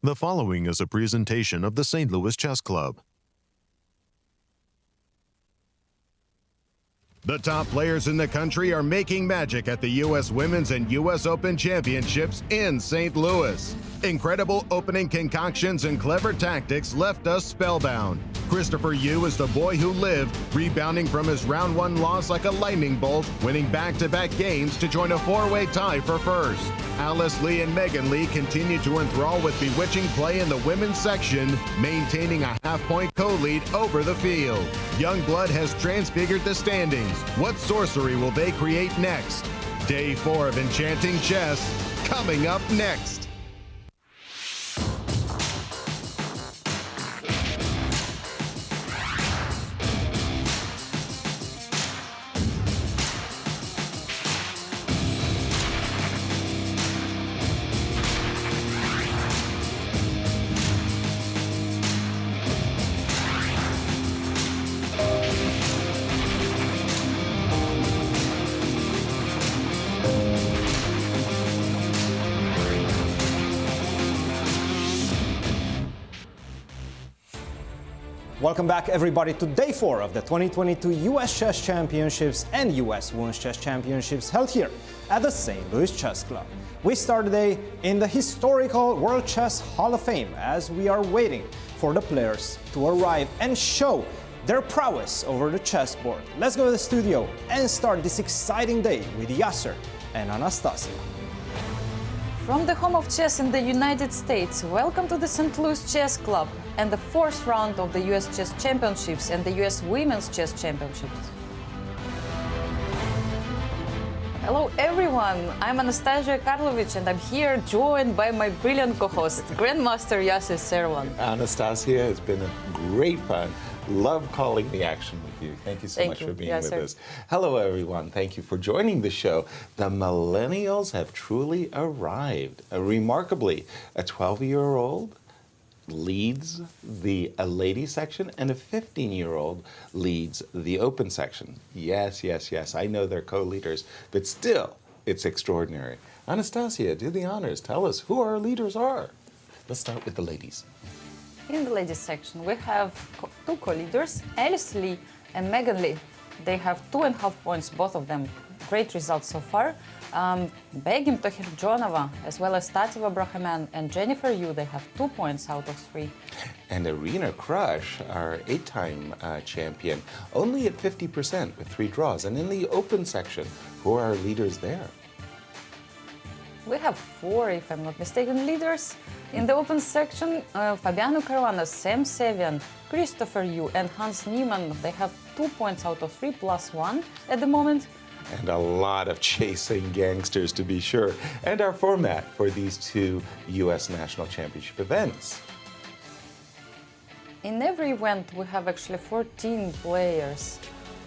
The following is a presentation of the St. Louis Chess Club. The top players in the country are making magic at the U.S. Women's and U.S. Open Championships in St. Louis. Incredible opening concoctions and clever tactics left us spellbound. Christopher Yu is the boy who lived, rebounding from his round one loss like a lightning bolt, winning back-to-back games to join a four-way tie for first. Alice Lee and Megan Lee continue to enthrall with bewitching play in the women's section, maintaining a half-point co-lead over the field. Young blood has transfigured the standings. What sorcery will they create next? Day 4 of Enchanting Chess, coming up next. Welcome back, everybody, to Day 4 of the 2022 U.S. Chess Championships and U.S. Women's Chess Championships held here at the St. Louis Chess Club. We start today in the historical World Chess Hall of Fame as we are waiting for the players to arrive and show their prowess over the chessboard. Let's go to the studio and start this exciting day with Yasser and Anastasiya. From the home of chess in the United States, welcome to the St. Louis Chess Club and the fourth round of the U.S. Chess Championships and the U.S. Women's Chess Championships. Hello everyone, I'm Anastasiya Karlovych and I'm here joined by my brilliant co-host, Grandmaster Yasser Seirawan. Anastasiya, it's been great fun. Love calling the action with you. Thank you so much for being with us. Hello, everyone. Thank you for joining the show. The millennials have truly arrived. Remarkably, a 12-year-old leads the ladies section and a 15-year-old leads the open section. Yes, yes, yes. I know they're co-leaders, but still, it's extraordinary. Anastasiya, do the honors. Tell us who our leaders are. Let's start with the ladies. In the ladies section, we have two co-leaders, Alice Lee and Megan Lee. They have 2.5 points, both of them. Great results so far. Begim Tokhirjonova, as well as Tati Abrahamyan and Jennifer Yu, they have 2 points out of 3. And Arena Krush, our 8-time champion, only at 50% with 3 draws. And in the open section, who are our leaders there? We have 4, if I'm not mistaken, leaders. In the open section, Fabiano Caruana, Sam Sevian, Christopher Yu and Hans Niemann, they have 2 points out of 3 plus 1 at the moment. And a lot of chasing gangsters, to be sure. And our format for these 2 U.S. National Championship events. In every event, we have actually 14 players,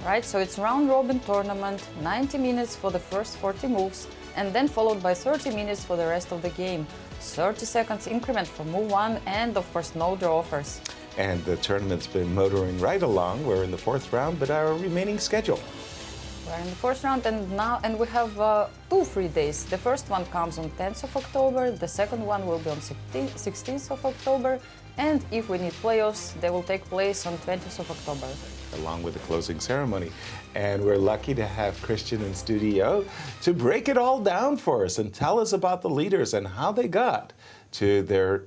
right? So it's round-robin tournament, 90 minutes for the first 40 moves, and then followed by 30 minutes for the rest of the game. 30 seconds increment for move 1, and of course no draw offers. And the tournament's been motoring right along. We're in the 4th round, but our remaining schedule. We're in the 4th round and we have 2 free days. The first one comes on 10th of October, the second one will be on 16th of October, and if we need playoffs, they will take place on 20th of October. Along with the closing ceremony. And we're lucky to have Cristian in studio to break it all down for us and tell us about the leaders and how they got to their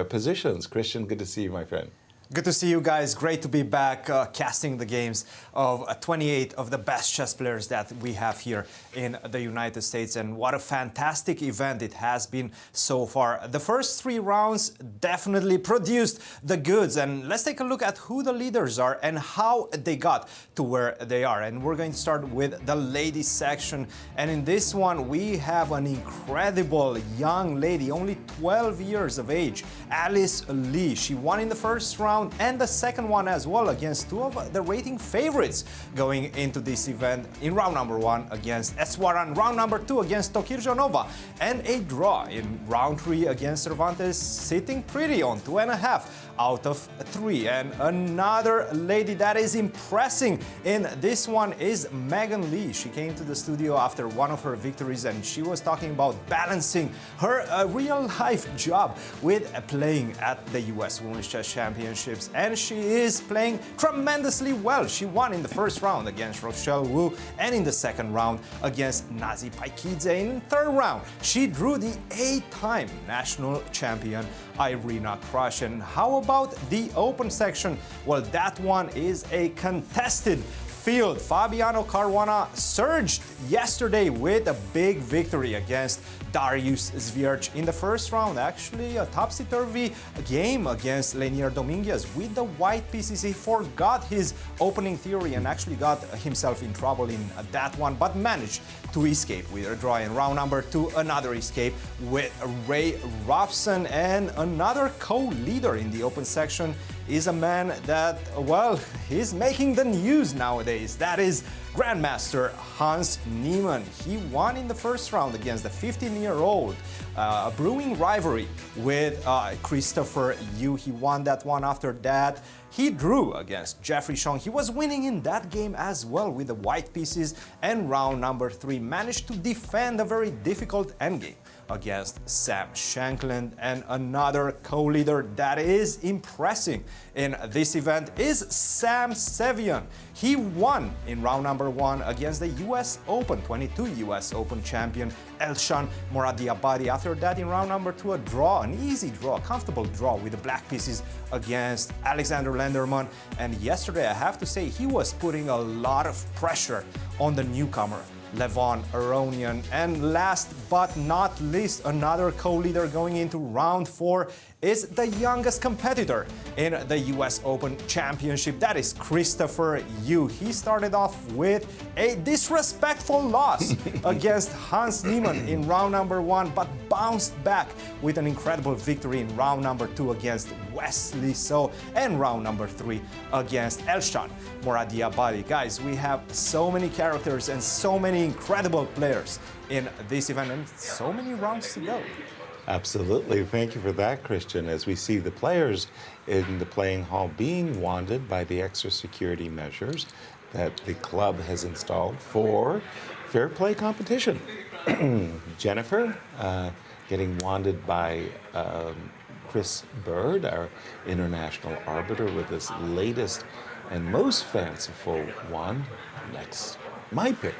positions. Cristian, good to see you, my friend. Good to see you guys. Great to be back casting the games of 28 of the best chess players that we have here in the United States. And what a fantastic event it has been so far. The first 3 rounds definitely produced the goods. And let's take a look at who the leaders are and how they got to where they are. And we're going to start with the ladies section. And in this one, we have an incredible young lady, only 12 years of age, Alice Lee. She won in the first round and the second one as well against 2 of the rating favorites going into this event in round number 1 against Eswaran, round number 2 against Tokhirjonova, and a draw in round 3 against Cervantes, sitting pretty on 2.5 out of 3. And another lady that is impressing in this one is Megan Lee. She came to the studio after one of her victories and she was talking about balancing her real-life job with playing at the US Women's Chess Championships. And she is playing tremendously well. She won in the first round against Rochelle Wu and in the second round against Nazi Paikidze. In the third round, she drew the 8-time national champion Irina Krush. And how about the open section? Well, that one is a contested field. Fabiano Caruana surged yesterday with a big victory against Darius Swiercz in the first round. Actually, a topsy-turvy game against Dominguez. With the white pieces, he forgot his opening theory and actually got himself in trouble in that one, but managed to escape with a draw in round number 2. Another escape with Ray Robson, and another co-leader in the open section is a man that, well, he's making the news nowadays. That is Grandmaster Hans Niemann. He won in the first round against the 15-year-old, a brewing rivalry with Christopher Yu. He won that one. After that, he drew against Jeffrey Xiong. He was winning in that game as well with the white pieces, and round number 3 managed to defend a very difficult endgame against Sam Shankland. And another co-leader that is impressing in this event is Sam Sevian. He won in round number 1 against the US Open, 22 US Open champion Elshan Moradiabadi. After that, in round number 2, a draw, an easy draw, a comfortable draw with the black pieces against Alexander Lenderman. And yesterday, I have to say, he was putting a lot of pressure on the newcomer Levon Aronian. And last but not least, another co-leader going into round 4 is the youngest competitor in the US Open Championship. That is Christopher Yu. He started off with a disrespectful loss against Hans Niemann in round number 1, but bounced back with an incredible victory in round number 2 against Wesley So, and round number 3 against Elshan Moradiabadi. Guys, we have so many characters and so many incredible players in this event, and so many rounds to go. Absolutely. Thank you for that, Cristian. As we see the players in the playing hall being wanded by the extra security measures that the club has installed for fair play competition. Jennifer getting wanded by Chris Bird, our international arbiter, with his latest and most fanciful wand. Next, my pick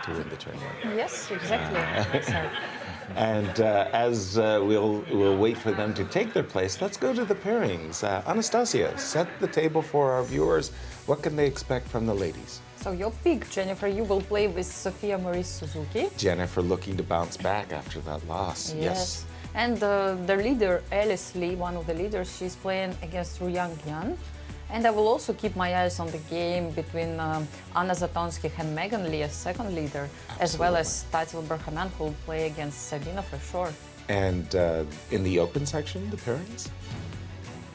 to win the tournament. Yes, exactly. And as we'll wait for them to take their place, let's go to the pairings. Anastasiya, set the table for our viewers. What can they expect from the ladies? So your pick, Jennifer, you will play with Sofia Morris-Suzuki. Jennifer looking to bounce back after that loss. Yes. And the leader, Alice Lee, one of the leaders, she's playing against Liang. And I will also keep my eyes on the game between Anna Zatonskih and Megan Lee as second leader, as well as Tati Abrahamyan, who will play against Sabina for sure. And in the open section, the pairings?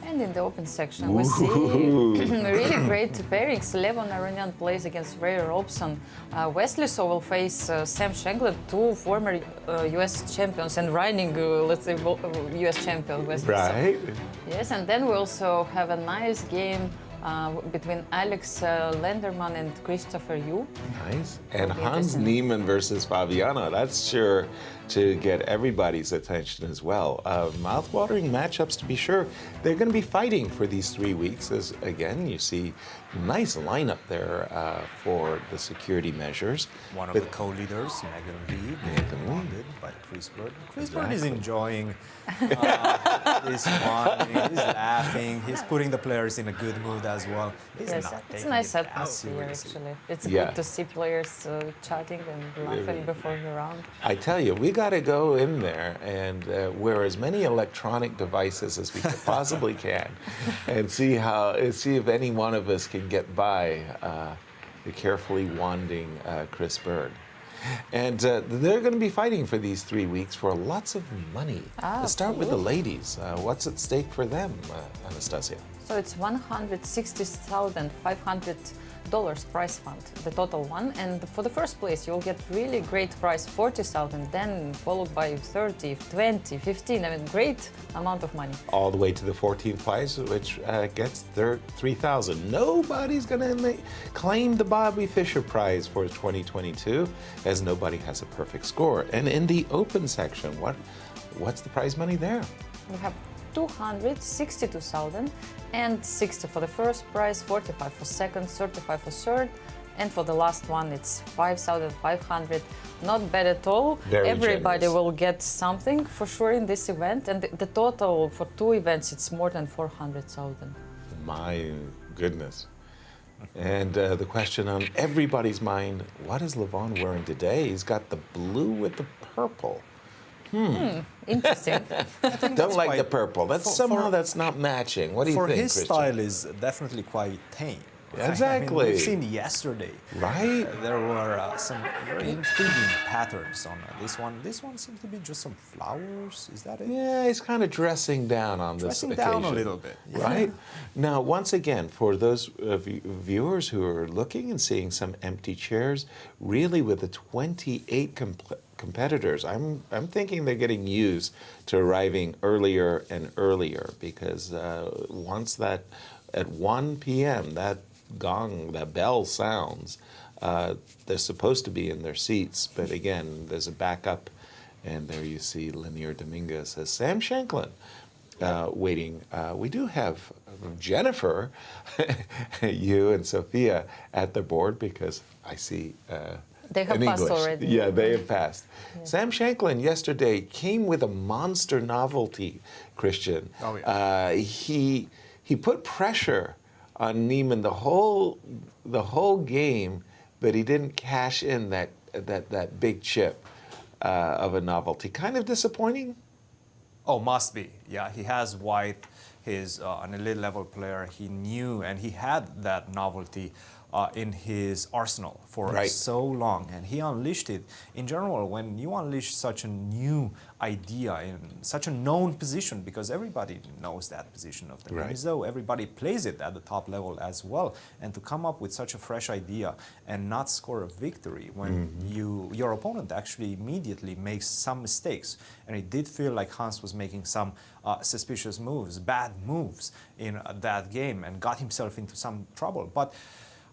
And in the open section, we see really great pairings. Levon Aronian plays against Ray Robson. Wesley So will face Sam Shankland, 2 former US champions and reigning, let's say, US champion. Wesley Right. So. Yes, and then we also have a nice game between Alex Lenderman and Christopher Yu. Nice. And Hans Niemann versus Fabiano. That's sure to get everybody's attention as well. Mouth-watering matchups, to be sure. They're going to be fighting for these 3 weeks. As again, you see, nice lineup there for the security measures. One of the co-leaders, Megan Lee, being wanted by Chris Bird. Chris Bird is enjoying this one. He's laughing. He's putting the players in a good mood as well. He's not it's a nice atmosphere, actually. It's good to see players chatting and laughing before the round. I tell you, we got to go in there and wear as many electronic devices as we possibly can, and see if any one of us can get by the carefully wanding Chris Bird. And they're going to be fighting for these 3 weeks for lots of money. Let's start with the ladies. What's at stake for them, Anastasiya? So it's 160,500 prize fund, the total one. And for the first place, you'll get really great prize, 40,000, then followed by 30, 20, 15. I mean, great amount of money. All the way to the 14th prize, which gets their 3,000. Nobody's going to claim the Bobby Fischer Prize for 2022, as nobody has a perfect score. And in the open section, what's the prize money there? We have 262,000 and 60 for the first prize, 45 for second, 35 for third, and for the last one it's 5,500. Not bad at all. Very Everybody generous. will get something for sure in this event, and the total for 2 events it's more than 400,000. My goodness. And the question on everybody's mind, what is Levon wearing today? He's got the blue with the purple. Interesting. Don't like the purple. That's not matching. What do you think, For his Cristian? style is definitely quite tame. Right? Exactly. I mean, we've seen yesterday. Right? There were some very intriguing patterns on this one. This one seems to be just some flowers. Is that it? Yeah, he's kind of dressing down on this Dressing occasion. down a little bit. Yeah. Right? Now, once again, for those viewers who are looking and seeing some empty chairs, really with the 28 competitors, I'm thinking they're getting used to arriving earlier and earlier, because once that at 1 p.m. that gong, that bell sounds, they're supposed to be in their seats, but again, there's a backup, and there you see Linear Dominguez as Sam Shankland waiting. We do have Jennifer, you and Sophia at the board, because I see They have in passed English. already. Yeah, they have passed. Yeah. Sam Shankland yesterday came with a monster novelty, Cristian. Oh, yeah. He put pressure on Niemann the whole game, but he didn't cash in that big chip of a novelty. Kind of disappointing. Oh, must be. Yeah, he has white. He's an elite level player. He knew and he had that novelty in his arsenal for so long, and he unleashed it. In general, when you unleash such a new idea in such a known position, because everybody knows that position of the game, so everybody plays it at the top level as well, and to come up with such a fresh idea and not score a victory when your opponent actually immediately makes some mistakes, and it did feel like Hans was making some suspicious moves, bad moves in that game, and got himself into some trouble. But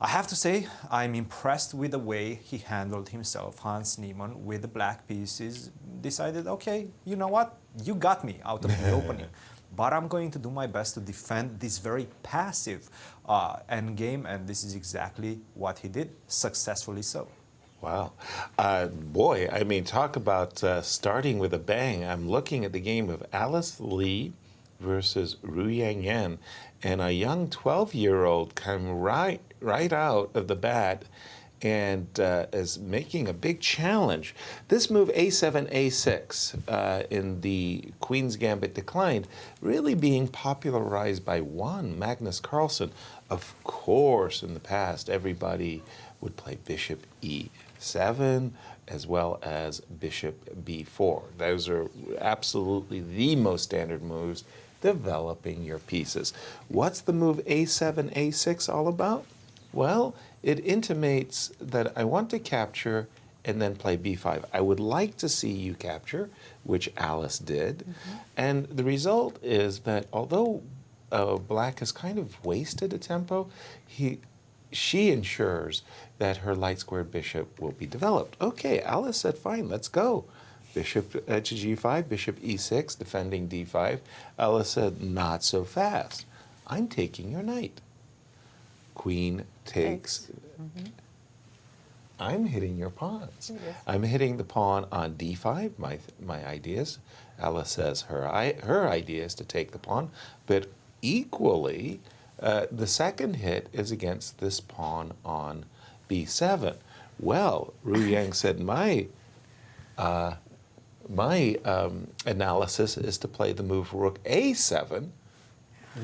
I have to say, I'm impressed with the way he handled himself. Hans Niemann, with the black pieces, decided, okay, you know what? You got me out of the opening. But I'm going to do my best to defend this very passive endgame, and this is exactly what he did, successfully so. Wow. Boy, I mean, talk about starting with a bang. I'm looking at the game of Alice Lee versus Ru Yang, and a young 12-year-old come right out of the bat and is making a big challenge. This move, A7, A6, in the Queen's Gambit declined, really being popularized by one, Magnus Carlsen. Of course, in the past, everybody would play Bishop E7 as well as Bishop B4. Those are absolutely the most standard moves, developing your pieces. What's the move A7, A6 all about? Well, it intimates that I want to capture and then play B5. I would like to see you capture, which Alice did. And the result is that although Black has kind of wasted a tempo, she ensures that her light-squared bishop will be developed. Okay, Alice said, fine, let's go. Bishop to G5, Bishop E6, defending D5. Alice said, not so fast. I'm taking your knight. Queen takes. I'm hitting your pawns. Yes. I'm hitting the pawn on D5, my ideas. Alice says her idea is to take the pawn, but equally, the second hit is against this pawn on B7. Well, Ru Yang said, my analysis is to play the move Rook A7.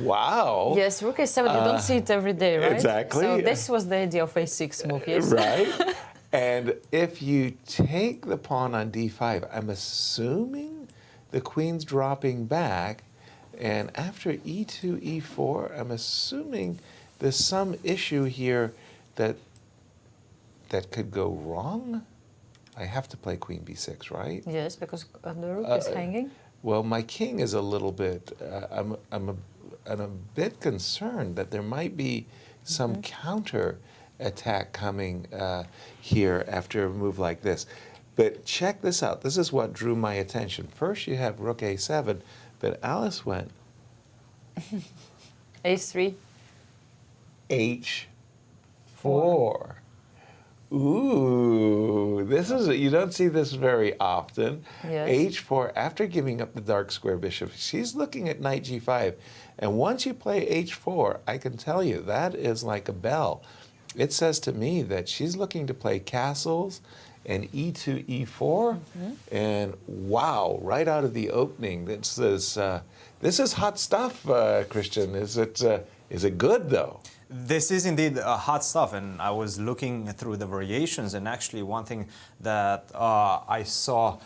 Wow. Yes, Rook A7, you don't see it every day, right? Exactly. So this was the idea of A6 move, yes. Right. And if you take the pawn on D5, I'm assuming the queen's dropping back, and after E2, E4, I'm assuming there's some issue here that could go wrong? I have to play queen b6, right? Yes, because the rook is hanging. Well, my king is a little bit. I'm a bit concerned that there might be some counter attack coming here after a move like this. But check this out. This is what drew my attention. First, you have rook a7, but Alice went h3. h4. Ooh, this is you don't see this very often. Yes. h4 after giving up the dark square bishop. She's looking at knight g5, and once you play h4, I can tell you that is like a bell. It says to me that she's looking to play castles and e2, e4, and wow, right out of the opening, this is hot stuff, Cristian. Is it good though? This is indeed hot stuff, and I was looking through the variations, and actually one thing that I saw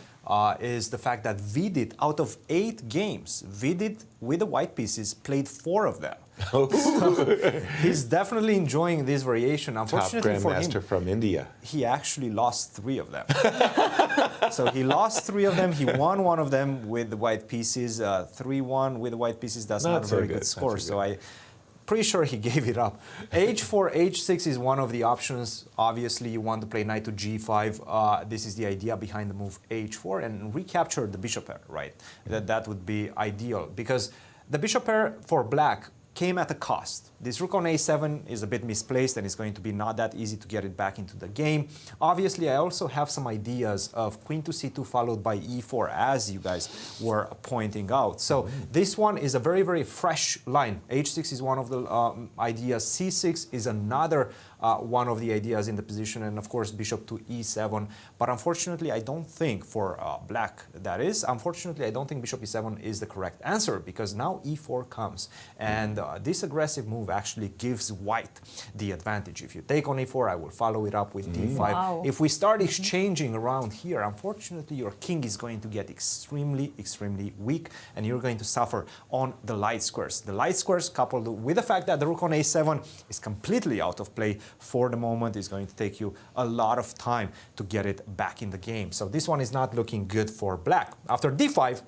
is the fact that Vidit, out of 8 games, Vidit with the white pieces played 4 of them. So he's definitely enjoying this variation. Unfortunately Top for him, grandmaster from India. he actually lost 3 of them. So he lost 3 of them. He won 1 of them with the white pieces. 3-1 with the white pieces. That's not a very good score. So I. Pretty sure he gave it up. h4, h6 is one of the options. Obviously, you want to play knight to g5. This is the idea behind the move h4 and recapture the bishop pair, right? That would be ideal because the bishop pair for black came at a cost. This rook on a7 is a bit misplaced and it's going to be not that easy to get it back into the game. Obviously, I also have some ideas of queen to c2 followed by e4, as you guys were pointing out. So this one is a very, very fresh line. h6 is one of the ideas. c6 is another one of the ideas in the position, and of course bishop to e7. But unfortunately, I don't think for black that is. Unfortunately, I don't think bishop e7 is the correct answer because now e4 comes, and this aggressive move actually gives white the advantage. If you take on e4, I will follow it up with d5. Wow. If we start exchanging around here, unfortunately, your king is going to get extremely, extremely weak, and you're going to suffer on the light squares. The light squares, coupled with the fact that the rook on a7 is completely out of play for the moment, is going to take you a lot of time to get it back in the game. So this one is not looking good for black. After d5,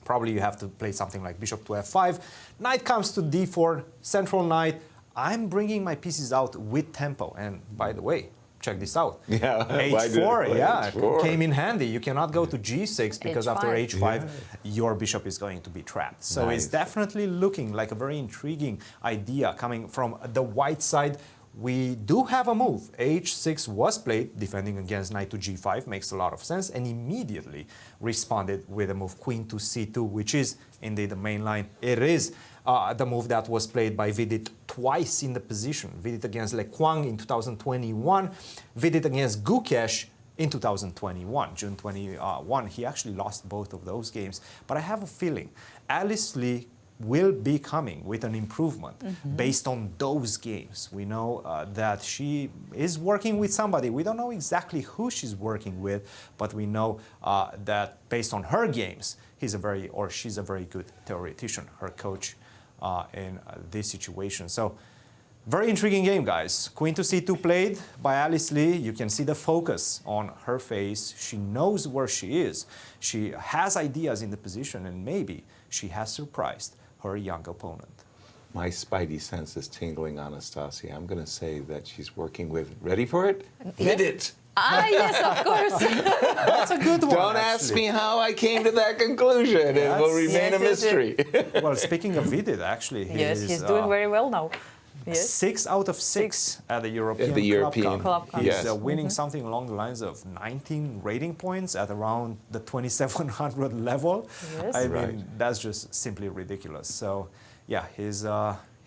probably you have to play something like bishop to f5. Knight comes to d4, central knight. I'm bringing my pieces out with tempo. And by the way, check this out. Yeah, h4, yeah, h4? Came in handy. You cannot go to g6 because h5. after h5, your bishop is going to be trapped. So Nice. it's definitely looking like a very intriguing idea coming from the white side. We do have a move. h6 was played, defending against knight to g5, makes a lot of sense, and immediately responded with a move queen to c2, which is indeed the main line. It is the move that was played by Vidit twice in the position. Vidit against Le Quang in 2021, Vidit against Gukesh in 2021, June 21. He actually lost both of those games. But I have a feeling Alice Lee will be coming with an improvement based on those games. We know that she is working with somebody. We don't know exactly who she's working with, but we know that based on her games, she's a very good theoretician, her coach in this situation. So very intriguing game, guys. Queen to c2 played by Alice Lee. You can see the focus on her face. She knows where she is. She has ideas in the position, and maybe she has surprised her young opponent. My spidey sense is tingling, Anastasiya. I'm going to say that she's working with, ready for it? Vidit! Yes, of course. That's a good one. Don't ask me how I came to that conclusion. It will remain a mystery. Well, speaking of Vidit, actually, He's doing very well now. Yes. 6 out of 6 at the European European Club Cup. Club He's winning something along the lines of 19 rating points at around the 2700 level. Yes. I mean, that's just simply ridiculous. So, yeah, he's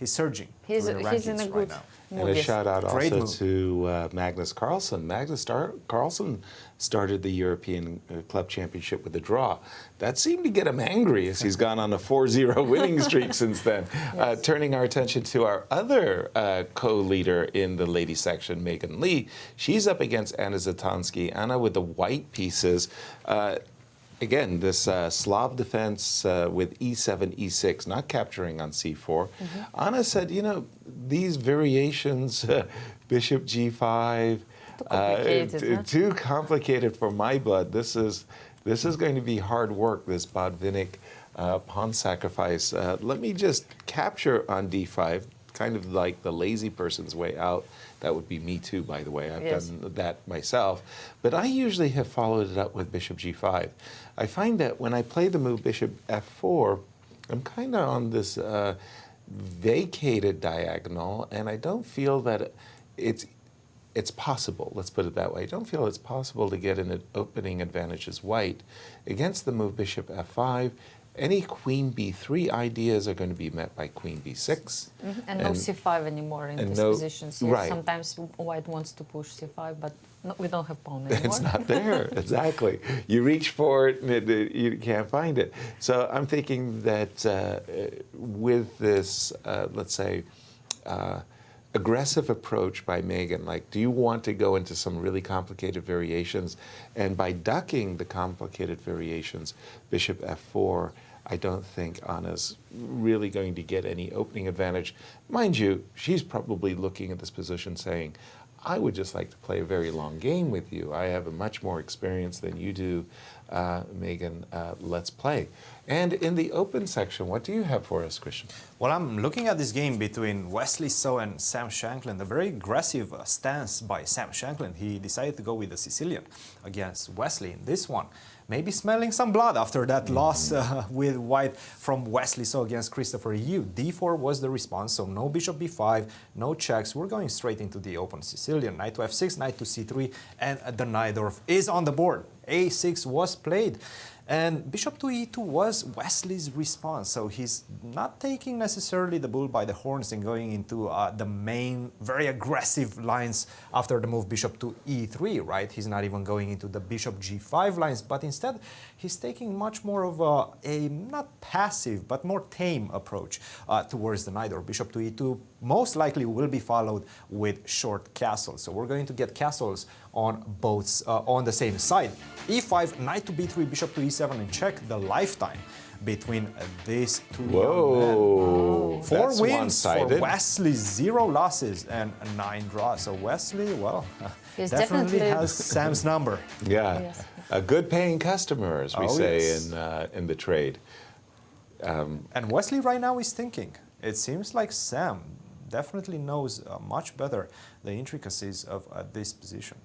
surging. He's through the in a rankings good right now. And a shout out Great also move. to Magnus Carlsen. Magnus Carlsen started the European Club Championship with a draw. That seemed to get him angry as he's gone on a 4-0 winning streak since then. Yes. Turning our attention to our other co-leader in the ladies section, Megan Lee. She's up against Anna Zatonskih. Anna with the white pieces. Again, this Slav defense with e7, e6, not capturing on c4. Anna said, you know, these variations bishop g5. Too complicated, huh? Too complicated for my blood. This is going to be hard work, this Botvinnik pawn sacrifice. Let me just capture on d5, kind of like the lazy person's way out. That would be me too, by the way. I've done that myself. But I usually have followed it up with bishop g5. I find that when I play the move bishop f4, I'm kind of on this vacated diagonal, and I don't feel that it's possible, let's put it that way. I don't feel it's possible to get an opening advantage as white. Against the move bishop f5, any queen b3 ideas are going to be met by queen b6. And no c5 anymore in these positions. Yes, sometimes white wants to push c5, but no, we don't have pawn anymore. It's not there, exactly. You reach for it, and you can't find it. So I'm thinking that with this, let's say, aggressive approach by Megan, like, do you want to go into some really complicated variations? And by ducking the complicated variations, bishop f4, I don't think Anna's really going to get any opening advantage. Mind you, she's probably looking at this position saying, I would just like to play a very long game with you. I have a much more experience than you do, Megan. Let's play. And in the open section, what do you have for us, Christian? Well, I'm looking at this game between Wesley So and Sam Shankland, a very aggressive stance by Sam Shankland. He decided to go with the Sicilian against Wesley in this one. Maybe smelling some blood after that loss with white from Wesley So against Christopher Yu. d4 was the response, so no bishop b5, no checks. We're going straight into the open Sicilian. Knight to f6, knight to c3, and the Najdorf is on the board. a6 was played. And bishop to e2 was Wesley's response, so he's not taking necessarily the bull by the horns and going into the main, very aggressive lines after the move bishop to e3, right? He's not even going into the bishop g5 lines, but instead he's taking much more of a not passive, but more tame approach towards the knight, or bishop to e2 most likely will be followed with short castles. So we're going to get castles on both, on the same side. e5, knight to b3, bishop to e7, and check the lifetime between these two young men. 4 wins for Wesley, 0 losses, and 9 draws. So Wesley, well, definitely has Sam's number. Yeah, yes. A good paying customer, as we say in the trade. And Wesley right now is thinking. It seems like Sam definitely knows much better the intricacies of this position.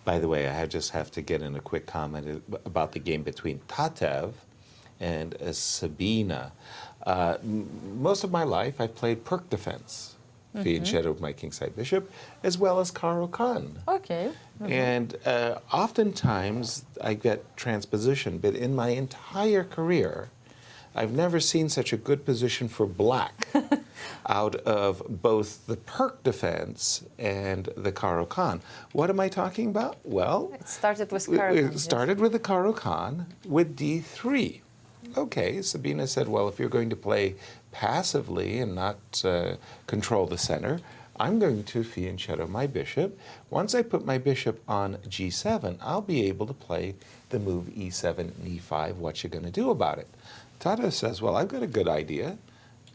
By the way, I just have to get in a quick comment about the game between Tatev and Sabina. Most of my life, I've played Perk defense, the shadow of my kingside bishop, as well as Caro-Kann. Okay. And oftentimes, I get transposition, but in my entire career, I've never seen such a good position for black out of both the Perk defense and the Caro-Kann. What am I talking about? Well, it started with Caro-Kann. It started with the Caro-Kann with d3. Okay, Sabina said, well, if you're going to play passively and not control the center, I'm going to fianchetto my bishop. Once I put my bishop on g7, I'll be able to play the move e7 and e5. What you going to do about it? Tatev says, well, I've got a good idea.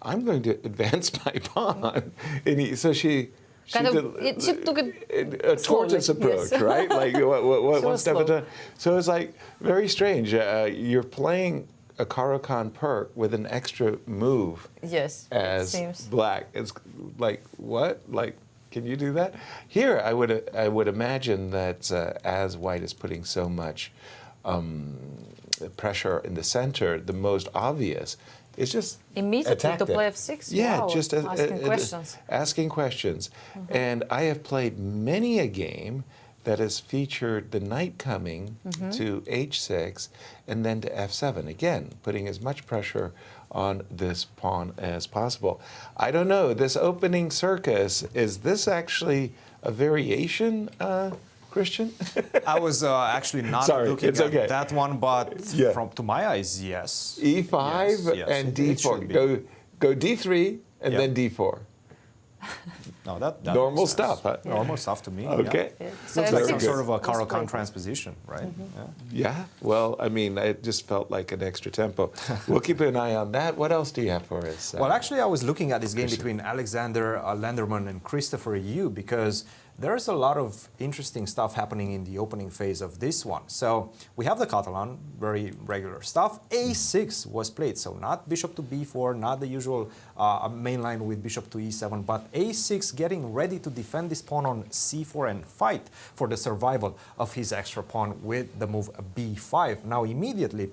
I'm going to advance my pawn. And so she took a tortoise approach, yes. Right? Like one step at a time. So it's like very strange. You're playing a Caro-Kann Perk with an extra move as black. It's like, what? Like, can you do that? Here, I would imagine that as white is putting so much pressure in the center, the most obvious is just immediately to play f6. Yeah, wow. Just asking questions. Asking questions. And I have played many a game that has featured the knight coming to h6 and then to f7. Again, putting as much pressure on this pawn as possible. I don't know, this opening circus, is this actually a variation, Christian? I was actually not looking at that one, but to my eyes, yes. E5 and d4. Go d3 and then d4. No, that normal stuff. Huh? Normal stuff to me. Okay. Yeah. So looks like some sort of a Caro-Kann transposition, right? Yeah. Well, I mean, it just felt like an extra tempo. We'll keep an eye on that. What else do you have for us? Well, actually, I was looking at this game between Alexander Lenderman and Christopher Yu because there's a lot of interesting stuff happening in the opening phase of this one. So we have the Catalan, very regular stuff. A6 was played, so not bishop to b4, not the usual main line with bishop to e7, but a6 getting ready to defend this pawn on c4 and fight for the survival of his extra pawn with the move b5. Now immediately,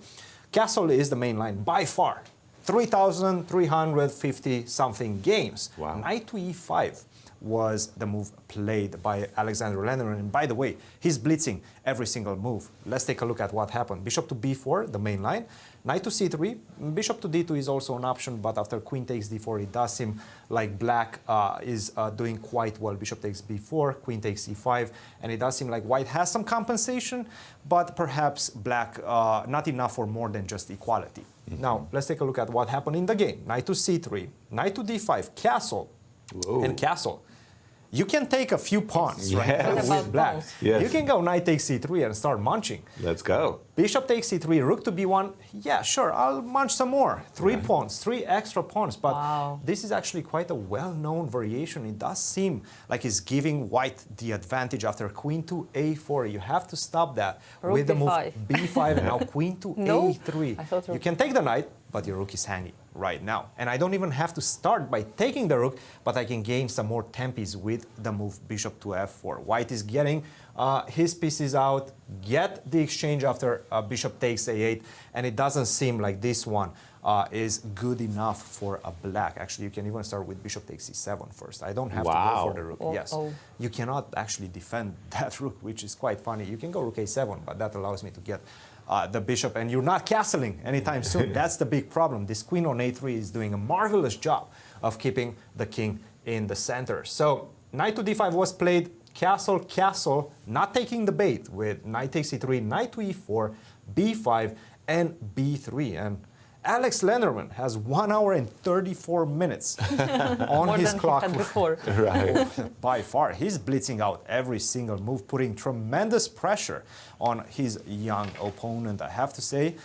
castle is the main line by far. 3,350 something games. Wow. Knight to e5 was the move played by Alexander Lenderman. And by the way, he's blitzing every single move. Let's take a look at what happened. Bishop to b4, the main line. Knight to c3. Bishop to d2 is also an option, but after queen takes d4, it does seem like black is doing quite well. Bishop takes b4, queen takes e5, and it does seem like white has some compensation, but perhaps black not enough for more than just equality. Now, let's take a look at what happened in the game. Knight to c3, knight to d5, castle, and castle. You can take a few pawns right with black. Yes. You can go knight takes c3 and start munching. Let's go. Bishop takes c3, rook to b1. Yeah, sure, I'll munch some more. 3 pawns, 3 extra pawns. But this is actually quite a well-known variation. It does seem like it's giving white the advantage after queen to a4. You have to stop that Rook with the move b5. b5 and now queen to No, a3. I thought You can take the knight, but your rook is hanging right now. And I don't even have to start by taking the rook, but I can gain some more tempis with the move bishop to f4. White is getting his pieces out, get the exchange after bishop takes a8, and it doesn't seem like this one is good enough for a black. Actually, you can even start with bishop takes e7 first. I don't have to go for the rook. Yes, you cannot actually defend that rook, which is quite funny. You can go rook a7, but that allows me to get the bishop, and you're not castling anytime soon. That's the big problem. This queen on a3 is doing a marvelous job of keeping the king in the center. So knight to d5 was played, castle, castle, not taking the bait with knight takes e3, knight to e4, b5, and b3. And Alex Lenderman has 1 hour and 34 minutes on More his than clock. he had before. Right. By far, he's blitzing out every single move, putting tremendous pressure on his young opponent. I have to say,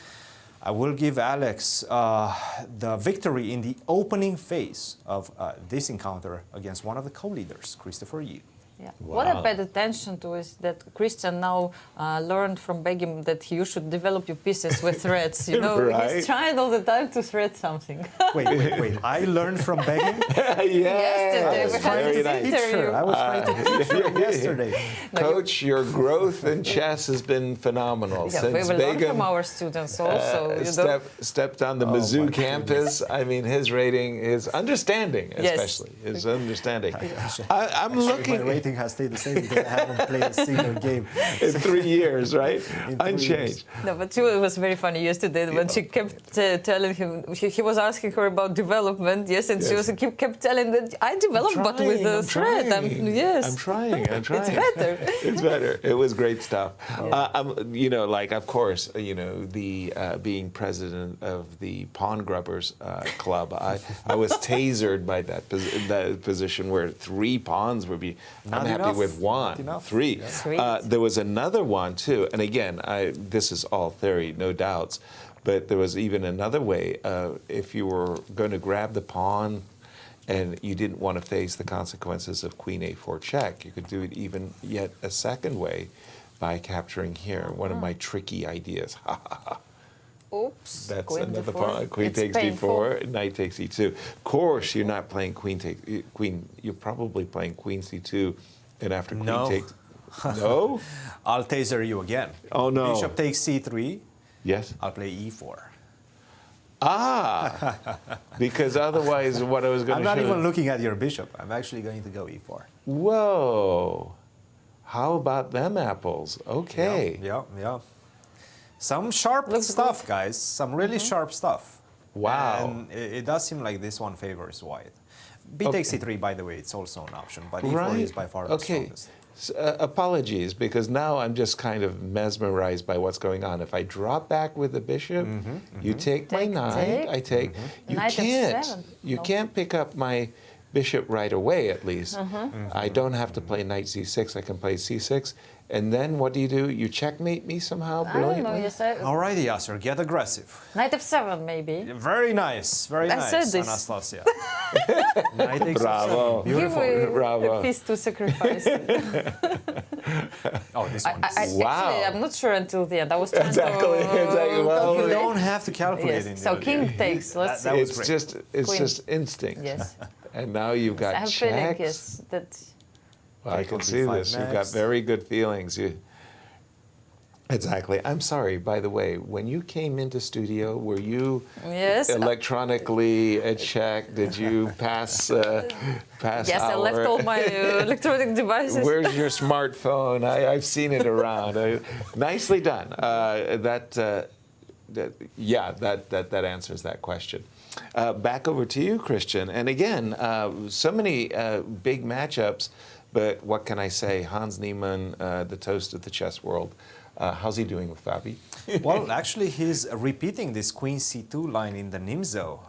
I will give Alex the victory in the opening phase of this encounter against one of the co-leaders, Christopher Yu. Yeah. What I paid attention to is that Cristian now learned from Begim that you should develop your pieces with threads. You know, he's trying all the time to thread something. Wait. I learned from Begim? Yesterday, we had this interview. I was trying to teach her yesterday. Coach, your growth in chess has been phenomenal. Yeah, Since we will learn Begim from our students also. stepped on the Mizzou campus, I mean, his rating, his understanding especially, his understanding. I'm looking... My rating has stayed the same because I haven't played a single game. In 3 years, right? Unchanged. No, but it was very funny yesterday when she kept telling him, he was asking her about development, and she was kept telling that I developed, but with the thread. I'm trying. It's better. It's better. It was great stuff. Of course, the being president of the Pawn Grubbers Club, I was tasered by that position where 3 pawns would be. I'm happy with 1, 3. There was another one too, and again, this is all theory, no doubts, but there was even another way. If you were going to grab the pawn and you didn't want to face the consequences of queen a4 check, you could do it even yet a second way by capturing here. One of my tricky ideas. Oops. That's queen another before. pawn. Queen takes d4, knight takes e2. Of course, you're not playing queen. You're probably playing queen c2, and after queen takes. No. I'll taser you again. Oh no. Bishop takes c3. Yes. I'll play e4. Because otherwise, what I was going to show. I'm not even looking at your bishop. I'm actually going to go e4. Whoa. How about them apples? Okay. Yeah. Some sharp stuff, guys. Some really sharp stuff. Wow. And it does seem like this one favors white. B takes c3, by the way, it's also an option, but e4 is by far the strongest. Apologies, because now I'm just kind of mesmerized by what's going on. If I drop back with the bishop, you take my knight, I take. You can't pick up my bishop right away, at least. I don't have to play knight c6. I can play c6. And then what do? You checkmate me somehow brilliantly? I don't know, you said Alrighty, Yasser, get aggressive. knight f7 maybe. Very nice, very I nice, said this. Anastasia. Knight takes Bravo. f7. Beautiful. Give me Bravo. a piece to sacrifice. Oh, this one is... Wow. Actually, I'm not sure until the end. I was trying Exactly. to Exactly. Well, You calculate. don't have to calculate. Yes. So king takes. Let's That see. was it's great. just Queen. instinct. Yes. And now you've got I have a feeling, checks. yes, that Well, I Take can on see d5 this. You've got next. very good feelings. Exactly. I'm sorry, by the way, when you came into studio, were you yes. electronically checked? Did you pass Yes, I left all my electronic devices. Where's your smartphone? I've seen it around. Nicely done. That answers that question. Back over to you, Cristian. And again, so many big matchups, but what can I say? Hans Niemann, the toast of the chess world. How's he doing with Fabi? Well, actually, he's repeating this queen c2 line in the Nimzo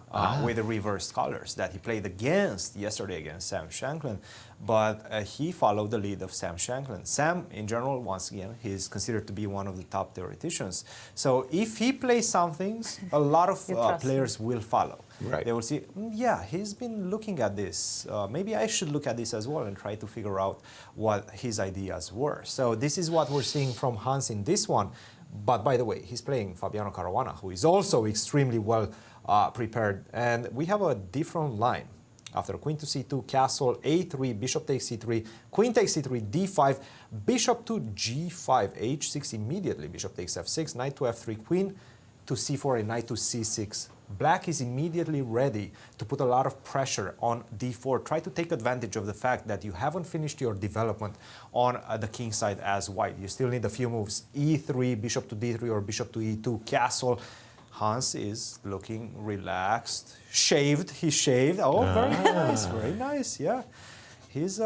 with the reversed colors that he played yesterday against Sam Shankland. But he followed the lead of Sam Shankland. Sam, in general, once again, he's considered to be one of the top theoreticians. So if he plays some things, a lot of players will follow. Right. They will see, yeah, he's been looking at this. Maybe I should look at this as well and try to figure out what his ideas were. So this is what we're seeing from Hans in this one. But by the way, he's playing Fabiano Caruana, who is also extremely well prepared. And we have a different line. After queen to c2, castle, a3, bishop takes c3, queen takes c3, d5, bishop to g5, h6 immediately, bishop takes f6, knight to f3, queen to c4, and knight to c6. Black is immediately ready to put a lot of pressure on d4. Try to take advantage of the fact that you haven't finished your development on the king side as white. You still need a few moves. e3, bishop to d3, or bishop to e2, castle. Hans is looking relaxed. Shaved, he's shaved. Oh, very nice, yeah. He's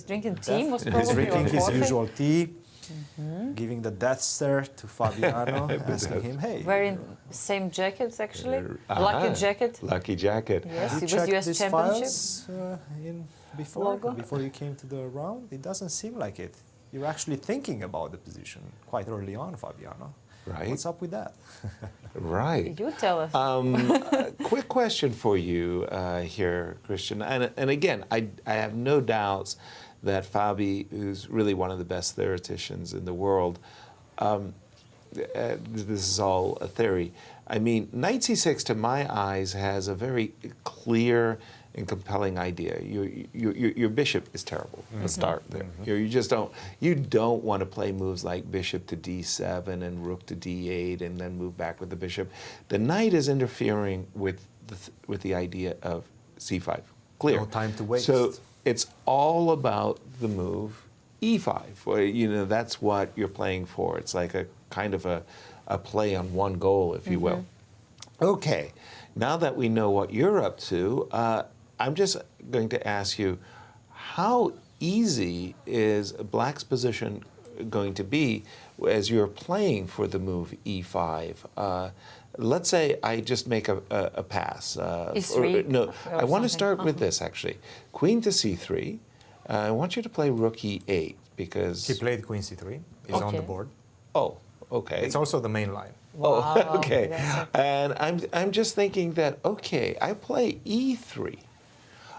drinking tea, most probably, he's drinking or his coffee. usual tea. Giving the death stare to Fabiano, asking him, hey. Wearing same jackets, actually. Lucky jacket. Lucky jacket. Yes, You it was checked US these Championship. files before you came to the round? It doesn't seem like it. You're actually thinking about the position quite early on, Fabiano. Right. What's up with that? Right. You tell us. Quick question for you here, Cristian. And again, I have no doubts that Fabi, who's really one of the best theoreticians in the world, this is all a theory. I mean, knight c6, to my eyes, has a very clear and compelling idea. Your bishop is terrible. Let's start there. You just don't want to play moves like bishop to d7 and rook to d8 and then move back with the bishop. The knight is interfering with the idea of c5. Clear. No time to waste. So it's all about the move e5. Well, that's what you're playing for. It's like a kind of a play on one goal, if you will. Okay, now that we know what you're up to, I'm just going to ask you, how easy is Black's position going to be as you're playing for the move e5? Let's say I just make a pass. E3? I want to start with this, actually. Queen to c3. I want you to play rook e8, because... He played queen c3. He's on the board. Oh, okay. It's also the main line. Wow, Oh, okay. that's And I'm just thinking that, okay, I play e3.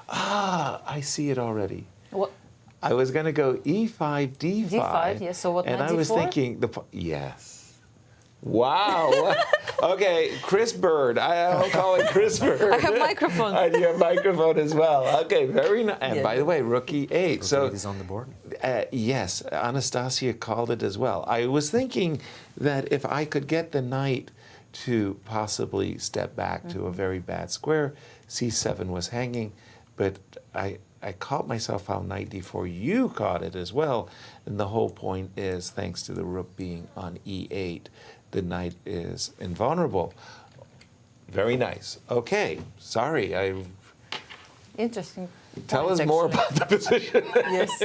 I see it already. What? I was going to go e5, d5. D5, yes, so what, And knight I was d4? thinking, yes. Wow. Okay, Chris Bird. I'll call it Chris Bird. I have microphone. And you have microphone as well. Okay, very nice. And Yeah. by the way, rook e8. So he's on the board. Yes, Anastasiya called it as well. I was thinking that if I could get the knight to possibly step back to a very bad square, c7 was hanging, but I caught myself on knight d4. You caught it as well, and the whole point is, thanks to the rook being on e8, the knight is invulnerable. Very nice. Okay, sorry, Interesting. Tell us more about the position. Yes.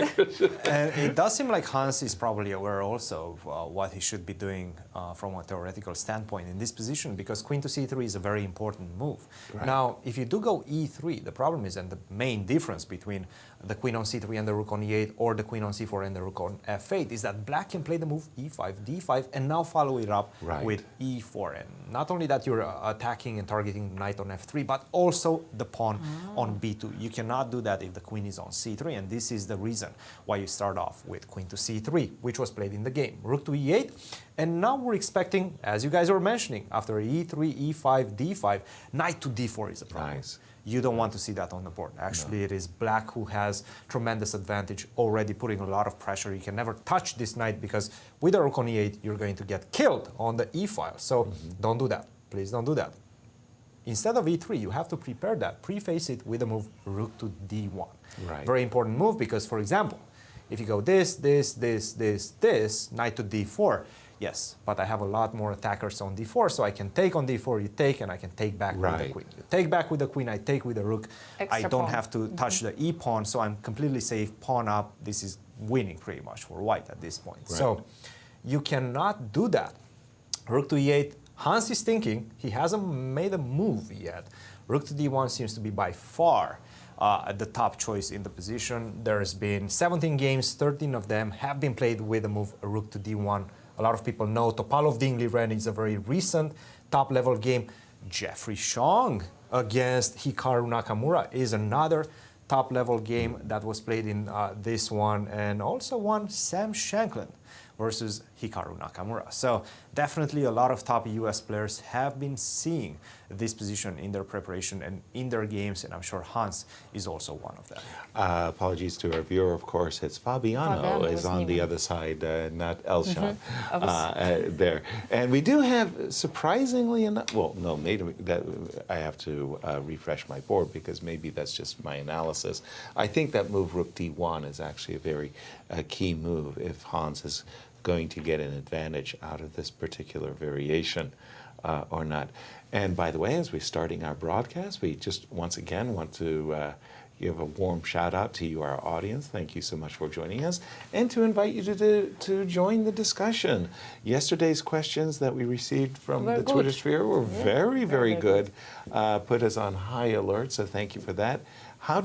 And it does seem like Hans is probably aware also of what he should be doing from a theoretical standpoint in this position, because queen to c3 is a very important move. Right. Now, if you do go e3, the problem is, and the main difference between the queen on c3 and the rook on e8, or the queen on c4 and the rook on f8, is that black can play the move e5, d5, and now follow it up with e4. And not only that, you're attacking and targeting knight on f3, but also the pawn on b2. You cannot do that if the queen is on c3, and this is the reason why you start off with queen to c3, which was played in the game. Rook to e8, and now we're expecting, as you guys were mentioning, after e3, e5, d5, knight to d4 is a problem. Nice. You don't want to see that on the board. Actually, it is black who has tremendous advantage, already putting a lot of pressure. You can never touch this knight, because with a rook on e8, you're going to get killed on the e file. So don't do that. Please don't do that. Instead of e3, you have to prepare that. Preface it with the move rook to d1. Right. Very important move, because, for example, if you go this, knight to d4, yes, but I have a lot more attackers on d4, so I can take on d4, you take, and I can take back with the queen. You take back with the queen, I take with the rook. I don't have to touch the e-pawn, so I'm completely safe. Pawn up, this is winning pretty much for white at this point. Right. So you cannot do that. Rook to e8, Hans is thinking, he hasn't made a move yet. Rook to d1 seems to be by far the top choice in the position. There's been 17 games, 13 of them have been played with the move rook to d1. A lot of people know Topalov Dingley Ren is a very recent top-level game. Jeffrey Xiong against Hikaru Nakamura is another top-level game that was played in this one, and also one Sam Shankland versus Hikaru Nakamura. So definitely a lot of top US players have been seeing this position in their preparation and in their games, and I'm sure Hans is also one of them. Apologies to our viewer, of course. It's Fabiano is on the other side, not Elshad there. And we do have, surprisingly enough, well, no, maybe that I have to refresh my board, because maybe that's just my analysis. I think that move rook d1 is actually a very key move if Hans is going to get an advantage out of this particular variation or not. And by the way, as we're starting our broadcast, we just once again want to give a warm shout out to you, our audience. Thank you so much for joining us, and to invite you to join the discussion. Yesterday's questions that we received from the Twitter sphere were very good. Put us on high alert, so thank you for that. How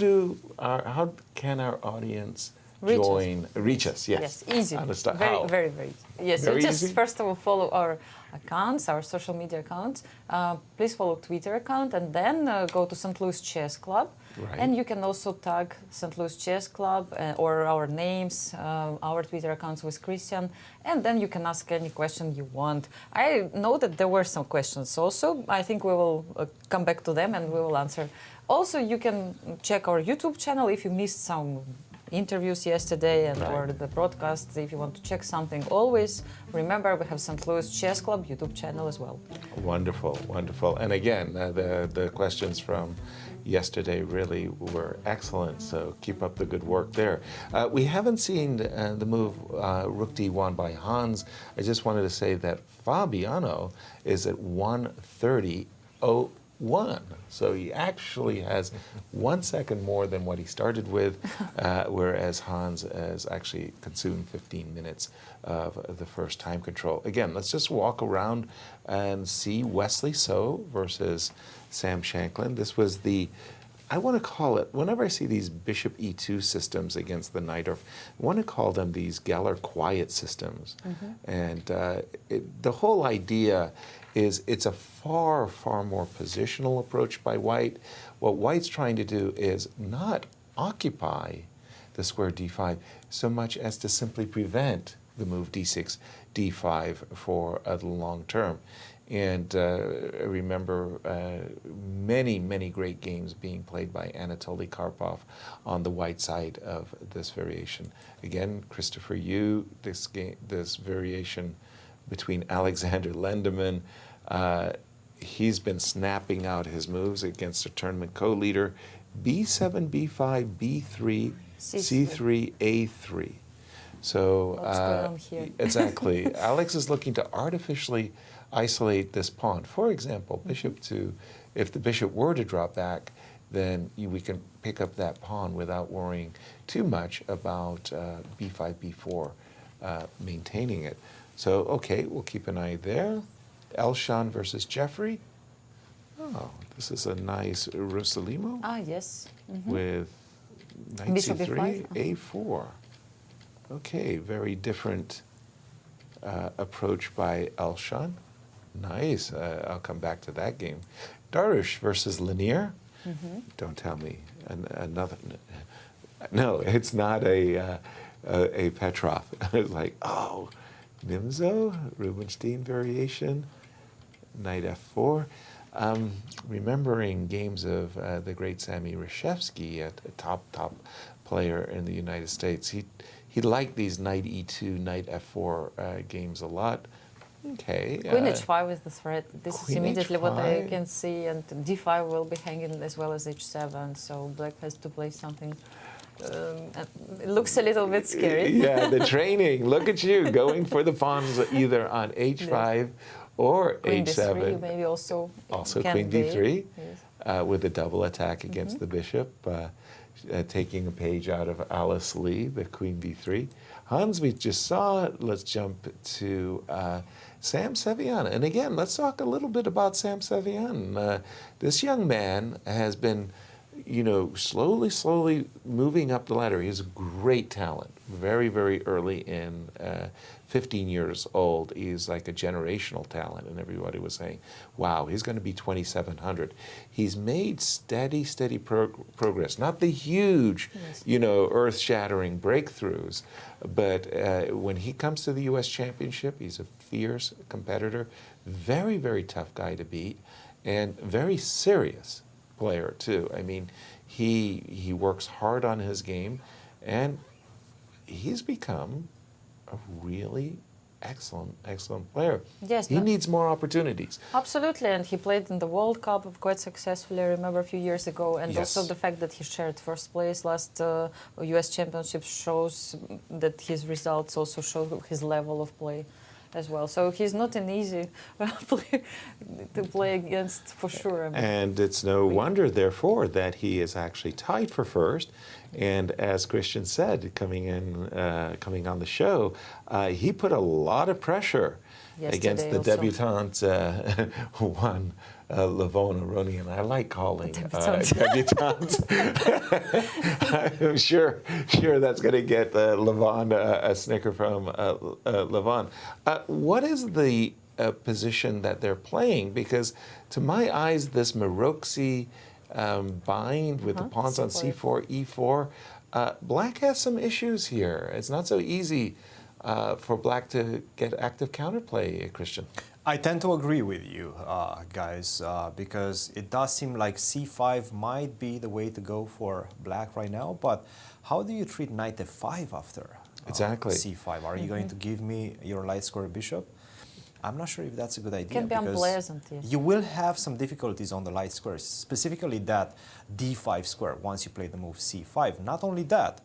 can our audience reach us? Yes, easy. How? Very easy. Yes, very you just easy? First of all follow our accounts, our social media accounts. Please follow Twitter account, and then go to St. Louis Chess Club. Right. And you can also tag St. Louis Chess Club or our names, our Twitter accounts with Cristian, and then you can ask any question you want. I know that there were some questions also. I think we will come back to them and we will answer. Also, you can check our YouTube channel if you missed some interviews yesterday and or the broadcast. If you want to check something, always remember we have St. Louis Chess Club YouTube channel as well. Wonderful, wonderful. And again, the questions from yesterday really were excellent, so keep up the good work there. We haven't seen the move rook d1 by Hans. I just wanted to say that Fabiano is at 1:30.01. So he actually has 1 second more than what he started with, whereas Hans has actually consumed 15 minutes of the first time control. Again, let's just walk around and see Wesley So versus Sam Shankland. This was the, I want to call it, whenever I see these bishop e2 systems against the Najdorf, I want to call them these Geller quiet systems. And the whole idea is it's a far more positional approach by White. What White's trying to do is not occupy the square d5 so much as to simply prevent the move d6, d5 for the long term. And I remember many great games being played by Anatoly Karpov on the white side of this variation. Again, Christopher Yu, this variation between Alexander Lenderman. He's been snapping out his moves against a tournament co-leader. B7, B5, B3, C3, A3. So what's going on here? Exactly. Alex is looking to artificially isolate this pawn. For example, bishop to, if the bishop were to drop back, then we can pick up that pawn without worrying too much about b5, b4, maintaining it. So, okay, we'll keep an eye there. Elshan versus Jeffrey. Oh, this is a nice Rosalimo. Ah, yes. With knight Bishop c3, b5. a4. Okay, very different approach by Elshan. Nice. I'll come back to that game. Darush versus Lanier. Don't tell me another. No, it's not a Petrov. It's like, oh, Nimzo, Rubinstein variation, knight f4. Remembering games of the great Sammy Reshevsky, a top player in the United States, he liked these knight e2, knight f4 games a lot. Okay. Queen h5 is the threat. This is immediately h5. what I can see, and d5 will be hanging as well as h7. So black has to play something. It looks a little bit scary. Yeah, the training. Look at you going for the pawns either on h5 or Queen h7. d3, maybe also. Also can queen be. d3 Yes. with a double attack against the bishop, taking a page out of Alice Lee, the queen d3. Hans, we just saw. Let's jump to Sam Sevian. And again, let's talk a little bit about Sam Sevian. This young man has been, slowly moving up the ladder. He has a great talent, very, very early in, 15 years old. He's like a generational talent, and everybody was saying, wow, he's going to be 2,700. He's made steady progress. Not the huge, earth-shattering breakthroughs, but when he comes to the U.S. Championship, he's a fierce competitor, very, very tough guy to beat, and very serious player too. I mean, he works hard on his game, and he's become a really excellent player. Yes, he needs more opportunities. Absolutely, and he played in the World Cup quite successfully, I remember a few years ago, and Yes. also the fact that he shared first place last U.S. Championship shows that his results also show his level of play as well. So he's not an easy player to play against, for sure. I mean, And it's no wonder, therefore, that he is actually tied for first. And as Christian said, coming on the show, he put a lot of pressure against the also. debutante Juan Levon Aronian. I like calling debutantes. I'm sure that's going to get Levon a snicker from Levon. What is the position that they're playing? Because to my eyes, this Maroczy bind with the pawns on c4, e4, black has some issues here. It's not so easy for black to get active counterplay, Christian. I tend to agree with you, guys, because it does seem like c5 might be the way to go for black right now. But how do you treat knight f5 after Exactly. c5? Are you going to give me your light square bishop? I'm not sure if that's a good idea. Can be because unpleasant, yes. you will have some difficulties on the light squares, specifically that d5 square once you play the move c5. Not only that,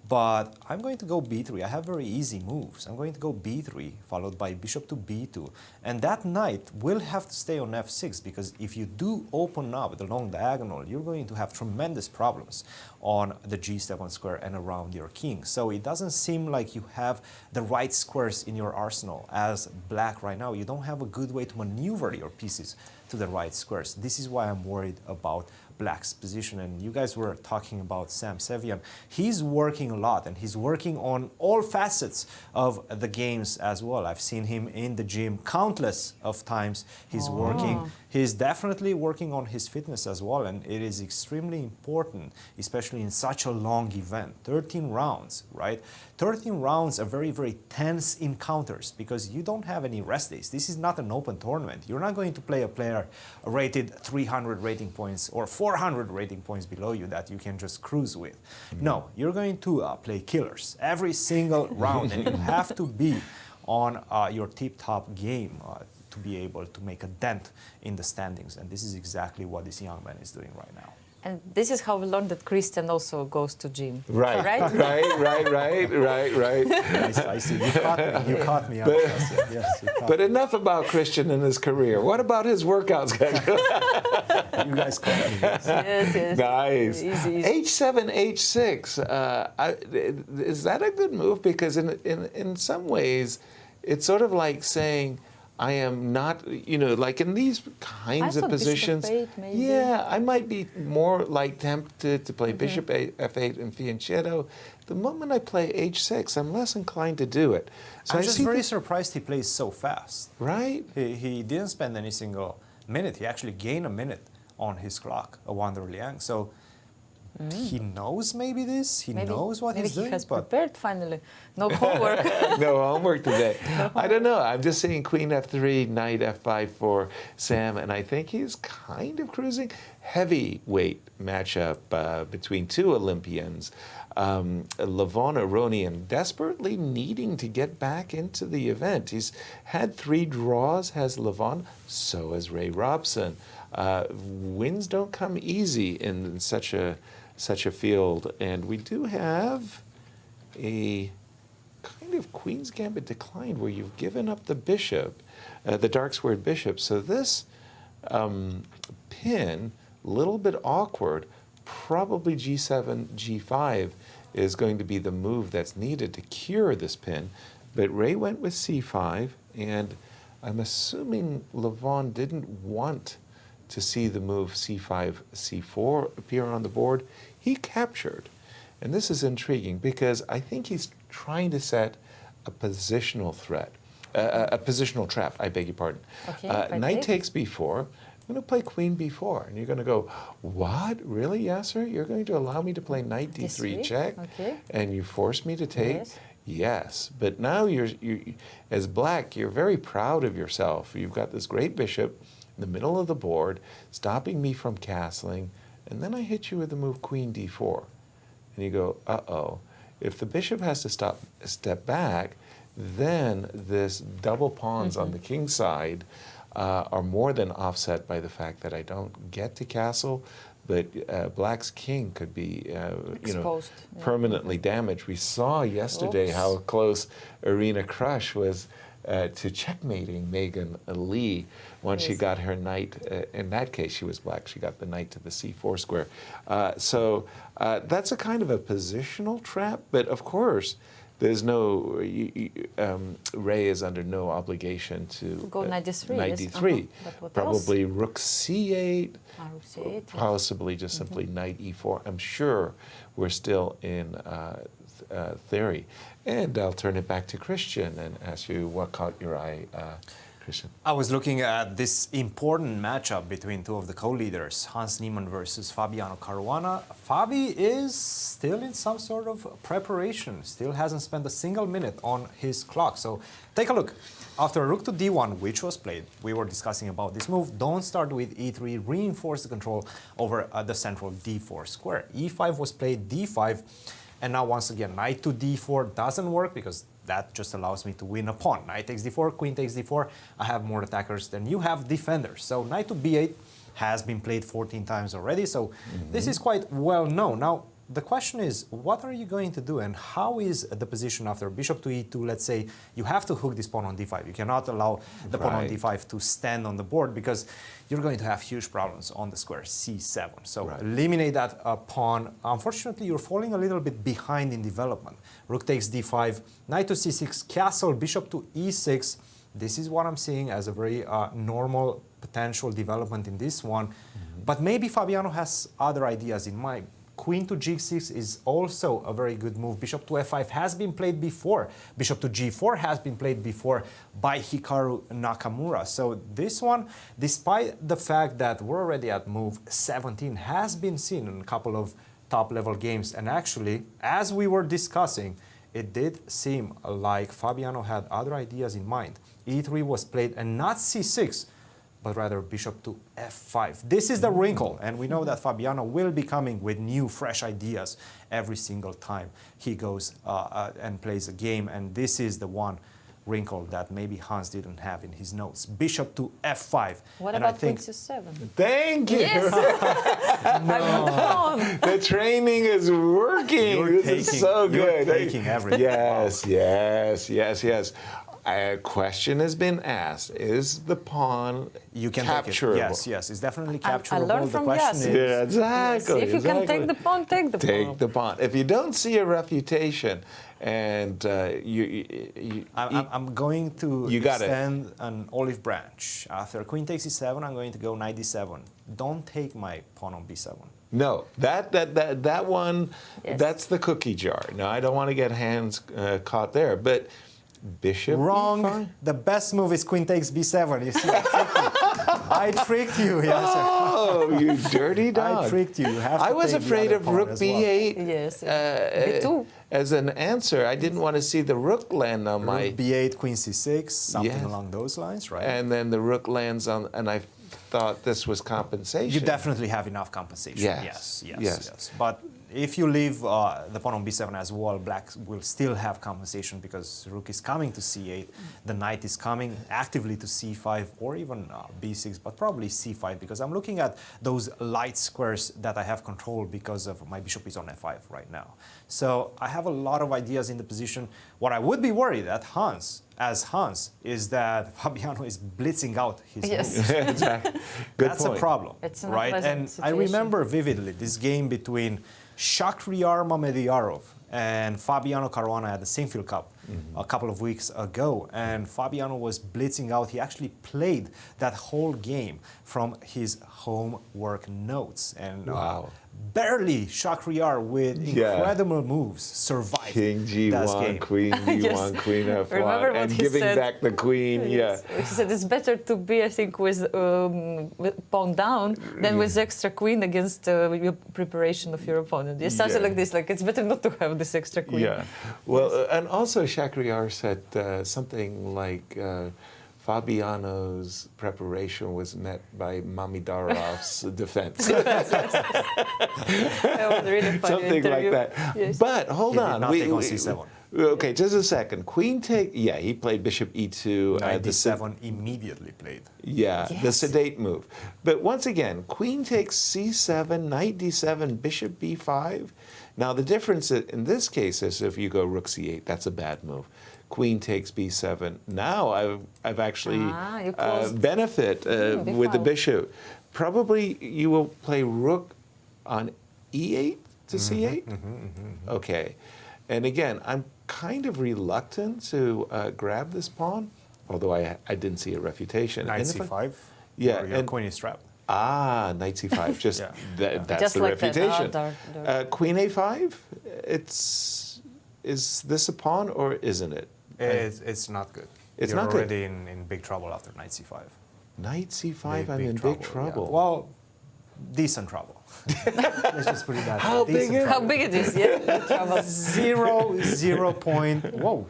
but I'm going to go b3. I have very easy moves. I'm going to go b3, followed by bishop to b2. And that knight will have to stay on f6, because if you do open up the long diagonal, you're going to have tremendous problems on the g7 square and around your king. So it doesn't seem like you have the right squares in your arsenal as black right now. You don't have a good way to maneuver your pieces to the right squares. This is why I'm worried about black's position. And you guys were talking about Sam Sevian. He's working a lot, and he's working on all facets of the games as well. I've seen him in the gym countless of times. He's working. He's definitely working on his fitness as well, and it is extremely important, especially in such a long event. 13 rounds, right? 13 rounds are very, very tense encounters because you don't have any rest days. This is not an open tournament. You're not going to play a player rated 300 rating points or 400 rating points below you that you can just cruise with. No, you're going to play killers every single round, and you have to be on your tip-top game to be able to make a dent in the standings. And this is exactly what this young man is doing right now. And this is how we learned that Cristian also goes to gym. Right, right. I see. You caught me. Yes, but enough about Cristian and his career. What about his workout schedule? You guys caught me. Yes. Nice. Easy. H7, H6. Is that a good move? Because in some ways, it's sort of like saying, I am not, like in these kinds of positions. Bishop F8, maybe. Yeah, I might be more like tempted to play Bishop F8 and fianchetto. The moment I play H6, I'm less inclined to do it. So I'm just very surprised he plays so fast. Right? He didn't spend any single minute. He actually gained a minute on his clock, a Wander Liang. So he knows maybe this. He knows what he's doing. Maybe he has prepared finally. No homework. No homework today. I don't know. I'm just seeing Queen F3, Knight F5 for Sam, and I think he's kind of cruising. Heavyweight matchup between two Olympians. Levon Aronian desperately needing to get back into the event. He's had 3 draws, has Levon. So has Ray Robson. Wins don't come easy in such a field, and we do have a kind of Queen's Gambit declined where you've given up the bishop, the dark squared bishop. So this pin, a little bit awkward, probably G7, G5 is going to be the move that's needed to cure this pin. But Ray went with C5, and I'm assuming Levon didn't want to see the move C5, C4 appear on the board. He captured. And this is intriguing because I think he's trying to set a positional threat, a positional trap, I beg your pardon. Okay, Knight takes B4. I'm going to play Queen B4. And you're going to go, what? Really, Yasser? You're going to allow me to play Knight D3 check? Okay. And you force me to take? Yes. Yes. But now you're as black, you're very proud of yourself. You've got this great bishop in the middle of the board, stopping me from castling, and then I hit you with the move Queen D4. And you go, uh-oh. If the bishop has to step back, then this double pawns on the king side are more than offset by the fact that I don't get to castle, but black's king could be Exposed, permanently damaged. We saw yesterday how close Irina Krush was to checkmating Megan Lee once she got her knight. In that case, she was black. She got the knight to the C4 square. So that's a kind of a positional trap. But of course, there's no, Ray is under no obligation to go knight D3. Knight D3. Probably else? Rook C8. Rook C8. Possibly just simply Knight E4. I'm sure we're still in theory. And I'll turn it back to Cristian and ask you what caught your eye, Cristian. I was looking at this important matchup between two of the co-leaders, Hans Niemann versus Fabiano Caruana. Fabi is still in some sort of preparation, still hasn't spent a single minute on his clock. So take a look. After rook to d1, which was played, we were discussing about this move. Don't start with e3, reinforce the control over the central d4 square. e5 was played, d5. And now, once again, knight to d4 doesn't work because that just allows me to win a pawn. Knight takes d4, queen takes d4. I have more attackers than you have defenders. So knight to b8 has been played 14 times already. So this is quite well known. Now, the question is, what are you going to do? And how is the position after bishop to e2? Let's say you have to hook this pawn on d5. You cannot allow the pawn on d5 to stand on the board because you're going to have huge problems on the square c7. So eliminate that pawn. Unfortunately, you're falling a little bit behind in development. Rook takes d5, knight to c6, castle, bishop to e6. This is what I'm seeing as a very normal potential development in this one. But maybe Fabiano has other ideas in mind. Queen to g6 is also a very good move. Bishop to f5 has been played before. Bishop to g4 has been played before by Hikaru Nakamura. So this one, despite the fact that we're already at move 17, has been seen in a couple of top-level games. And actually, as we were discussing, it did seem like Fabiano had other ideas in mind. e3 was played and not c6, but rather bishop to f5. This is the wrinkle, and we know that Fabiano will be coming with new, fresh ideas every single time he goes and plays a game, and this is the one wrinkle that maybe Hans didn't have in his notes. Bishop to f5. What and about I think queen c7? Thank you. Yes. The training is working. You're This is so you're good. taking everything. Yes, yes. A question has been asked: is the pawn You can capturable? take it. Yes, it's definitely I capturable. learned The from question Yasser. is, Yeah, exactly. If you can take the pawn, take the pawn. Take the pawn. If you don't see a refutation, and I'm going to You got it. extend an olive branch. After queen takes e7, I'm going to go knight d7. Don't take my pawn on b7. no, that one, Yes. that's the cookie jar. No, I don't want to get hands caught there. But bishop Wrong. e5? The best move is queen takes b7. You see, I tricked you. Yasser. Oh, you dirty dog! I tricked you. You have to I was take the afraid other of pawn rook as well. b8. Yes. B2. As an answer, I didn't want to see the rook land on my, Rook b8, queen c6, something Yes. along those lines, right? and then the rook lands on, and I thought this was compensation. You definitely have enough compensation. Yes. Yes. But if you leave the pawn on b7 as well, black will still have compensation because rook is coming to c8, the knight is coming actively to c5 or even b6, but probably c5 because I'm looking at those light squares that I have control because of my bishop is on f5 right now. So I have a lot of ideas in the position. What I would be worried at Hans is that Fabiano is blitzing out his Yes. moves. Exactly. Good That's point. a problem, It's an right? unpleasant And I situation. remember vividly this game between Shakhriyar Mamediyarov and Fabiano Caruana at the Seinfeld Cup a couple of weeks ago. And Fabiano was blitzing out. He actually played that whole game from his homework notes. And Wow. barely Shakhriyar with Yeah. incredible moves survived King that G1, game. Queen D1, Yes. Queen F1, Remember what and he giving said? back the queen. Yes. He said it's better to be, I think, with pawn down than with extra queen against your preparation of your opponent. Yes, something Yeah. like this. Like it's better not to have this extra queen. Yeah. Well, and also Shakhriyar said something like Fabiano's preparation was met by Mamidarov's defense. That was really funny Something interview. like that. Yes. But hold He did on. not take on c7. Okay, just a second. Queen take. Yeah, he played bishop e2. Knight the d7 immediately played. Yeah, the Yes. sedate move. But once again, queen takes c7, knight d7, bishop b5. Now the difference in this case is if you go rook c8, that's a bad move. Queen takes b7. Now I've actually you closed. benefit with the b5. bishop. Probably you will play rook on e8 to c8. Okay, and again I'm kind of reluctant to grab this pawn, although I didn't see a refutation. Knight And if I- c5. Yeah, Your and- queen is trapped. Knight c5. Just Yeah. that's Just the like that. refutation. Dark. Queen a5. Is this a pawn or isn't it? It's not good. It's You're not good. already in big trouble after knight c5. Knight c5. I'm in big trouble. Yeah. Well, decent trouble. Let's just put it that way. How big Decent is- How trouble. big it is, yeah? the trouble. 0 point. Whoa.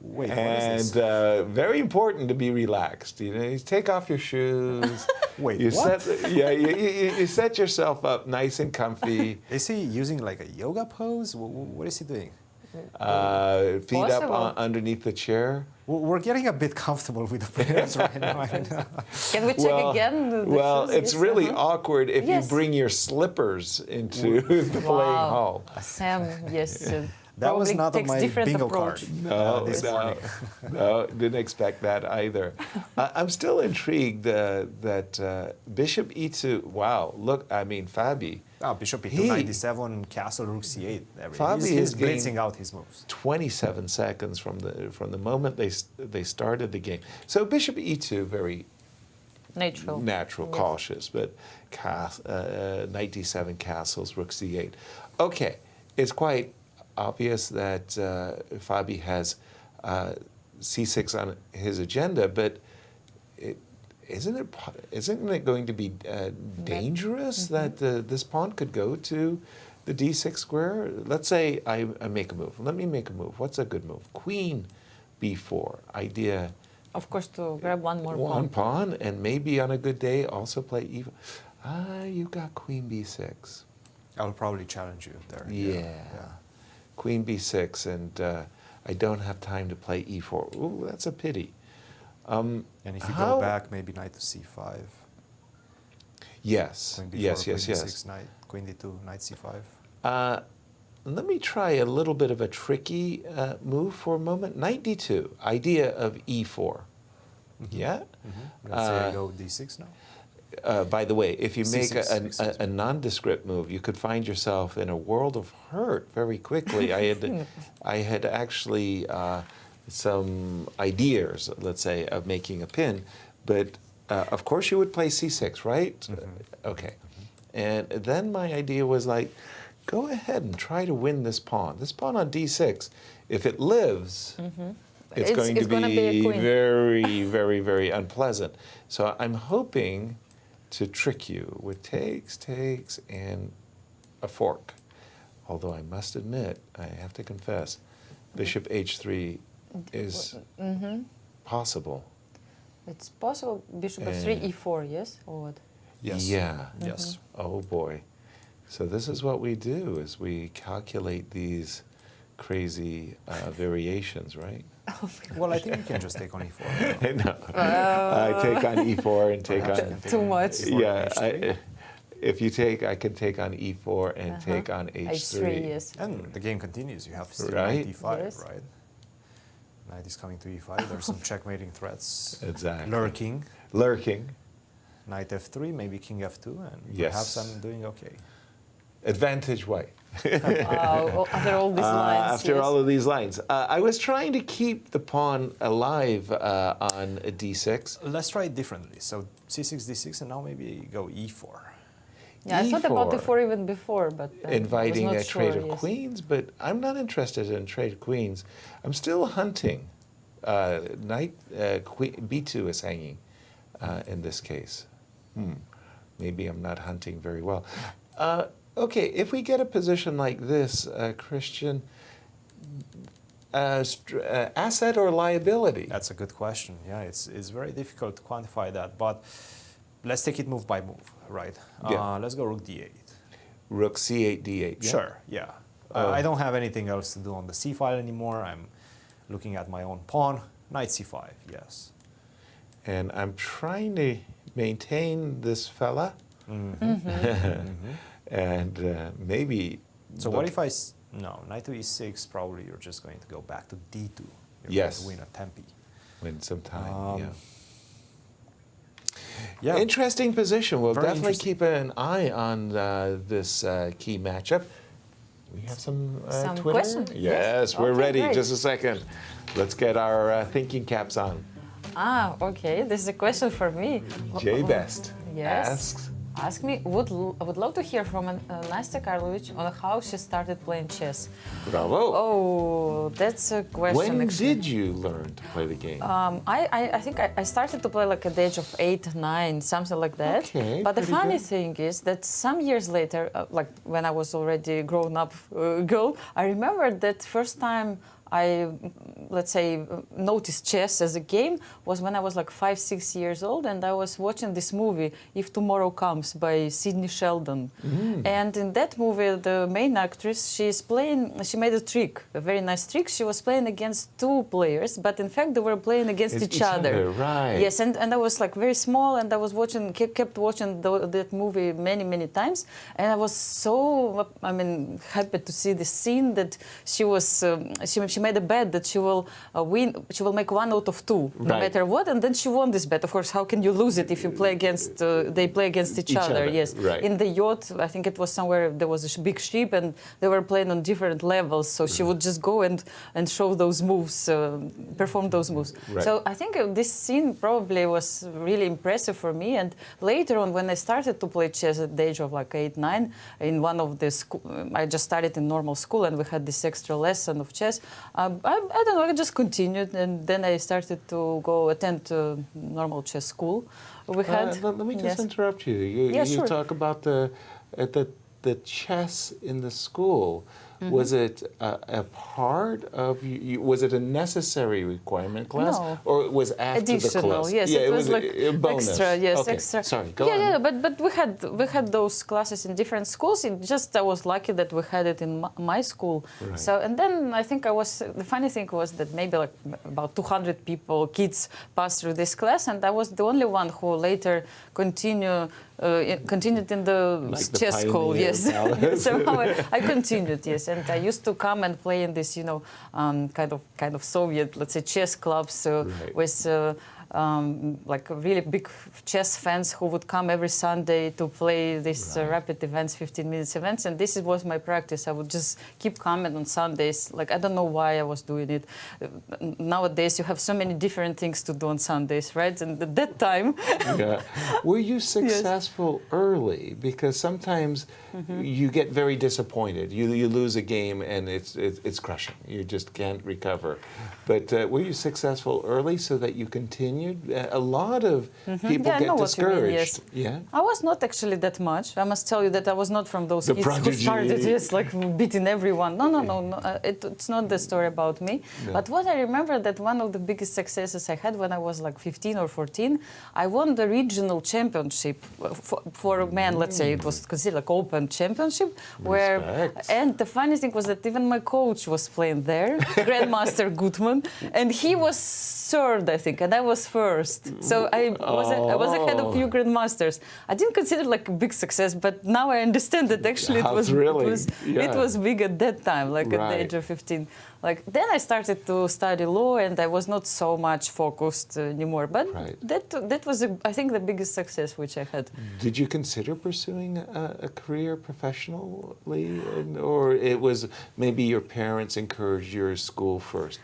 Wait, what is And this? very important to be relaxed. You take off your shoes. Wait, you what? you set yourself up nice and comfy. Is he using like a yoga pose? What is he doing? Feet up Possible. underneath the chair. We're getting a bit comfortable with the players right now. Can we check again? The shoes? It's Yes, really uh-huh. awkward if Yes. you bring your slippers into the playing hall. Sam, yes. That was probably not on takes my different bingo approach. card. No, this morning. no, didn't expect that either. I'm still intrigued that bishop e2. Wow, look, I mean, Fabi. Oh, bishop e2, He- knight d7, castle, rook c8. Fabi He's is getting- blitzing out his moves. 27 seconds from the moment they started the game. So bishop e2, very Natural. natural, Yes. cautious, but knight d7, castles, rook c8. Okay, it's quite obvious that Fabi has c6 on his agenda, but isn't it going to be dangerous that this pawn could go to the d6 square? Let's say I make a move. Let me make a move. What's a good move? Queen b4. Idea. Of course, to grab one more One pawn. pawn, and maybe on a good day also play e5. You got queen b6. I'll probably challenge you there. Yeah. Queen b6, and I don't have time to play e4. Ooh, that's a pity. And if you go back, maybe knight to c5. Yes, Queen b4, yes, queen yes, d6, yes. queen d2, knight c5. Let me try a little bit of a tricky move for a moment. Knight d2, idea of e4. Yeah? Let's say I go d6 now. By the way, if you make C6, a nondescript move, you could find yourself in a world of hurt very quickly. I had actually some ideas, let's say, of making a pin, but of course you would play c6, right? Okay. And then my idea was like, go ahead and try to win this pawn. This pawn on d6, if it lives, it's going to be very, very, very unpleasant. So I'm hoping to trick you with takes, and a fork. Although I must admit, I have to confess, bishop h3 is possible. It's possible bishop f3, e4, yes? Or what? Yes. Yeah. Yes. Oh boy. So this is what we do, is we calculate these crazy variations, right? Well, I think you can just take on e4. No. I take on e4 and take on... Too much. Yeah. If you take, I can take on e4 and take on h3. h3, yes. And the game continues. You have still Right. knight e5, Yes. right? Knight is coming to e5. There's some checkmating threats. Exactly. Lurking. Lurking. Knight f3, maybe king f2, and Yes. perhaps I'm doing okay. Advantage white. After all these lines. After yes. all of these lines. I was trying to keep the pawn alive on d6. Let's try it differently. So c6, d6, and now maybe go e4. Yeah, I thought about e4. e4 even before, but Inviting I a was not trade sure, of yes. queens, but I'm not interested in trade of queens. I'm still hunting. Knight b2 is hanging in this case. Maybe I'm not hunting very well. Okay, if we get a position like this, Cristian, asset or liability? That's a good question. Yeah, it's very difficult to quantify that, but let's take it move by move, right? Yeah. Let's go rook d8. Rook c8, d8. Yeah? Sure, yeah. I don't have anything else to do on the c file anymore. I'm looking at my own pawn. Knight c5, yes. And I'm trying to maintain this fella. And maybe... So what if no, knight to e6, probably you're just going to go back to d2. You're Yes. going to win a tempi. Win some time, yeah. Yeah. Interesting position. We'll Very definitely interesting. keep an eye on this key matchup. We have some Twitter? questions? Yes, we're Okay, ready. great. Just a second. Let's get our thinking caps on. Okay. This is a question for me. Jay Best Yes. asks, Ask me, would love to hear from Anastasiya Karlovych on how she started playing chess. bravo. Oh, that's a question. When actually. did you learn to play the game? I think I started to play like at the age of 8, 9, something like that. Okay, but the pretty funny good. thing is that some years later, like when I was already grown up girl, I remember that first time I, let's say, noticed chess as a game was when I was like 5, 6 years old, and I was watching this movie, If Tomorrow Comes, by Sidney Sheldon. And in that movie, the main actress, she made a trick, a very nice trick. She was playing against 2 players, but in fact they were playing against each other. Right. Yes, and I was like very small, and I was kept watching that movie many, many times, and I was so, happy to see the scene that she was, she made a bet that she will win, she will make 1 out of 2, no Right. matter what, and then she won this bet. Of course, how can you lose it if you play against, they play against each other? Yes. Right. In the yacht, I think it was somewhere, there was a big ship, and they were playing on different levels, so she would just go and show those moves, perform those moves. Right. So I think this scene probably was really impressive for me, and later on when I started to play chess at the age of like 8, 9, in one of the I just started in normal school, and we had this extra lesson of chess. I don't know, I just continued, and then I started to go attend normal chess school. We had. Let me just yes. interrupt you. Yeah, You sure. talk about the chess in the school. Was it a part of you? Was it a necessary requirement class, No. or it was after Additional, the class? yes, Yeah, it was like a bonus. extra, yes, okay. extra. Sorry, go on. Yeah, but we had those classes in different schools. It just I was lucky that we had it in my school. Right. So and then I think the funny thing was that maybe like about 200 kids passed through this class, and I was the only one who later continued in the Like the chess school. pioneer Yes, palace. somehow I continued. Yes, and I used to come and play in this, kind of Soviet, let's say, chess clubs Right. with. Like really big chess fans who would come every Sunday to play these rapid events, 15-minute events, and this was my practice. I would just keep coming on Sundays. Like I don't know why I was doing it. Nowadays you have so many different things to do on Sundays, right? And at that time, Yeah. Were you successful early? Because sometimes you get very disappointed. You lose a game and it's crushing. You just can't recover. But were you successful early so that you continued? A lot of people Yeah, I know get what you mean, discouraged. yes. Yeah. I was not actually that much. I must tell you that I was not from those The kids who prodigy. started like beating everyone. No. It's not the story about me. No. But what I remember that one of the biggest successes I had when I was like 15 or 14, I won the regional championship for men. Let's say it was considered like open championship. Respect. And the funny thing was that even my coach was playing there, Grandmaster Gutman, and he was third, I think, and I was first. So I was ahead of few grandmasters. I didn't consider like a big success, but now I understand that actually How it was thrilling. it was big at that time, like at the Right. age of 15. Like then I started to study law, and I was not so much focused anymore. But Right. that was I think the biggest success which I had. Did you consider pursuing a career professionally, or it was maybe your parents encouraged your school first?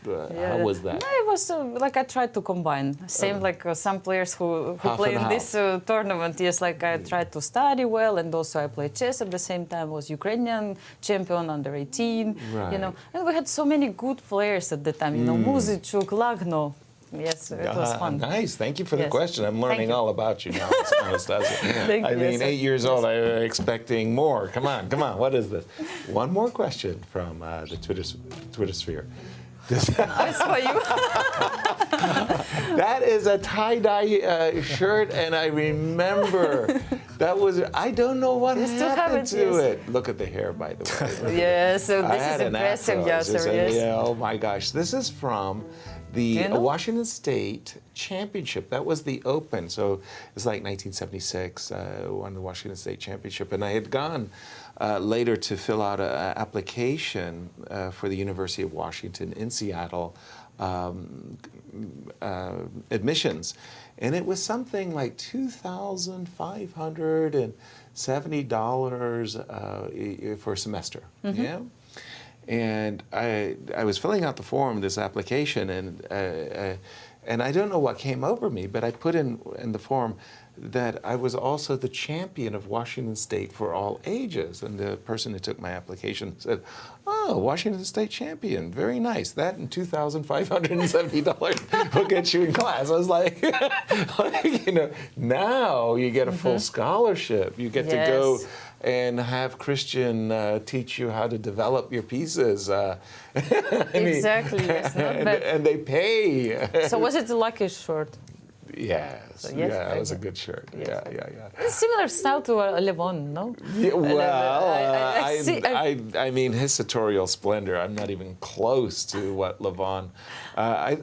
How was that? No, it was like I tried to combine. Same like some players who Half play and in this tournament. Yes, like I tried to study well, and also I played chess at the same time. Was Ukrainian champion under 18. Right. And we had so many good players at the time. Muzichuk, Lagno. Yes, it was fun. Nice. Thank you for the Yes. question. I'm learning Thank you. all about you now, Anastasia. Thank I you, mean, yes, 8 years old, I'm expecting more. Come on. What is this? One more question from the Twitter sphere. I saw you. That is a tie-dye shirt, and I remember that was, I don't know what You still have happened it, to yes. it. Look at the hair, by the way. Yeah, so I this had is an impressive, afro. Yasser. Yes. Yeah, oh my gosh. This is from the you know? Washington State Championship. That was the Open. So it's like 1976, won the Washington State Championship. And I had gone later to fill out an application for the University of Washington in Seattle admissions. And it was something like $2,570 for a semester. Yeah. And I was filling out the form, this application, and I don't know what came over me, but I put in the form that I was also the champion of Washington State for all ages. And the person who took my application said, "Oh, Washington State champion, very nice. That and $2,570 will get you in class." I was like, now you get a full scholarship. You get to go and have Cristian teach you how to develop your pieces. Exactly. Yes, not bad. And they pay. So was it a lucky short? Yes. So yes, Yeah, it was a good shirt. Yes. Yeah. It's similar style to Levon, no? Yeah, well, I I mean, his sartorial splendor, I'm not even close to what Levon. I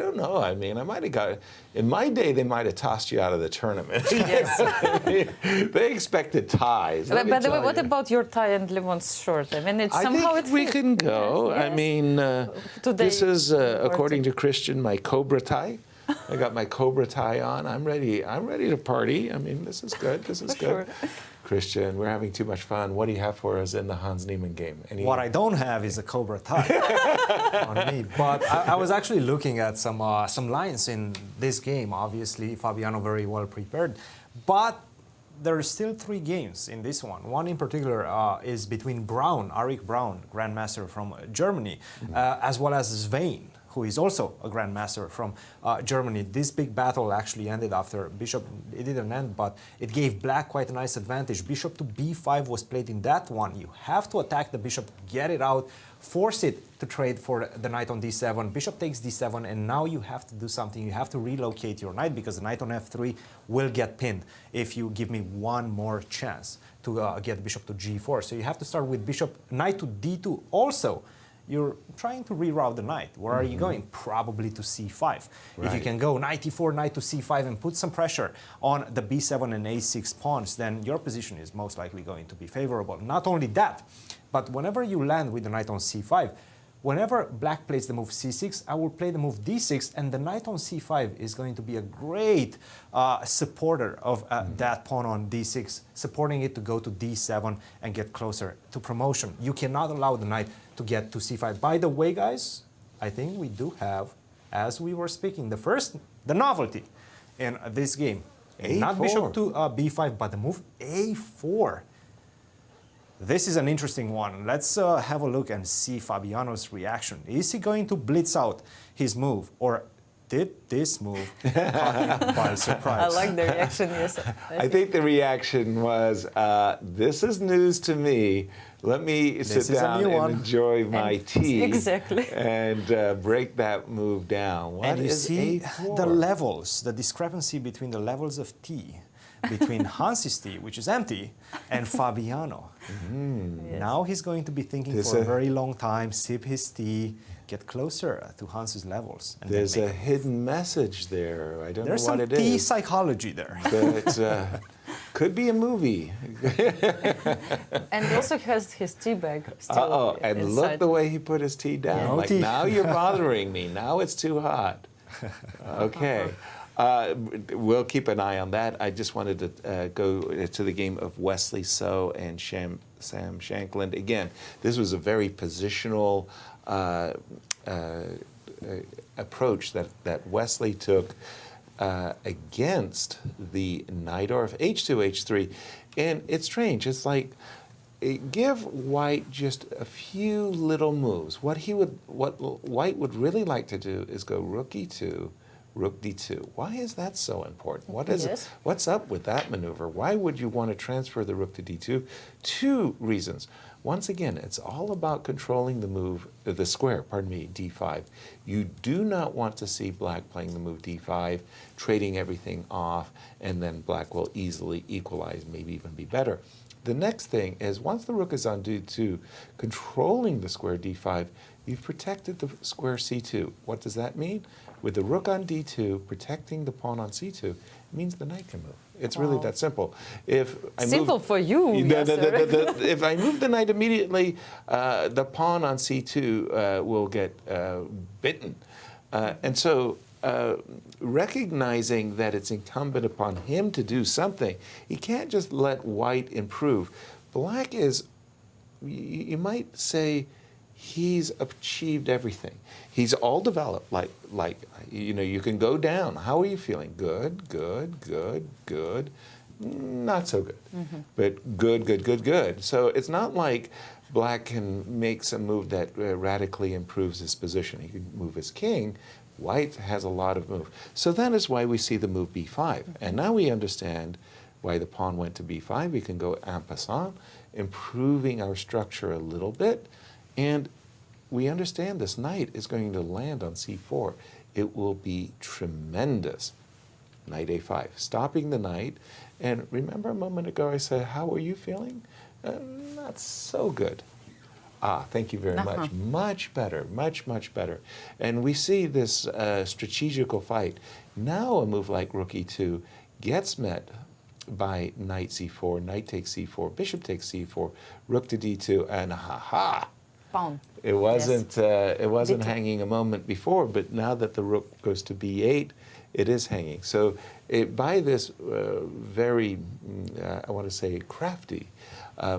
don't know. I mean, I might have got. In my day, they might have tossed you out of the tournament. Yes. They expected ties. But by the way, what about your tie and Levon's short? I mean, it's I somehow think it we fits. can go. Yes. I mean, Today, this is, according to Cristian, my Cobra tie. I got my Cobra tie on. I'm ready. I'm ready to party. I mean, this is good. This is good. Sure. Cristian, we're having too much fun. What do you have for us in the Hans Niemann game? What I don't have is a Cobra tie on me. But I was actually looking at some lines in this game. Obviously, Fabiano very well prepared. But there are still 3 games in this one. One in particular is between Arik Braun, Grandmaster from Germany, as well as Svein, who is also a grandmaster from Germany. This big battle actually ended after bishop. It didn't end, but it gave black quite a nice advantage. Bishop to b5 was played in that one. You have to attack the bishop, get it out, force it to trade for the knight on d7. Bishop takes d7, and now you have to do something. You have to relocate your knight, because the knight on f3 will get pinned if you give me one more chance to get bishop to g4. So you have to start with bishop, knight to d2 also. You're trying to reroute the knight. Where are you going? Probably to c5. Right. If you can go knight e4, knight to c5, and put some pressure on the b7 and a6 pawns, then your position is most likely going to be favorable. Not only that, but whenever you land with the knight on c5, whenever black plays the move c6, I will play the move d6, and the knight on c5 is going to be a great supporter of that pawn on d6, supporting it to go to d7 and get closer to promotion. You cannot allow the knight to get to c5. By the way, guys, I think we do have, as we were speaking, the novelty in this game. A4. Not bishop to b5, but the move a4. This is an interesting one. Let's have a look and see Fabiano's reaction. Is he going to blitz out his move, or did this move caught him by surprise? I like the reaction, yes. I think the reaction was, this is news to me. Let me sit down and enjoy my tea. Exactly. And break that move down. What and you is see A4? the levels, the discrepancy between the levels of tea, between Hans's tea, which is empty, and Fabiano. Yes. Now he's going to be thinking for a very long time, sip his tea, get closer to Hans's levels. And there's then a hidden message there. I don't know what it is. There's some tea psychology there. But could be a movie. And he also has his tea bag still and inside. look the way he put his tea down. Yeah. Like, now you're bothering me. Now it's too hot. Okay. We'll keep an eye on that. I just wanted to go to the game of Wesley So and Sam Shankland. Again, this was a very positional approach that Wesley took against the knight or h2, h3. And it's strange. It's like, give White just a few little moves. What White would really like to do is go rook e2, rook d2. Why is that so important? What's up with that maneuver? Why would you want to transfer the rook to d2? Two reasons. Once again, it's all about controlling the square, d5. You do not want to see black playing the move d5, trading everything off, and then black will easily equalize, maybe even be better. The next thing is, once the rook is on d2, controlling the square d5, you've protected the square c2. What does that mean? With the rook on d2, protecting the pawn on c2, it means the knight can move. It's really that simple. If I for you, if I move the knight immediately, the pawn on c2 will get bitten. And so recognizing that it's incumbent upon him to do something, he can't just let White improve. Black is, you might say, he's achieved everything. He's all developed. Like you can go down. How are you feeling? Good, good, good, good. Not so good. But good, good, good, good. So it's not like black can make some move that radically improves his position. He can move his king. White has a lot of move. So that is why we see the move b5. And now we understand why the pawn went to b5. We can go en passant, improving our structure a little bit. And we understand this knight is going to land on c4. It will be tremendous. Knight a5, stopping the knight. And remember a moment ago I said, how are you feeling? Not so good. Thank you very much. Much better, much, much better. And we see this strategical fight. Now a move like rook e2 gets met by knight c4, knight takes c4, bishop takes c4, rook to d2, and Pawn. It wasn't hanging a moment before, but now that the rook goes to b8, it is hanging. So by this very, I want to say, crafty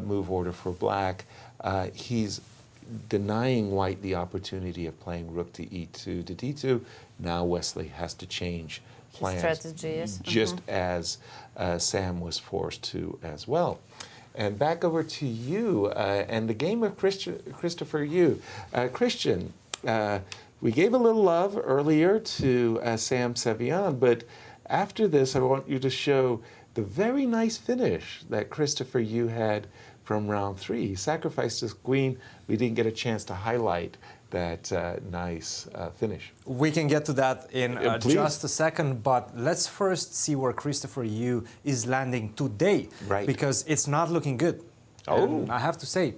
move order for black, he's denying White the opportunity of playing rook to e2 to d2. Now Wesley has to change plans, strategy, yes. just as Sam was forced to as well. And back over to you and the game of Christopher Yu. Christian, We gave a little love earlier to Sam Sevian, but after this, I want you to show the very nice finish that Christopher, you had from round 3. He sacrificed his queen. We didn't get a chance to highlight that nice finish. We can get to that in just a second, but let's first see where Christopher Yu is landing today, right? Because it's not looking good. Oh, and I have to say,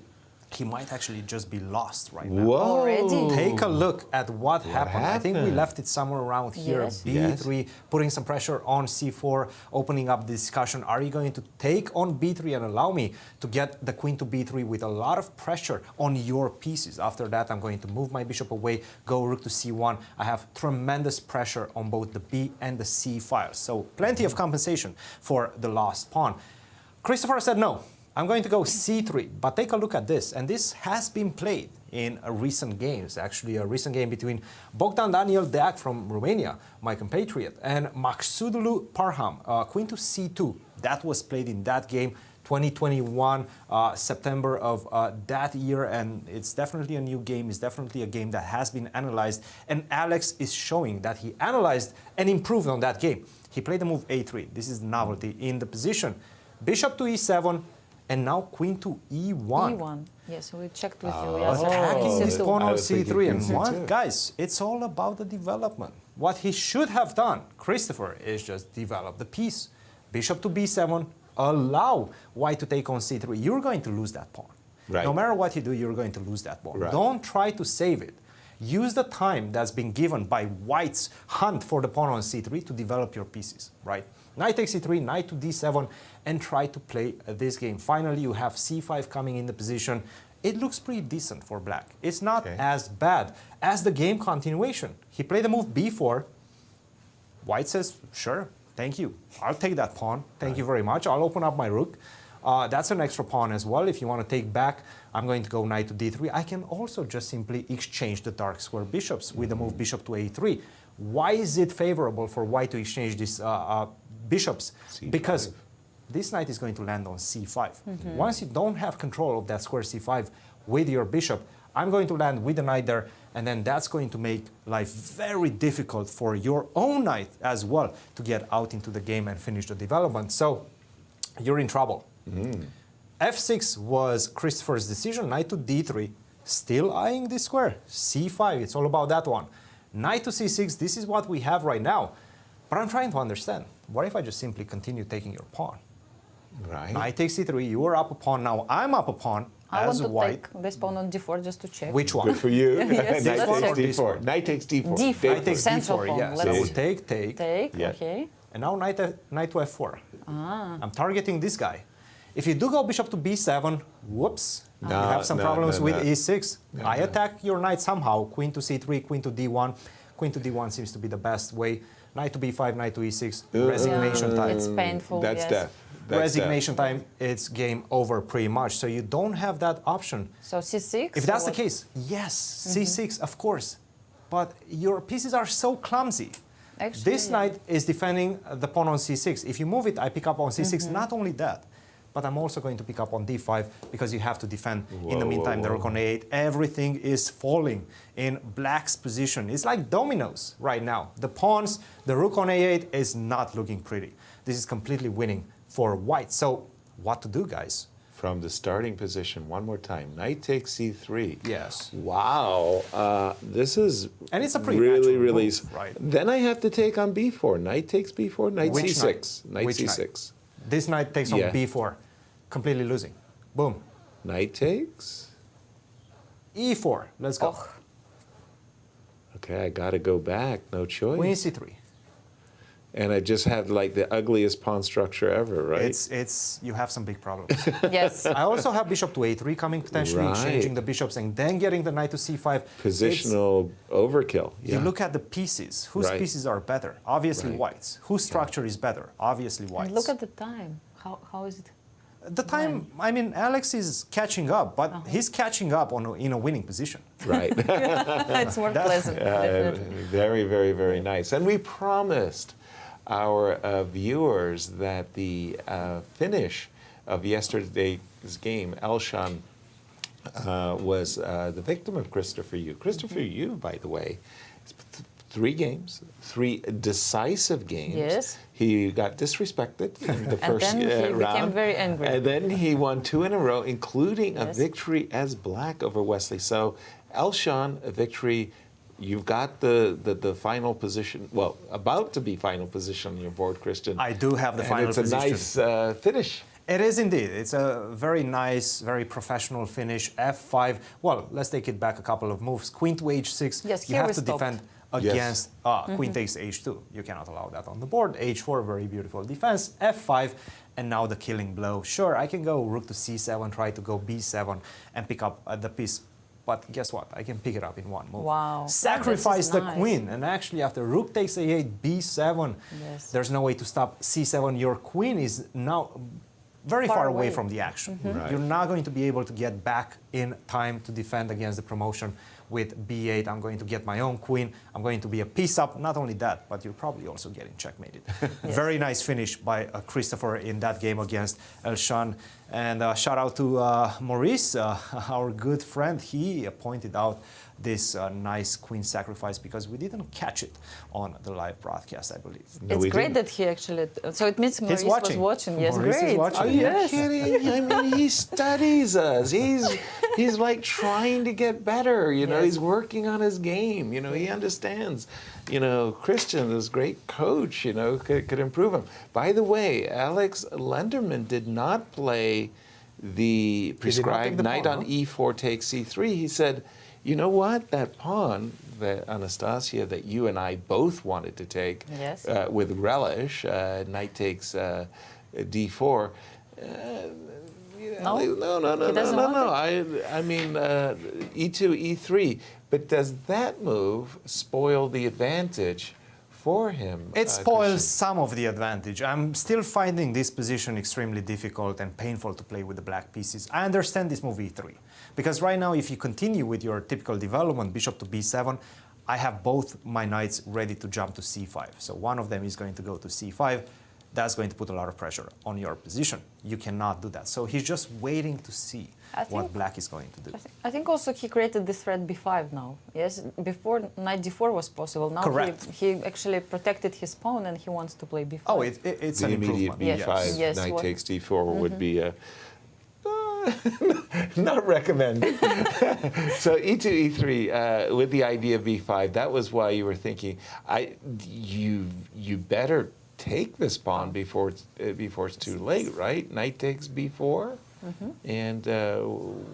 he might actually just be lost right now. Whoa! Already? Take a look at what happened. I think we left it somewhere around here. Yes. B3, putting some pressure on C4, opening up the discussion. Are you going to take on B3 and allow me to get the queen to B3 with a lot of pressure on your pieces? After that, I'm going to move my bishop away, go rook to C1. I have tremendous pressure on both the B and the C files. So plenty of compensation for the lost pawn. Christopher said no. I'm going to go C3, but take a look at this. And this has been played in recent games, actually a recent game between Bogdan Daniel Deac from Romania, my compatriot, and Maksudulu Parham, queen to C2. That was played in that game, 2021, September of that year, and it's definitely a new game. It's definitely a game that has been analyzed, and Alex is showing that he analyzed and improved on that game. He played the move A3. This is the novelty in the position. Bishop to E7, and now queen to E1. E1. Yes, we checked with you. Attacking his C2. pawn on I was thinking C3. And C2. what, guys, it's all about the development. What he should have done, Christopher, is just develop the piece. Bishop to B7, allow white to take on C3. You're going to lose that pawn. Right. No matter what you do, you're going to lose that pawn. Right. Don't try to save it. Use the time that's been given by white's hunt for the pawn on C3 to develop your pieces, right? Knight takes C3, knight to D7, and try to play this game. Finally, you have C5 coming in the position. It looks pretty decent for black. It's not as bad as the game continuation. He played the move B4. White says, sure, thank you. I'll take that pawn. Thank you very much. I'll open up my rook. That's an extra pawn as well. If you want to take back, I'm going to go knight to D3. I can also just simply exchange the dark square bishops with the move bishop to A3. Why is it favorable for white to exchange these bishops? C5. Because this knight is going to land on C5. Once you don't have control of that square C5 with your bishop, I'm going to land with the knight there, and then that's going to make life very difficult for your own knight as well to get out into the game and finish the development. So you're in trouble. F6 was Christopher's decision. Knight to D3, still eyeing this square. C5, it's all about that one. Knight to C6, this is what we have right now. But I'm trying to understand, what if I just simply continue taking your pawn? Right. Knight takes C3, you are up a pawn, now I'm up a pawn I as want to white. take this pawn on D4 just to check. Which one? Good for you. Yes, Knight let's takes check. D4. Knight takes D4. D4. Knight takes Central D4, pawn. yes. Let's I will see. take. Take, Yeah. okay. And now knight to F4. I'm targeting this guy. If you do go bishop to B7, whoops, you have some problems with E6. I attack your knight somehow. Queen to C3, queen to D1. Queen to D1 seems to be the best way. Knight to B5, knight to E6. Resignation time. It's painful. That's yes. death. That's Resignation time, it's game over pretty much. So you don't have that option. So C6? If that's or the case, yes, C6, of course. But your pieces are so clumsy. Actually, This knight is defending the pawn on C6. If you move it, I pick up on C6. Not only that, but I'm also going to pick up on D5 because you have to defend. In the meantime, the rook on A8, everything is falling in black's position. It's like dominoes right now. The pawns, the rook on A8 is not looking pretty. This is completely winning for white. So what to do, guys? From the starting position, one more time. Knight takes C3. Yes. Wow. This is And it's a pretty really, natural really... move, right? Then I have to take on B4. Knight takes B4, knight Which C6. Knight Which C6. knight? This knight takes on B4, completely losing. Boom. Knight takes? E4, let's go. Oh. Okay, I gotta go back, no choice. Queen C3. And I just had like the ugliest pawn structure ever, right? It's you have some big problems. Yes. I also have bishop to A3 coming, potentially Right. exchanging the bishops and then getting the knight to C5. Positional overkill. You look at the pieces. Whose Right. pieces are better? Obviously Right. white's. Whose structure is better? Obviously white's. And look at the time. How is it? the time. I mean, Alex is catching up, but he's catching up in a winning position. Right. It's more pleasant, definitely. Very, very, very nice. And we promised our viewers that the finish of yesterday's game, Elshan was the victim of Christopher Yu. Christopher Yu, by the way, 3 games, 3 decisive games. Yes. He got disrespected in the first and then he round. became very angry. And then he won 2 in a row, including a Yes. victory as black over Wesley. So, Elshan, a victory. You've got the final position, well, about to be final position on your board, Cristian. I do have the final position. It's a nice finish. It is indeed. It's a very nice, very professional finish. F5. Well, let's take it back a couple of moves. Queen to H6. Yes, you here have we to stopped. defend against Queen takes H2. You cannot allow that on the board. H4, very beautiful defense. F5, and now the killing blow. Sure, I can go Rook to C7, try to go B7, and pick up the piece. But guess what? I can pick it up in one move. Wow. Sacrifice This is the nice. queen. And actually, after Rook takes A8, B7, Yes. there's no way to stop C7. Your queen is now very far away from the action. Right. You're not going to be able to get back in time to defend against the promotion with B8. I'm going to get my own queen. I'm going to be a piece up. Not only that, but you're probably also getting checkmated. Very nice finish by Christopher in that game against Elshan. And shout out to Maurice, our good friend. He pointed out this nice queen sacrifice because we didn't catch it on the live broadcast, I believe. No, It's we great didn't. that he actually. So it means Maurice was watching. Yes, Maurice is great. watching. Are you Yes. kidding? I mean, he studies us. He's like trying to get better. You know, Yes. he's working on his game. You know, he understands. You know, Cristian, this great coach, you know, could improve him. By the way, Alex Lenderman did not play the prescribed the knight pawn, on huh? E4 takes C3. He said, you know what, that pawn, that Anastasiya, that you and I both wanted to take Yes. with relish, knight takes D4. No? No. He doesn't want I mean, E2, E3. But does that move spoil the advantage for him? It spoils Cristian? some of the advantage. I'm still finding this position extremely difficult and painful to play with the black pieces. I understand this move E3, because right now if you continue with your typical development, bishop to B7, I have both my knights ready to jump to C5. So one of them is going to go to C5. That's going to put a lot of pressure on your position. You cannot do that. So he's just waiting to see what black is going to do. I think also he created this threat B5 now. Yes, before knight D4 was possible. Now Correct. he actually protected his pawn and he wants to play B5. Oh, it's The an immediate improvement. B5, Yes, knight what- takes D4 would be a... not recommended. So E2, E3, with the idea of B5, that was why you were thinking, you better take this pawn before it's too late, right? Knight takes B4, and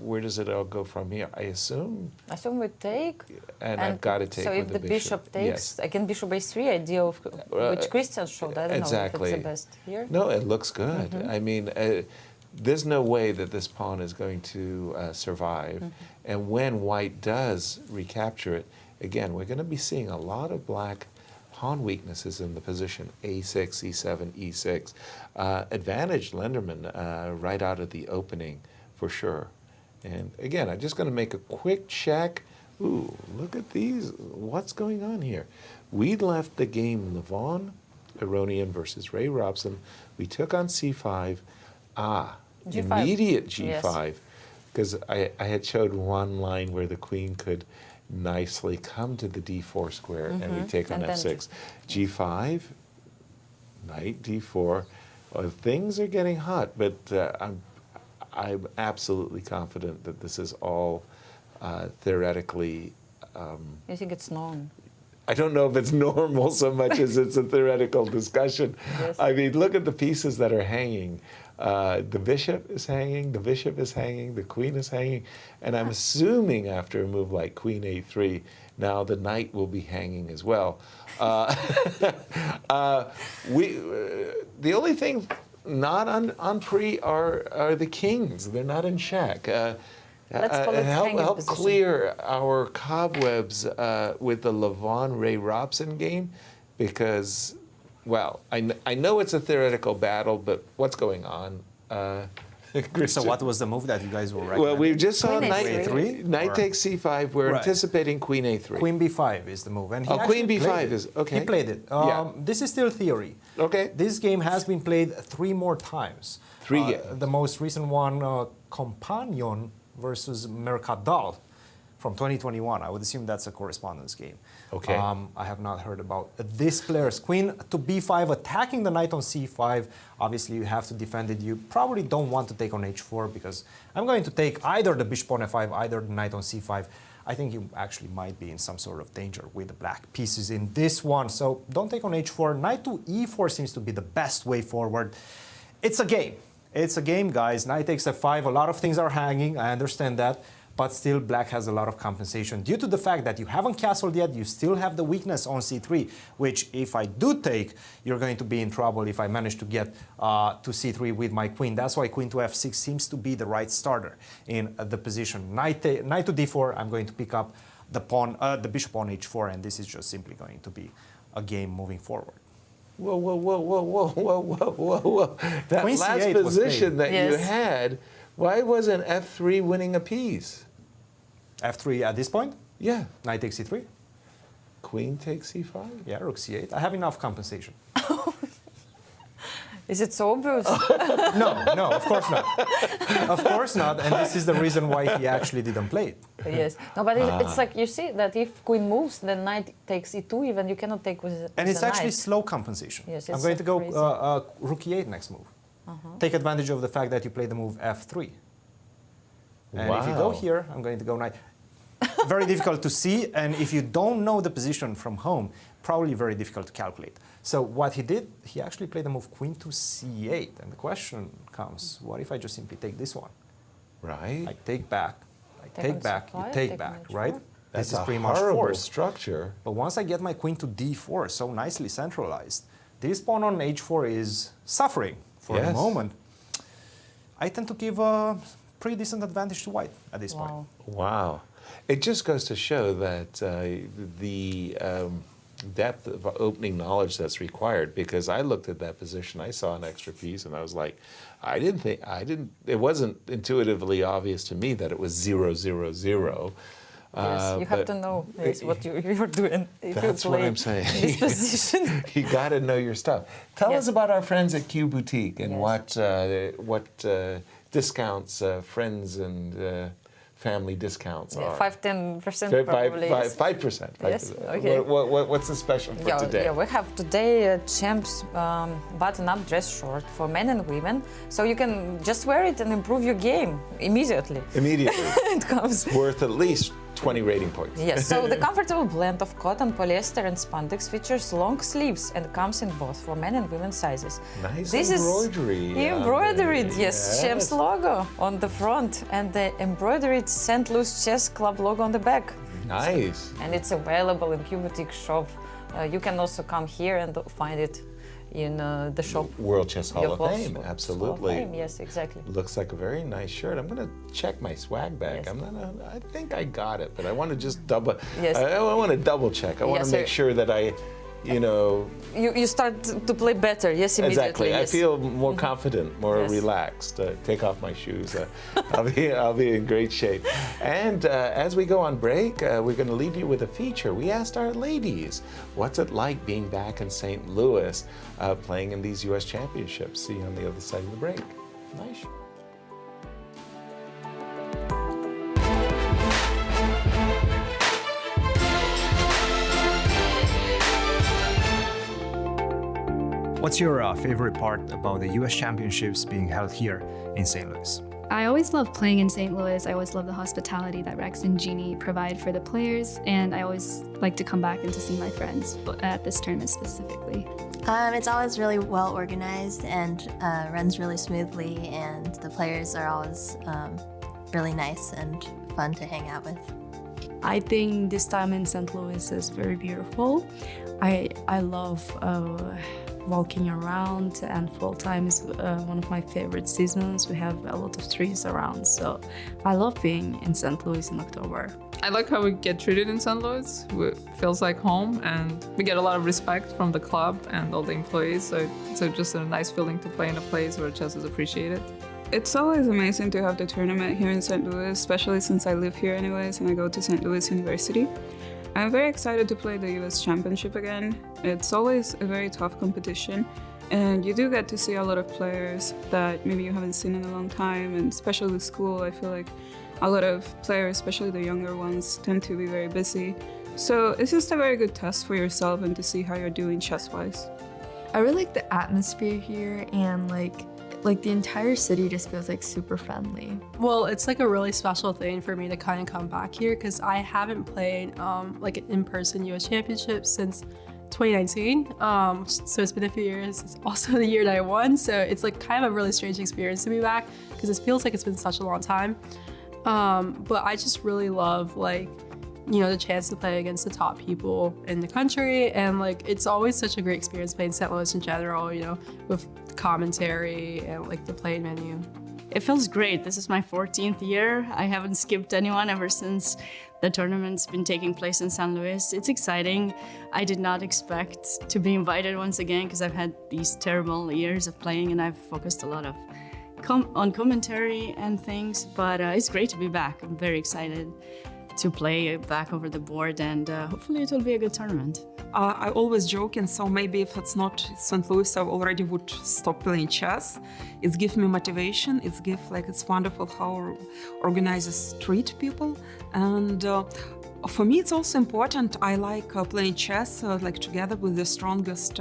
where does it all go from here? I assume, I assume we take. and I've got to take So with if the the bishop takes, Yes. again bishop A3 idea of which Cristian showed. I don't exactly. know if it's the best here. No, it looks good. I mean, there's no way that this pawn is going to survive. And when white does recapture it, again, we're going to be seeing a lot of black pawn weaknesses in the position, A6, E7, E6. Advantage Lenderman right out of the opening, for sure. And again, I'm just going to make a quick check. Ooh, look at these. What's going on here? We left the game Levon, Aronian versus Ray Robson. We took on C5. G5. Immediate G5. Yes. Because I had showed one line where the queen could nicely come to the D4 square and we take on And then F6. G5, knight D4. Well, things are getting hot, but I'm absolutely confident that this is all theoretically. You think it's known? I don't know if it's normal so much as it's a theoretical discussion. Yes. I mean, look at the pieces that are hanging. The bishop is hanging, the bishop is hanging, the queen is hanging, and I'm assuming after a move like queen A3, now the knight will be hanging as well. The only thing not on pre are the kings. They're not in check. Let's call it hanging help position. clear our cobwebs with the Levon Ray Robson game, because, well, I know it's a theoretical battle, but what's going on? So what was the move that you guys were recommending? Well, we just saw Queen knight A3? Knight Or- takes C5. We're Right. anticipating queen A3. Queen B5 is the move. And he Oh, queen actually B5 played it. is- okay. He played it. Yeah. This is still theory. Okay. This game has been played 3 more times. Three games. The most recent one, Companion versus Mercadal from 2021. I would assume that's a correspondence game. Okay. I have not heard about this player's queen to b5, attacking the knight on c5. Obviously, you have to defend it. You probably don't want to take on h4 because I'm going to take either the bishop on f5, either the knight on c5. I think you actually might be in some sort of danger with the black pieces in this one. So don't take on h4. Knight to e4 seems to be the best way forward. It's a game. It's a game, guys. Knight takes f5. A lot of things are hanging. I understand that. But still, black has a lot of compensation. Due to the fact that you haven't castled yet, you still have the weakness on c3, which if I do take, you're going to be in trouble if I manage to get to c3 with my queen. That's why queen to f6 seems to be the right starter in the position. Knight to d4, I'm going to pick up the pawn, the bishop on h4, and this is just simply going to be a game moving forward. Whoa, whoa, whoa, whoa, whoa, whoa, whoa, whoa, whoa. That Queen last c8 was position that Yes. you had, why wasn't f3 winning a piece? f3 at this point? Yeah. Knight takes c3? Queen takes c5? Yeah, rook c8. I have enough compensation. Is it so obvious? No, of course not. Of course not, and this is the reason why he actually didn't play it. Yes. No, but it's like you see that if queen moves, then knight takes e2, even you cannot take with And it's a actually knight. slow compensation. Yes, I'm it's going to go crazy. rook e8 next move. Take advantage of the fact that you play the move f3. And if you go Wow. here, I'm going to go knight. Very difficult to see, and if you don't know the position from home, probably very difficult to calculate. So what he did, he actually played the move queen to c8, and the question comes, what if I just simply take this one? Right. I take back, I Take take on back, you c5, take take on back, h4. right? That's This is a pretty much horrible forced. structure. But once I get my queen to d4, so nicely centralized, this pawn on h4 is suffering for the Yes. moment. I tend to give a pretty decent advantage to white at this point. Wow. Wow. It just goes to show that the depth of opening knowledge that's required, because I looked at that position, I saw an extra piece, and I was like, it wasn't intuitively obvious to me that it was 0, 0, 0. Yes, you have but to know what you're doing if That's you what play I'm saying. this position. You got to know your stuff. Tell Yes. us about our friends at Q Boutique and Yes. what discounts, friends and family discounts are. 5-10% probably. 5%. Yes, okay. What's the special for today? Yeah, we have today a Champs button-up dress short for men and women, so you can just wear it and improve your game immediately. Immediately. It comes. Worth at least 20 rating points. Yes, so the comfortable blend of cotton, polyester, and spandex features long sleeves and comes in both for men and women sizes. Nice This embroidery. is on embroidered, there. yes, Champs logo on the front and the embroidered St. Louis Chess Club logo on the back. Nice. And it's available in Q Boutique shop. You can also come here and find it in the shop. World Chess Hall Your of World Fame, Hall of absolutely. Fame, yes, exactly. Looks like a very nice shirt. I'm going to check my swag bag. Yes. I think I got it, but I want to just double. Yes. I want to double check. I want Yes, to make sir. sure that I, You start to play better, yes, immediately. exactly. Yes. I feel more confident, more Yes. relaxed. Take off my shoes. I'll be in great shape. And as we go on break, we're going to leave you with a feature. We asked our ladies, what's it like being back in St. Louis, playing in these U.S. championships? See you on the other side of the break. Nice. What's your favorite part about the U.S. Championships being held here in St. Louis? I always love playing in St. Louis. I always love the hospitality that Rex and Jeannie provide for the players, and I always like to come back and to see my friends, but at this tournament specifically. It's always really well organized and runs really smoothly, and the players are always really nice and fun to hang out with. I think this time in St. Louis is very beautiful. I love walking around, and fall time is one of my favorite seasons. We have a lot of trees around, so I love being in St. Louis in October. I like how we get treated in St. Louis. It feels like home, and we get a lot of respect from the club and all the employees, so it's just a nice feeling to play in a place where chess is appreciated. It's always amazing to have the tournament here in St. Louis, especially since I live here anyways and I go to St. Louis University. I'm very excited to play the US Championship again. It's always a very tough competition, and you do get to see a lot of players that maybe you haven't seen in a long time, and especially the school, I feel like A lot of players, especially the younger ones, tend to be very busy. So it's just a very good test for yourself and to see how you're doing chess-wise. I really like the atmosphere here, and like the entire city just feels like super friendly. Well, it's like a really special thing for me to kind of come back here because I haven't played like an in-person US championship since 2019. So it's been a few years. It's also the year that I won. So it's like kind of a really strange experience to be back because it feels like it's been such a long time. But I just really love the chance to play against the top people in the country. And like, it's always such a great experience playing St. Louis in general, with commentary and like the playing menu. It feels great. This is my 14th year. I haven't skipped anyone ever since the tournament's been taking place in St. Louis. It's exciting. I did not expect to be invited once again because I've had these terrible years of playing and I've focused a lot on commentary and things, but it's great to be back. I'm very excited to play back over the board, and hopefully it will be a good tournament. I always joke, and so maybe if it's not St. Louis, I already would stop playing chess. It gives me motivation. It's wonderful how organizers treat people, and for me it's also important. I like playing chess together with the strongest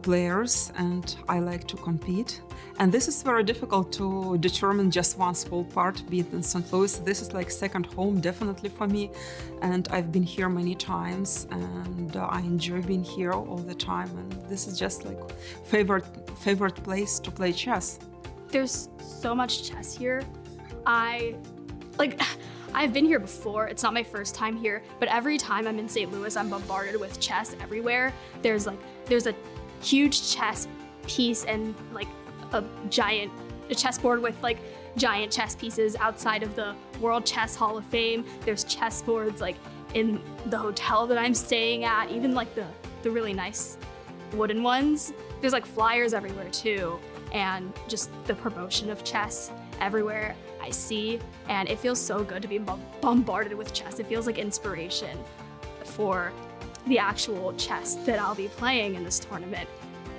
players, and I like to compete. And this is very difficult to determine just one small part, be it in St. Louis. This is like second home, definitely for me. And I've been here many times, and I enjoy being here all the time. And this is just like favorite place to play chess. There's so much chess here. I've been here before. It's not my first time here, but every time I'm in St. Louis, I'm bombarded with chess everywhere. There's a huge chess piece and like a chessboard with like giant chess pieces outside of the World Chess Hall of Fame. There's chessboards like in the hotel that I'm staying at, even like the really nice wooden ones. There's like flyers everywhere too, and just the promotion of chess everywhere I see, and it feels so good to be bombarded with chess. It feels like inspiration for the actual chess that I'll be playing in this tournament,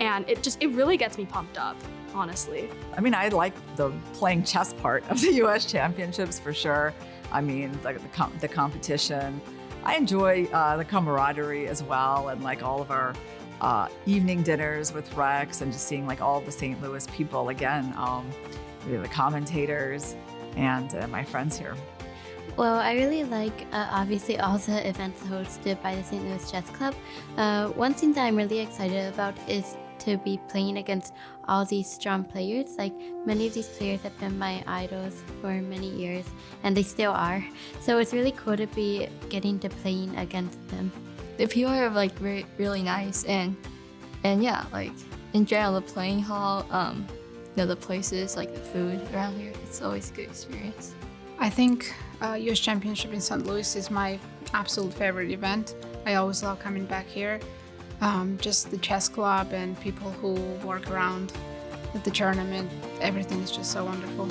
and it really gets me pumped up, honestly. I mean, I like the playing chess part of the U.S. Championships for sure. I mean, like the competition. I enjoy the camaraderie as well, and like all of our evening dinners with Rex, and just seeing like all the St. Louis people again, the commentators, and my friends here. Well, I really like, obviously, all the events hosted by the St. Louis Chess Club. One thing that I'm really excited about is to be playing against all these strong players. Like, many of these players have been my idols for many years, and they still are. So it's really cool to be getting to playing against them. The people are like really nice, and yeah, like in general, the playing hall, the places, like the food around here, it's always a good experience. I think US Championship in St. Louis is my absolute favorite event. I always love coming back here. Just the chess club and people who work around at the tournament, everything is just so wonderful.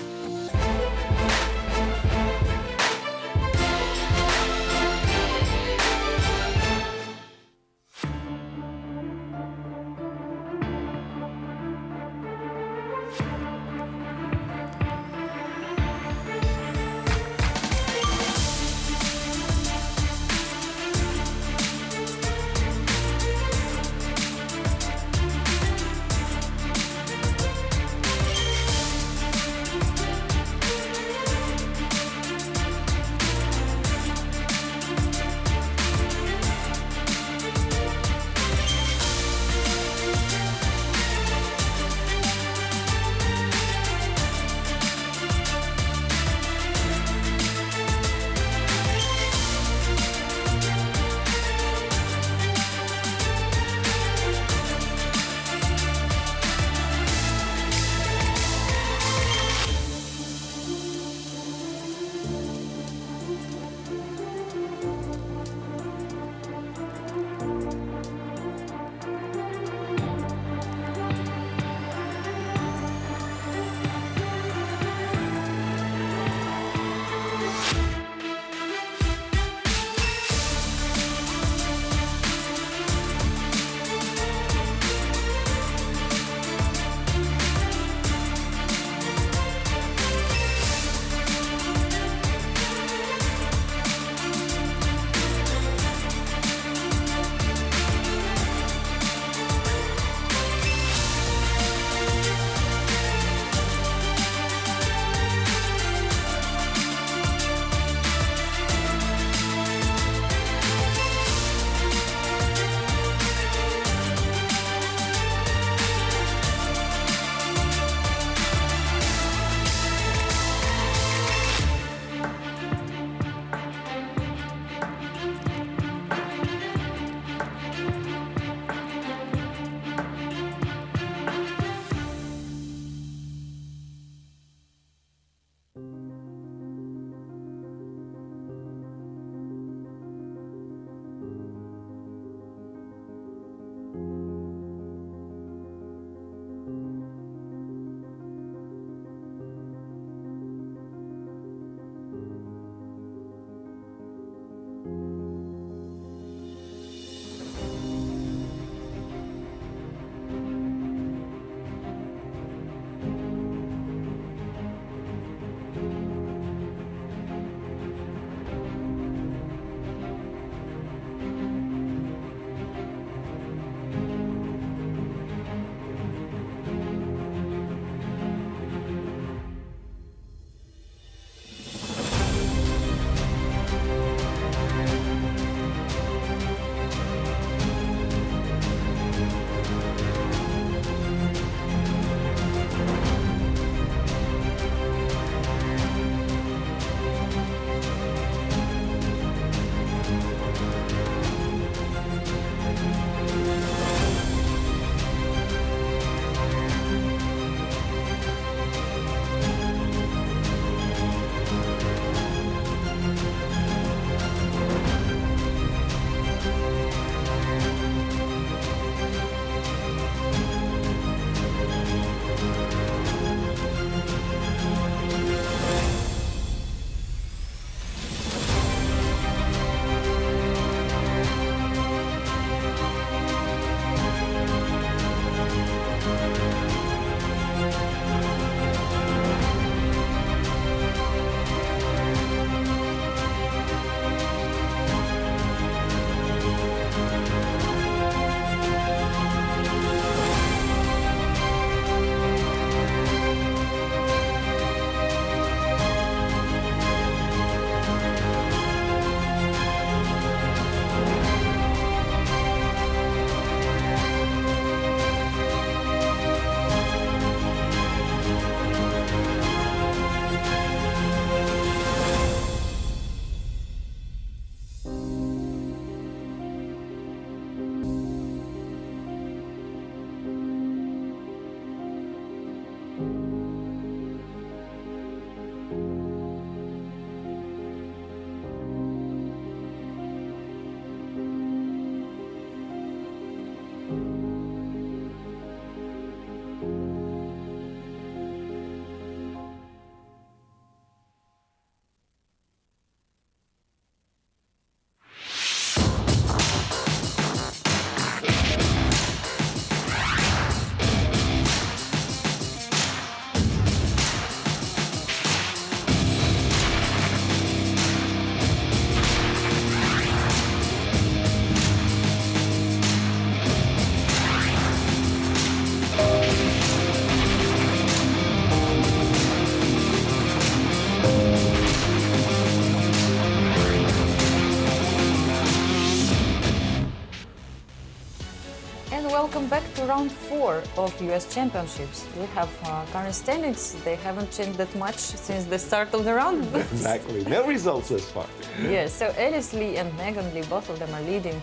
welcome back to round 4 of US Championships. We have current standings. They haven't changed that much since the start of the round. Exactly. No results this far. Yes, so Alice Lee and Megan Lee, both of them are leading.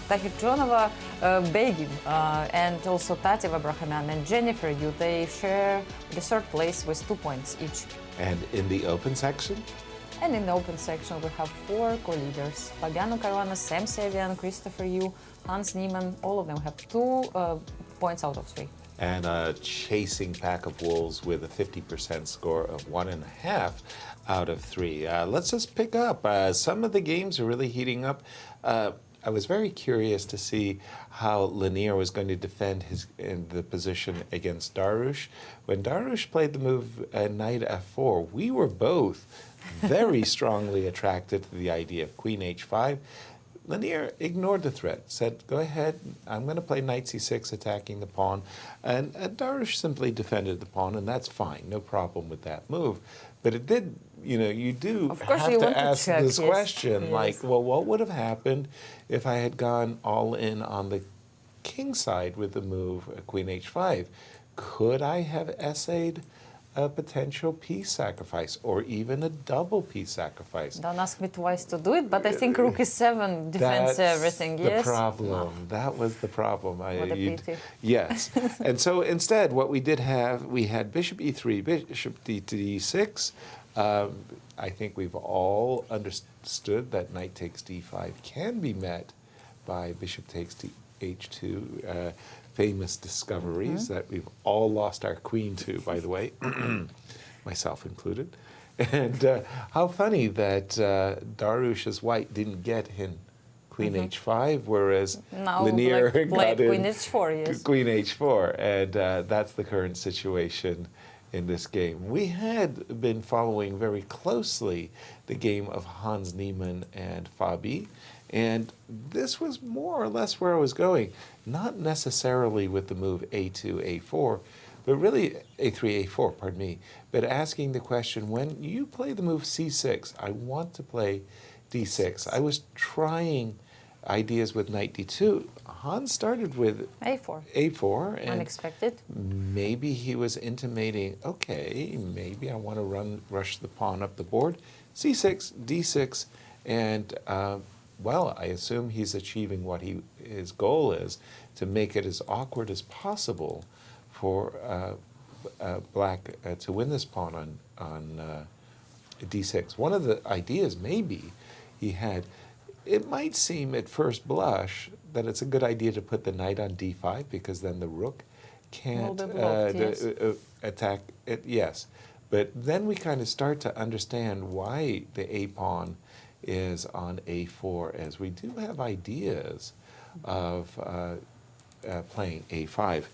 Tokhirjonova, Begim, and also Tatev, Abrahamyan, and Jennifer Yu, they share the third place with 2 points each. And in the open section? And in the open section, we have 4 co-leaders. Fabiano Caruana, Sam Sevian, Christopher Yu, Hans Niemann, all of them have 2 points out of 3. And a chasing pack of wolves with a 50% score of 1.5 out of 3. Let's just pick up. Some of the games are really heating up. I was very curious to see how Lanier was going to defend the position against Darush. When Darush played the move knight f4, we were both very strongly attracted to the idea of queen h5. Lanier ignored the threat, said, go ahead, I'm going to play knight c6 attacking the pawn. And Darush simply defended the pawn, and that's fine, no problem with that move. But it did, you do have to ask this question, like, well, what would have happened if I had gone all in on the king side with the move queen h5? Could I have essayed a potential piece sacrifice, or even a double piece sacrifice? Don't ask me twice to do it, but I think rook e7 defends everything, yes? The problem. That was the problem. What a pity. Yes. And so instead, what we did have, we had bishop e3, bishop d6. I think we've all understood that knight takes d5 can be met by bishop takes h2. Famous discoveries that we've all lost our queen to, by the way, myself included. And how funny that Darush as white didn't get in queen h5, whereas Lanier got in queen h4, yes. Queen h4, and that's the current situation in this game. We had been following very closely the game of Hans Niemann and Fabi, and this was more or less where I was going. Not necessarily with the move a2, a4, but really a3, a4, pardon me, but asking the question, when you play the move c6, I want to play d6. I was trying ideas with knight d2. Hans started with a4. And unexpected. Maybe he was intimating, okay, maybe I want to rush the pawn up the board. c6, d6, and well, I assume he's achieving what his goal is, to make it as awkward as possible for Black to win this pawn on d6. One of the ideas maybe he had, it might seem at first blush that it's a good idea to put the knight on d5, because then the rook can't attack it. Yes, but then we kind of start to understand why the a-pawn is on a4, as we do have ideas of playing a5.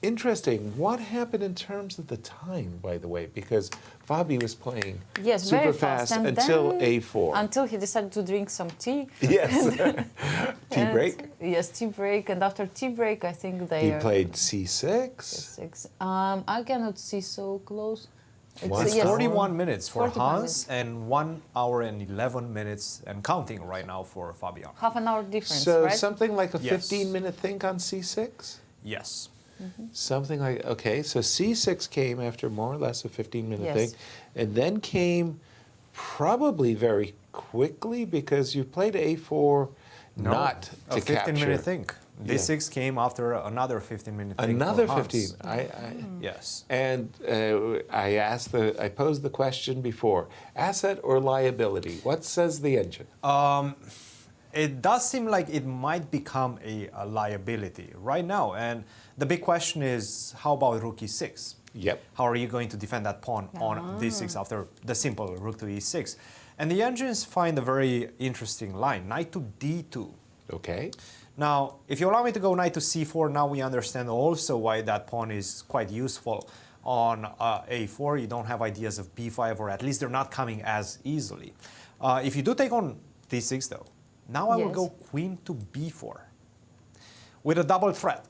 Interesting. What happened in terms of the time, by the way? Because Fabi was playing super fast until a4. Until he decided to drink some tea. Yes. Tea break? Yes, tea break. And after tea break, I think they He played c6? c6. I cannot see so close. It's 41 minutes for 41 Hans and 1 hour and 11 minutes and counting right now for Fabian. Half an hour difference, so right? Something like a 15-minute think on c6? Yes. Something like, okay, so c6 came after more or less a 15-minute think, and then came probably very quickly, because you played a4 not to capture. A 15-minute think. D6 came after another 15-minute think. Another for 15. Hans. Yes. And I posed the question before: asset or liability? What says the engine? It does seem like it might become a liability right now, and the big question is, how about rook e6? Yep. How are you going to defend that pawn on d6 after the simple rook to e6? And the engines find a very interesting line: knight to d2. Okay. Now, if you allow me to go knight to c4, now we understand also why that pawn is quite useful on a4. You don't have ideas of b5, or at least they're not coming as easily. If you do take on d6, though, now I will go queen to b4 with a double threat.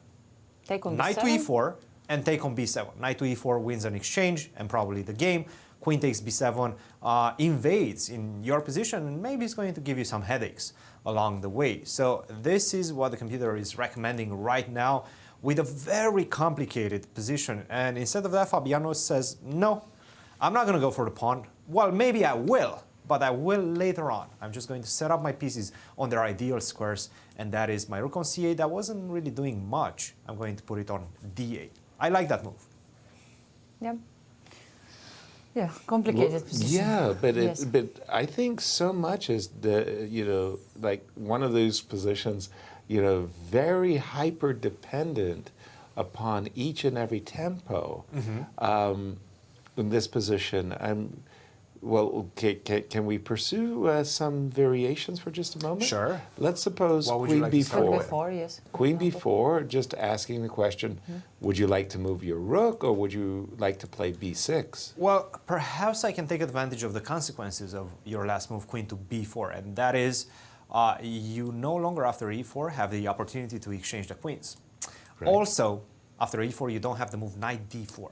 Take on knight b7? to e4 and take on b7. Knight to e4 wins an exchange and probably the game. queen takes b7 invades in your position, and maybe it's going to give you some headaches along the way. So this is what the computer is recommending right now with a very complicated position. And instead of that, Fabiano says, no, I'm not going to go for the pawn. Well, maybe I will, but I will later on. I'm just going to set up my pieces on their ideal squares, and that is my rook on c8. That wasn't really doing much. I'm going to put it on d8. I like that move. Yeah. Yeah, complicated position. Yeah, but Yes. but I think so much is like one of those positions, very hyper dependent upon each and every tempo. In this position, can we pursue some variations for just a moment? Sure. Let's suppose What would queen you like to start b4. with? Before, yes. Queen b4, just asking the question, would you like to move your rook or would you like to play b6? Well, perhaps I can take advantage of the consequences of your last move, queen to b4, and that is you no longer after e4 have the opportunity to exchange the queens. Right. Also, after e4, you don't have the move knight d4.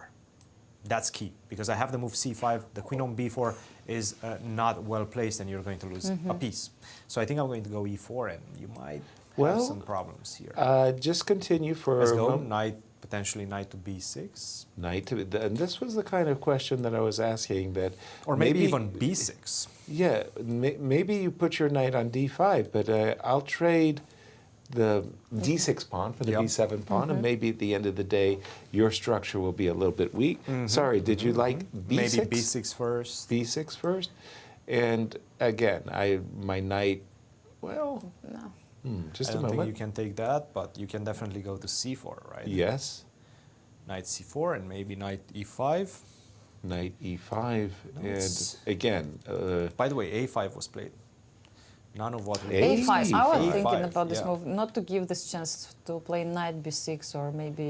That's key, because I have the move c5, the queen on b4 is not well placed and you're going to lose a piece. So I think I'm going to go e4 and you might have some problems here. Just continue for Let's a go, moment. potentially knight to b6. Knight to, and this was the kind of question that I was asking that... Or maybe even b6. Yeah, maybe you put your knight on d5, but I'll trade the d6 pawn for the b7 pawn, and maybe at the end of the day, your structure will be a little bit weak. Sorry, did you like b6? Maybe b6 first. b6 first? And again, my knight, well... No. Just I a don't moment. think you can take that, but you can definitely go to c4, right? Yes. Knight c4 and maybe knight e5. Knight e5, and again... by the way, a5 was played. None of what we A5. I was A5, thinking about this yeah. move, not to give this chance to play knight b6 or maybe...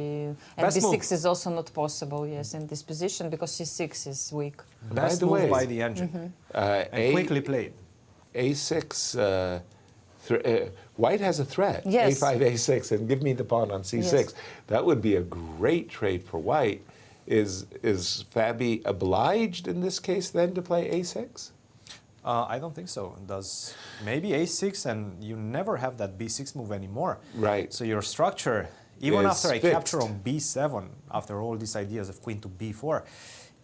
And Best b6 move. is also not possible, yes, in this position, because c6 is weak. Best the move way, by the engine. And quickly played. a6, white has a threat. Yes. a5, a6, and give me the pawn on c6. Yes. That would be a great trade for white. Is Fabi obliged in this case then to play a6? I don't think so. Does maybe a6, and you never have that b6 move anymore. Right. So your structure, even Is after I fixed. capture on b7, after all these ideas of queen to b4,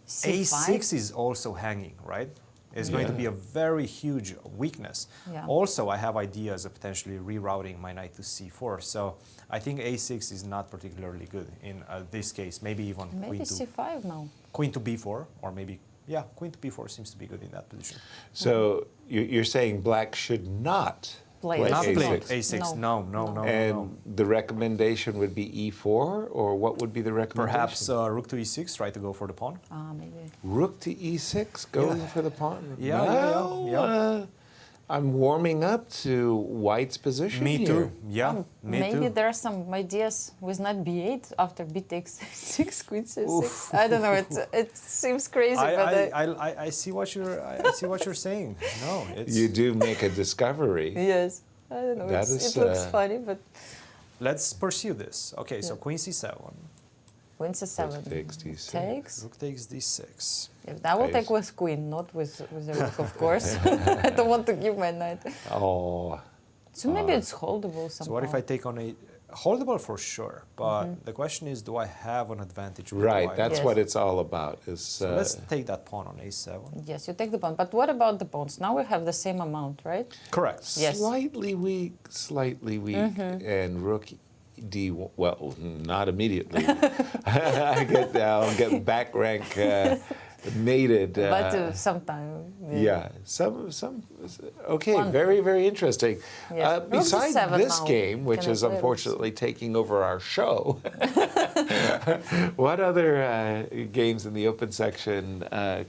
C5? a6 is also hanging, right? It's going to be a very huge weakness. Yeah. Also, I have ideas of potentially rerouting my knight to c4. So I think a6 is not particularly good in this case. Maybe even Maybe c5 now. queen to b4, or maybe, yeah, queen to b4 seems to be good in that position. So you're saying black should not play Not a6? play a6, no. And the recommendation would be e4, or what would be the recommendation? Perhaps rook to e6, try to go for the pawn. Maybe. Rook to e6, going for the pawn? Yeah, Well, yeah. I'm warming up to white's position Me here. too. Yeah, me Maybe too. there are some ideas with knight b8 after b takes 6, queen c6. I don't know. It seems crazy, but I see what you're saying. No, it's. You do make a discovery. yes. I don't know. That It is, looks funny, but Let's pursue this. Okay, so queen c7. queen c7 Rook takes d6. takes. Rook takes d6. I will take with queen, not with the rook, of course. I don't want to give my knight. Oh. So maybe it's holdable somehow. So what if I take on a holdable for sure? But the question is, do I have an advantage? with Right, white? that's Yes. what it's all about. Is So let's take that pawn on a7. Yes, you take the pawn. But what about the pawns? Now we have the same amount, right? Correct. Yes. slightly weak, and rook d. Well, not immediately. I'll get back rank mated. But sometime. Yeah, some. Okay, One. very, very interesting. Yes. Rook Besides d7 this now. game, which Can I is play unfortunately taking over our show, what other games in the open section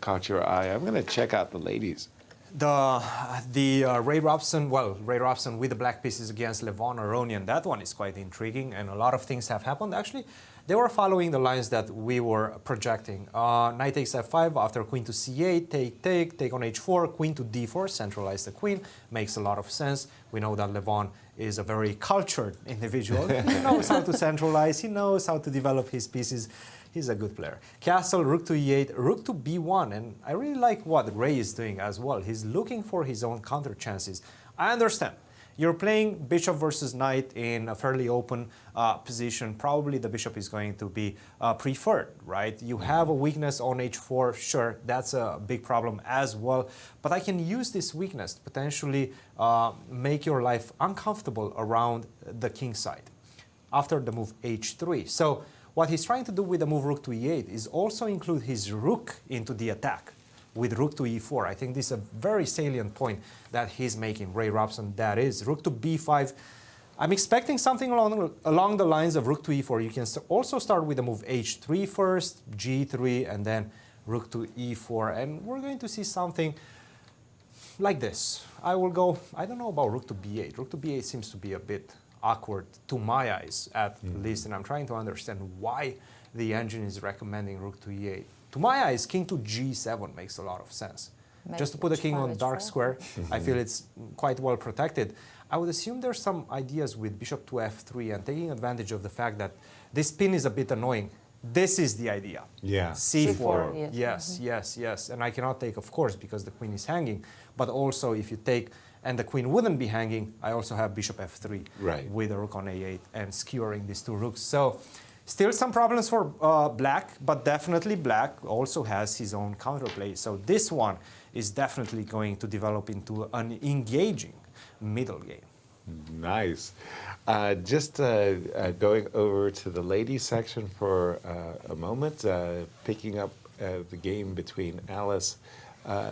caught your eye? I'm going to check out the ladies. The Ray Robson with the black pieces against Levon Aronian, that one is quite intriguing, and a lot of things have happened. Actually, they were following the lines that we were projecting. Knight takes f5, after queen to c8, take on h4, queen to d4, centralize the queen, makes a lot of sense. We know that Levon is a very cultured individual. He knows how to centralize, he knows how to develop his pieces. He's a good player. Castle, rook to e8, rook to b1, and I really like what Ray is doing as well. He's looking for his own counter chances. I understand. You're playing bishop versus knight in a fairly open position. Probably the bishop is going to be preferred, right? You have a weakness on h4, sure, that's a big problem as well. But I can use this weakness to potentially make your life uncomfortable around the king side after the move h3. So what he's trying to do with the move rook to e8 is also include his rook into the attack with rook to e4. I think this is a very salient point that he's making, Ray Robson, that is. Rook to b5. I'm expecting something along the lines of rook to e4. You can also start with the move h3 first, g3, and then rook to e4. And we're going to see something like this. I will go, I don't know about rook to b8. Rook to b8 seems to be a bit awkward to my eyes, at least, and I'm trying to understand why the engine is recommending rook to e8. To my eyes, king to g7 makes a lot of sense. Just to put the king on dark square, I feel it's quite well protected. I would assume there's some ideas with bishop to f3 and taking advantage of the fact that this pin is a bit annoying. This is the idea. Yeah. c4. Yes, yes, yes. And I cannot take, of course, because the queen is hanging. But also, if you take, and the queen wouldn't be hanging, I also have bishop f3 with a rook on a8 and skewering these two rooks. So still some problems for black, but definitely black also has his own counterplay. So this one is definitely going to develop into an engaging middle game. Nice. Just going over to the ladies section for a moment, picking up the game between Alice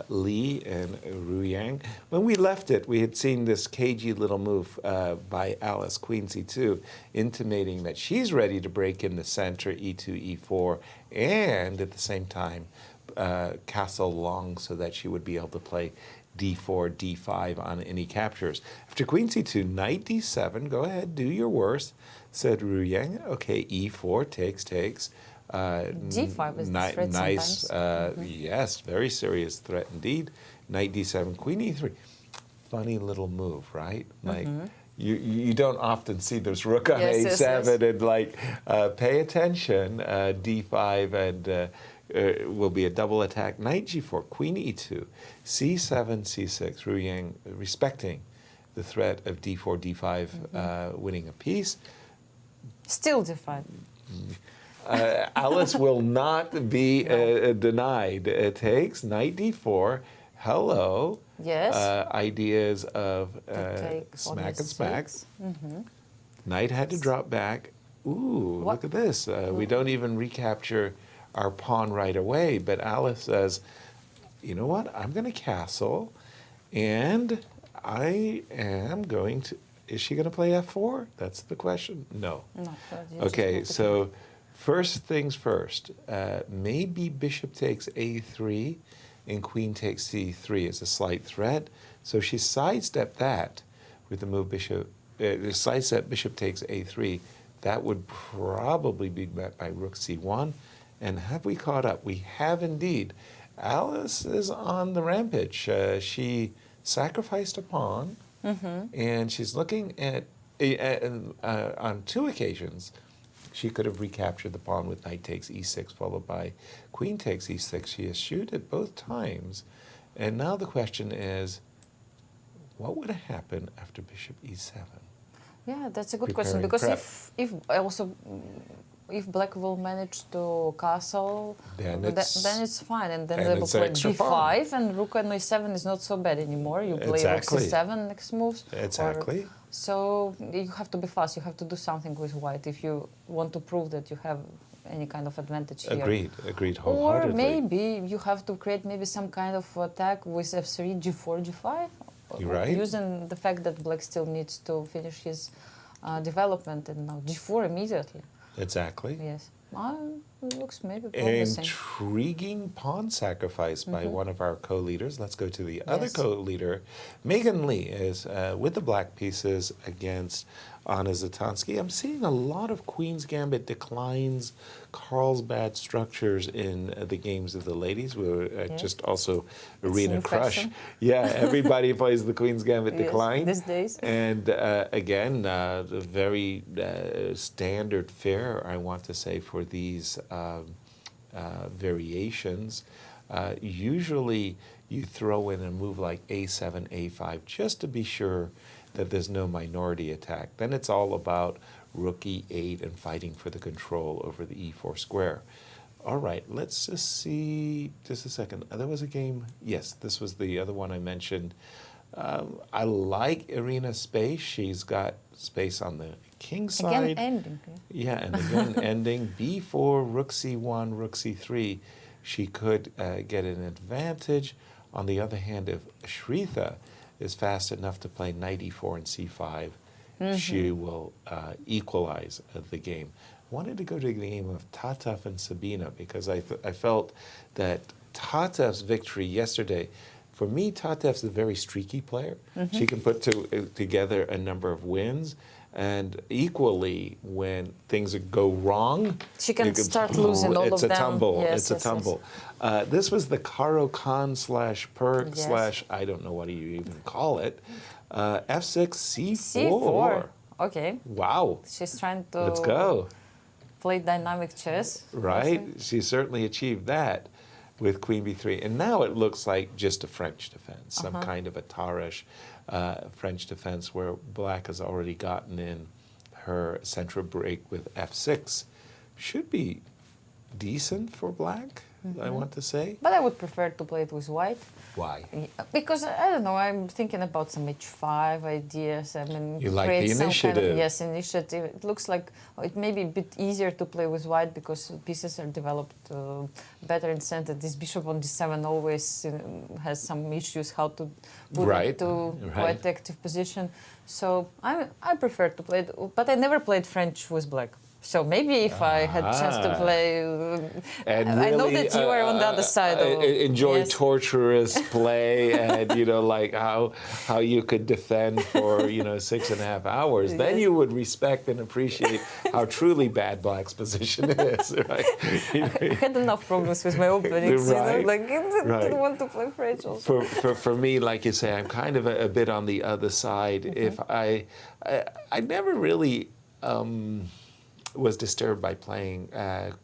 Lee and Liang. When we left it, we had seen this cagey little move by Alice, queen c2, intimating that she's ready to break in the center, e2, e4, and at the same time castle long so that she would be able to play d4, d5 on any captures. After queen c2, knight d7, go ahead, do your worst, said Liang. Okay, e4, takes. d5 is threat nice, sometimes. yes, very serious threat indeed. Knight d7, queen e3. Funny little move, right? Like you don't often see this rook on a7 and like pay attention. D5 and will be a double attack. Knight g4, queen e2, c7, c6. Liang respecting the threat of d4, d5, winning a piece. Still d5. Alice will not be denied. It takes knight d4. Hello. Yes. Ideas of smack and smack. Knight had to drop back. Ooh, look at this. We don't even recapture our pawn right away, but Alice says, you know what? I'm going to castle, and I am going to... Is she going to play f4? That's the question. No. Okay, so... First things first, maybe bishop takes a3 and queen takes c3 as a slight threat. So she sidestepped that with the move bishop, sidestep bishop takes a3. That would probably be met by rook c1. And have we caught up? We have indeed. Alice is on the rampage. She sacrificed a pawn, and she's looking at, on two occasions, she could have recaptured the pawn with knight takes e6, followed by queen takes e6. She eschewed it both times. And now the question is, what would happen after bishop e7? Yeah, that's a good question. Because if black will manage to castle, then it's fine. And then they will play g5, and rook on e7 is not so bad anymore. You play rook c7 next moves. Exactly. So you have to be fast. You have to do something with white if you want to prove that you have any kind of advantage here. Agreed wholeheartedly. Or maybe you have to create maybe some kind of attack with f3, g4, g5. You're right. Using the fact that black still needs to finish his development, and now g4 immediately. Exactly. Yes. Looks maybe promising. Intriguing pawn sacrifice by one of our co-leaders. Let's go to the other co-leader. Megan Lee is with the black pieces against Anna Zatonskih. I'm seeing a lot of Queen's Gambit declines, Carlsbad structures in the games of the ladies. We're just also Arena Krush. Yeah, everybody plays the Queen's Gambit decline. These days. And again, the very standard fare, I want to say, for these variations. Usually you throw in a move like a7, a5, just to be sure that there's no minority attack. Then it's all about rook e8 and fighting for the control over the e4 square. All right, let's just see, just a second. There was a game, yes, this was the other one I mentioned. I like Irina's space. She's got space on the king side. Again ending. Yeah, and again ending. b4, rook c1, rook c3. She could get an advantage. On the other hand, if Shritha is fast enough to play knight e4 and c5, she will equalize the game. I wanted to go to the game of Tatev and Sabina because I felt that Tatev's victory yesterday, for me, Tatev's a very streaky player. She can put together a number of wins, and equally, when things go wrong, she can start losing all of them. It's a tumble. Yes, it's a tumble. Yes. This was the Caro-Kann / Perk / I don't know what you even call it. F6, C4. Okay. Wow. She's trying to Let's go. Play dynamic chess. Right. She certainly achieved that with Queen b3. And now it looks like just a French defense, some kind of a Tarish French defense where Black has already gotten in her central break with f6. Should be decent for Black, I want to say. But I would prefer to play it with White. Why? Because, I don't know, I'm thinking about some h5 ideas. I mean, you like create the initiative. some kind of, yes, initiative. It looks like it may be a bit easier to play with White because pieces are developed better in center. This bishop on d7 always has some issues how to put it to quite active position. So I prefer to play it, but I never played French with Black. So maybe if I had a chance to play, and I know that you are on the other side. Enjoy torturous play, and like how you could defend for 6.5 hours. Then you would respect and appreciate how truly bad Black's position is. Right? I had enough problems with my openings. I didn't want to play French. Also. For me, like you say, I'm kind of a bit on the other side. If I never really. Was disturbed by playing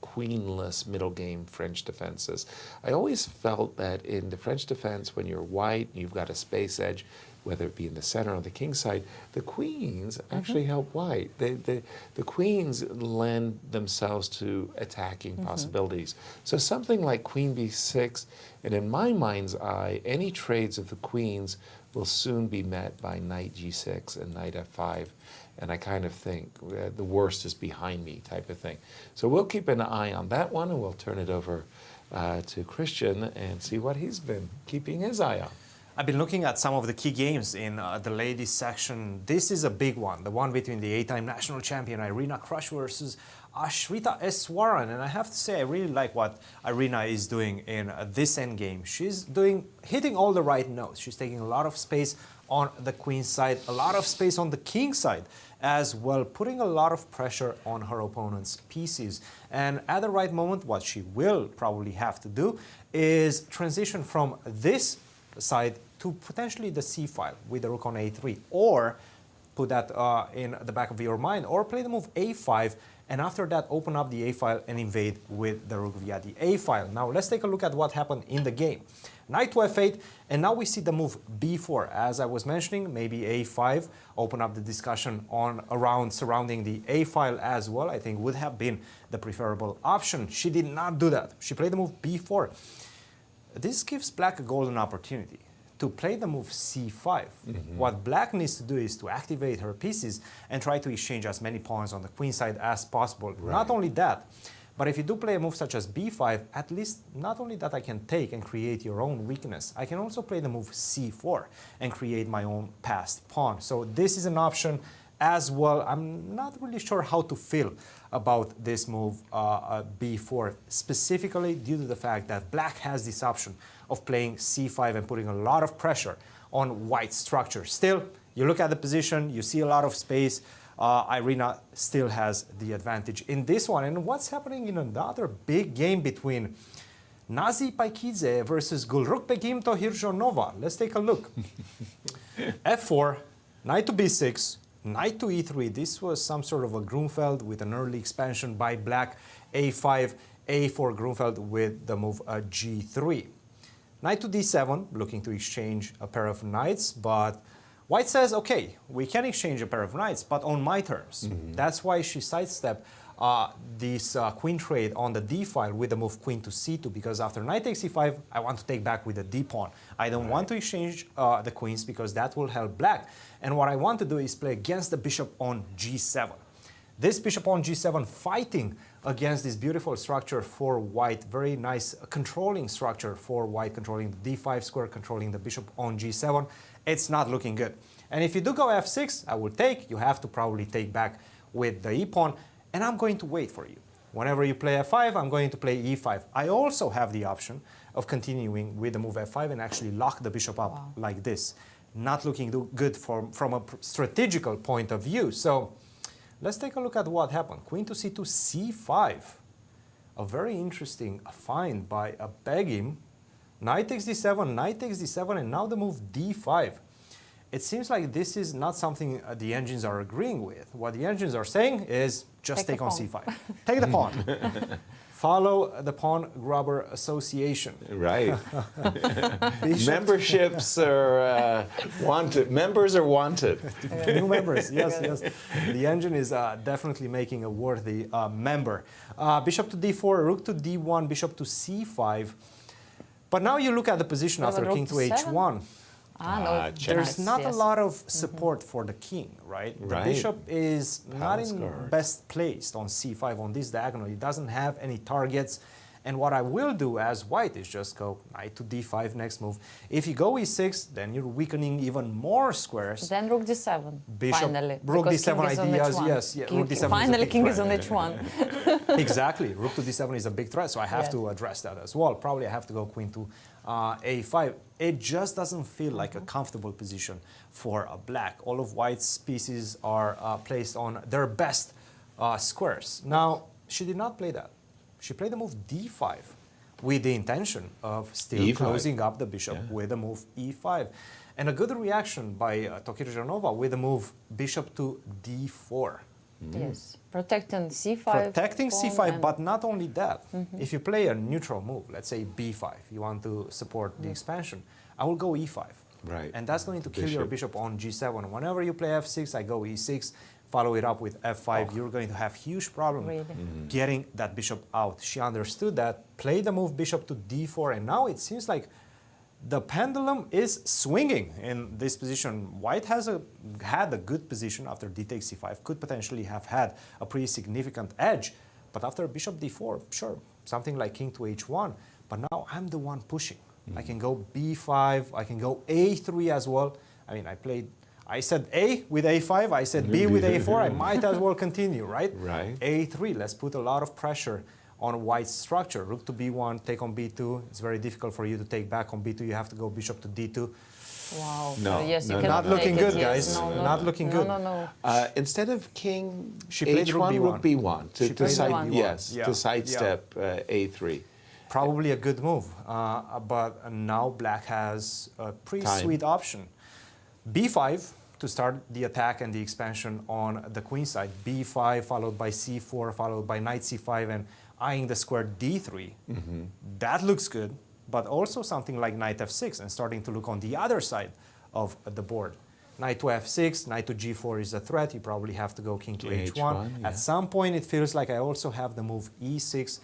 queenless middle game French defenses. I always felt that in the French defense, when you're White, you've got a space edge, whether it be in the center or the king side, the queens actually help White. The queens lend themselves to attacking possibilities. So something like queen b6, and in my mind's eye, any trades of the queens will soon be met by knight g6 and knight f5. And I kind of think the worst is behind me type of thing. So we'll keep an eye on that one, and we'll turn it over to Cristian and see what he's been keeping his eye on. I've been looking at some of the key games in the ladies section. This is a big one, the one between the 8-time national champion Irina Krush versus Ashrita Eswaran. And I have to say, I really like what Irina is doing in this endgame. She's hitting all the right notes. She's taking a lot of space on the queen side, a lot of space on the king side as well, putting a lot of pressure on her opponent's pieces. And at the right moment, what she will probably have to do is transition from this side to potentially the c file with the rook on a3, or put that in the back of your mind, or play the move a5, and after that open up the a file and invade with the rook via the a file. Now let's take a look at what happened in the game. Knight to f8, and now we see the move b4. As I was mentioning, maybe a5, open up the discussion around surrounding the a file as well. I think would have been the preferable option. She did not do that. She played the move b4. This gives Black a golden opportunity to play the move c5. What Black needs to do is to activate her pieces and try to exchange as many pawns on the queen side as possible. Not only that, but if you do play a move such as b5, at least not only that I can take and create your own weakness, I can also play the move c4 and create my own passed pawn. So this is an option as well. I'm not really sure how to feel about this move b4, specifically due to the fact that Black has this option of playing c5 and putting a lot of pressure on White's structure. Still, you look at the position, you see a lot of space. Irina still has the advantage in this one. And what's happening in another big game between Nazi Paikidze versus Gulrukbegim Tokhirjonova? Let's take a look. f4, knight to b6, knight to e3. This was some sort of a Grunfeld with an early expansion by Black. a5, a4 Grunfeld with the move g3. Knight to d7, looking to exchange a pair of knights, but White says, okay, we can exchange a pair of knights, but on my terms. That's why she sidestepped this queen trade on the d file with the move queen to c2, because after knight takes c5, I want to take back with the d pawn. I don't want to exchange the queens because that will help black. And what I want to do is play against the bishop on g7. This bishop on g7 fighting against this beautiful structure for white, very nice controlling structure for white, controlling the d5 square, controlling the bishop on g7. It's not looking good. And if you do go f6, I will take. You have to probably take back with the e-pawn, and I'm going to wait for you. Whenever you play f5, I'm going to play e5. I also have the option of continuing with the move f5 and actually lock the bishop up like this. Not looking good from a strategical point of view. So let's take a look at what happened. Queen to c2, c5. A very interesting find by Begim. Knight takes d7, knight takes d7, and now the move d5. It seems like this is not something the engines are agreeing with. What the engines are saying is just take on c5. Take the pawn. Follow the pawn grubber association. Right. Memberships are wanted. Members are wanted. New members, yes, yes. The engine is definitely making a worthy member. Bishop to d4, rook to d1, bishop to c5. But now you look at the position after king to h1. No, there's not a lot of support for the king, right? The bishop is not in best placed on c5 on this diagonal. It doesn't have any targets. And what I will do as white is just go knight to d5 next move. If you go e6, then you're weakening even more squares. Then rook d7, bishop, finally. Rook d7 ideas, yes. Yeah, rook d7 finally, king is on h1. Exactly. Rook to d7 is a big threat, so I have to address that as well. Probably I have to go queen to a5. It just doesn't feel like a comfortable position for a black. All of white's pieces are placed on their best squares. Now, she did not play that. She played the move d5 with the intention of still closing up the bishop with the move e5. And a good reaction by Tokhirjonova with the move bishop to d4. Yes, protecting c5. Protecting c5, but not only that. If you play a neutral move, let's say b5, you want to support the expansion, I will go e5. Right. And that's going to kill your bishop on g7. Whenever you play f6, I go e6. Follow it up with f5, you're going to have huge problem getting that bishop out. She understood that, played the move bishop to d4, and now it seems like the pendulum is swinging in this position. White has had a good position after d takes c5, could potentially have had a pretty significant edge, but after bishop d4, sure, something like king to h1, but now I'm the one pushing. I can go b5, I can go a3 as well. I mean, I said A with A5, I said B with A4, I might as well continue, right? Right. A3, let's put a lot of pressure on white's structure. Rook to B1, take on B2. It's very difficult for you to take back on B2. You have to go bishop to D2. Wow. No, yes, you not looking good, guys. No, not looking good. No. Instead of king she played H1, rook B1 to to sidestep A3. Probably a good move, but now black has a pretty sweet option. B5 to start the attack and the expansion on the queen side. B5 followed by C4 followed by knight C5 and eyeing the square D3. That looks good, but also something like knight F6 and starting to look on the other side of the board. Knight to F6, knight to G4 is a threat. You probably have to go king to H1. At some point it feels like I also have the move E6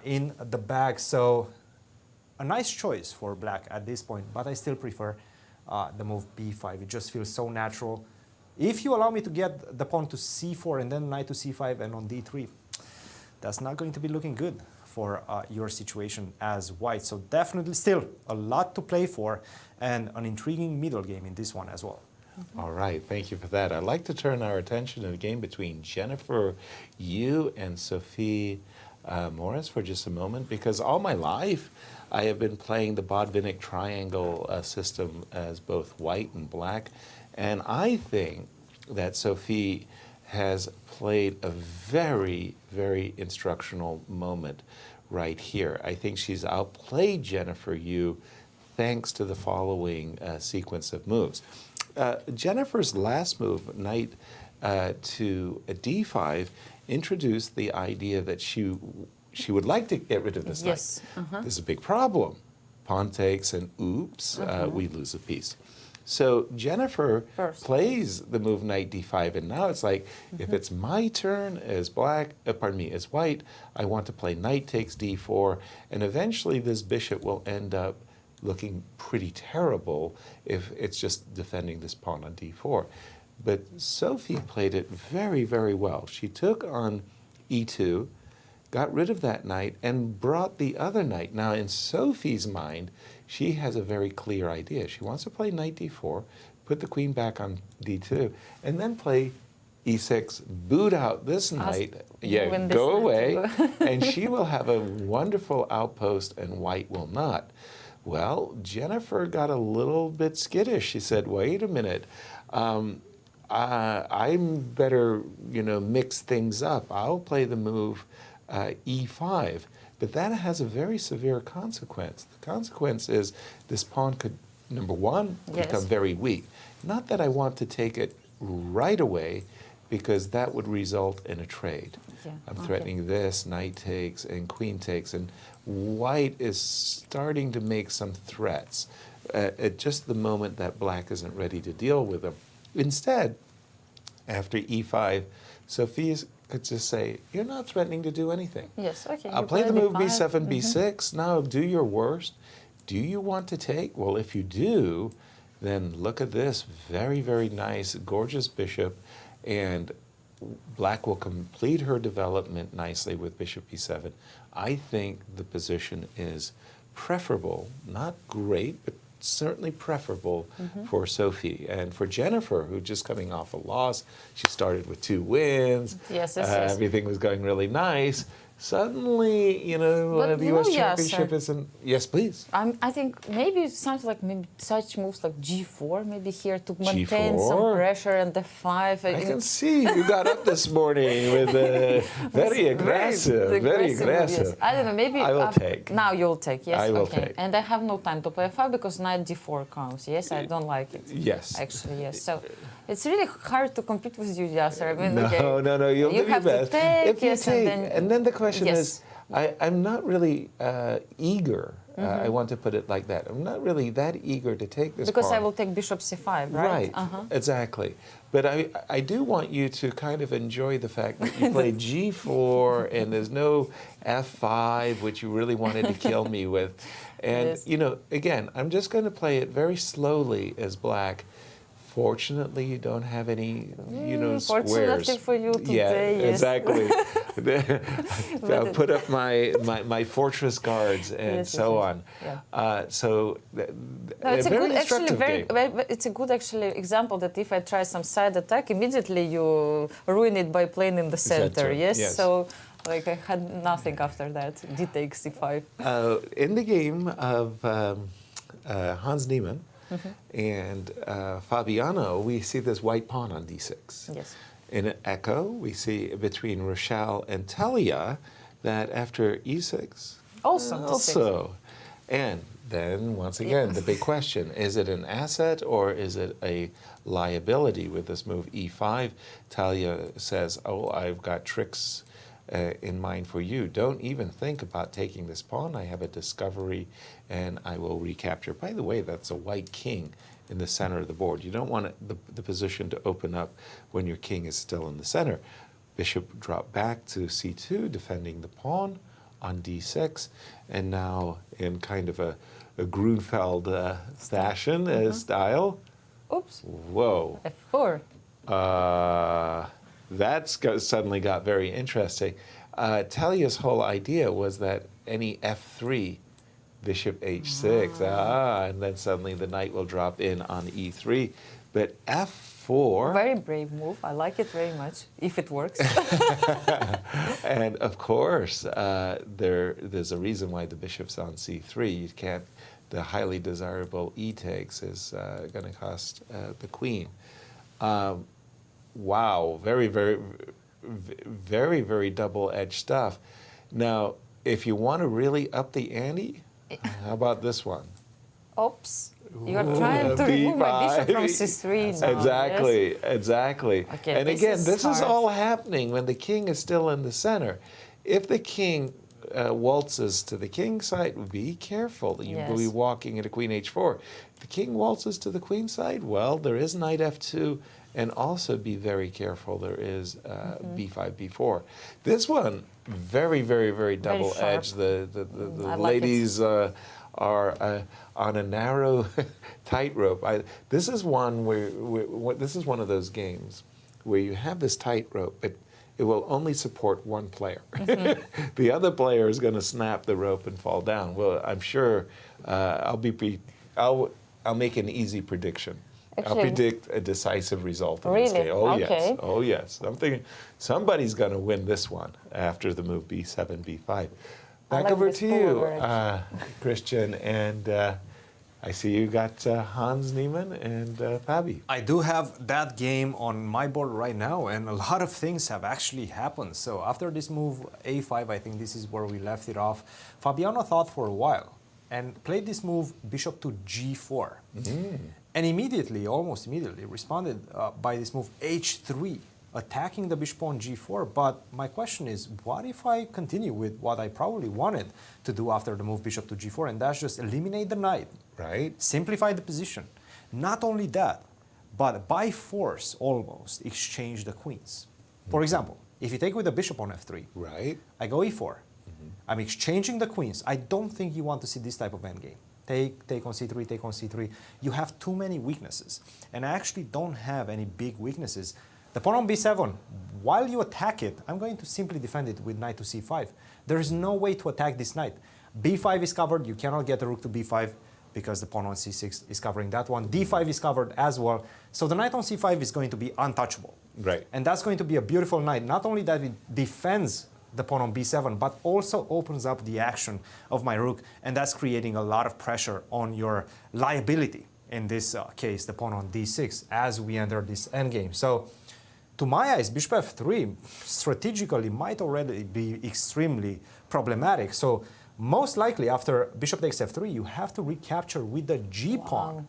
in the bag. So a nice choice for black at this point, but I still prefer the move b5. It just feels so natural. If you allow me to get the pawn to c4 and then knight to c5 and on d3, that's not going to be looking good for your situation as white. So definitely still a lot to play for and an intriguing middle game in this one as well. All right, thank you for that. I'd like to turn our attention to the game between Jennifer Yu and Sophie Morris for just a moment, because all my life I have been playing the Botvinnik triangle system as both white and black, and I think that Sophie has played a very, very instructional moment right here. I think she's outplayed Jennifer Yu thanks to the following sequence of moves. Jennifer's last move, knight to d5, introduced the idea that she she would like to get rid of this knight. There's a big problem. Pawn takes, and oops, we lose a piece. So Jennifer plays the move knight d5, and now it's like, if it's my turn as as white, I want to play knight takes d4, and eventually this bishop will end up looking pretty terrible if it's just defending this pawn on d4. But Sophie played it very, very well. She took on e2, got rid of that knight, and brought the other knight. Now, in Sophie's mind, she has a very clear idea. She wants to play knight d4, put the queen back on d2, and then play e6, boot out this knight, go away, and she will have a wonderful outpost, and white will not. Well, Jennifer got a little bit skittish. She said, wait a minute, I'm better, mix things up. I'll play the move e5. But that has a very severe consequence. The consequence is this pawn could, number one, become very weak. Not that I want to take it right away, because that would result in a trade. I'm threatening this, knight takes, and queen takes, and white is starting to make some threats at just the moment that black isn't ready to deal with them. Instead, after e5, Sophia could just say, you're not threatening to do anything. I'll play the move b7, b6. Now do your worst. Do you want to take? Well, if you do, then look at this. Very, very nice, gorgeous bishop. And black will complete her development nicely with bishop b7. I think the position is preferable, not great, but certainly preferable for Sophie. And for Jennifer, who's just coming off a loss, she started with 2 wins. Everything was going really nice. Suddenly, the U.S. Championship isn't... Yes, please. I think maybe something like such moves like g4, maybe here to maintain some pressure, and f5. I can see you got up this morning with very aggressive, very aggressive. Yes. I don't know, maybe... I will take. Now you'll take, yes. I will take. And I have no time to play f5 because knight d4 comes, yes? I don't like it. Yes. Actually, yes. So it's really hard to compete with you, Yasser. I mean, no, you'll do your best. Take, if you take, and then the question is, I'm not really eager. I want to put it like that. I'm not really that eager to take this because pawn. I will take bishop c5, right? Exactly. But I do want you to kind of enjoy the fact that you play g4 and there's no f5, which you really wanted to kill me with. And, again, I'm just going to play it very slowly as black. Fortunately, you don't have any, squares. Fortunately for you today, yes. Exactly. I'll put up my fortress guards and so on. So it's a very good, instructive game. It's a good example that if I try some side attack, immediately you ruin it by playing in the center. Yes. So. I had nothing after that. D takes c5. In the game of Hans Niemann and Fabiano, we see this white pawn on d6. Yes. In Echo, we see between Rochelle and Talia that after e6, also. And then, once again, the big question, is it an asset or is it a liability with this move e5? Talia says, I've got tricks in mind for you. Don't even think about taking this pawn. I have a discovery and I will recapture. By the way, that's a white king in the center of the board. You don't want the position to open up when your king is still in the center. Bishop dropped back to c2, defending the pawn on d6, and now in kind of a Grunfeld fashion style. Oops. Whoa. f4. That's suddenly got very interesting. Talia's whole idea was that any f3, bishop h6, and then suddenly the knight will drop in on e3. But f4... Very brave move. I like it very much, if it works. And of course, there's a reason why the bishop's on c3. You can't... The highly desirable e takes is going to cost the queen. Wow, very, very, very, very double-edged stuff. Now, if you want to really up the ante, how about this one? Oops. You're trying to remove my bishop from c3 now. Exactly, yes? exactly. Okay, and again, this hard. is all happening when the king is still in the center. If the king waltzes to the king side, be careful. You will be walking into queen h4. If the king waltzes to the queen side, well, there is knight f2, and also be very careful. There is b5, b4. This one, very, very, very double-edged. The ladies are on a narrow tightrope. This is one this is one of those games where you have this tightrope, but it will only support one player. The other player is going to snap the rope and fall down. Well, I'm sure I'll make an easy prediction. Actually, I'll predict a decisive result in this game. Oh, yes. Oh, yes. I'm thinking somebody's going to win this one after the move b7, b5. Back over to you, Cristian. And I see you got Hans Niemann and Pabi. I do have that game on my board right now, and a lot of things have actually happened. So after this move a5, I think this is where we left it off. Fabiano thought for a while and played this move bishop to g4. And immediately, almost immediately, responded by this move h3, attacking the bishop on g4. But my question is, what if I continue with what I probably wanted to do after the move bishop to g4, and that's just eliminate the knight, right? Simplify the position. Not only that, but by force, almost, exchange the queens. For example, if you take with the bishop on f3, right? I go e4. I'm exchanging the queens. I don't think you want to see this type of endgame. Take on c3, take on c3. You have too many weaknesses. And I actually don't have any big weaknesses. The pawn on b7, while you attack it, I'm going to simply defend it with knight to c5. There is no way to attack this knight. b5 is covered. You cannot get the rook to b5 because the pawn on c6 is covering that one. d5 is covered as well. So the knight on c5 is going to be untouchable. Right. And that's going to be a beautiful knight. Not only that it defends the pawn on b7, but also opens up the action of my rook, and that's creating a lot of pressure on your liability, in this case, the pawn on d6, as we enter this endgame. So, to my eyes, bishop f3 strategically might already be extremely problematic. So, most likely, after bishop takes f3, you have to recapture with the g-pawn.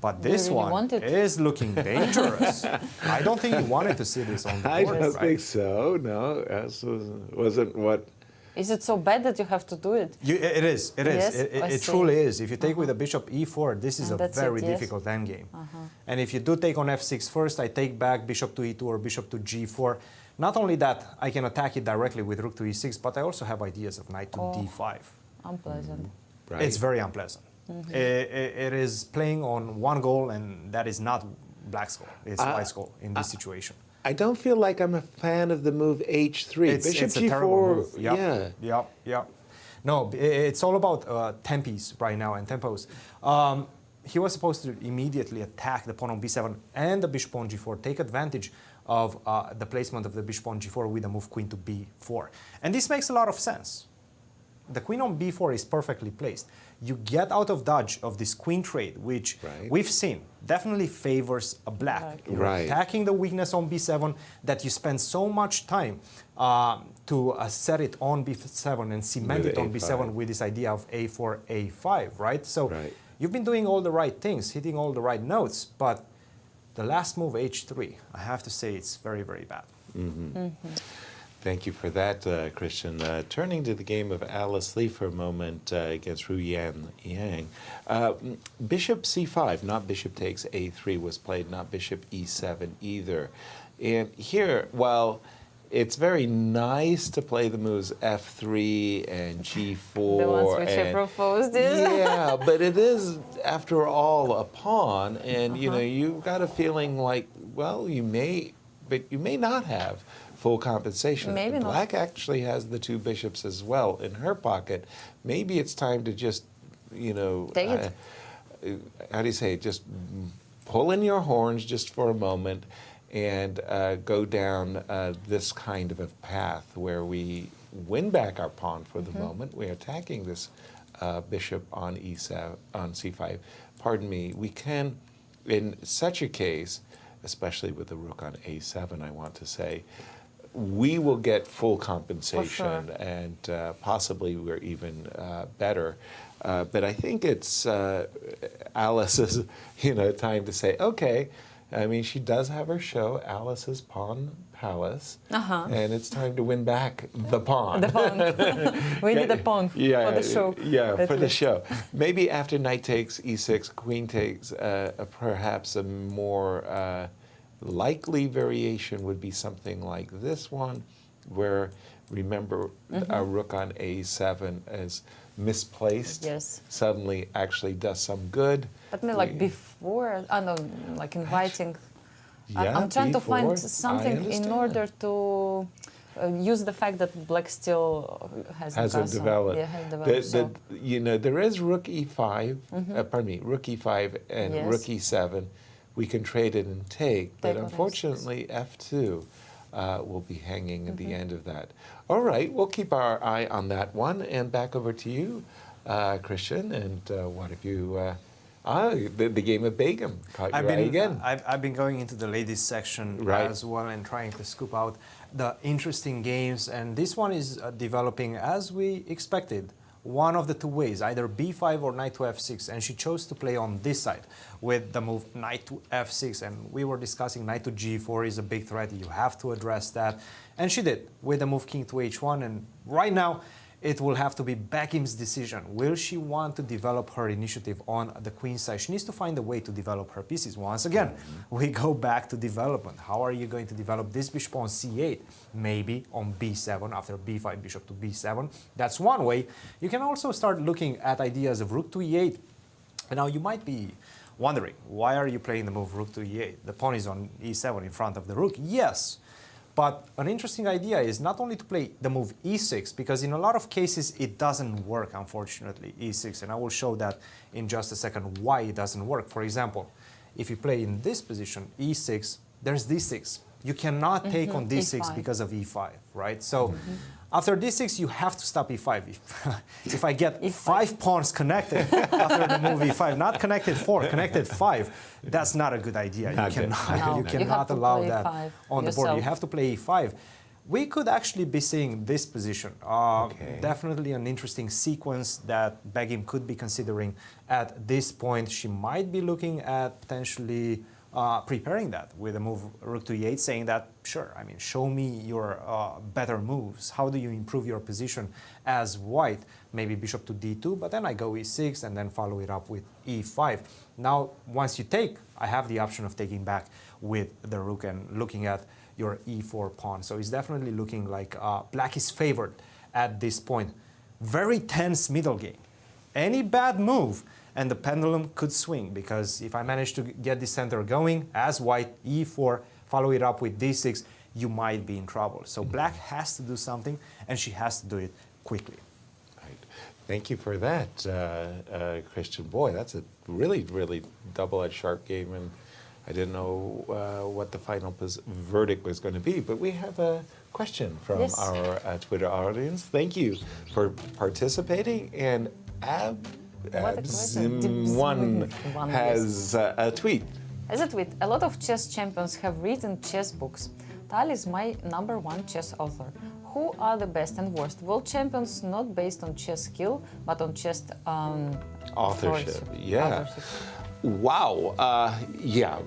But this one is looking dangerous. I don't think you wanted to see this on the board, I don't think so, no. That wasn't what... Is it so bad that you have to do it? It is. It is. Yes? It truly is. If you take with a bishop e4, this is a very difficult endgame. And if you do take on f6 first, I take back bishop to e2 or bishop to g4. Not only that, I can attack it directly with rook to e6, but I also have ideas of knight to d5. Unpleasant. Right. It's very unpleasant. It is playing on one goal, and that is not black's goal. It's white's goal in this situation. I don't feel like I'm a fan of the move h3. It's a terrible move. Yep. No, it's all about tempis right now and tempos. He was supposed to immediately attack the pawn on b7 and the bishop on g4, take advantage of the placement of the bishop on g4 with the move queen to b4. And this makes a lot of sense. The queen on b4 is perfectly placed. You get out of dodge of this queen trade, which we've seen definitely favors a black. You're attacking the weakness on b7 that you spend so much time to set it on b7 and cement it on b7 with this idea of a4, a5, right? So you've been doing all the right things, hitting all the right notes, but the last move, h3, I have to say it's very, very bad. Thank you for that, Cristian. Turning to the game of Alice Lee for a moment against Liang. Bishop c5, not bishop takes a3 was played, not bishop e7 either. And here, while it's very nice to play the moves f3 and g4. The ones which you proposed. Yeah, but it is, after all, a pawn, and you know, you've got a feeling like, well, you may not have full compensation. Maybe not. Black actually has the two bishops as well in her pocket. Maybe it's time to just, you know, take it. How do you say it? Just pull in your horns just for a moment and go down this kind of a path where we win back our pawn for the moment. We're attacking this bishop on e7, on c5. Pardon me. We can, in such a case, especially with the rook on a7, I want to say, we will get full compensation, and possibly we're even better. But I think it's Alice's, time to say, okay, I mean, she does have her show, Alice's Pawn Palace, and it's time to win back the pawn. The pawn. We need a pawn for the show. Yeah, for the show. Maybe after knight takes e6, queen takes, perhaps a more likely variation would be something like this one, where, remember, a rook on a7 is misplaced. Yes. Suddenly actually does some good. But like before, like inviting. Yeah, I'm trying to find I something in understand. order to use the fact that black still hasn't developed. Yeah, has developed. You know, there is rook e5, pardon me, rook e5 and rook e7. We can trade it and take, but unfortunately F2 will be hanging at the end of that. All right, we'll keep our eye on that one. And back over to you, Cristian, and what have you... the game of Begim caught your eye again. I've been going into the ladies section as well and trying to scoop out the interesting games. And this one is developing as we expected. One of the two ways, either b5 or knight to f6. And she chose to play on this side with the move knight to f6. And we were discussing knight to g4 is a big threat. You have to address that. And she did with the move king to h1. And right now, it will have to be Begim's decision. Will she want to develop her initiative on the queen side? She needs to find a way to develop her pieces. Once again, we go back to development. How are you going to develop this bishop on c8? Maybe on b7, after b5, bishop to b7. That's one way. You can also start looking at ideas of rook to e8. And now you might be wondering, why are you playing the move rook to e8? The pawn is on e7 in front of the rook. Yes. But an interesting idea is not only to play the move e6, because in a lot of cases it doesn't work, unfortunately, e6. And I will show that in just a second why it doesn't work. For example, if you play in this position, e6, there's d6. You cannot take on d6 e5. Because of e5, right? So after d6, you have to stop e5. If I get e5. 5 pawns connected after the move e5, not connected 4, connected 5, that's not a good idea. You cannot allow that on the board. You have to play e5. We could actually be seeing this position. Definitely an interesting sequence that Begim could be considering at this point. She might be looking at potentially preparing that with a move rook to e8, saying that, sure, I mean, show me your better moves. How do you improve your position as white? Maybe bishop to d2, but then I go e6 and then follow it up with e5. Now, once you take, I have the option of taking back with the rook and looking at your e4 pawn. So it's definitely looking like black is favored at this point. Very tense middle game. Any bad move, and the pendulum could swing, because if I manage to get the center going as white, e4, follow it up with d6, you might be in trouble. So black has to do something, and she has to do it quickly. Right. Thank you for that, Cristian. Boy, that's a really, really double-edged sharp game, and I didn't know what the final verdict was going to be, but we have a question from our Twitter audience. Thank you for participating, and One has a tweet. As a tweet, a lot of chess champions have written chess books. Tal is my #1 chess author. Who are the best and worst world champions, not based on chess skill, but on chess authorship? Yeah. Wow. Yeah,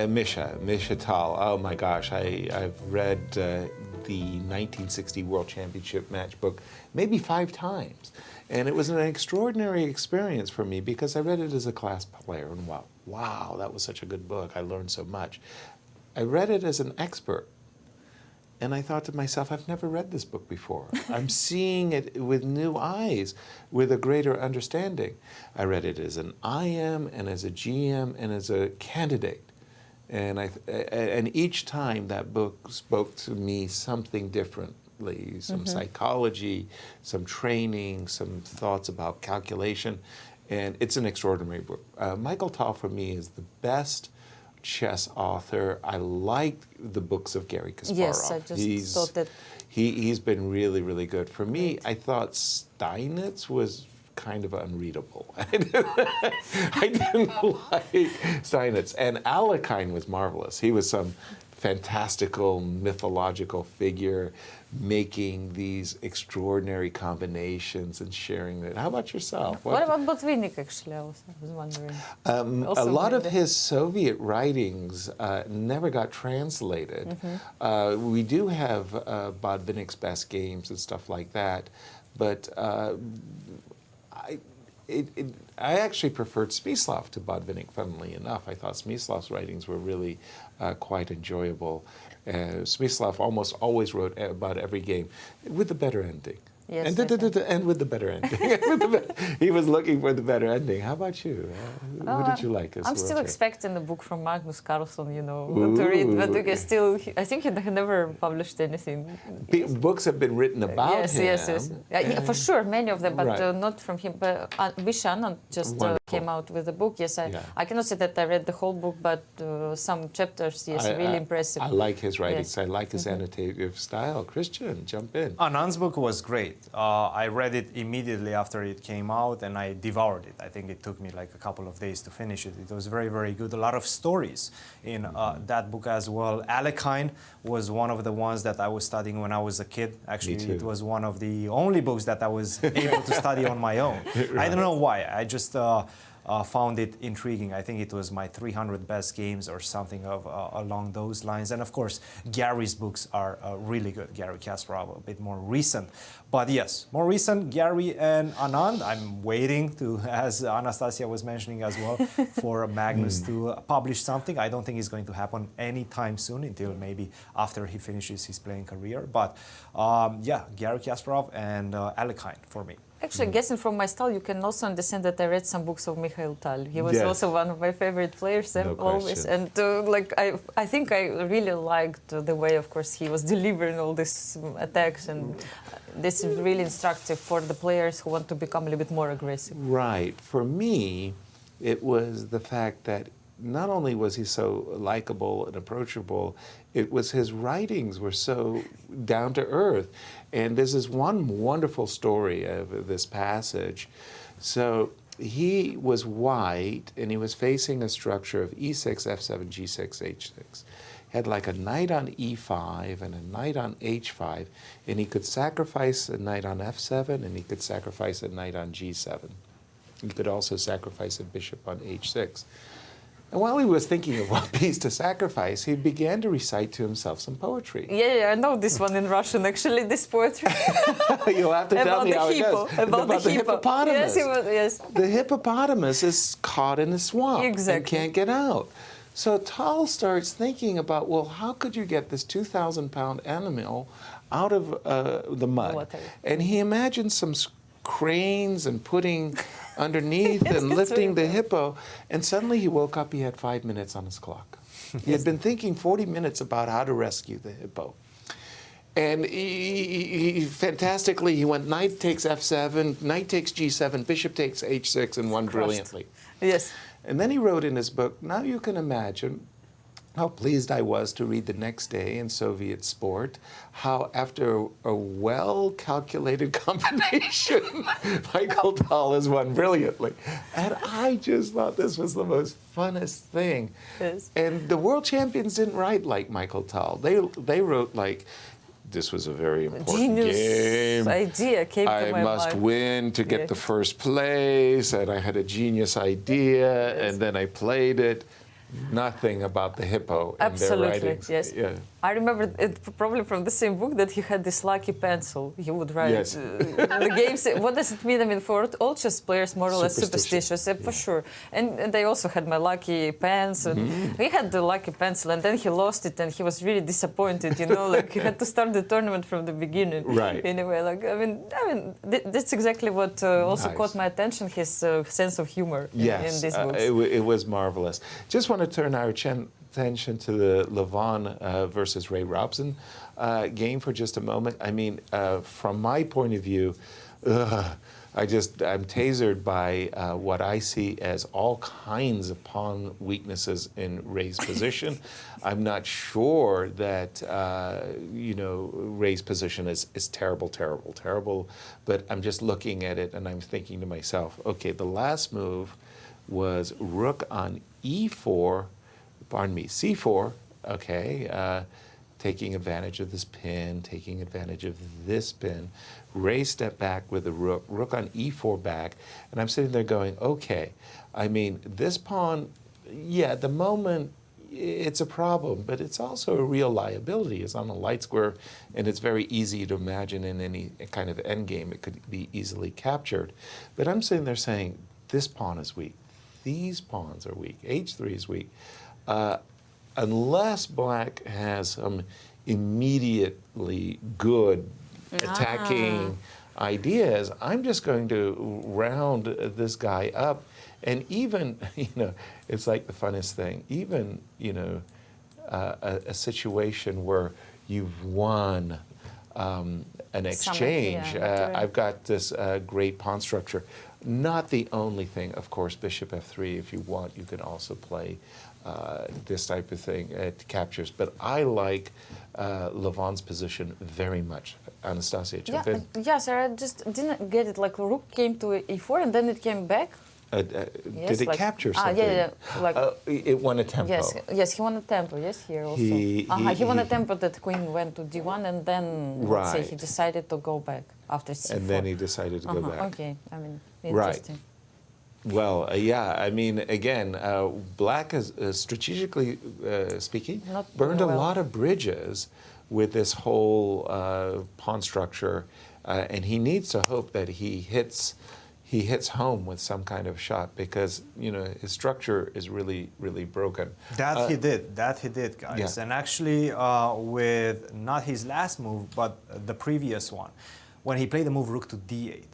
Misha Tal. Oh my gosh, I've read the 1960 World Championship match book maybe 5 times. And it was an extraordinary experience for me because I read it as a class player, and wow, that was such a good book. I learned so much. I read it as an expert, and I thought to myself, I've never read this book before. I'm seeing it with new eyes, with a greater understanding. I read it as an IM and as a GM and as a candidate. And each time that book spoke to me something different. Some psychology, some training, some thoughts about calculation, and it's an extraordinary book. Michael Tal, for me, is the best chess author. I like the books of Garry Kasparov. Yes, I just thought that... He's been really, really good. For me, I thought Steinitz was kind of unreadable. I didn't like Steinitz. And Alekhine was marvelous. He was some fantastical, mythological figure, making these extraordinary combinations and sharing it. How about yourself? What about Botvinnik, actually? I was wondering. A lot of his Soviet writings never got translated. We do have Botvinnik's best games and stuff like that, but I actually preferred Smyslov to Botvinnik, funnily enough. I thought Smyslov's writings were really quite enjoyable. Smyslov almost always wrote about every game with the better ending. Yes, and with the better ending. He was looking for the better ending. How about you? What did you like? I'm still expecting a book from Magnus Carlsen, you know, to read, but I think he never published anything. Books have been written about him. Yes. Yeah, for sure, many of them, but not from him. But Vishanand just came out with a book. Yes, I cannot say that I read the whole book, but some chapters, yes, really impressive. I like his writings. Yes. I like his annotative style. Christian, jump in. Anand's book was great. I read it immediately after it came out, and I devoured it. I think it took me like a couple of days to finish it. It was very, very good. A lot of stories in that book as well. Alekhine was one of the ones that I was studying when I was a kid. Actually, it was one of the only books that I was able to study on my own. Right. I don't know why. I just found it intriguing. I think it was my 300 best games or something along those lines. And of course, Gary's books are really good. Gary Kasparov, a bit more recent. But yes, more recent, Gary and Anand. I'm waiting to, as Anastasia was mentioning as well, for Magnus to publish something. I don't think it's going to happen anytime soon, until maybe after he finishes his playing career. But yeah, Gary Kasparov and Alekhine for me. Actually, guessing from my style, you can also understand that I read some books of Mikhail Tal. He was also one of my favorite players, always. And like I think I really liked the way, of course, he was delivering all these attacks, and this is really instructive for the players who want to become a little bit more aggressive. Right. For me, it was the fact that not only was he so likable and approachable, it was his writings were so down to earth. And this is one wonderful story of this passage. So he was white, and he was facing a structure of e6, f7, g6, h6. Had like a knight on e5 and a knight on h5, and he could sacrifice a knight on f7, and he could sacrifice a knight on g7. He could also sacrifice a bishop on h6. And while he was thinking of what piece to sacrifice, he began to recite to himself some poetry. Yeah, I know this one in Russian, actually, this poetry. You'll have to tell me how it goes. About the hippopotamus. Yes. The hippopotamus is caught in a swamp and can't get out. So Tal starts thinking about, well, how could you get this 2,000-pound animal out of the mud? And he imagines some cranes and putting underneath and lifting the hippo, and suddenly he woke up, he had 5 minutes on his clock. He had been thinking 40 minutes about how to rescue the hippo. And he fantastically, he went knight takes f7, knight takes g7, bishop takes h6, and won brilliantly. Yes. And then he wrote in his book, now you can imagine how pleased I was to read the next day in Soviet Sport, how after a well-calculated combination, Michael Tal has won brilliantly. And I just thought this was the most funnest thing. Yes. And the world champions didn't write like Michael Tal. They wrote like, this was a very important game. Idea came to my I must win to get the first place, and I had a genius idea, and then I played it. Nothing about the hippo in their writings. Yes. Yeah. I remember it probably from the same book that he had this lucky pencil. He would write the games. What does it mean? I mean, for all chess players, more or less superstitious, for sure. And they also had my lucky pens. And he had the lucky pencil, and then he lost it, and he was really disappointed. You know, like he had to start the tournament from the beginning. Right. Anyway, like I mean, that's exactly what also caught my attention. His sense of humor in these books. It was marvelous. Just want to turn our attention to the Levon versus Ray Robson game for just a moment. I mean, from my point of view, I'm tasered by what I see as all kinds of pawn weaknesses in Ray's position. I'm not sure that Ray's position is terrible, terrible, terrible. But I'm just looking at it and I'm thinking to myself, okay, the last move was rook on e4. Pardon me, c4, okay, taking advantage of this pin, taking advantage of this pin. Ray stepped back with the rook, rook on e4 back, and I'm sitting there going, okay, I mean, this pawn, yeah, at the moment, it's a problem, but it's also a real liability. It's on a light square, and it's very easy to imagine in any kind of endgame it could be easily captured. But I'm sitting there saying, this pawn is weak. These pawns are weak. H3 is weak. Unless black has some immediately good attacking ideas, I'm just going to round this guy up. And even, you know, it's like the funnest thing, even, you know, a situation where you've won an exchange. I've got this great pawn structure. Not the only thing, of course, bishop f3. If you want, you can also play this type of thing. It captures. But I like Levon's position very much. Anastasiya, jump in. Yes, I just didn't get it. Like rook came to e4 and then it came back. Did it capture something? Like, it won a tempo. Yes, he won a tempo. Yes, here also. He won a tempo that queen went to d1, and then let's say he decided to go back after c4. And then he decided to go back. Okay, I mean, interesting. Right. Well, yeah, I mean, again, black is, strategically speaking, burned a lot of bridges with this whole pawn structure, and he needs to hope that he hits home with some kind of shot, because, you know, his structure is really, really broken. That he did, guys. Yeah. And actually, with not his last move, but the previous one, when he played the move rook to d8.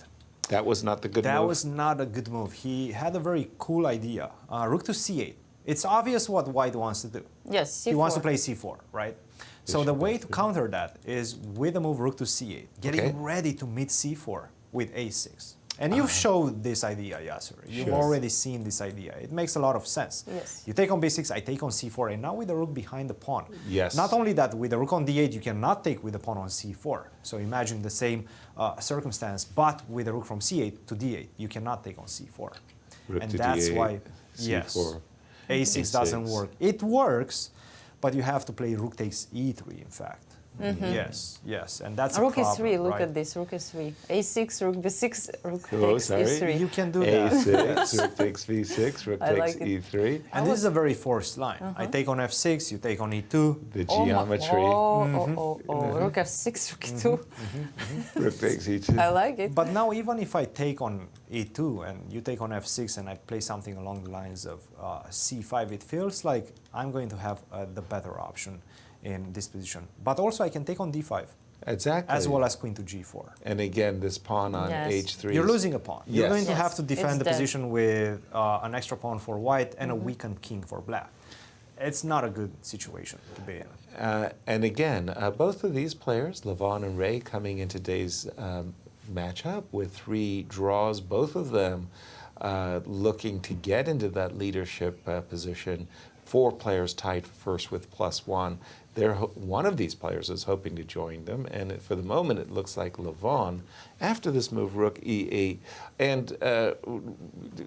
That was not the good move? That was not a good move. He had a very cool idea. Rook to c8. It's obvious what white wants to do. Yes, c4. He wants to play c4, right? So the way to counter that is with the move rook to c8, getting ready to meet c4 with a6. And you've showed this idea, Yasser. You've already seen this idea. It makes a lot of sense. Yes. You take on b6, I take on c4, and now with the rook behind the pawn. Yes. Not only that, with the rook on d8, you cannot take with the pawn on c4. So imagine the same circumstance, but with the rook from c8 to d8, you cannot take on c4. Rook and to that's d8, why, c4. A6 doesn't work. It works, but you have to play rook takes e3, in fact. Yes, and that's rook a problem, is 3. Look right? at this. Rook is 3. A6, rook b6, rook takes sorry. e3. You can do that. A6, rook takes b6, rook takes e3. And this is a very forced line. I take on f6, you take on e2. The geometry. Rook f6, rook e2. Rook takes e2. I like it. But now, even if I take on e2 and you take on f6 and I play something along the lines of c5, it feels like I'm going to have the better option in this position. But also I can take on d5. Exactly. As well as queen to g4. And again, this pawn on h3. You're losing a pawn. You're going to have to defend the dead. position with an extra pawn for white and a weakened king for black. It's not a good situation to be in. And again, both of these players, Levon and Ray, coming into today's matchup with 3 draws, both of them looking to get into that leadership position. 4 players tied first with +1. One of these players is hoping to join them, and for the moment it looks like Levon, after this move, rook e8. And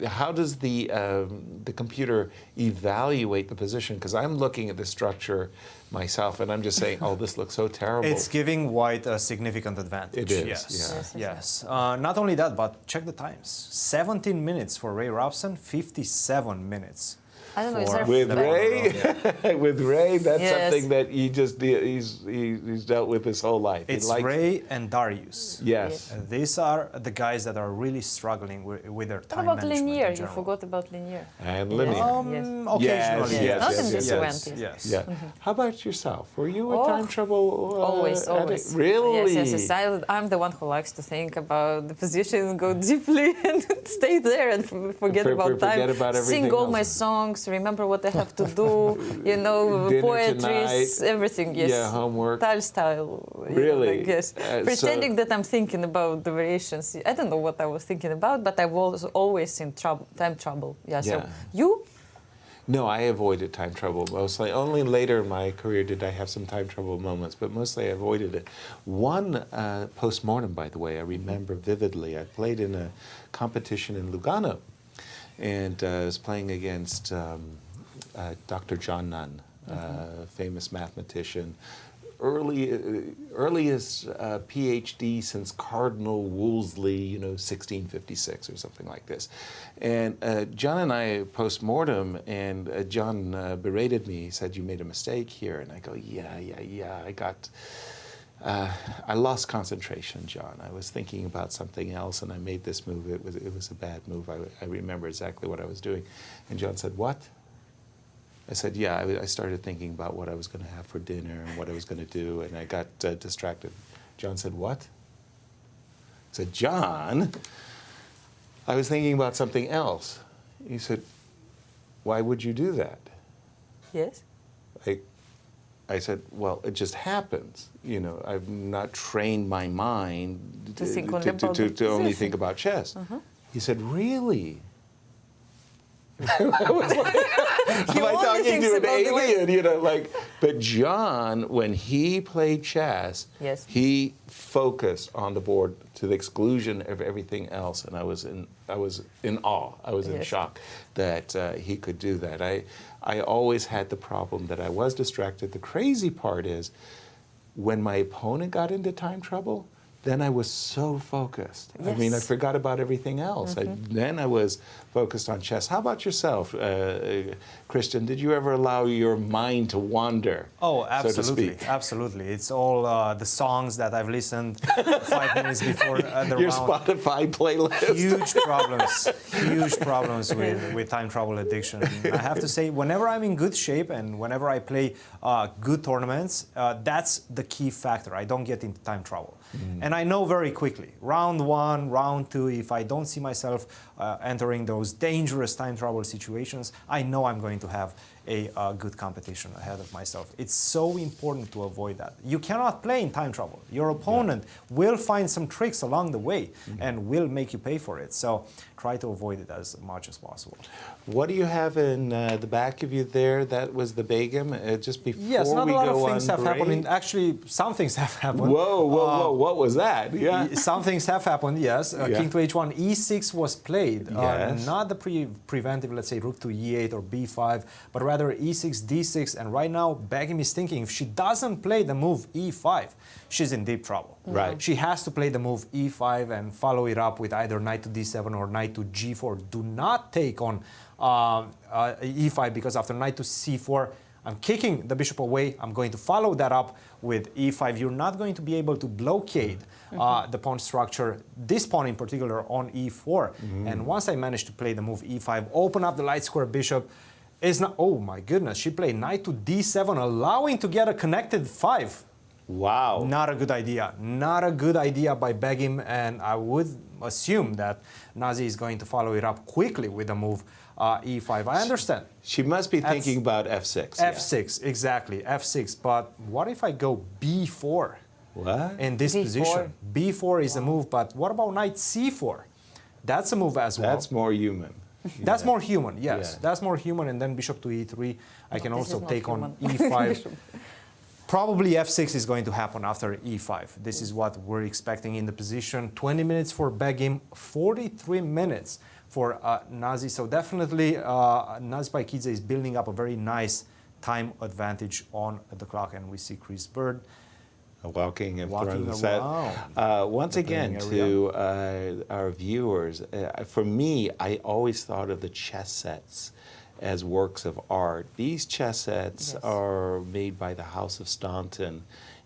how does the computer evaluate the position? Because I'm looking at the structure myself, and I'm just saying, oh, this looks so terrible. It's giving white a significant advantage. It is, yes. Not only that, but check the times. 17 minutes for Ray Robson, 57 minutes. I don't know, is there with Ray, with Ray, that's something that he's dealt with his whole life. It's Ray and Darius. Yes. These are the guys that are really struggling with their time management. What about Linear? You forgot about Linear. And Linear. Occasionally. Not in this event. Yes. Yeah. How about yourself? Were you a time trouble always. Really? Yes. I'm the one who likes to think about the position, go deeply, and stay there and forget about time. Sing all my songs. Remember what I have to do, you know, poetry, everything, yes. Yeah, homework. Tal style. Really? Yes. Pretending that I'm thinking about the variations. I don't know what I was thinking about, but I was always in time trouble. Yeah. So you? No, I avoided time trouble mostly. Only later in my career did I have some time trouble moments, but mostly I avoided it. One post-mortem, by the way, I remember vividly. I played in a competition in Lugano, and I was playing against Dr. John Nunn, famous mathematician. Earliest PhD since Cardinal Wolsey, 1656 or something like this. And John and I post-mortem, and John berated me. He said, "You made a mistake here." And I go, yeah, I lost concentration, John. I was thinking about something else, and I made this move. It was a bad move. I remember exactly what I was doing. And John said, "What?" I said, "Yeah, I started thinking about what I was going to have for dinner and what I was going to do, and I got distracted." John said, "What?" I said, "John, I was thinking about something else." He said, "Why would you do that?" Yes. I said, "Well, it just happens. I've not trained my mind to only think about chess." He said, "Really?" I was like, am I talking to an alien? But John, when he played chess, yes, he focused on the board to the exclusion of everything else, and I was in awe. I was in shock that he could do that. I always had the problem that I was distracted. The crazy part is, when my opponent got into time trouble, then I was so focused. Yes. I mean, I forgot about everything else. Then I was focused on chess. How about yourself, Cristian? Did you ever allow your mind to wander? Oh, absolutely, so to speak? Absolutely. It's all the songs that I've listened 5 minutes before the your round. Spotify playlist. Huge problems with time trouble addiction. I have to say, whenever I'm in good shape and whenever I play good tournaments, that's the key factor. I don't get into time trouble. And I know very quickly, round 1, round 2, if I don't see myself entering those dangerous time trouble situations, I know I'm going to have a good competition ahead of myself. It's so important to avoid that. You cannot play in time trouble. Your opponent will find some tricks along the way and will make you pay for it. So try to avoid it as much as possible. What do you have in the back of you there? That was the Begim, just before we go on break? Yes, not a lot of things have happened. Actually, some things have happened. Whoa, what was that? Yeah. Some things have happened, yes. King to h1, e6 was played. Yes. Not the preventive, let's say, rook to e8 or b5, but rather e6, d6. And right now, Begim is thinking, if she doesn't play the move e5, she's in deep trouble. Right. She has to play the move e5 and follow it up with either knight to d7 or knight to g4. Do not take on e5, because after knight to c4, I'm kicking the bishop away. I'm going to follow that up with e5. You're not going to be able to blockade the pawn structure, this pawn in particular, on e4. And once I manage to play the move e5, open up the light square bishop, is not, oh my goodness, she played knight to d7, allowing to get a connected 5. Wow. Not a good idea. Not a good idea by Begim, and I would assume that Nazi is going to follow it up quickly with the move e5. I understand. She must be thinking about f6. F6, exactly, f6. But what if I go b4? What? In this position. B4 is a move, but what about knight c4? That's a move as well. That's more human. That's more human, yes. That's more human, and then bishop to e3. I can also take on e5. Probably f6 is going to happen after e5. This is what we're expecting in the position. 20 minutes for Begim, 43 minutes for Nazi. So definitely Nazi Paikidze is building up a very nice time advantage on the clock. And we see Chris Bird walking and throwing the set. Once again, to our viewers, for me, I always thought of the chess sets as works of art. These chess sets are made by the House of Staunton,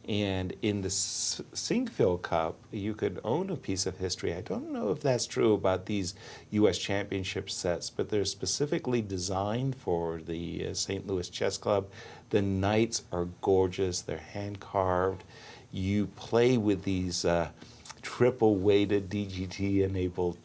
and in the Sinquefield Cup, you could own a piece of history. I don't know if that's true about these U.S. Championship sets, but they're specifically designed for the St. Louis Chess Club. The knights are gorgeous. They're hand-carved. You play with these triple-weighted DGT-enabled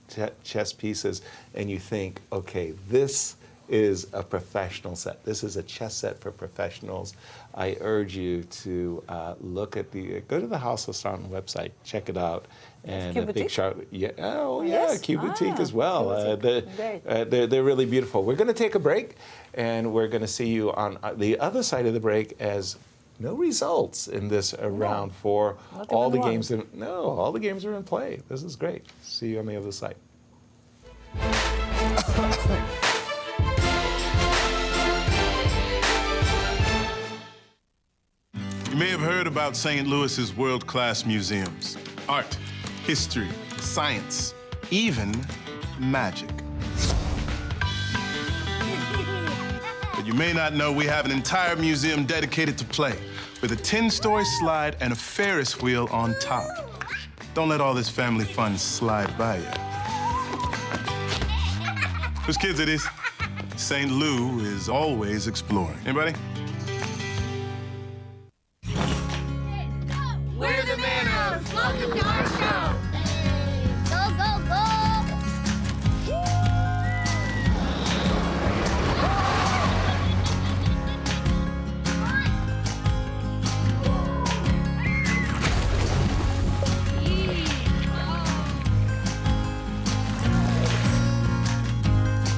chess pieces, and you think, okay, this is a professional set. This is a chess set for professionals. I urge you to look at go to the House of Staunton website, check it out, and a big shout. Q Boutique as well. They're really beautiful. We're going to take a break, and we're going to see you on the other side of the break as no results in this round for all the games. All the games are in play. This is great. See you on the other side. may have heard about St. Louis's world-class museums. Art, history, science, even magic. But you may not know we have an entire museum dedicated to play, with a 10-story slide and a Ferris wheel on top. Don't let all this family fun slide by you. Whose kids it is? St. Lou is always exploring. Anybody? We're the Manos. Welcome to our show. Go, go, go.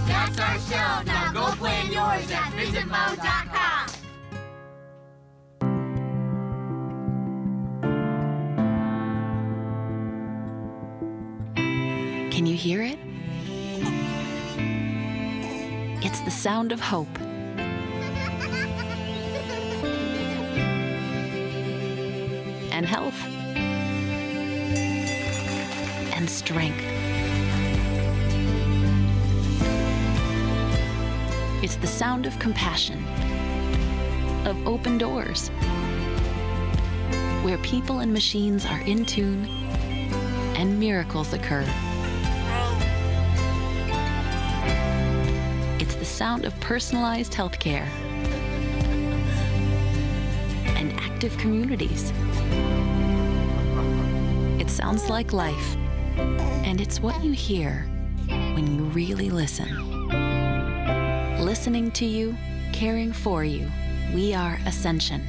That's our show. Now go plan yours at visitmo.com. Can you hear it? It's the sound of hope. And health. And strength. It's the sound of compassion. Of open doors. Where people and machines are in tune and miracles occur. It's the sound of personalized healthcare and active communities. It sounds like life, and it's what you hear when you really listen. Listening to you, caring for you, we are Ascension.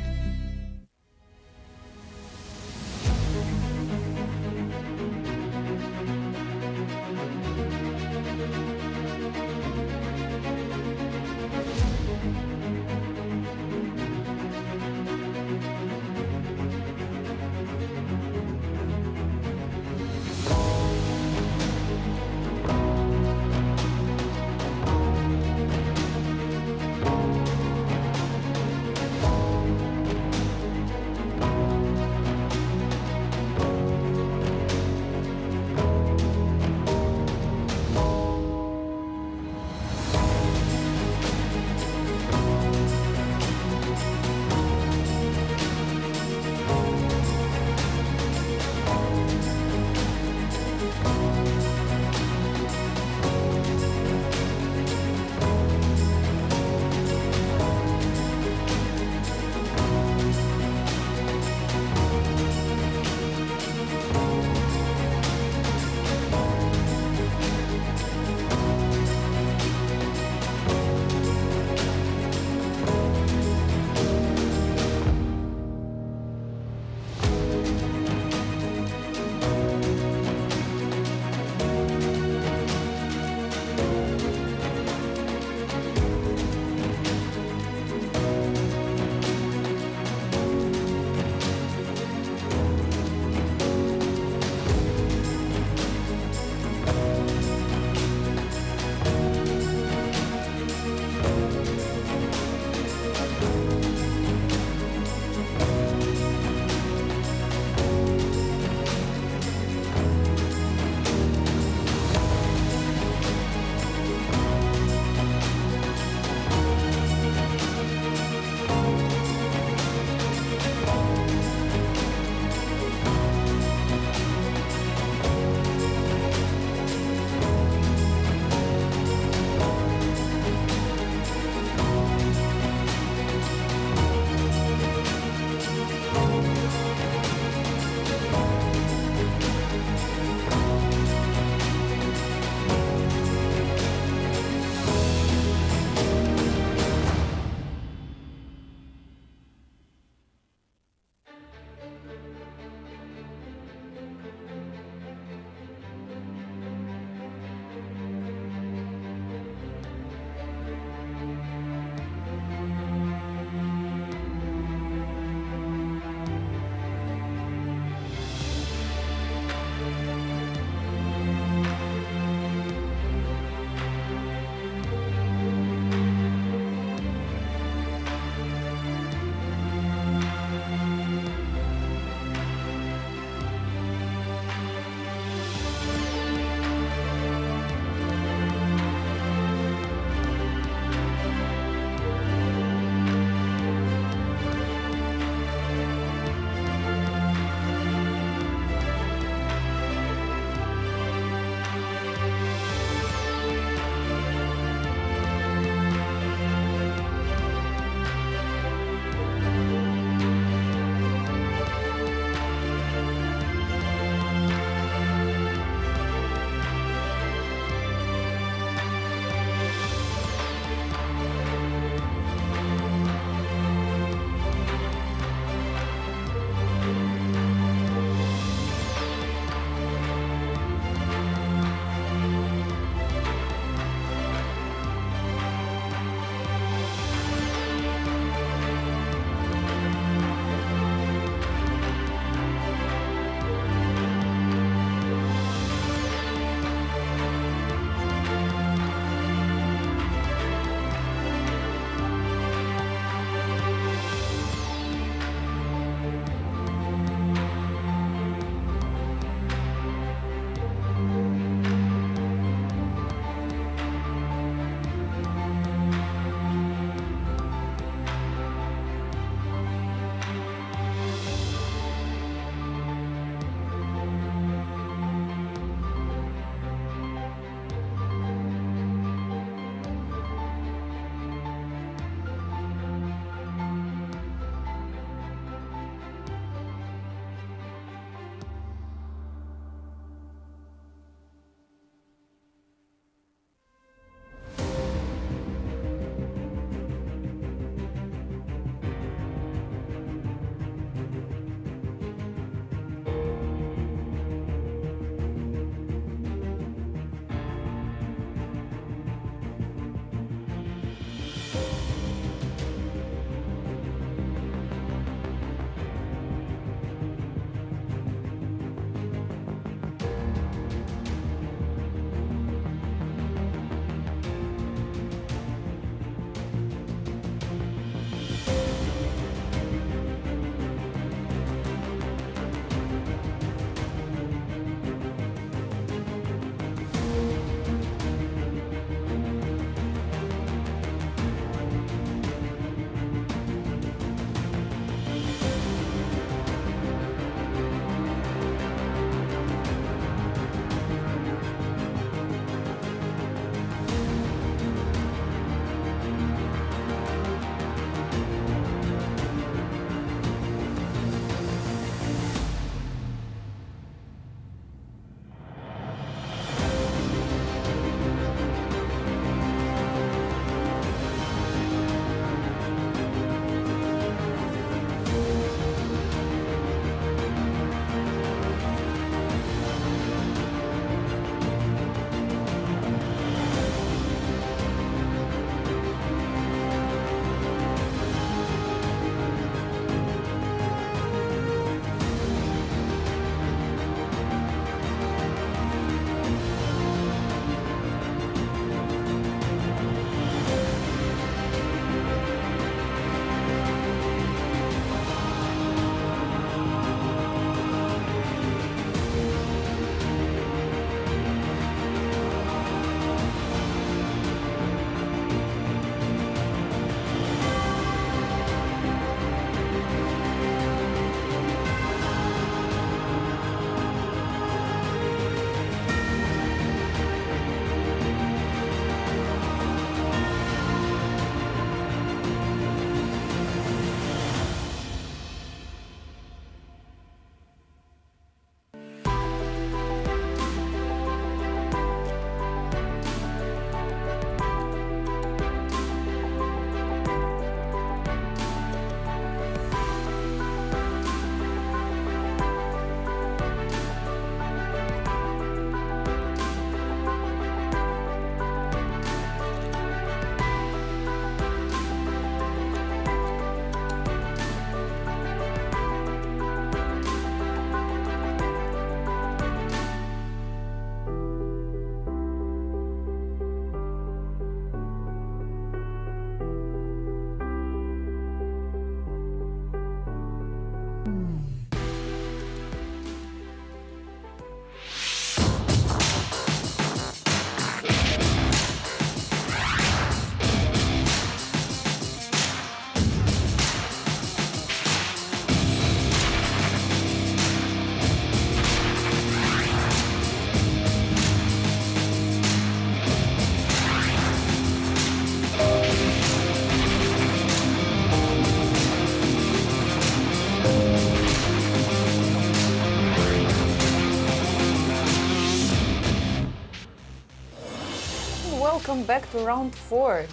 welcome back to round 4.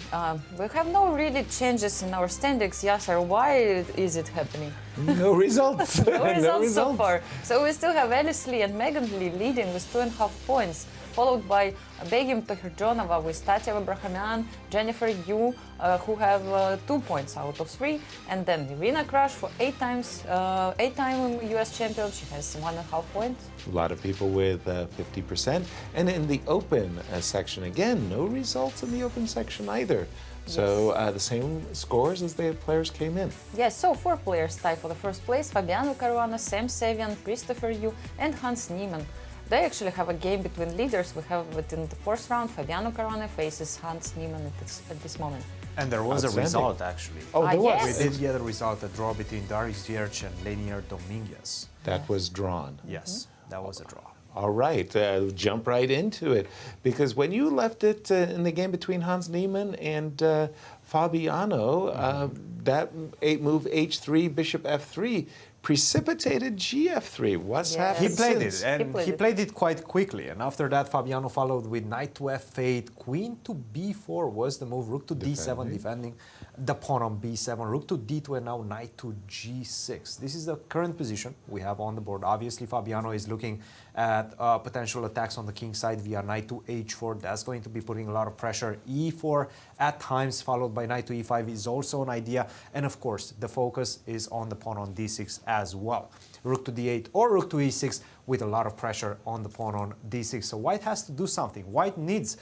We have no really changes in our standings, Yasser. Why is it happening? No results. No results so far. So we still have Alice Lee and Megan Lee leading with 2.5 points, followed by Begim Tokhirjonova with Tatia Abrahamyan, Jennifer Yu, who have 2 points out of 3, and then Irina Krush for 8-time US champion. She has 1.5 points. A lot of people with 50%. And in the open section, again, no results in the open section either. So the same scores as the players came in. Yes, so 4 players tie for the first place: Fabiano Caruana, Sam Sevian, Christopher Yu, and Hans Niemann. They actually have a game between leaders. We have it in the 4th round. Fabiano Caruana faces Hans Niemann at this moment. And there was a result, actually. Oh, there was? We did get a result, a draw between Swiercz and Dominguez. That was drawn. Yes, that was a draw. All right, jump right into it. Because when you left it in the game between Hans Niemann and Fabiano, that move H3, Bishop F3, precipitated GF3. What's happened? He played it, and he played it quite quickly. And after that, Fabiano followed with knight to F8, queen to B4 was the move, rook to D7, defending the pawn on B7, rook to D2, and now knight to G6. This is the current position we have on the board. Obviously, Fabiano is looking at potential attacks on the king side via knight to H4. That's going to be putting a lot of pressure. E4 at times, followed by knight to E5 is also an idea. And of course, the focus is on the pawn on D6 as well. Rook to D8 or rook to E6 with a lot of pressure on the pawn on D6. So White has to do something. White needs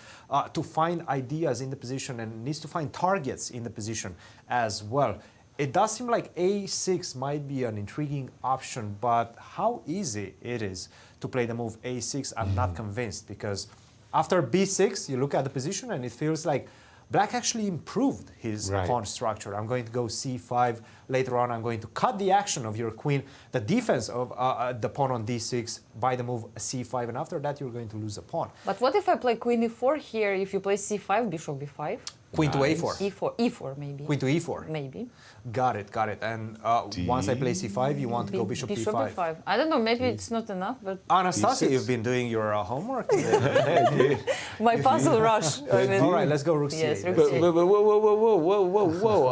to find ideas in the position and needs to find targets in the position as well. It does seem like A6 might be an intriguing option, but how easy it is to play the move A6, I'm not convinced, because after B6, you look at the position and it feels like Black actually improved his pawn structure. I'm going to go C5. Later on, I'm going to cut the action of your queen, the defense of the pawn on D6 by the move C5, and after that, you're going to lose a pawn. But what if I play queen E4 here? If you play C5, bishop B5? Queen to A4. E4 maybe. Queen to E4. Maybe. Got it. And once I play C5, you want to go bishop B5. I don't know, maybe it's not enough, but... Anastasiya, you've been doing your homework. My puzzle rush. All right, let's go rook C8. Yes, rook C8. Whoa.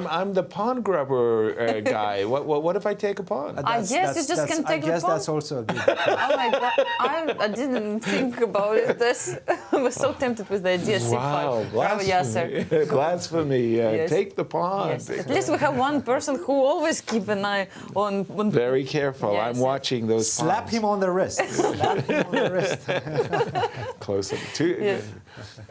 I'm the pawn grubber guy. What if I take a pawn? I guess you just can take the pawn. I guess that's also a good Oh my God, I didn't think about it. I was so tempted with the idea C5. Wow, blasphemy. Yes. Take the pawn. Yes. At least we have one person who always keep an eye on... Very careful. Yes. I'm watching those Slap him on the wrist. Slap him on the wrist. Close up to... Yes.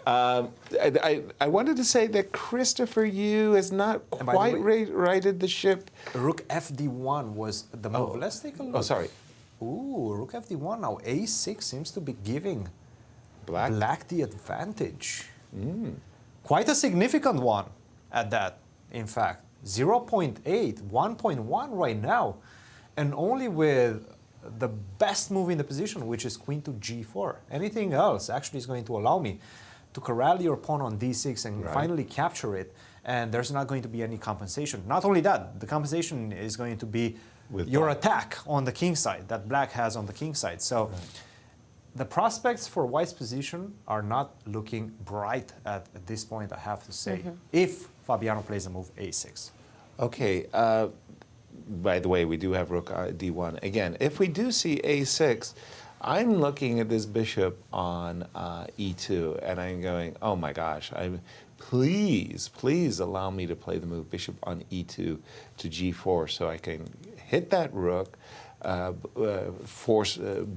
I wanted to say that Christopher Yu has not quite righted the ship. Rook FD1 was the move. Let's take a look. Oh, sorry. Ooh, Rook FD1 now. A6 seems to be giving Black the advantage. Quite a significant one at that, in fact. 0.8, 1.1 right now. And only with the best move in the position, which is queen to G4. Anything else actually is going to allow me to corral your pawn on D6 and finally capture it. And there's not going to be any compensation. Not only that, the compensation is going to be with your attack on the king side that Black has on the king side. So the prospects for White's position are not looking bright at this point, I have to say, if Fabiano plays the move A6. Okay. By the way, we do have rook D1. Again, if we do see A6, I'm looking at this bishop on E2, and I'm going, oh my gosh, please allow me to play the move bishop on E2 to G4 so I can hit that rook,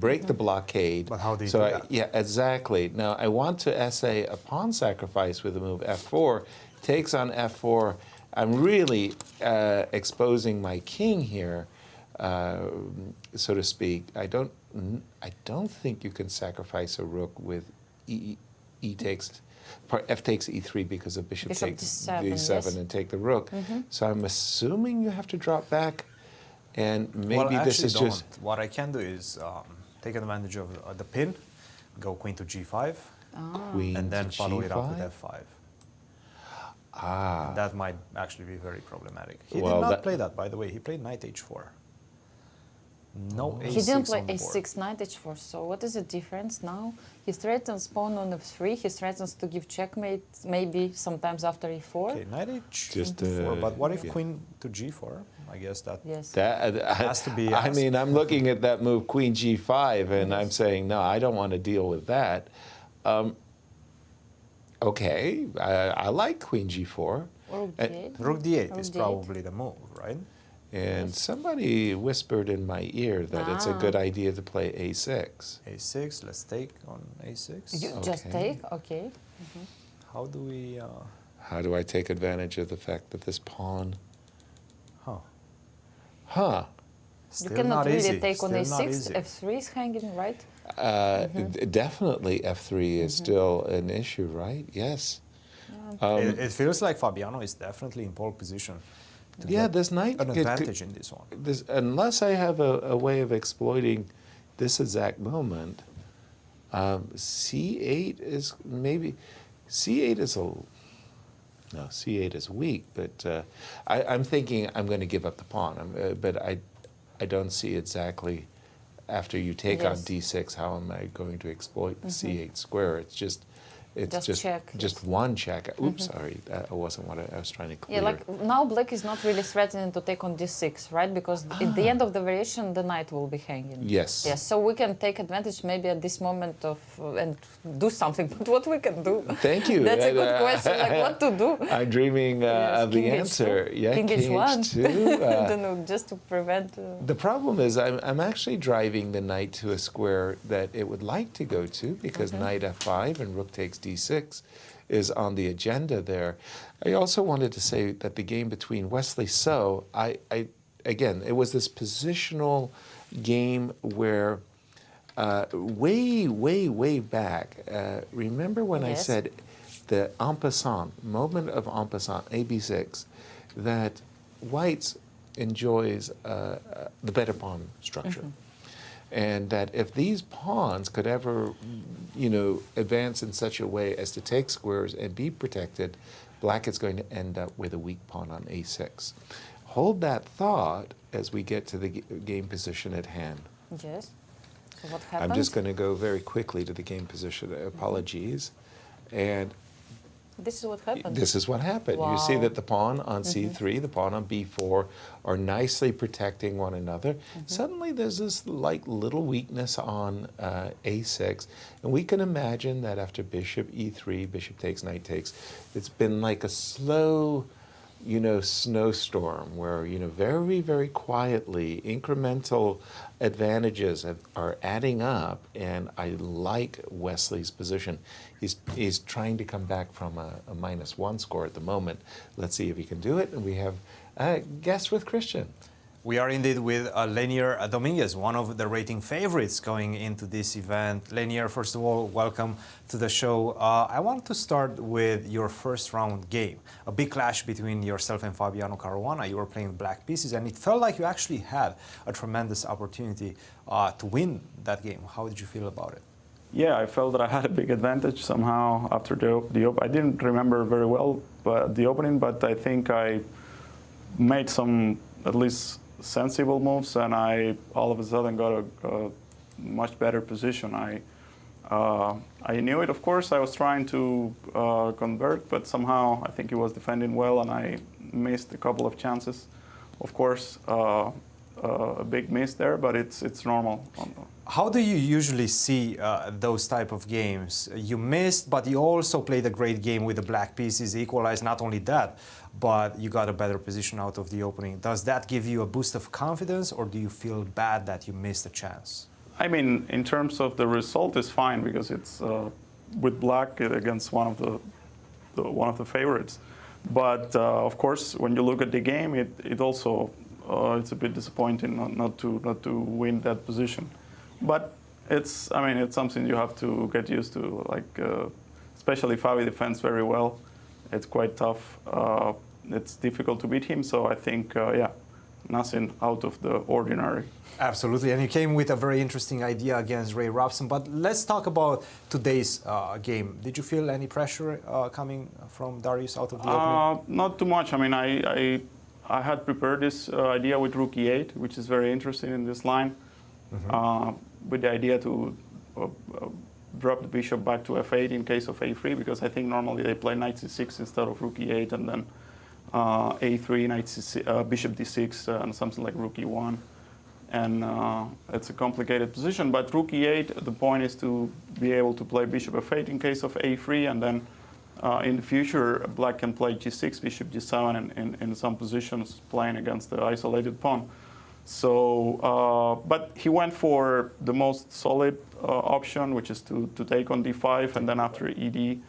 break the blockade. But how do you do that? Yeah, exactly. Now, I want to essay a pawn sacrifice with the move F4, takes on F4. I'm really exposing my king here, so to speak. I don't think you can sacrifice a rook with F takes E3 because of bishop takes D7 and take the rook. So I'm assuming you have to drop back, and maybe this is just... What I can do is take advantage of the pin, go queen to G5, and then follow it up with F5. That might actually be very problematic. He did not play that, by the way. He played knight H4. No He A6 didn't play on the board. A6, knight H4. So what is the difference now? He threatens pawn on F3. He threatens to give checkmate maybe sometimes after E4. Okay, knight H4. Just, But what if yeah. queen to G4? I guess that has to be I asked. mean, I'm looking at that move, Queen G5, and I'm saying, no, I don't want to deal with that. Okay, I like Queen G4. Rook D8. Rook D8 Rook is D8. probably the move, right? And somebody whispered in my ear that it's a good idea to play A6. A6, let's take on A6. You just take? Okay. How do we... How do I take advantage of the fact that this pawn... Huh. Huh. You cannot really take on Still not A6. easy. F3 is hanging, right? Definitely F3 is still an issue, right? Yes. It feels like Fabiano is definitely in pole position. To Yeah, get this knight an advantage in this one. Unless I have a way of exploiting this exact moment, C8 is maybe... C8 is a... No, C8 is weak, but I'm thinking I'm going to give up the pawn. But I don't see exactly, after you take on D6, how am I going to exploit the C8 square? It's just check, just one check. Oops, sorry, that wasn't what I was trying to clear. Yeah, like now black is not really threatening to take on D6, right? Because at the end of the variation, the knight will be hanging. Yes. Yes, so we can take advantage maybe at this moment of and do something. But what we can do? Thank you. That's a good question. Like what to do? I'm dreaming of the King answer. H2. Yeah, King H1. H2. I don't know, just to prevent. The problem is I'm actually driving the knight to a square that it would like to go to because knight F5 and rook takes D6 is on the agenda there. I also wanted to say that the game between Wesley So, again, it was this positional game where way back, remember when I said the en passant, moment of en passant, AB6, that White's enjoys the better pawn structure. And that if these pawns could ever, advance in such a way as to take squares and be protected, Black is going to end up with a weak pawn on A6. Hold that thought as we get to the game position at hand. Yes. So what happens? I'm just going to go very quickly to the game position. Apologies. And this is what happened. this is what happened. Wow. You see that the pawn on C3, the pawn on B4 are nicely protecting one another. Suddenly there's this little weakness on A6. And we can imagine that after bishop E3, bishop takes, knight takes, it's been like a slow, snowstorm where, very, very quietly incremental advantages are adding up, and I like Wesley's position. He's trying to come back from a -1 score at the moment. Let's see if he can do it. And we have a guest with Cristian. We are indeed with Lenier Dominguez, one of the rating favorites going into this event. Lenier, first of all, welcome to the show. I want to start with your first round game, a big clash between yourself and Fabiano Caruana. You were playing black pieces, and it felt like you actually had a tremendous opportunity to win that game. How did you feel about it? Yeah, I felt that I had a big advantage somehow after the I didn't remember very well the opening, but I think I made some at least sensible moves, and I all of a sudden got a much better position. I knew it, of course. I was trying to convert, but somehow I think he was defending well, and I missed a couple of chances. Of course, a big miss there, but it's normal. How do you usually see those type of games? You missed, but you also played a great game with the black pieces, equalized. Not only that, but you got a better position out of the opening. Does that give you a boost of confidence, or do you feel bad that you missed a chance? I mean, in terms of the result, it's fine because it's with black against one of the favorites. But of course, when you look at the game, it also it's a bit disappointing not to win that position. But it's something you have to get used to. Like especially Fabi defends very well. It's quite tough. It's difficult to beat him. So I think nothing out of the ordinary. Absolutely, and you came with a very interesting idea against Ray Robson. But let's talk about today's game. Did you feel any pressure coming from Darius out of the opening? Not too much. I mean, I had prepared this idea with Rook E8, which is very interesting in this line. with the idea to drop the bishop back to f8 in case of a3, because I think normally they play knight c6 instead of rook e8, and then a3, knight c6, bishop d6, and something like rook e1. And it's a complicated position, but rook e8, the point is to be able to play bishop f8 in case of a3, and then in the future, black can play g6, bishop g7 in some positions, playing against the isolated pawn. So, but he went for the most solid option, which is to take on d5, and then after ed,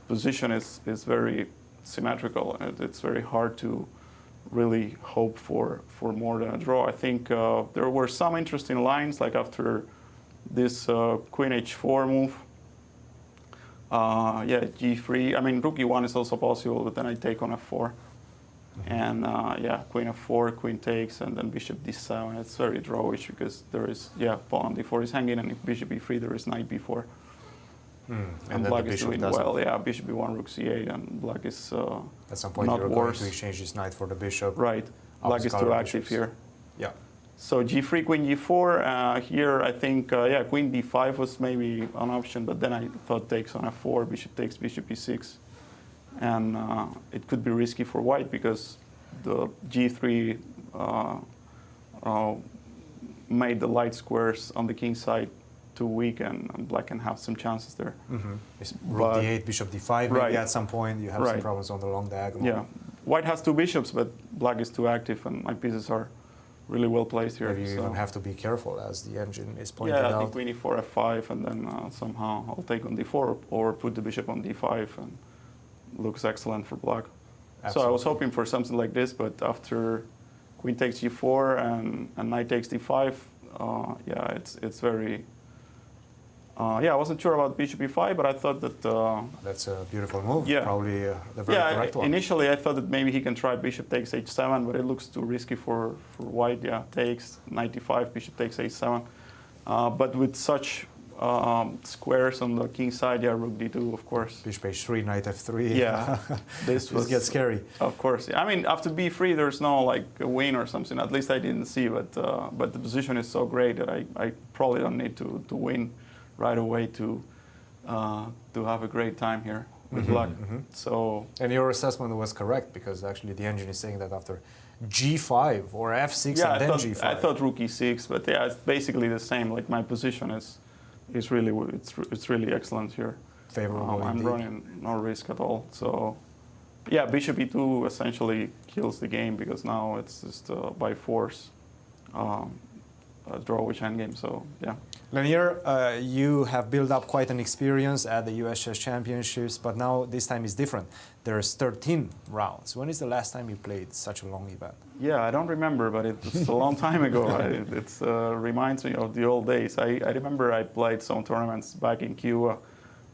position is very symmetrical, and it's very hard to really hope for more than a draw. I think there were some interesting lines, like after this queen h4 move. Yeah, g3. I mean, rook e1 is also possible, but then I take on f4. And yeah, queen f4, queen takes, and then bishop d7. It's very drawish because there is, yeah, pawn on d4 is hanging, and if bishop e3, there is knight b4. And black is doing well. Yeah, bishop e1, rook c8, and black is at some point not you're worse. going to exchange this knight for the bishop. Right. Black is too active here. Yeah. So g3, queen g4. Here, I think, yeah, queen d5 was maybe an option, but then I thought takes on f4, bishop takes, bishop e6. And it could be risky for white because the g3 made the light squares on the king side too weak, and black can have some chances there. Rook d8, bishop d5, maybe right. At some point you have some problems on the long diagonal. Yeah, white has two bishops, but black is too active, and my pieces are really well placed here. Maybe you even have to be careful, as the engine is pointing out. Yeah, I think queen e4, f5, and then somehow I'll take on d4 or put the bishop on d5, and looks excellent for black. Absolutely. So I was hoping for something like this, but after queen takes g4 and knight takes d5, yeah, it's very. Yeah, I wasn't sure about bishop e5, but I thought that that's a beautiful move. Yeah, probably the very correct one. Initially, I thought that maybe he can try bishop takes h7, but it looks too risky for white. Yeah, takes knight e5, bishop takes h7, but with such squares on the king side, yeah, rook d2, of course. Bishop h3, knight f3. Yeah, this gets scary. Of course, yeah. I mean, after b3, there's no like a win or something. At least I didn't see, but the position is so great that I probably don't need to win right away to have a great time here with black. So. And your assessment was correct, because actually the engine is saying that after g5 or f6 yeah, and then g5. I thought rook e6, but yeah, it's basically the same. Like my position is really it's really excellent here. Favorable. I'm running no risk at all. So yeah, bishop e2 essentially kills the game, because now it's just by force a drawish endgame. So yeah. Lanier, you have built up quite an experience at the US Chess Championships, but now this time is different. There's 13 rounds. When is the last time you played such a long event? Yeah, I don't remember, but it's a long time ago. It reminds me of the old days. I remember I played some tournaments back in Cuba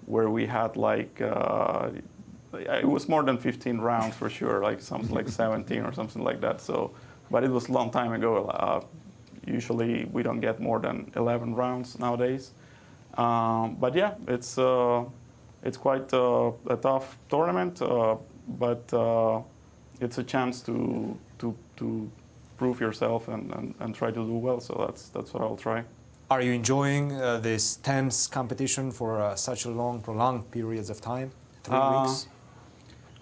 where we had like, it was more than 15 rounds for sure, like something like 17 or something like that. So, but it was a long time ago. Usually we don't get more than 11 rounds nowadays. But yeah, it's quite a tough tournament, but it's a chance to prove yourself and try to do well. So that's what I'll try. Are you enjoying this tense competition for such a long, prolonged periods of time? 3 weeks?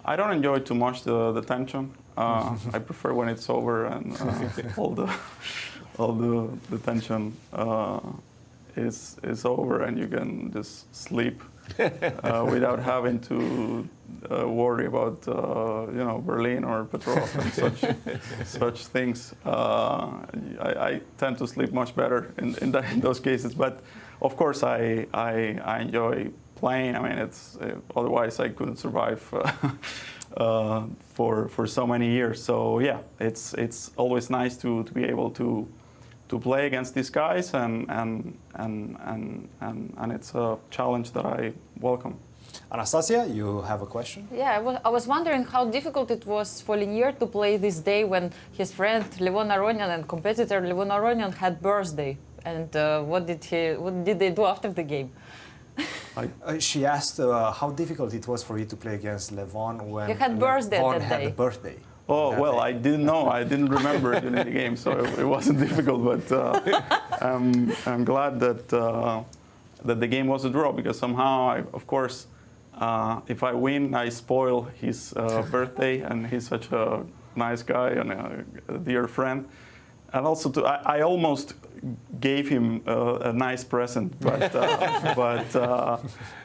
I don't enjoy too much the tension. I prefer when it's over and all the tension is over, and you can just sleep without having to worry about Berlin or Petrov and such things. I tend to sleep much better in those cases, but of course I enjoy playing. I mean, it's otherwise I couldn't survive for so many years. So yeah, it's always nice to be able to play against these guys, and it's a challenge that I welcome. Anastasia, you have a question? Yeah, I was wondering how difficult it was for Lanier to play this day when his friend Levon Aronian and competitor Levon Aronian had birthday, and what did they do after the game? She asked how difficult it was for you to play against Levon when he had birthday Levon that had day. a birthday. Oh, well, I didn't know. I didn't remember it in the game, so it wasn't difficult. But I'm glad that that the game was a draw, because somehow, of course, if I win, I spoil his birthday, and he's such a nice guy and a dear friend. And also, I almost gave him a nice present, but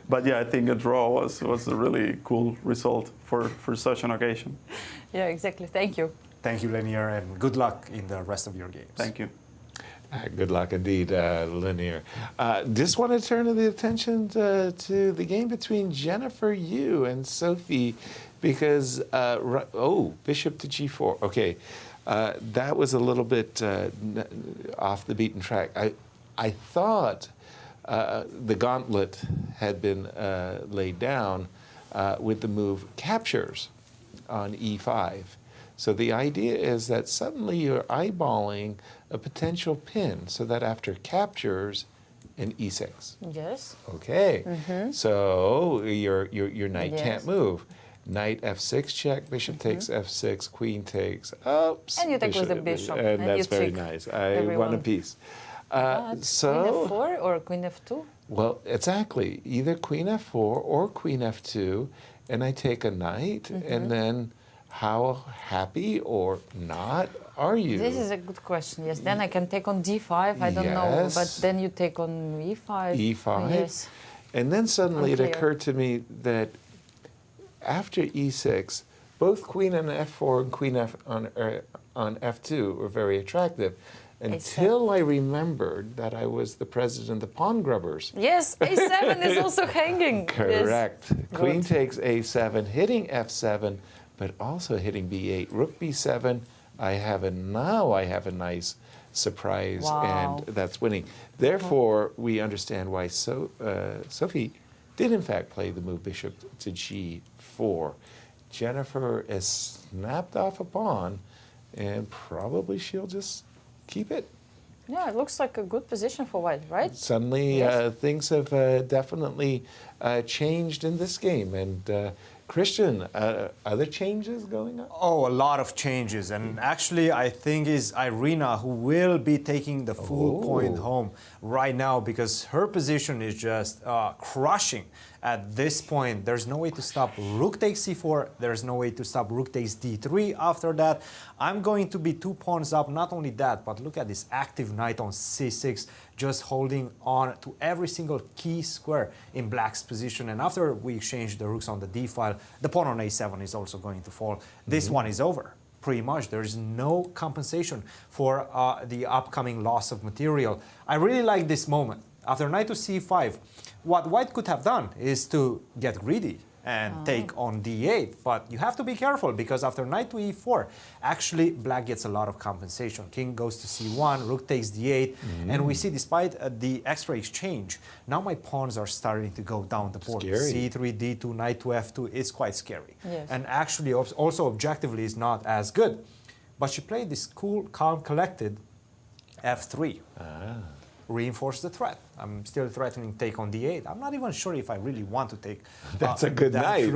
but yeah, I think a draw was a really cool result for such an occasion. Yeah, exactly. Thank you. Thank you, Lenier, and good luck in the rest of your games. Thank you. Good luck indeed, Lenier. Just want to turn the attention to the game between Jennifer Yu and Sophie, because bishop to g4. Okay. That was a little bit off the beaten track. I thought the gauntlet had been laid down with the move captures on e5. So the idea is that suddenly you're eyeballing a potential pin, so that after captures, an e6. Yes. Okay. So your knight can't move. Knight f6 check, bishop takes f6, queen takes, oops. And you take with the bishop. And that's very nice. I won a piece. So, queen f4 or queen f2? Well, exactly. Either queen f4 or queen f2, and I take a knight, and then how happy or not are you? This is a good question, yes. Then I can take on d5, I don't know, but then you take on e5. e5? Yes. And then suddenly it occurred to me that after e6, both queen on f4 and queen on f2 were very attractive, until I remembered that I was the president of the pawn grubbers. Yes, a7 is also hanging. Correct. Yes. Queen takes a7, hitting f7, but also hitting b8. Rook b7. I have a nice surprise, and that's winning. Therefore, we understand why Sophie did in fact play the move bishop to g4. Jennifer has snapped off a pawn, and probably she'll just keep it. Yeah, it looks like a good position for white, right? Suddenly, things have definitely changed in this game. And Cristian, other changes going on? Oh, a lot of changes. And actually, I think it's Irina who will be taking the full point home right now, because her position is just crushing. At this point, there's no way to stop rook takes c4. There's no way to stop rook takes d3 after that. I'm going to be 2 pawns up. Not only that, but look at this active knight on c6, just holding on to every single key square in black's position. And after we exchange the rooks on the d file, the pawn on a7 is also going to fall. This one is over. Pretty much, there's no compensation for the upcoming loss of material. I really like this moment. After knight to c5, what white could have done is to get greedy and take on d8, but you have to be careful, because after knight to e4, actually black gets a lot of compensation. King goes to c1, rook takes d8, and we see, despite the extra exchange, now my pawns are starting to go down the board. Scary. c3, d2, knight to f2 is quite scary. Yes. And actually also objectively is not as good. But she played this cool, calm, collected f3. Reinforce the threat. I'm still threatening take on d8. I'm not even sure if I really want to take That's a good knight.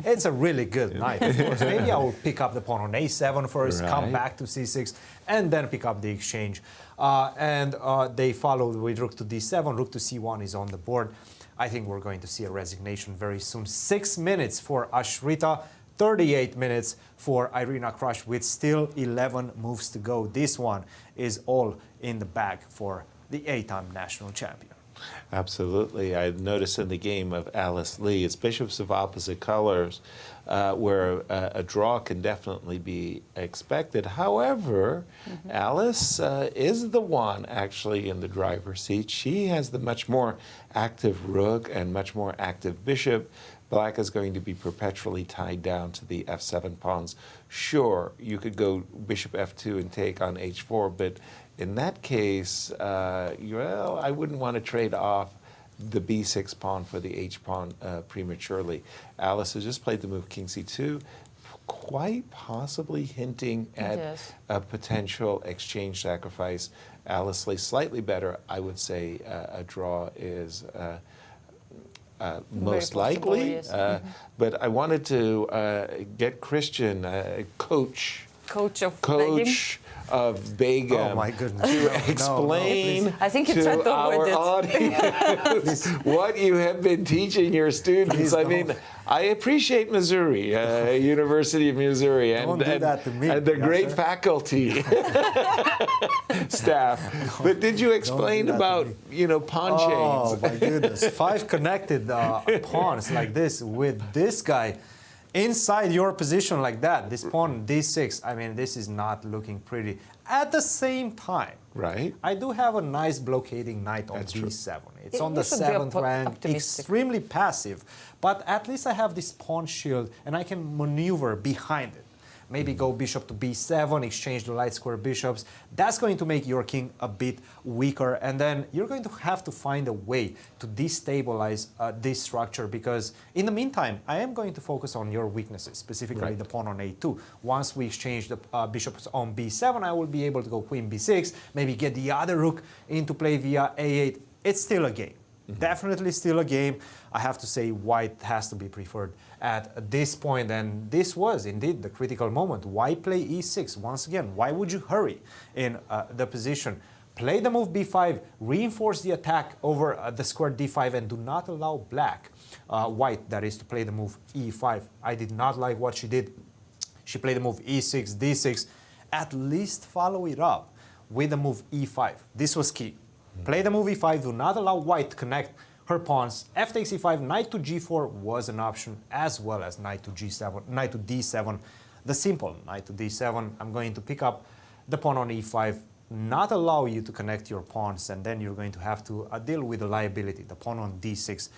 It's a really good knight, of course. Maybe I will pick up the pawn on a7 first, come back to c6, and then pick up the exchange. They followed with rook to d7, rook to c1 is on the board. I think we're going to see a resignation very soon. 6 minutes for Ashrita, 38 minutes for Irina Krush, with still 11 moves to go. This one is all in the bag for the 8-time national champion. Absolutely. I noticed in the game of Alice Lee, it's bishops of opposite colors, where a draw can definitely be expected. However, Alice is the one actually in the driver's seat. She has the much more active rook and much more active bishop. Black is going to be perpetually tied down to the f7 pawns. Sure, you could go bishop f2 and take on h4, but in that case, well, I wouldn't want to trade off the b6 pawn for the h pawn prematurely. Alice has just played the move king c2, quite possibly hinting at a potential exchange sacrifice. Alice Lee slightly better. I would say a draw is most likely. yes. But I wanted to get Cristian, coach of Begim, Oh my goodness. to explain I think he tried to to avoid our it. audience what you have been teaching your students. Please I mean, I appreciate Missouri, University of Missouri, and the great faculty staff. But did you explain about pawn chains? Oh my goodness! 5 connected pawns like this with this guy inside your position like that. This pawn d6. I mean, this is not looking pretty. At the same time, right? I do have a nice blockading knight on d7. It's on the You should be 7th rank, optimistic. extremely passive. But at least I have this pawn shield and I can maneuver behind it. Maybe go bishop to b7, exchange the light square bishops. That's going to make your king a bit weaker, and then you're going to have to find a way to destabilize this structure, because in the meantime, I am going to focus on your weaknesses, specifically the pawn on a2. Once we exchange the bishops on b7, I will be able to go queen b6, maybe get the other rook into play via a8. It's still a game. Definitely still a game. I have to say white has to be preferred at this point, and this was indeed the critical moment. Why play e6? Once again, why would you hurry in the position? Play the move b5, reinforce the attack over the square d5, and do not allow white, that is, to play the move e5. I did not like what she did. She played the move e6, d6. At least follow it up with the move e5. This was key. Play the move e5, do not allow white to connect her pawns. F takes e5, knight to g4 was an option, as well as knight to g7, knight to d7. The simple knight to d7, I'm going to pick up the pawn on e5, not allow you to connect your pawns, and then you're going to have to deal with the liability, the pawn on d6,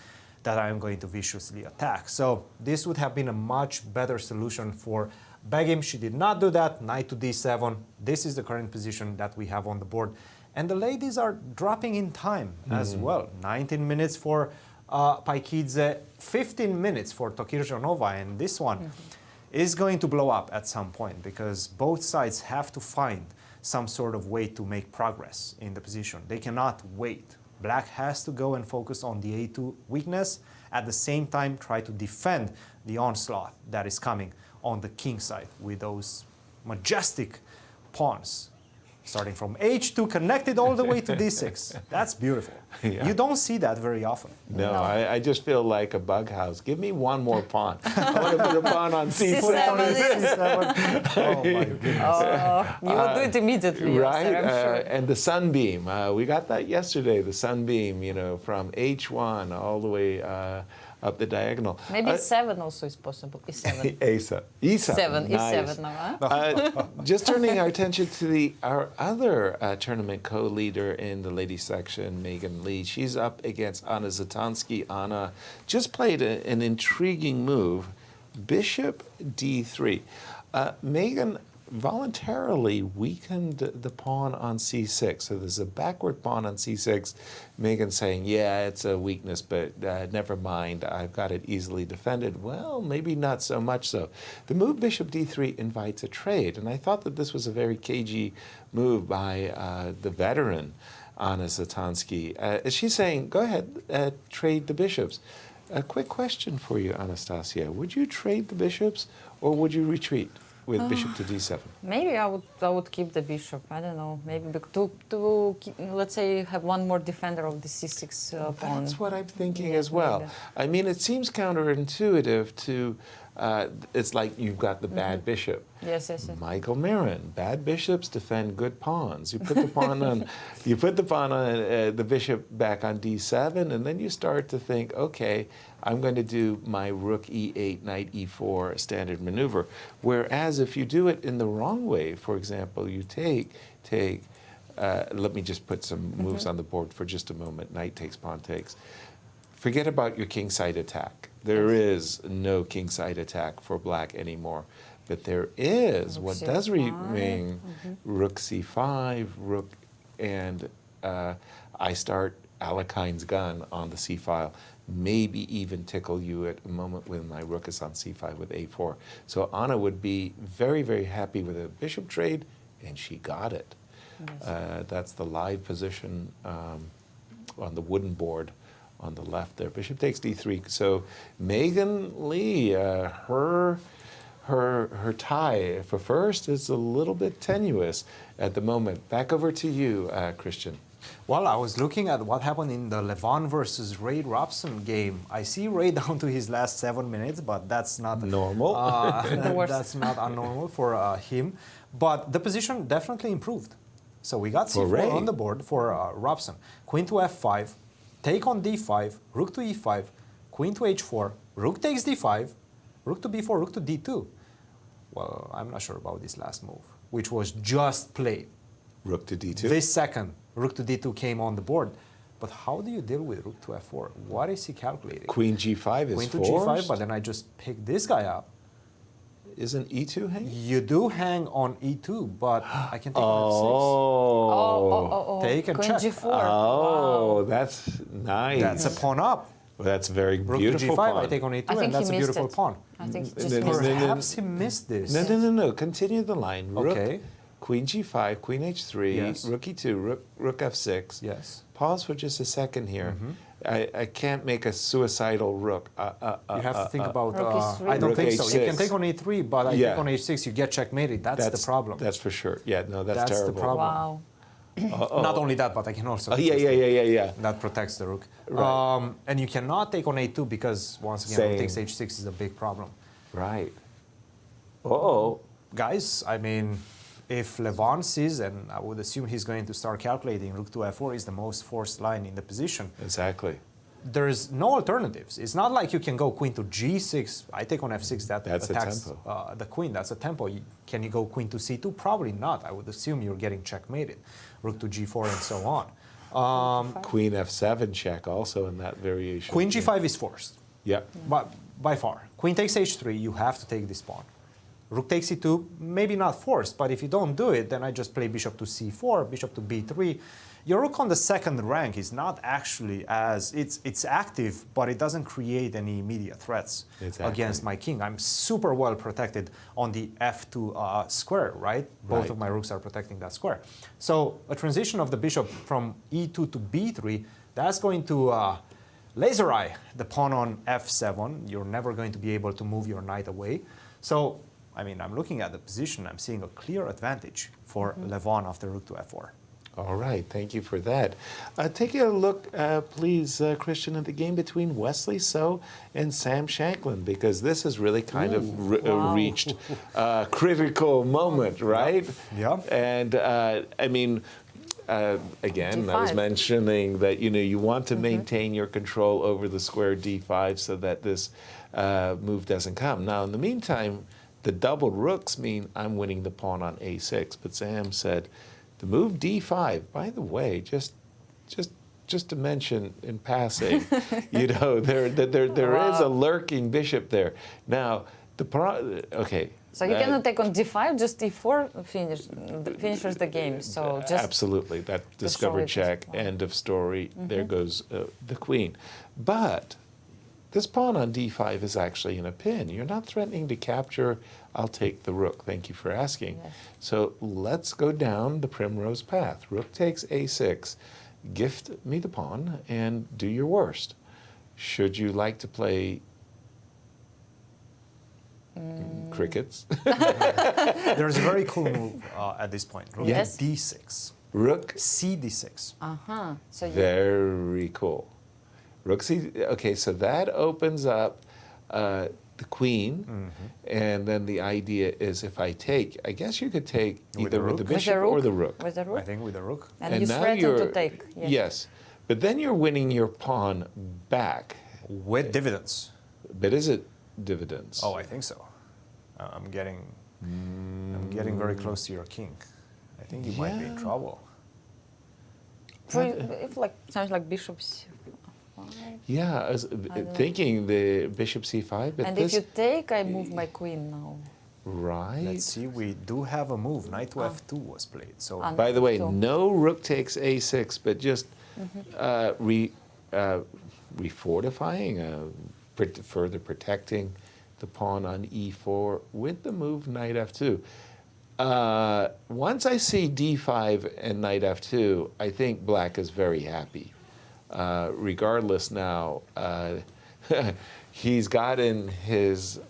that I am going to viciously attack. So this would have been a much better solution for Begim. She did not do that. Knight to d7. This is the current position that we have on the board. And the ladies are dropping in time as well. 19 minutes for Paikidze, 15 minutes for Tokhirjonova, and this one is going to blow up at some point, because both sides have to find some sort of way to make progress in the position. They cannot wait. Black has to go and focus on the a2 weakness, at the same time try to defend the onslaught that is coming on the king side with those majestic pawns. Starting from h2, connected all the way to d6. That's beautiful. Yeah. You don't see that very often. No, I just feel like a bug house. Give me one more pawn. I want to put a pawn on c7. Oh my goodness. You will do it immediately, right? Yasser, I'm sure. And the sunbeam. We got that yesterday, the sunbeam, from h1 all the way up the diagonal. Maybe 7 also is possible. E7. E7. 7. Nice. E7 now, Just turning our attention to our other tournament co-leader in the ladies section, Megan Lee. She's up against Anna Zatonskih. Anna just played an intriguing move, bishop d3. Megan voluntarily weakened the pawn on c6. So there's a backward pawn on c6. Megan saying, yeah, it's a weakness, but never mind. I've got it easily defended. Well, maybe not so much so. The move bishop d3 invites a trade, and I thought that this was a very cagey move by the veteran Anna Zatonskih. She's saying, go ahead, trade the bishops. A quick question for you, Anastasiya. Would you trade the bishops, or would you retreat with bishop to d7? Maybe I would keep the bishop. I don't know. Maybe to keep, let's say, have one more defender of the c6 pawn. That's what I'm thinking as well. Maybe. I mean, it seems counterintuitive to. It's like you've got the bad bishop. Yes. Michael Marin, bad bishops defend good pawns. You put the pawn on, the bishop back on d7, and then you start to think, okay, I'm going to do my rook e8, knight e4 standard maneuver. Whereas if you do it in the wrong way, for example, you take. Let me just put some moves on the board for just a moment. Knight takes, pawn takes. Forget about your kingside attack. There is no kingside attack for black anymore. But there is rook what C5. Does remain rook c5, rook, and I start Alekhine's gun on the c file. Maybe even tickle you at a moment when my rook is on c5 with a4. So Anna would be very, very happy with a bishop trade, and she got it. Yes. That's the live position on the wooden board on the left there. Bishop takes d3. So Megan Lee, her tie for first is a little bit tenuous at the moment. Back over to you, Cristian. Well, I was looking at what happened in the Levon versus Ray Robson game. I see Ray down to his last 7 minutes, but that's not normal. That's not unnormal for him. But the position definitely improved. So we got c4 on the board for Robson. Queen to f5, take on d5, rook to e5, queen to h4, rook takes d5, rook to b4, rook to d2. Well, I'm not sure about this last move, which was just played. Rook to d2? This second, rook to d2 came on the board. But how do you deal with rook to f4? What is he calculating? Queen g5 is Queen to forced? g5, but then I just pick this guy up. Isn't e2 hang? You do hang on e2, but I can take on f6. Take and Queen check. g4. Oh, Wow. that's nice. That's a pawn up. Well, that's a very Rook beautiful to g5, pawn. I take on e2, I think and that's a he missed beautiful it. pawn. I think he No, just no, missed no, it. no. Perhaps he missed this. No. Continue the line. Rook, Okay. Queen g5, queen h3, Yes. rook e2, rook f6. Yes. Pause for just a second here. I can't make a suicidal rook. You have to think about. Rook is I don't rook think so. h6. You can take on e3, but I Yeah. take on h6, you get checkmated. That's the problem. That's for sure. Yeah, no, that's That's terrible. the problem. Wow. Not only that, but I can also. Oh, yeah. That protects the rook. Right. And you cannot take on a2 because, once again, rook takes h6 is a big problem. Right. Uh-oh. Guys, I mean, if Levon sees, and I would assume he's going to start calculating, rook to f4 is the most forced line in the position. Exactly. There's no alternatives. It's not like you can go queen to g6. I take on f6. That's attacks a tempo. The queen. That's a tempo. Can you go queen to c2? Probably not. I would assume you're getting checkmated. Rook to g4 and so on. Queen f7 check also in that variation. Queen g5 is forced. Yeah. But by far. Queen takes h3. You have to take this pawn. Rook takes e2, maybe not forced, but if you don't do it, then I just play bishop to c4, bishop to b3. Your rook on the second rank is not actually as, it's active, but it doesn't create any immediate threats against my king. I'm super well protected on the f2 square, right? Both of my rooks are protecting that square. So a transition of the bishop from e2 to b3, that's going to laser eye the pawn on f7. You're never going to be able to move your knight away. So, I mean, I'm looking at the position. I'm seeing a clear advantage for Levon after rook to f4. All right, thank you for that. Take a look, please, Cristian, at the game between Wesley So and Sam Shankland, because this has really kind of reached a critical moment, right? Yeah. And I mean, again, D5. I was mentioning that you want to maintain your control over the square d5 so that this move doesn't come. Now, in the meantime, the doubled rooks mean I'm winning the pawn on a6, but Sam said the move d5. By the way, just to mention in passing, there is a lurking bishop there. Now, okay. So you cannot take on d5, just d4 finishes the game. So just absolutely, that discovered check. End of story. There goes the queen. But this pawn on d5 is actually in a pin. You're not threatening to capture. I'll take the rook. Thank you for asking. Yes. So let's go down the primrose path. Rook takes a6. Gift me the pawn and do your worst. Should you like to play crickets? There's a very cool move at this point. Rook d6. Rook c d6. So very cool. Rook c. Okay, so that opens up the queen, and then the idea is if I take, I guess you could take either with the bishop or the rook. With the rook? I think with the rook. And you threaten to take. Yes, but then you're winning your pawn back. With dividends. But is it dividends? Oh, I think so. I'm getting very close to your king. I think you might be in trouble. If sounds like bishops. Yeah, I was thinking the bishop c5, but and if you take, I move my queen now. Right. Let's see, we do have a move. Knight to f2 was played. So, by the way, no rook takes a6, but just refortifying, further protecting the pawn on e4 with the move knight f2. Once I see d5 and knight f2, I think black is very happy. regardless now, he's gotten his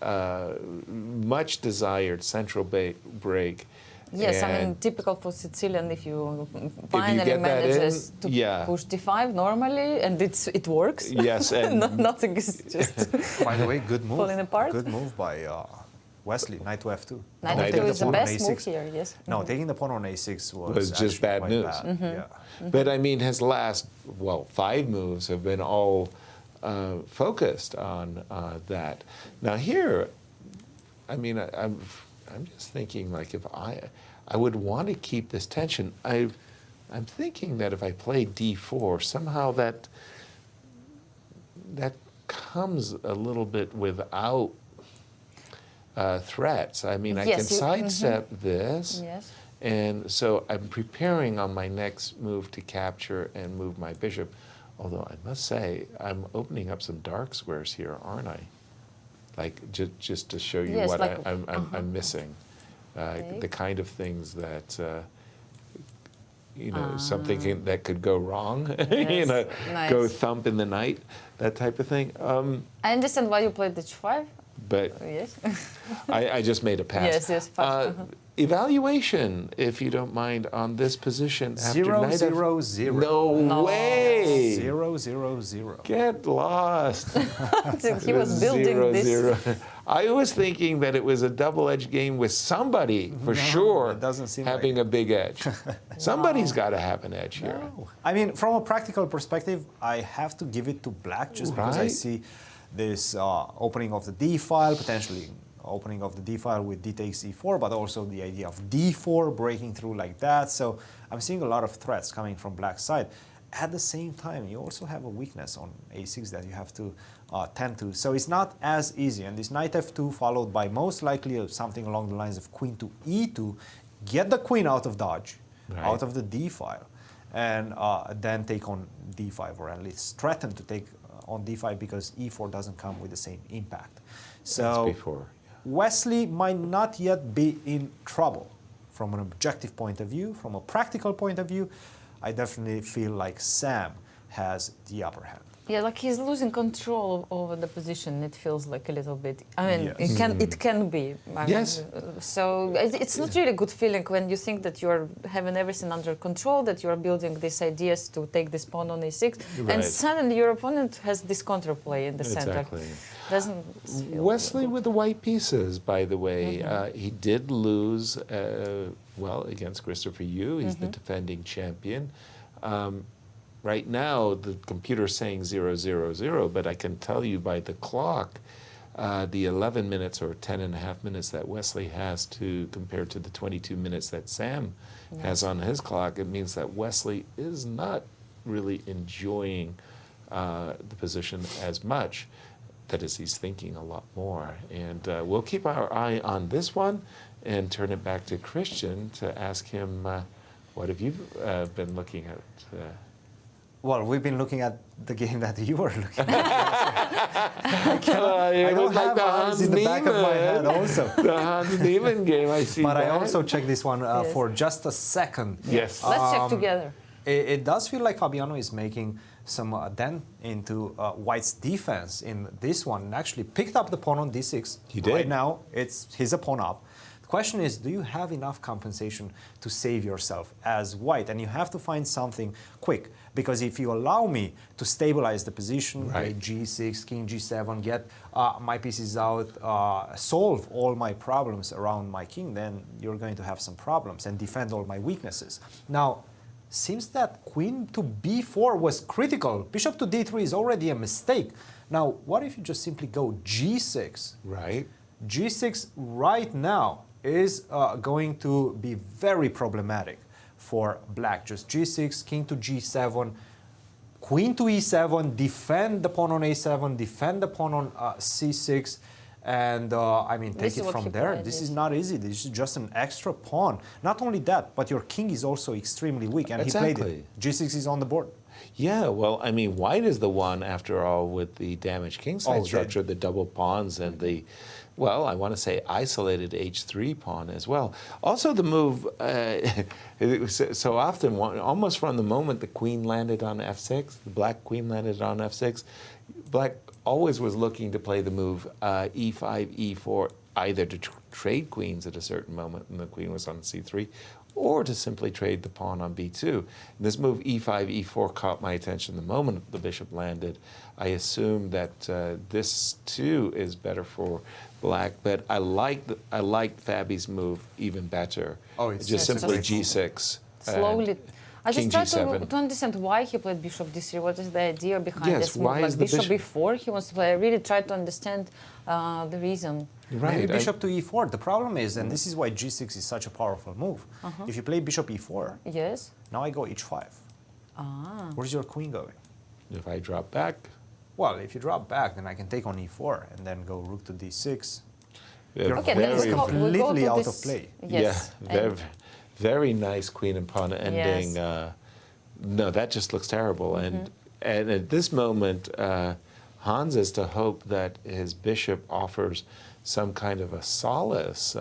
much desired central break. Yes, I mean, typical for Sicilian, if you finally manages to push d5 normally, and it works. Yes, and nothing is just by the way, good move. Falling apart. Good move by Wesley, knight to f2. Knight to f2 is the best move here, yes. No, taking the pawn on a6 was just bad news. Yeah. But I mean, his last, 5 moves have been all focused on that. Now here, I mean, I'm just thinking, like, if I would want to keep this tension. I'm thinking that if I play d4, somehow that comes a little bit without threats. I mean, I can sidestep this, and so I'm preparing on my next move to capture and move my bishop. Although I must say, I'm opening up some dark squares here, aren't I? Like, just to show you what like, I'm missing. The kind of things that, something that could go wrong, go thump in the night, that type of thing. I understand why you played h5. But yes. I just made a pass. Yes. Evaluation, if you don't mind, on this position after 0-0-0. No way. 0-0-0. Get lost. He was building this. I was thinking that it was a double-edged game with somebody, for sure, it doesn't seem having like a big edge. Somebody's got to have an edge here. I mean, from a practical perspective, I have to give it to black just because I see this opening of the d file, potentially opening of the d file with d takes e4, but also the idea of d4 breaking through like that. So I'm seeing a lot of threats coming from black side. At the same time, you also have a weakness on a6 that you have to tend to. So it's not as easy. And this knight f2 followed by most likely something along the lines of queen to e2, get the queen out of dodge, out of the d file, and then take on d5, or at least threaten to take on d5 because e4 doesn't come with the same impact. So Wesley might not yet be in trouble from an objective point of view. From a practical point of view, I definitely feel like Sam has the upper hand. Yeah, like he's losing control over the position. It feels like a little bit. I mean, it can be. I mean, so it's not really a good feeling when you think that you're having everything under control, that you're building these ideas to take this pawn on a6, and suddenly your opponent has this counterplay in the center. Doesn't feel Wesley with the white pieces, by the way, he did lose against Christopher Yu. He's the defending champion. Right now, the computer's saying 0-0-0, but I can tell you by the clock, the 11 minutes or 10 and a half minutes that Wesley has to compare to the 22 minutes that Sam has on his clock, it means that Wesley is not really enjoying the position as much. That is, he's thinking a lot more. And we'll keep our eye on this one and turn it back to Cristian to ask him, what have you been looking at? Well, we've been looking at the game that you were looking at. I don't have Hans in the back of my head also. The Hans Niemann game, I see. But that. I also checked this one for just a second. Yes. Let's check together. It does feel like Fabiano is making some dent into White's defense in this one, and actually picked up the pawn on d6. He did. Right now, he's a pawn up. Question is, do you have enough compensation to save yourself as White? And you have to find something quick, because if you allow me to stabilize the position, play g6, king g7, get my pieces out, solve all my problems around my king, then you're going to have some problems and defend all my weaknesses. Now, seems that queen to b4 was critical. Bishop to d3 is already a mistake. Now, what if you just simply go g6? Right. G6 right now is going to be very problematic for black. Just g6, king to g7, queen to e7, defend the pawn on a7, defend the pawn on c6, and I mean, take it from there. This is not easy. This is just an extra pawn. Not only that, but your king is also extremely weak, and he played it. G6 is on the board. Yeah, well, I mean, White is the one, after all, with the damaged kingside structure, the double pawns and the well, I want to say isolated h3 pawn as well. Also the move, it was so often, almost from the moment the queen landed on f6, the black queen landed on f6, black always was looking to play the move e5, e4, either to trade queens at a certain moment when the queen was on c3, or to simply trade the pawn on b2. And this move e5, e4 caught my attention the moment the bishop landed. I assume that this too is better for black, but I liked Fabi's move even better. Oh, it's just simply g6. Slowly. I just try G7. to understand why he played bishop d3. What is the idea behind this move? Why Like is the bishop b4, he wants to play. I really tried to understand the reason. Right. Maybe bishop to e4. The problem is, and this is why g6 is such a powerful move. If you play bishop e4, yes. Now I go h5. Ah. Where's your queen going? If I drop back? Well, if you drop back, then I can take on e4 and then go rook to d6. You're Okay, then we'll go completely to out this, of play. Yes. Yeah, very nice queen and pawn ending. Yes. No, that just looks terrible. And at this moment, Hans is to hope that his bishop offers some kind of a solace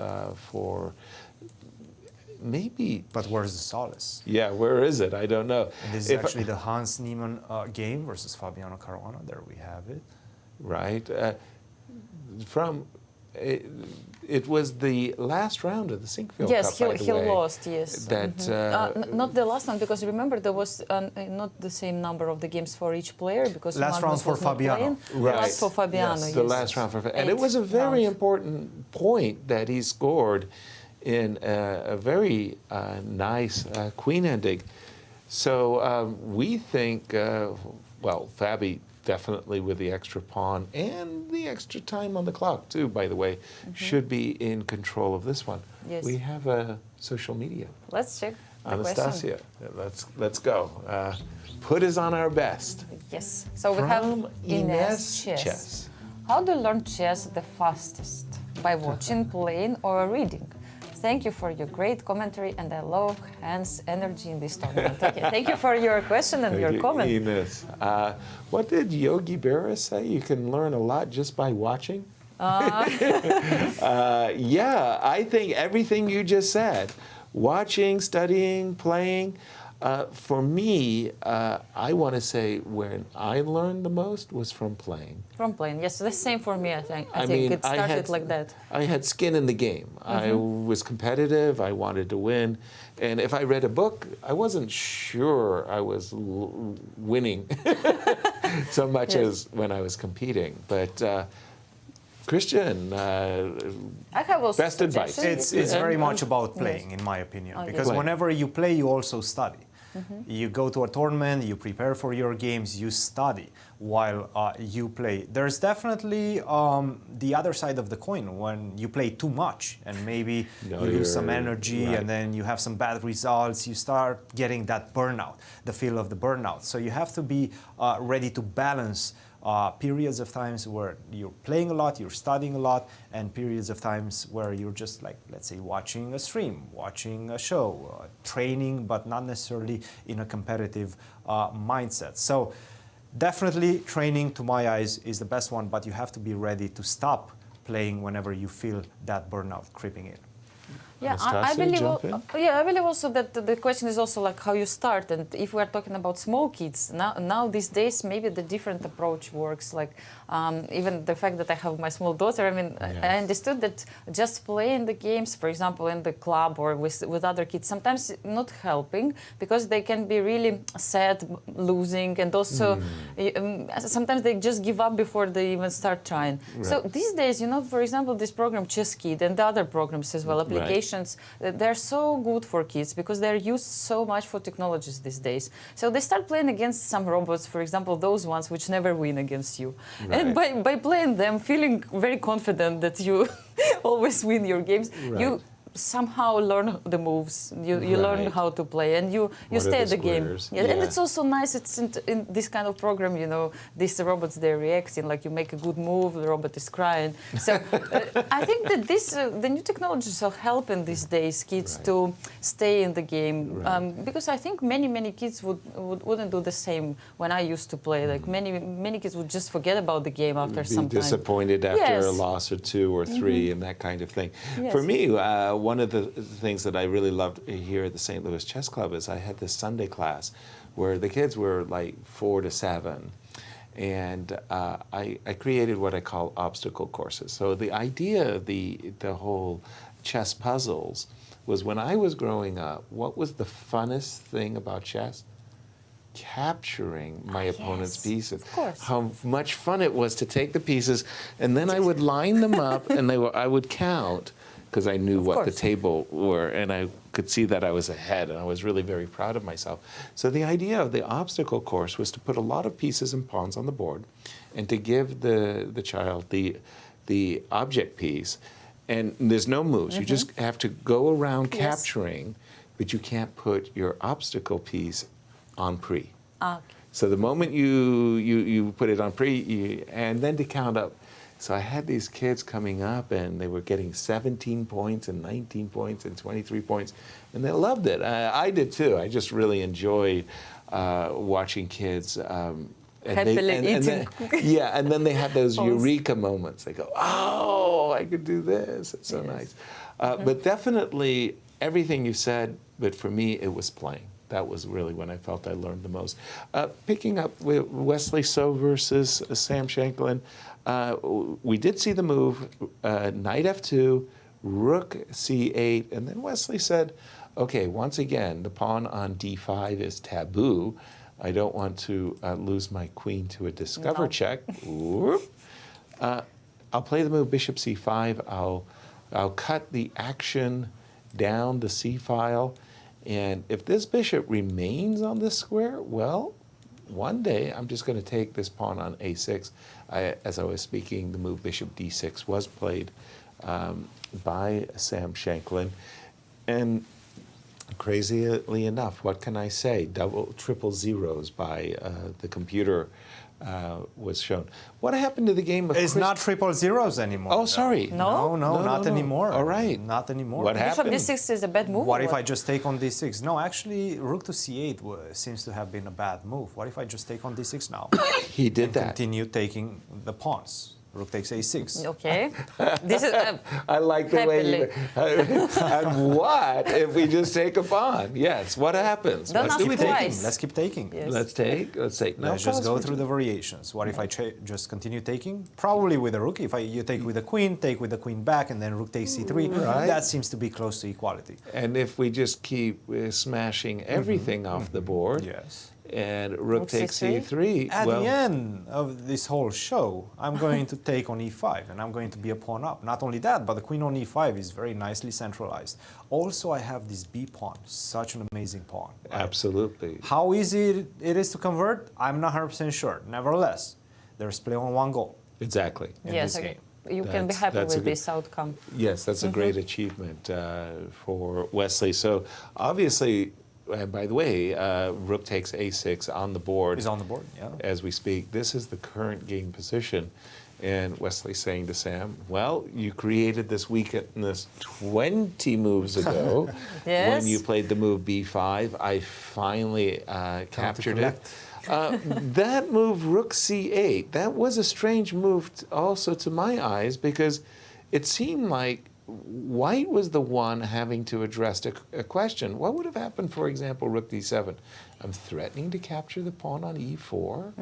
for maybe. But where's the solace? Yeah, where is it? I don't know. And this is actually the Hans Niemann game versus Fabiano Caruana. There we have it. Right. It was the last round of the Sinquefield Yes, Cup, by the he way, lost, yes. That, not the last one, because remember there was not the same number of the games for each player, because last one round for was not Fabiano. playing. Right. Last for Fabiano, yes. The last round for Fabiano. And it was a very important point that he scored in a very nice queen ending. So we think, well, Fabi definitely with the extra pawn and the extra time on the clock too, by the way, should be in control of this one. Yes. We have social media. Let's check the Anastasiya, let's go. Put us on our best. Yes. So we From have Ines chess. How do you learn chess the fastest? By watching, playing, or reading? Thank you for your great commentary, and I love Hans' energy in this tournament. Okay, thank you for your question and your comment. Ines. What did Yogi Berra say? You can learn a lot just by watching? Yeah, I think everything you just said, watching, studying, playing, for me, I want to say when I learned the most was from playing. From playing, yes, the same for me, I think. I mean, think it started like that. I had skin in the game. I was competitive, I wanted to win, and if I read a book, I wasn't sure I was winning so much as when I was competing. But Cristian, I have also best advice. It's very much about playing, in my opinion, because whenever you play, you also study. You go to a tournament, you prepare for your games, you study while you play. There's definitely the other side of the coin when you play too much and maybe you lose some energy and then you have some bad results. You start getting that burnout, the feel of the burnout. So you have to be ready to balance periods of times where you're playing a lot, you're studying a lot, and periods of times where you're just like, let's say, watching a stream, watching a show, training, but not necessarily in a competitive mindset. So definitely training, to my eyes, is the best one, but you have to be ready to stop playing whenever you feel that burnout creeping in. Yeah, I believe. I believe also that the question is also like how you start, and if we are talking about small kids now these days, maybe the different approach works. Like even the fact that I have my small daughter. I mean, I understood that just playing the games, for example, in the club or with other kids, sometimes not helping because they can be really sad losing, and also sometimes they just give up before they even start trying. Right. So these days, for example, this program Chess Kid and the other programs as well, applications. They're so good for kids because they're used so much for technologies these days. So they start playing against some robots, for example, those ones which never win against you. Right. And by playing them, feeling very confident that you always win your games, you somehow learn the moves. You learn Right. how to play, and you What stay are at the the game. squares? Yeah. And Yeah. it's also nice. It's in this kind of program, you know, these robots, they're reacting. Like you make a good move, the robot is crying. So I think that the new technologies are helping these days kids to stay in the game, because I think many kids wouldn't do the same when I used to play. Like many kids would just forget about the game after Be some time. disappointed after Yes. a loss or two or three and that kind of thing. Yes. For me, one of the things that I really loved here at the St. Louis Chess Club is I had this Sunday class where the kids were like 4 to 7. And I created what I call obstacle courses. So the idea of the whole chess puzzles was when I was growing up, what was the funnest thing about chess? Capturing my opponent's pieces. Of course. How much fun it was to take the pieces, and then I would line them up, and I would count, because I knew what the table were, and I could see that I was ahead, and I was really very proud of myself. So the idea of the obstacle course was to put a lot of pieces and pawns on the board, and to give the child the object piece, and there's no moves. You just have to go around capturing, but you can't put your obstacle piece on pre. So the moment you put it on pre, and then to count up. So I had these kids coming up, and they were getting 17 points and 19 points and 23 points, and they loved it. I did too. I just really enjoyed watching kids. Happily eating. And then they had those eureka moments. They go, oh, I could do this. It's so nice. But definitely everything you said, but for me, it was playing. That was really when I felt I learned the most. Picking up with Wesley So versus Sam Shankland, we did see the move, knight f2, rook c8, and then Wesley said, okay, once again, the pawn on d5 is taboo. I don't want to lose my queen to a discover check. I'll play the move bishop c5. I'll cut the action down the c file. And if this bishop remains on this square, well, one day I'm just going to take this pawn on a6. As I was speaking, the move bishop d6 was played by Sam Shankland. And crazily enough, what can I say? Triple zeros by the computer was shown. What happened to the game of It's not triple zeros anymore. Oh, sorry. No, not anymore. All right. Not anymore. What happened? Bishop d6 is a bad move. What if I just take on d6? No, actually, rook to c8 seems to have been a bad move. What if I just take on d6 now? He did that. Continue taking the pawns. Rook takes a6. Okay. This is I like the way you... And what if we just take a pawn? Yes, what happens? Don't ask twice. Let's keep taking. Yes. Let's take. No, Let's just go through the variations. What if I just continue taking? Probably with a rook. If you take with the queen, take with the queen back, and then rook takes c3. Right. That seems to be close to equality. And if we just keep smashing everything off the board, yes, and rook takes c3. At the end of this whole show, I'm going to take on e5, and I'm going to be a pawn up. Not only that, but the queen on e5 is very nicely centralized. Also, I have this b pawn, such an amazing pawn. Right? Absolutely. How easy it is to convert, I'm not 100% sure. Nevertheless, there's play on one goal. Exactly. In yes, this game. You can be happy with this outcome. Yes, that's a great achievement for Wesley. So obviously, by the way, rook takes a6 on the board. Is on the board, yeah. As we speak. This is the current game position. And Wesley's saying to Sam, well, you created this weakness 20 moves ago. Yes. When you played the move b5. I finally captured it. That move, rook c8, that was a strange move also to my eyes, because it seemed like White was the one having to address a question. What would have happened, for example, rook d7? I'm threatening to capture the pawn on e4.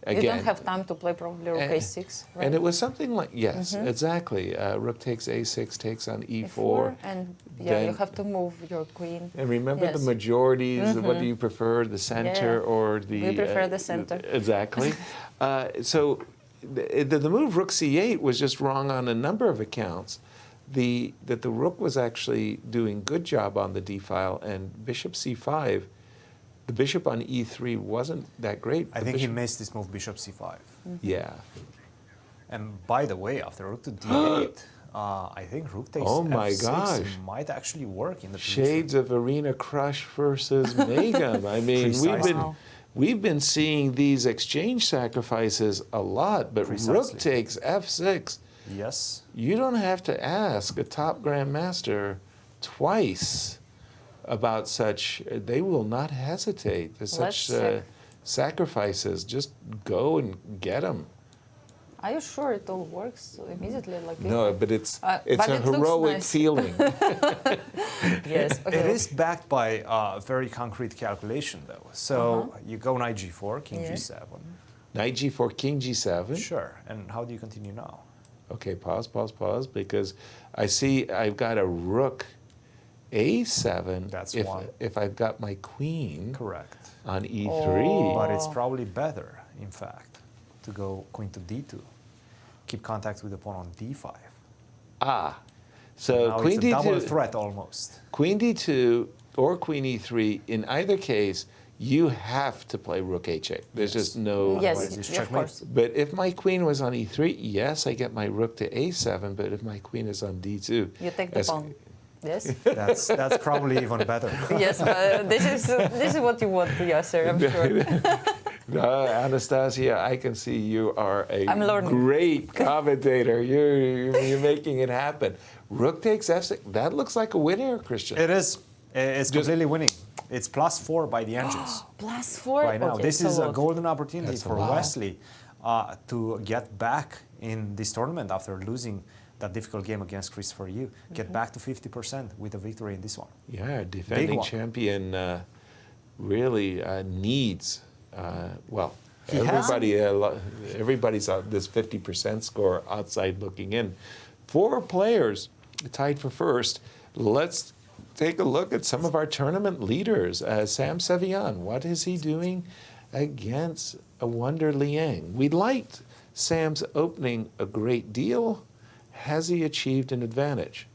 Again, you don't have time to play probably rook a6. Right? And it was something like, yes, exactly. Rook takes a6, takes on e4. And then, you have to move your queen. And remember the majorities, what do you prefer, the center or the... We prefer the center. Exactly. So the move rook c8 was just wrong on a number of accounts. That the rook was actually doing good job on the d file, and bishop c5, the bishop on e3 wasn't that great. I think he missed this move bishop c5. Yeah. And by the way, after rook to d8, I think rook takes Oh my f6 gosh. might actually work in the Shades of Arena Krush versus Megam. I mean, we've been seeing these exchange sacrifices a lot, but rook takes f6. Yes. You don't have to ask a top grandmaster twice about such. They will not hesitate. There's such sacrifices. Just go and get them. Are you sure it all works immediately like this? No, but it's but a heroic feeling. Yes. Okay. It is backed by a very concrete calculation, though. So you go knight g4, king g7. Knight g4, king g7. Sure. And how do you continue now? Okay, pause, because I see I've got a rook a7. That's one. If I've got my queen on e3. But it's probably better, in fact, to go queen to d2. Keep contact with the pawn on d5. So now queen it's a d2. double threat almost. Queen d2 or queen e3. In either case, you have to play rook h8. There's just no... Yes, of course. But if my queen was on e3, yes, I get my rook to a7, but if my queen is on d2... You take the pawn. Yes? That's probably even better. Yes, but this is what you want, Yasser, I'm sure. No, Anastasiya, I can see you are a I'm learning. great commentator. You're making it happen. Rook takes f6. That looks like a win here, Cristian. It is. It's completely winning. It's +4 by the engines. +4? Right now. Okay, This is so a golden opportunity That's a for lot. Wesley to get back in this tournament after losing that difficult game against Christopher Yu. Get back to 50% with a victory in this one. Yeah, defending champion really needs, everybody's at this 50% score outside looking in. 4 players tied for first. Let's take a look at some of our tournament leaders. Sam Sevian, what is he doing against a wonder Liang? We liked Sam's opening a great deal. Has he achieved an advantage?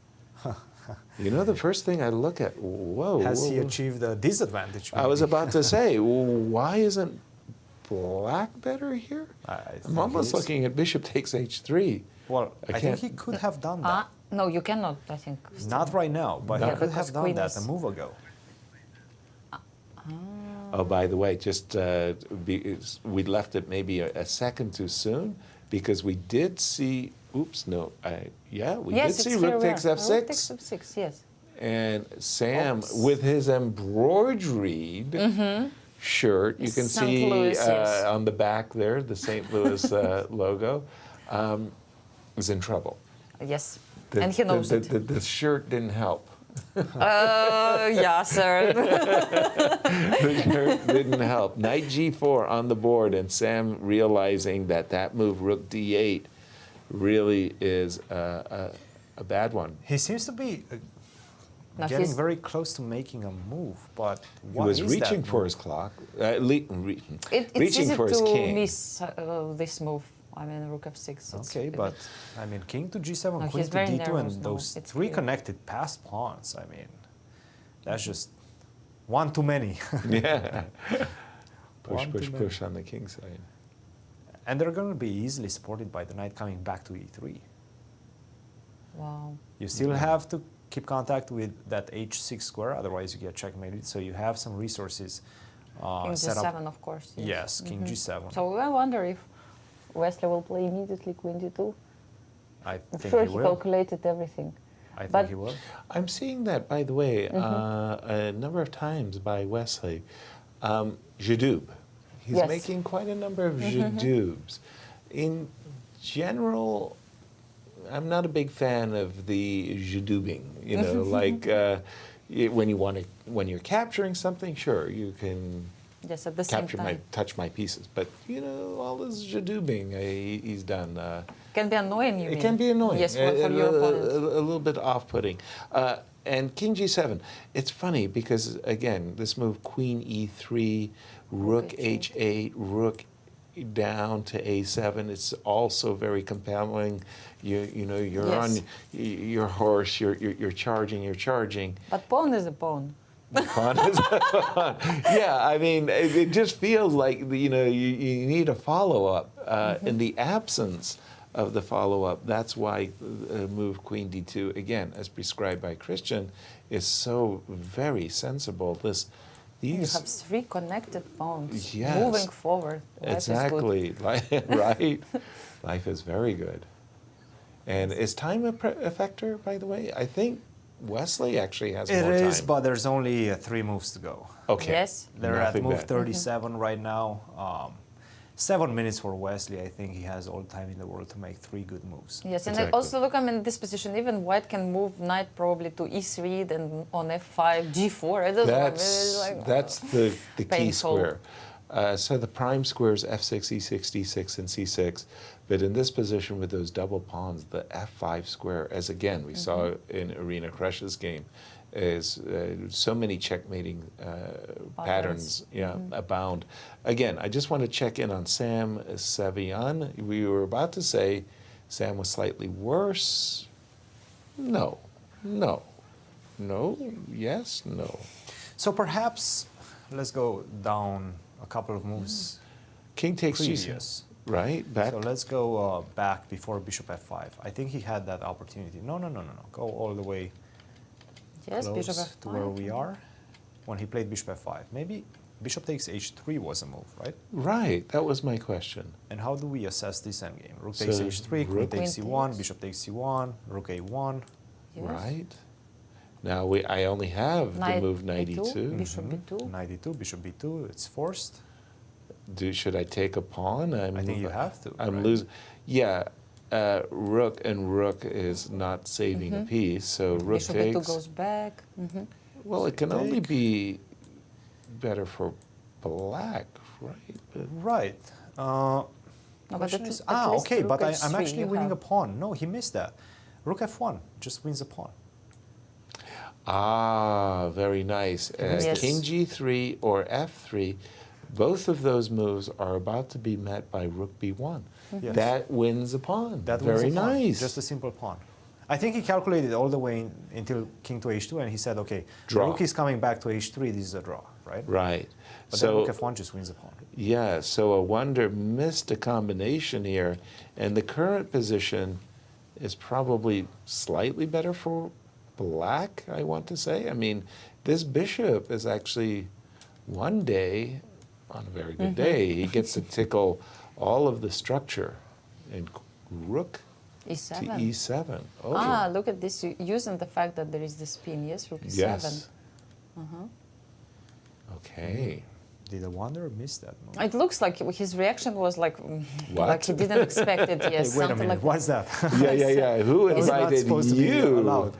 You know, the first thing I look at, Has he achieved a disadvantage? I was about to say, why isn't black better here? I'm almost looking at bishop takes h3. Well, I think he could have done that. No, you cannot, I think. Not right now, but he could have done that a move ago. Oh, by the way, just we left it maybe a second too soon because we did see. Oops, no. We did see rook takes f6. Rook takes f6, yes. And Sam, with his embroideried shirt, you can see on the back there the St. Louis logo, is in trouble. Yes, and he knows it. The shirt didn't help. Yasser. The shirt didn't help. Knight g4 on the board, and Sam realizing that move, rook d8, really is a bad one. He seems to be getting very close to making a move, but he was reaching for his clock, reaching for his king. It's easy to miss this move. I mean, rook f6. Okay, but I mean, king to g7, queen to d2, and those 3 connected passed pawns. I mean, that's just one too many. Yeah. Push on the king side. And they're going to be easily supported by the knight coming back to e3. Wow. You still have to keep contact with that h6 square, otherwise you get checkmated. So you have some resources king set g7, up. of course. Yes, king g7. So I wonder if Wesley will play immediately queen d2. I'm sure he calculated everything. I think he will. I'm seeing that, by the way, a number of times by Wesley. Jadub. He's making quite a number of jadubs. In general, I'm not a big fan of the jadubing. You know, like when you're capturing something, sure, you can touch my pieces. But you know, all this jadubing he's done. Can be annoying. You mean? It can be annoying. Yes, for your opponent. A little bit off-putting. And king g7. It's funny because again, this move queen e3, rook h8, rook down to a7. It's also very compelling. You know, you're on your horse. You're charging. But pawn is a pawn. Pawn is a pawn. Yeah, I mean, it just feels like you know you need a follow-up in the absence of the follow-up. That's why move queen d2, again, as prescribed by Cristian, is so very sensible. You have 3 connected pawns Yes. moving forward. Exactly, right? Life is very good. And is time a factor, by the way? I think Wesley actually has more time. It is, but there's only 3 moves to go. Okay. Yes. They're Nothing at move bad. 37 right now. 7 minutes for Wesley. I think he has all the time in the world to make 3 good moves. Yes, and Exactly. also look, in this position, even white can move knight probably to e3, then on f5, g4. I don't know. That's the key painful. square. So the prime squares f6, e6, d6, and c6. But in this position with those double pawns, the f5 square, as again we saw in Arena Krush's game, is so many checkmating patterns abound. Again, I just want to check in on Sam Sevian. We were about to say Sam was slightly worse. No, yes, no. So perhaps let's go down a couple of moves. King takes previous. Right, back. So let's go back before bishop f5. I think he had that opportunity. No. Go all the way Yes, bishop close f5. to where we are when he played bishop f5. Maybe bishop takes h3 was a move, right? Right, that was my question. And how do we assess this endgame? Rook So takes h3, queen rook- takes Queen c1, takes. bishop takes c1, rook a1. Yes. Right. Now I only have the Knight move knight e2, e2. bishop b2. Knight e2, bishop b2, it's forced. Should I take a pawn? I think you have to, I'm right? losing. Yeah, rook and rook is not saving a piece, so rook Bishop takes. b2 goes back. Well, it can only be better for black, right? But Right. but Question at is, least okay, rook but I'm h3 actually you winning have. a pawn. No, he missed that. Rook f1 just wins a pawn. very nice. Yes. King g3 or f3, both of those moves are about to be met by rook b1. Yes. That wins a pawn. That very wins a pawn. nice. Just a simple pawn. I think he calculated all the way until king to h2, and he said, okay, Draw. rook is coming back to h3, this is a draw, right? Right. But so then rook f1 just wins a pawn. yeah, so a wonder missed a combination here, and the current position is probably slightly better for black, I want to say. I mean, this bishop is actually one day, on a very good day, he gets to tickle all of the structure. And rook e7. to e7. Oh, Look at this, using the fact that there is the spin. Yes, rook e7. yes. Okay. Did a wanderer miss that move? It looks like his reaction was like, What? like he didn't expect it. Yes, Hey, wait a something minute, like what's that? Yeah. Who That was not invited supposed to be you? allowed.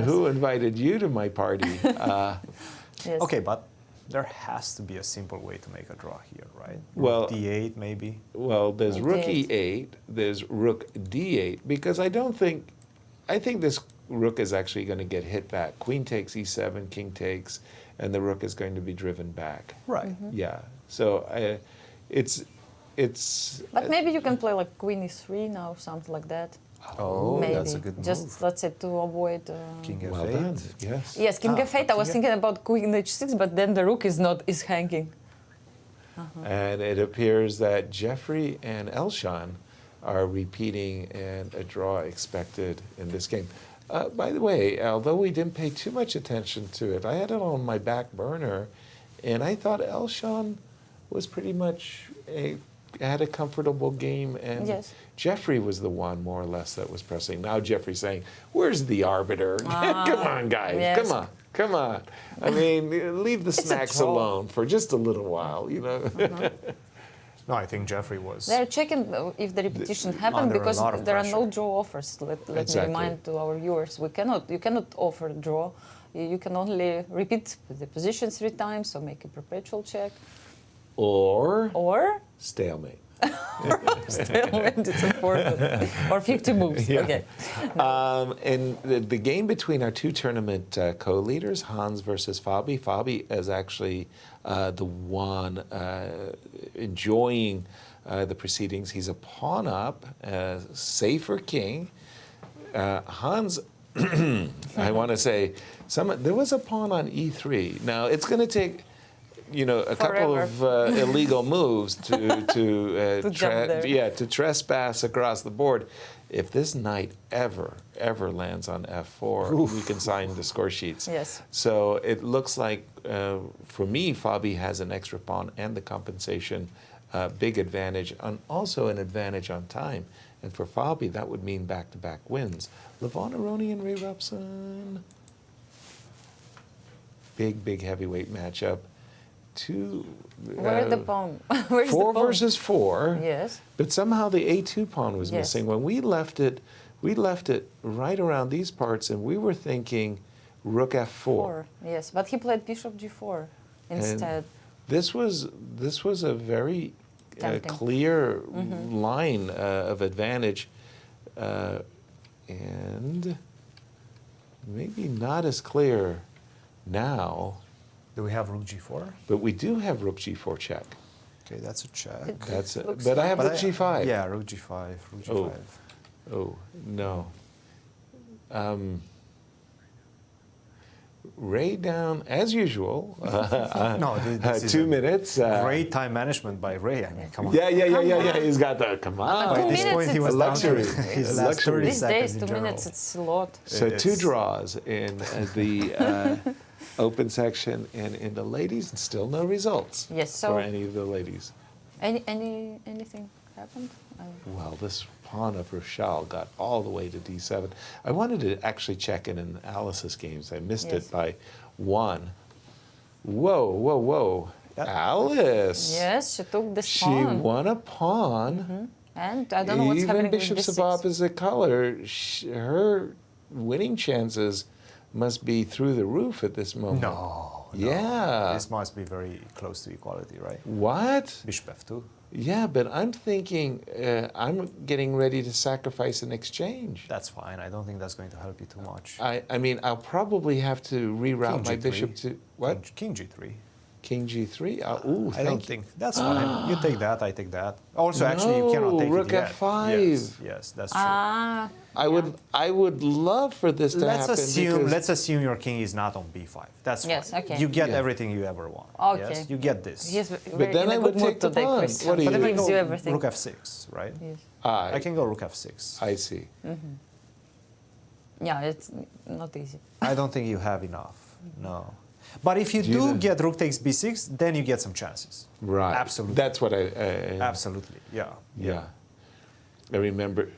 Who invited you to my party? Yes. Okay, but there has to be a simple way to make a draw here, right? Well- Rook d8 maybe. Well, there's rook Indeed. e8, there's rook d8, because I think this rook is actually going to get hit back. Queen takes e7, king takes, and the rook is going to be driven back. Right. Yeah. So it's. But maybe you can play like queen e3 now, something like that. Oh, Maybe. that's a good move. Just let's say to avoid. King f8. Well done. Yes. Yes, king f8. I was king thinking about queen h6, but then the rook is hanging. And it appears that Jeffrey and Elshan are repeating, and a draw expected in this game. By the way, although we didn't pay too much attention to it, I had it on my back burner, and I thought Elshan was pretty much had a comfortable game, and Yes. Jeffrey was the one, more or less, that was pressing. Now Jeffrey's saying, "Where's the arbiter? Come on, guys, yes. come on. I mean, leave the a snacks draw. alone for just a little while, you know." No, I think Jeffrey was. They're checking if the repetition happened under a because lot of there are pressure. no draw offers. Let me Exactly. remind to our viewers, you cannot offer draw. You can only repeat the position 3 times or make a perpetual check. Or Or stalemate. stalemate, it's important. Or 50 moves. Yeah. Okay. And the game between our two tournament co-leaders, Hans versus Fabi. Fabi is actually the one enjoying the proceedings. He's a pawn up, safer king. Hans, I want to say, there was a pawn on e3. Now, it's going to take a couple of illegal moves to trespass across the board. If this knight ever lands on f4, we can sign the score sheets. Yes. So it looks like, for me, Fabi has an extra pawn and the compensation, big advantage, and also an advantage on time. And for Fabi, that would mean back-to-back wins. Levon Aronian, Ray Robson. Big heavyweight matchup. Where the pawn? Where's 4 the pawn? versus 4. Yes. But somehow the A2 pawn was missing. When we left it right around these parts, and we were thinking rook f4. Yes, but he played bishop g4 instead. And this was a very clear line of advantage, and maybe not as clear now. Do we have rook g4? But we do have rook g4 check. Okay, that's a check. But I have rook g5. Yeah, rook g5. Rook g5. Oh no. Ray down as usual. No, this is 2 minutes. Great time management by Ray. I mean, come on. Yeah. He's got the come on. By this point, he was luxury. His last 30 These days, seconds 2 in general. minutes, it's a lot. So 2 draws in the open section, and in the ladies, still no results. Yes. So for any of the ladies. Anything happened? Well, this pawn of Rochelle got all the way to d7. I wanted to actually check in Alice's games. I missed it by 1. Whoa. Alice. Yes, she took this She pawn. won a pawn. And I don't know what's happening with bishops this of opposite color, her winning chances must be through the roof at this moment. No. Yeah. This must be very close to equality, right? What? Bishop f2. Yeah, but I'm thinking, I'm getting ready to sacrifice an exchange. That's fine. I don't think that's going to help you too much. I mean, I'll probably have to reroute my G3. bishop to, what? King g3. King g3? I don't think. That's fine. You take that, I take that. Also, actually, you cannot take rook it yet. f5. Yes, that's true. I would love for this to happen. Let's assume your king is not on b5. That's fine. Yes, okay. You get everything you ever want. Okay. Yes? You get this. He's But then I would take the pawn. What do you But then I do? go you everything. rook f6, right? Yes. I can go rook f6. I see. Yeah, it's not easy. I don't think you have enough. No. But if you do get rook takes b6, then you get some chances. Right. Absolutely. That's what I Absolutely. Yeah. I remember.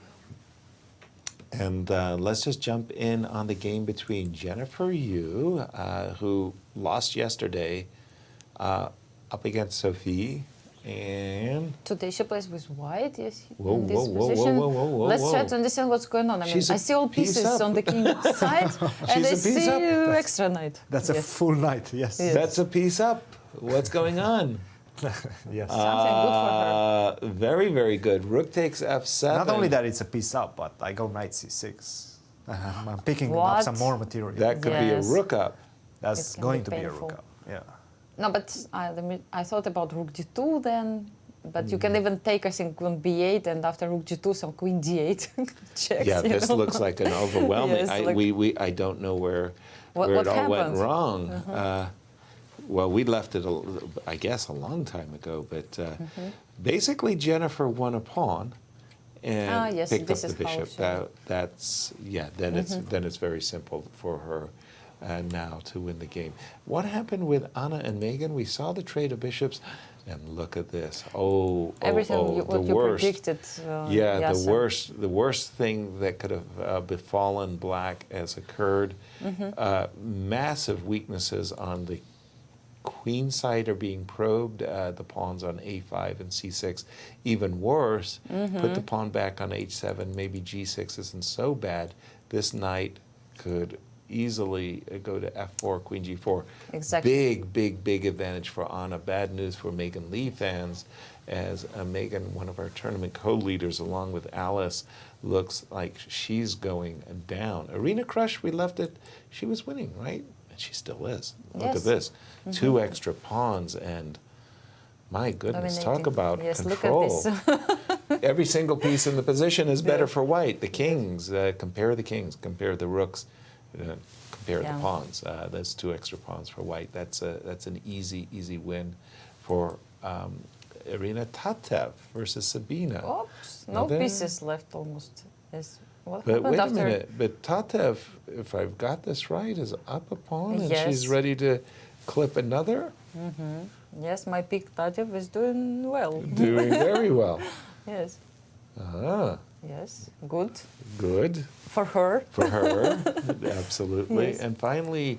And let's just jump in on the game between Jennifer Yu, who lost yesterday, up against Sophie, and... Today she plays with white, yes, Whoa, in this whoa, position. whoa, whoa, whoa, Let's whoa. try to understand what's going on. I mean, She's I a see all piece pieces up. on the king side, and I She's a piece see up. extra knight. That's a full knight, yes. That's a piece up. What's going on? Yes. Something good for her. Very, very good. Rook takes f7. Not only that it's a piece up, but I go knight c6. I'm picking up some more material. That could be a rook up. That's going to be a rook up, yeah. No, but I thought about rook d2 then, but you can even take, I think, on b8, and after rook g2, some queen d8 checks. Yeah, this looks like an overwhelming. Yes, I don't know where what it all went happened? wrong. Well, we left it, I guess, a long time ago, but basically Jennifer won a pawn and yes, picked up this the is how bishop. That's then it's very simple for her now to win the game. What happened with Anna and Megan? We saw the trade of bishops, and look at this. Everything what you predicted. The worst thing that could have befallen Black has occurred. Massive weaknesses on the queen side are being probed. The pawns on a5 and c6. Even worse, put the pawn back on h7. Maybe g6 isn't so bad. This knight could easily go to f4, queen g4. Exactly. Big advantage for Anna. Bad news for Megan Lee fans, as Megan, one of our tournament co-leaders, along with Alice, looks like she's going down. Arena Krush, we left it. She was winning, right? And she still is. Look at this. 2 extra pawns, and my goodness, talk about control. Look at this. Every single piece in the position is better for white. The kings, compare the rooks, pair the pawns. That's 2 extra pawns for white. That's an easy win for Irina Tatev versus Sabina. Oops, no pieces left almost. Yes. What But happened wait a after? minute. But Tatev, if I've got this right, is up a pawn and Yes. she's ready to clip another? Yes, my pick Tatev is doing well. Doing very well. Yes. Ah, Yes. Good. good. For her. For her, absolutely. Yes. And finally,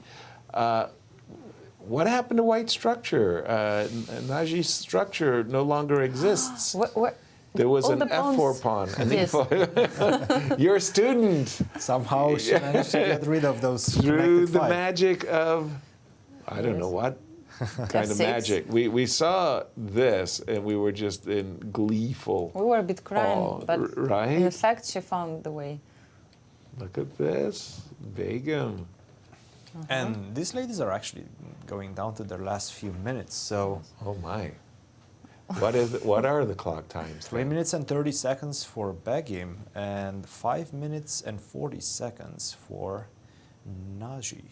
what happened to white structure? Naji's structure no longer exists. What? There was all an the F4 pawns- pawn. An Yes. E4. You're a student. Somehow she managed to get rid of those Through connected the 5. magic of, I don't know what kind of F6. magic. We saw this and we were just in gleeful We were a bit crying, awe, but right? in fact she found the way. Look at this. Begum. And these ladies are actually going down to their last few minutes. So Oh my. What are the clock times? 3 minutes and 30 seconds for Begim and 5 minutes and 40 seconds for Naji.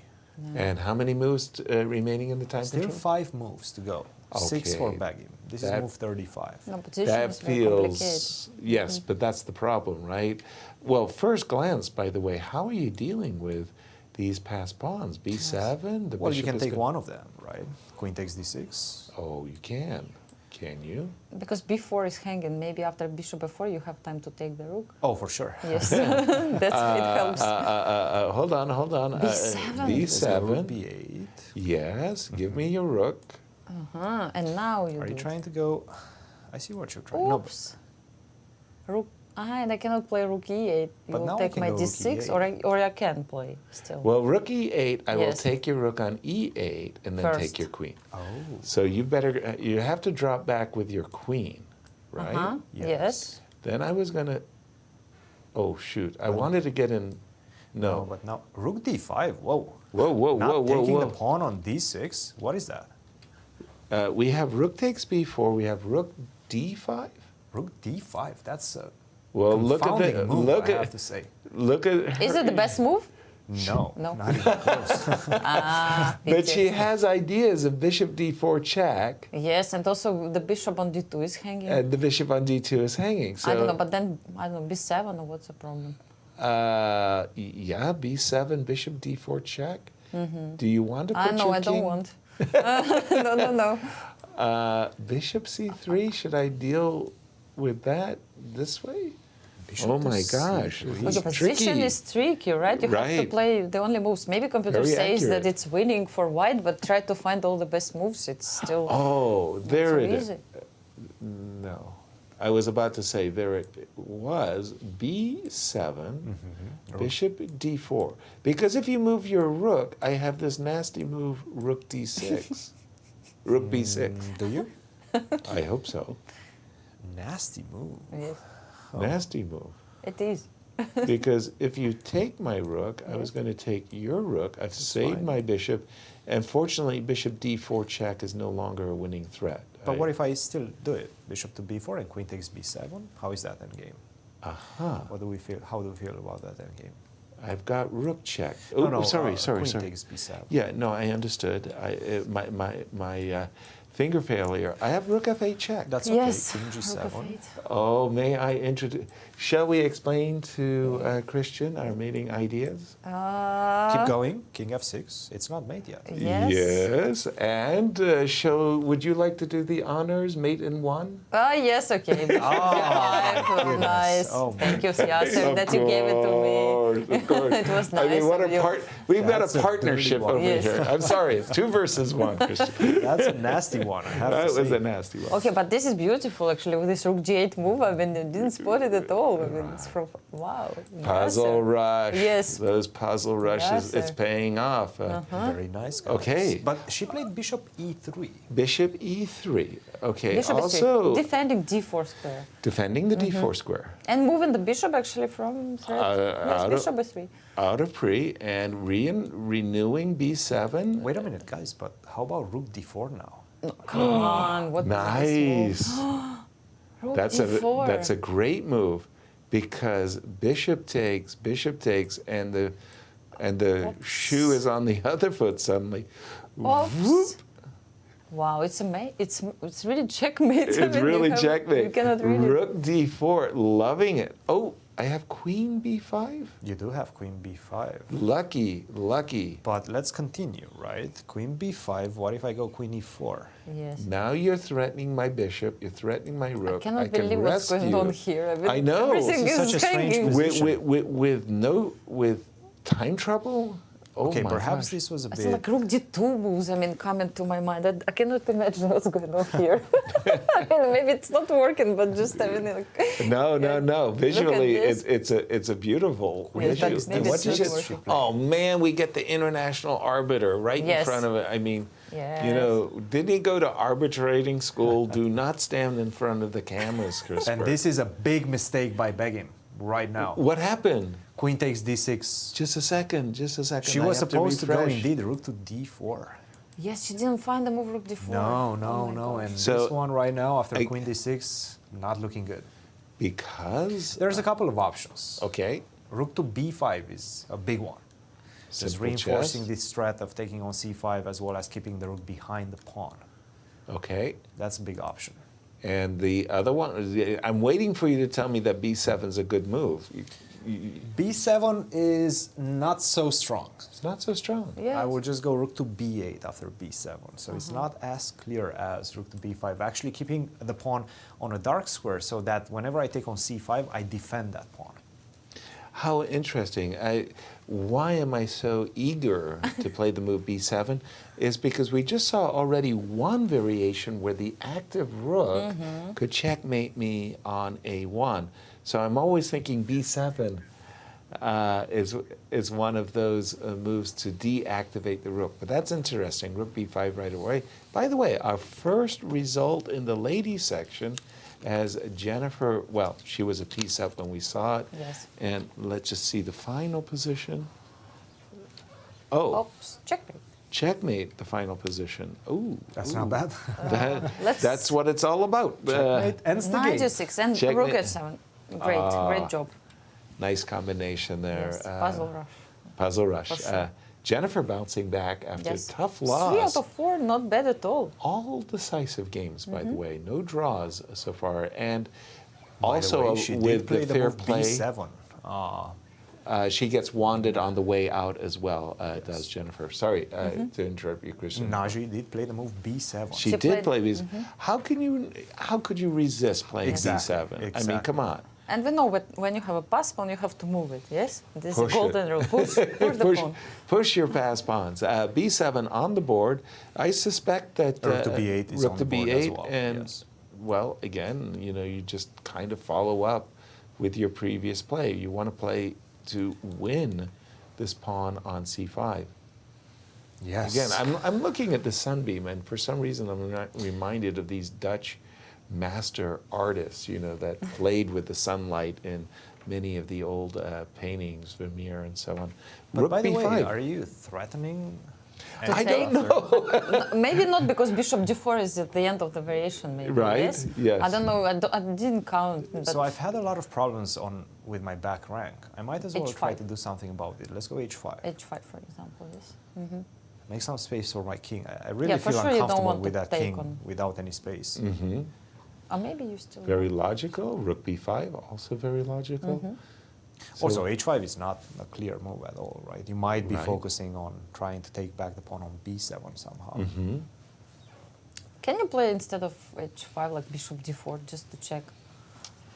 And how many moves remaining in the time Still control? 5 moves to go. 6 for Okay. Begim. This That- is move 35. No, position That is very complicated. feels, yes, but that's the problem, right? Well, first glance, by the way, how are you dealing with these passed pawns? B7? The Well, you bishop can is take go- one of them, right? Queen takes d6. Oh, you can. Can you? Because b4 is hanging. Maybe after bishop b4 you have time to take the rook. Oh, for sure. Yes, it helps. Hold on. B7. B7. B8. Yes, give me your rook. And now you Are do you it. trying to go? I see what you're trying. No, but- Oops. Rook. And I cannot play rook e8. You But now will I take can my go rook d6, e8. or I can play still. Well, rook e8, I will Yes. take your rook on e8 and then First. take your queen. Oh. So you better, you have to drop back with your queen, right? Yes. Then I was gonna, oh shoot, I wanted to get in, no. But now rook d5. Whoa. Whoa, Not taking whoa. the pawn on d6. What is that? We have rook takes b4, we have rook d5. Rook d5. That's a Well, look at the, confounding move, look I at, have to say. look at Is her. it the best move? No. No. Not even close. But she has ideas of bishop d4 check, Yes, and also the bishop on d2 is hanging. and the bishop on d2 is hanging. So, I don't know, but then, I don't know, b7 or what's the problem? yeah, b7, bishop d4 check. Do you want to put No, your I don't king? want. No. Bishop c3, should I deal with that this way? Bishop Oh to my gosh, c3. But the it's position tricky. is tricky, right? You have to Right. play the only moves. Maybe computer Very says accurate. that it's winning for white, but try to find all the best moves. It's still Oh, there so it is. easy. No. I was about to say there it was b7, bishop d4. Because if you move your rook, I have this nasty move, rook d6. Rook b6. Do you? I hope so. Nasty move. Yes, Nasty move. it is. Because if you take my rook, I was going to take your rook. I've saved fine. my bishop. And fortunately, bishop d4 check is no longer a winning threat. But what if I still do it? Bishop to b4 and queen takes b7. How is that endgame? Aha. What do we feel? How do we feel about that endgame? I've got rook check. No, Oh, no, sorry. queen sorry. takes b7. Yeah, no, I understood. My finger failure. I have rook f8 check. That's okay. Yes, King rook of g7. eight. Oh, may I introduce? Shall we explain to Christian our mating ideas? Keep going. King f6. It's not made yet. Yes. Yes. And would you like to do the honors, mate in one? Yes, okay. goodness. Nice. Oh, my Thank you, Yasser, that you gave it to me. Of course. It was nice I mean, what of a you. we've got That's a a partnership dirty one. over Yes. here. I'm sorry, it's 2 versus 1, Christian. That's a nasty one. I have That to was say. a nasty one. Okay, but this is beautiful actually with this rook g8 move. I mean, you didn't spot it at all. I mean, it's from wow. Puzzle Yasser. rush. Yes. Those puzzle rushes, it's Yasser. paying off. Very nice. Guys. Okay. But she played bishop e3. Bishop e3. Okay. Bishop also is defending d4 square defending the d4 square. and moving the bishop actually from threat. Yes, out bishop of- b3. Out of pre and renewing b7. Wait a minute, guys. But how about rook d4 now? Come on, what Nice. Rook That's e4. that's a great move because bishop takes, and the And the shoe is on the other foot suddenly. Oops. Whoop. Wow, it's really checkmate. It's really checkmate. You cannot read it. Rook d4, loving it. Oh, I have queen b5. You do have queen b5. Lucky, lucky. But let's continue, right? Queen b5, what if I go queen e4? Yes. Now you're threatening my bishop, you're threatening my rook. I cannot believe what's going on here. I know. Everything is hanging. With time trouble? Oh Okay, my perhaps gosh. this was a It's bit... like rook d2 moves, coming to my mind. I cannot imagine what's going on here. Maybe it's not working, but just like... No. Visually, this. it's a beautiful issue. maybe What it's did not you? working. Oh man, we get the international arbiter right in Yes. front of it. I mean, Yes. didn't he go to arbitrating school? Do not stand in front of the cameras, Chris. And this is a big mistake by Begim right now. What happened? Queen takes d6. Just a second. She was supposed to go indeed rook to d4. Yes, she didn't find the move rook d4. No. And So, this one right now, after queen d6, not looking good. Because? There's a couple of options. Okay. Rook to b5 is a big one. Just Simple reinforcing chess. this threat of taking on c5 as well as keeping the rook behind the pawn. Okay. That's a big option. And the other one, I'm waiting for you to tell me that b7 is a good move. b7 is not so strong. It's not so strong. I would just go rook to b8 after b7. So it's not as clear as rook to b5. Actually keeping the pawn on a dark square so that whenever I take on c5, I defend that pawn. How interesting. Why am I so eager to play the move b7 is because we just saw already one variation where the active rook could checkmate me on a1. So I'm always thinking b7 is one of those moves to deactivate the rook. But that's interesting, rook b5 right away. By the way, our first result in the ladies section as Jennifer, well, she was a piece up when we saw it. Yes. And let's just see the final position. Oh. Oops, checkmate. Checkmate, the final position. Ooh. That's not bad. That's what it's all about. Checkmate ends the Knight game. g6 and Checkmate. rook h7. Great job. Nice combination there. Yes, puzzle rush. Puzzle rush. For sure. Jennifer bouncing back after Yes. a tough 3 loss. out of 4, not bad at all. All decisive games, by the way. No draws so far. And By the also way, she with did play the the fair move play, b7. she gets wanded on the way out as well, does Jennifer. Sorry to interrupt you, Christian. Naji did play the move b7. She did play b7. How could you resist playing b7? I mean, come on. And we know that when you have a pass pawn, you have to move it, yes? This is Push a golden it. rule. Push the pawn. Push your pass pawns. B7 on the board. I suspect that Rook to b8 is rook on to the board b8, as well, and yes. well, again, you just kind of follow up with your previous play. You want to play to win this pawn on c5. Yes. Again, I'm looking at the sunbeam, and for some reason, I'm reminded of these Dutch master artists, that played with the sunlight in many of the old paintings, Vermeer and so on. But Rook by the b5. way, are you threatening? I don't know. Maybe not, because bishop d4 is at the end of the variation, maybe. Right, Yes. yes. I don't know. I didn't count. But So I've had a lot of problems with my back rank. I might as well try H5. to do something about it. Let's go h5. h5, for example, yes. Make some space for my king. I really Yeah, for feel sure you don't uncomfortable want with to that take king on. without any space. Or maybe you still. Very logical. Rook b5, also very logical. So- Also, h5 is not a clear move at all, right? You might be Right. focusing on trying to take back the pawn on b7 somehow. Can you play instead of h5 like bishop d4 just to check?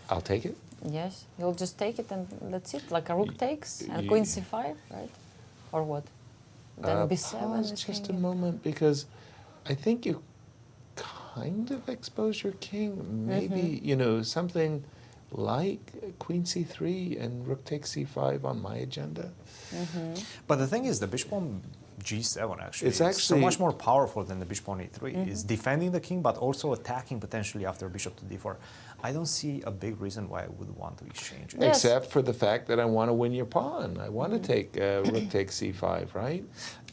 I'll take it. Yes, you'll just take it and that's it, like a rook takes and queen c5, right? Or what? Then b7. Pause is just a hanging. moment, because I think you kind of expose your king. Maybe, something like queen c3 and rook takes c5 on my agenda. But the thing is, the bishop on g7 actually It's is so actually- much more powerful than the bishop on e3. It's defending the king, but also attacking potentially after bishop to d4. I don't see a big reason why I would want to exchange it. Except for the fact that I want to win your pawn. I want to take rook takes c5, right?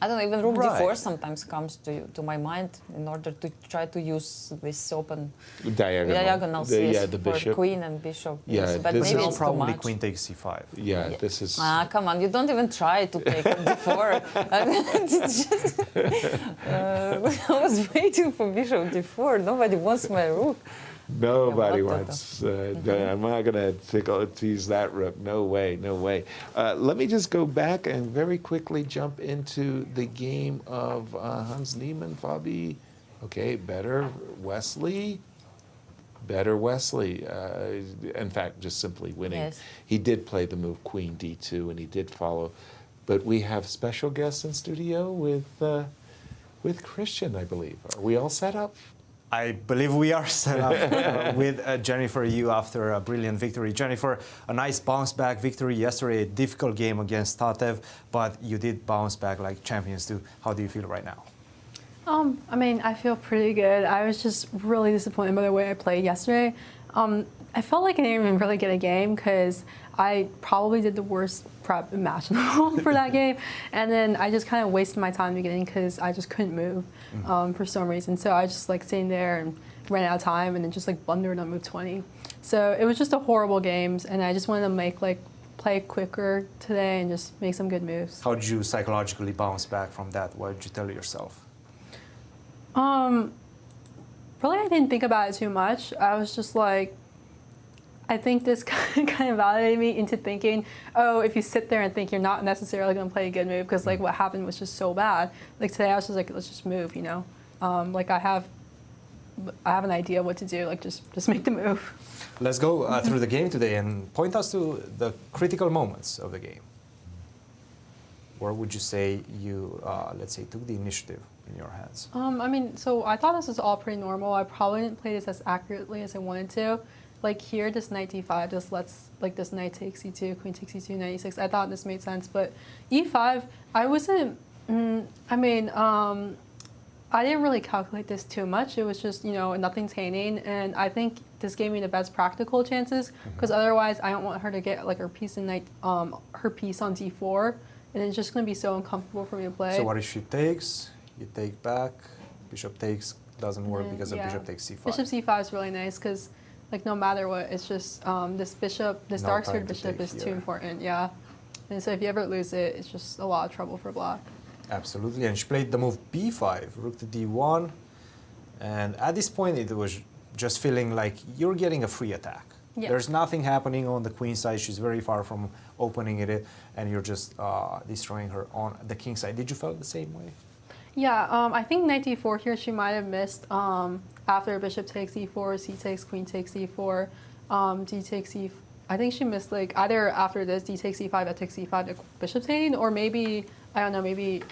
I don't know, even rook d4 sometimes comes to my mind in order to try to use this open diagonals the for bishop. queen and bishop. Yeah, yes, but this maybe is it's probably too much. queen takes c5. Yeah, this is... Come on, you don't even try to take d4. I was waiting for bishop d4. Nobody wants my rook. Nobody wants. I'm not going to tease that rook. No way, no way. Let me just go back and very quickly jump into the game of Hans Niemann, Fabi. Okay, better Wesley. In fact, just simply winning. Yes. He did play the move Queen D2, and he did follow. But we have special guests in studio with Cristian, I believe. Are we all set up? I believe we are set up with Jennifer Yu after a brilliant victory. Jennifer, a nice bounce back victory yesterday, a difficult game against Tatev, but you did bounce back like champions do. How do you feel right now? I mean, I feel pretty good. I was just really disappointed by the way I played yesterday. I felt like I didn't even really get a game because I probably did the worst prep imaginable for that game. And then I just kind of wasted my time in the beginning because I just couldn't move for some reason. So I just like sitting there and ran out of time and then just like blundered on move 20. So it was just a horrible game, and I just wanted to play quicker today and just make some good moves. How did you psychologically bounce back from that? What did you tell yourself? Really, I didn't think about it too much. I was just like, I think this kind of validated me into thinking, oh, if you sit there and think you're not necessarily going to play a good move, because like what happened was just so bad. Like today, I was just like, let's just move, you know. Like I have an idea of what to do. Like just make the move. Let's go through the game today and point us to the critical moments of the game. Where would you say you, let's say, took the initiative in your hands? I mean, so I thought this was all pretty normal. I probably didn't play this as accurately as I wanted to. Like here, this knight d5 just lets, like this knight takes e2, queen takes e2, knight e6. I thought this made sense, but e5, I wasn't, I didn't really calculate this too much. It was just, you know, nothing's hanging, and I think this gave me the best practical chances, because otherwise I don't want her to get like her piece in her piece on d4, and it's just going to be so uncomfortable for me to play. So what if she takes? You take back, bishop takes, doesn't work because the bishop takes c5. Bishop c5 is really nice because, like, no matter what, it's just this dark-squared bishop is too important, yeah. And so if you ever lose it, it's just a lot of trouble for black. Absolutely, and she played the move b5, rook to d1, and at this point it was just feeling like you're getting a free attack. Yeah. There's nothing happening on the queen side. She's very far from opening it, and you're just destroying her on the king side. Did you feel the same way? Yeah, I think knight d4 here she might have missed after bishop takes e4, c takes, queen takes e4, d takes e4. I think she missed like either after this d takes e5, that takes e5, the bishop taking, or maybe, I don't know, maybe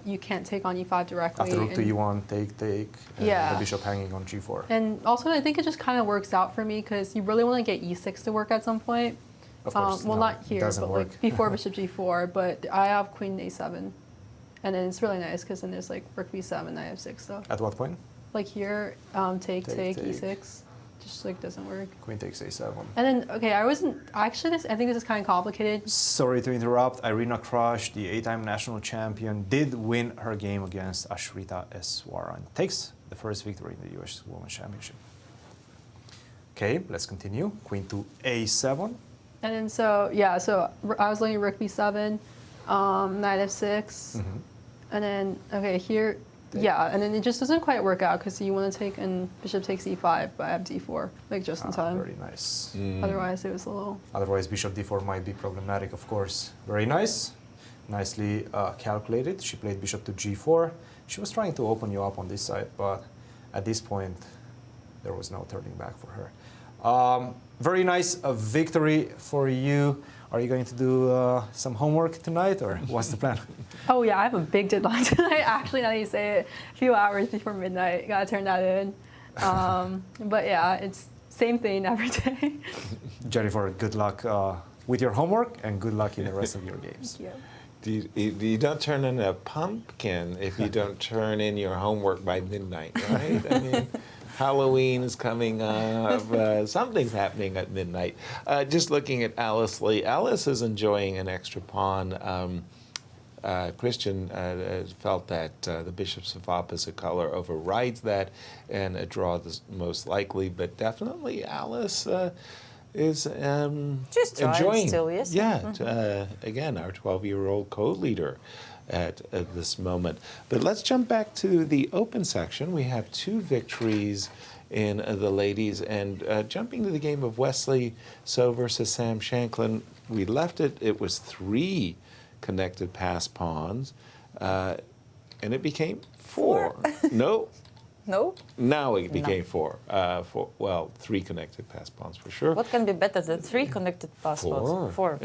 you can't take on e5 directly. After rook to e1, take, and the bishop hanging on g4. And also I think it just kind of works out for me because you really want to get e6 to work at some point. Of course, well, not here, but work. like before bishop g4, but I have queen a7. And then it's really nice because then there's like rook b7, knight f6 stuff. At what point? Like here, take, e6, just like doesn't work. Queen takes a7. And then, okay, I think this is kind of complicated. Sorry to interrupt. Irina Krush, the 8-time national champion, did win her game against Ashrita Eswaran. Takes the first victory in the US Women's Championship. Okay, let's continue. Queen to a7. And then so I was learning rook b7, knight f6. And then, okay, here, and then it just doesn't quite work out because you want to take and bishop takes e5, but I have d4, like just in time. Very nice. Otherwise, it was a little... Otherwise, bishop d4 might be problematic, of course. Very nice. Nicely calculated. She played bishop to g4. She was trying to open you up on this side, but at this point, there was no turning back for her. Very nice victory for you. Are you going to do some homework tonight, or what's the plan? Oh yeah, I have a big deadline tonight. Actually, now that you say it, a few hours before midnight, gotta turn that in. But yeah, it's same thing every day. Jennifer, good luck with your homework, and good luck in the rest of your games. Thank you. You don't turn in a pumpkin if you don't turn in your homework by midnight, right? I mean, Halloween is coming up. Something's happening at midnight. Just looking at Alice Lee. Alice is enjoying an extra pawn Cristian felt that the bishops of opposite color overrides that, and a draw is most likely. But definitely, Alice is enjoying. Still, yes. Yeah, again, our 12-year-old co-leader at this moment. But let's jump back to the open section. We have 2 victories in the ladies, and jumping to the game of Wesley So versus Sam Shankland, we left it. It was 3 connected pass pawns, and it became 4. No. No? Now it became 4. 3 connected pass pawns for sure. What can be better than 3 connected pass pawns? 4.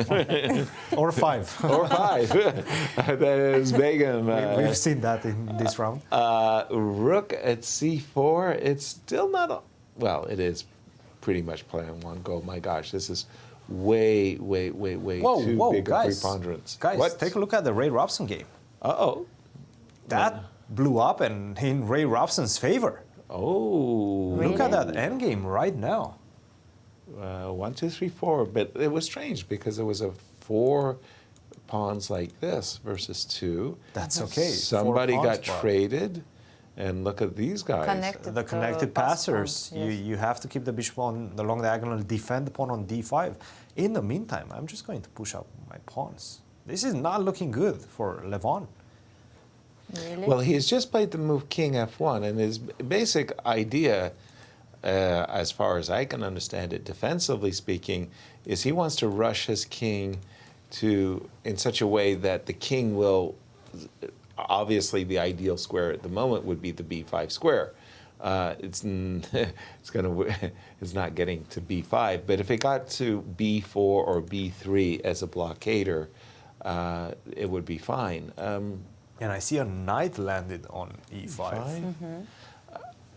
Or 5. Or 5. That is Begum. We've seen that in this round. Rook at c4. It's still not. Well, it is pretty much playing 1 goal. My gosh, this is way too big a preponderance. Guys, what? Take a look at the Ray Robson game. Uh-oh. That blew up and in Ray Robson's favor. Oh. Really? Look at that endgame right now. 1, 2, 3, 4. But it was strange because there was a 4 pawns like this versus 2. That's okay. Somebody got traded. And look at these guys. The connected passers. Yes. You have to keep the bishop on the long diagonal, defend the pawn on d5. In the meantime, I'm just going to push up my pawns. This is not looking good for Levon. Really? Well, he has just played the move king f1, and his basic idea, as far as I can understand it, defensively speaking, is he wants to rush his king in such a way that the king will. Obviously, the ideal square at the moment would be the b5 square. It's not getting to b5, but if it got to b4 or b3 as a blockader, it would be fine. And I see a knight landed on e5.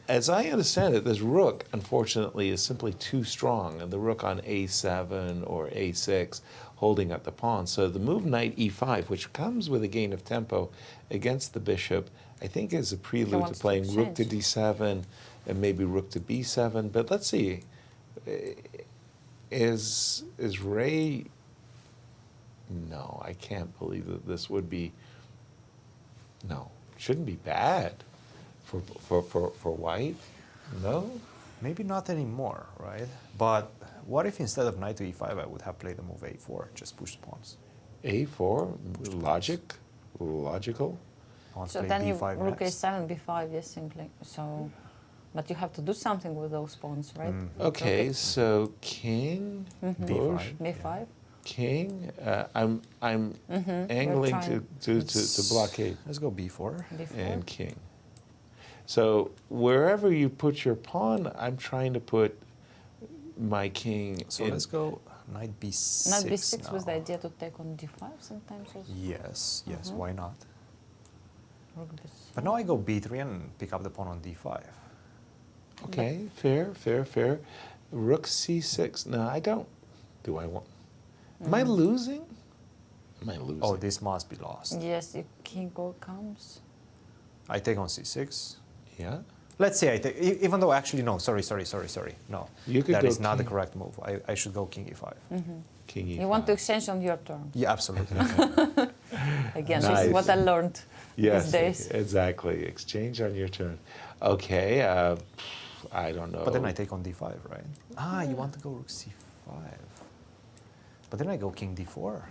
As I understand it, this rook, unfortunately, is simply too strong, and the rook on a7 or a6 holding up the pawn. So the move knight e5, which comes with a gain of tempo against the bishop, I think is a prelude to playing rook to d7 and maybe rook to b7. But let's see, is Ray? No, I can't believe that this would be. No, shouldn't be bad for white. No, maybe not anymore, right? But what if instead of knight to e5, I would have played the move a4, just push the pawns? a4, logical. So then you rook a7, b5, yes, simply. So, but you have to do something with those pawns, right? Okay, so king, b5. b5. King, I'm angling to blockade. Let's go b4. And king. So wherever you put your pawn, I'm trying to put my king. So let's go knight b6. Knight b6 now. Was the idea to take on d5 sometimes also? Yes, why not? But now I go b3 and pick up the pawn on d5. Okay, fair. Rook c6. No, I don't. Do I want? Am I losing? Am I losing? Oh, this must be lost. Yes, if king comes. I take on c6. Yeah. Let's say I take, even though actually, no, sorry. No, that is not the correct move. I should go king e5. King e5. You want to exchange on your turn. Yeah, absolutely. Again, this is what I learned these days. Exactly. Exchange on your turn. Okay, I don't know. But then I take on d5, right? You want to go rook c5. But then I go king d4.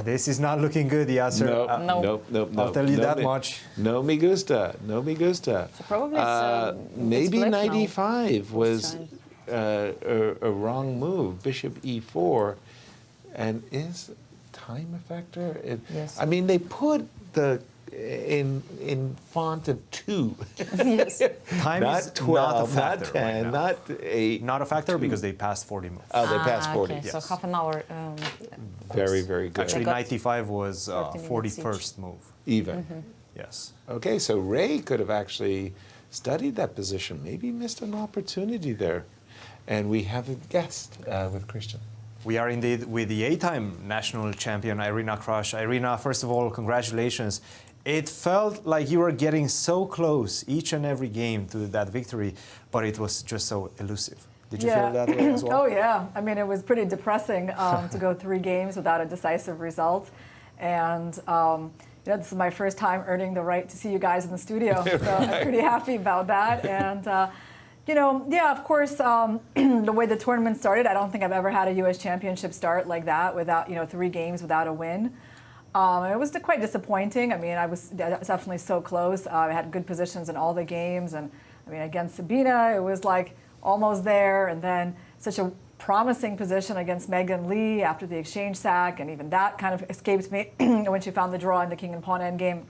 This is not looking good, Yasser. Nope. I'll tell you that much. No me gusta. So probably maybe knight e5 was a wrong move. Bishop e4, and is time a factor? Yes. I mean, they put the in font of 2. Yes. Time not is 12, not a factor not 10, right not 8. Not a factor because they passed 40 moves. Oh, they passed 40. Okay, Yes. so half an hour. Very good. Actually, knight e5 was 41st move. Even. Yes. Okay, so Ray could have actually studied that position, maybe missed an opportunity there. And we have a guest with Cristian. We are indeed with the 8-time national champion, Irina Krush. Irina, first of all, congratulations. It felt like you were getting so close each and every game to that victory, but it was just so elusive. Did you feel that way as well? Oh, yeah. I mean, it was pretty depressing to go 3 games without a decisive result. And this is my first time earning the right to see you guys in the studio, so I'm pretty happy about that. And of course, the way the tournament started, I don't think I've ever had a U.S. championship start like that without 3 games without a win. It was quite disappointing. I mean, I was definitely so close. I had good positions in all the games, and I mean, against Sabina, it was like almost there, and then such a promising position against Megan Lee after the exchange sack, and even that kind of escaped me when she found the draw in the king and pawn endgame.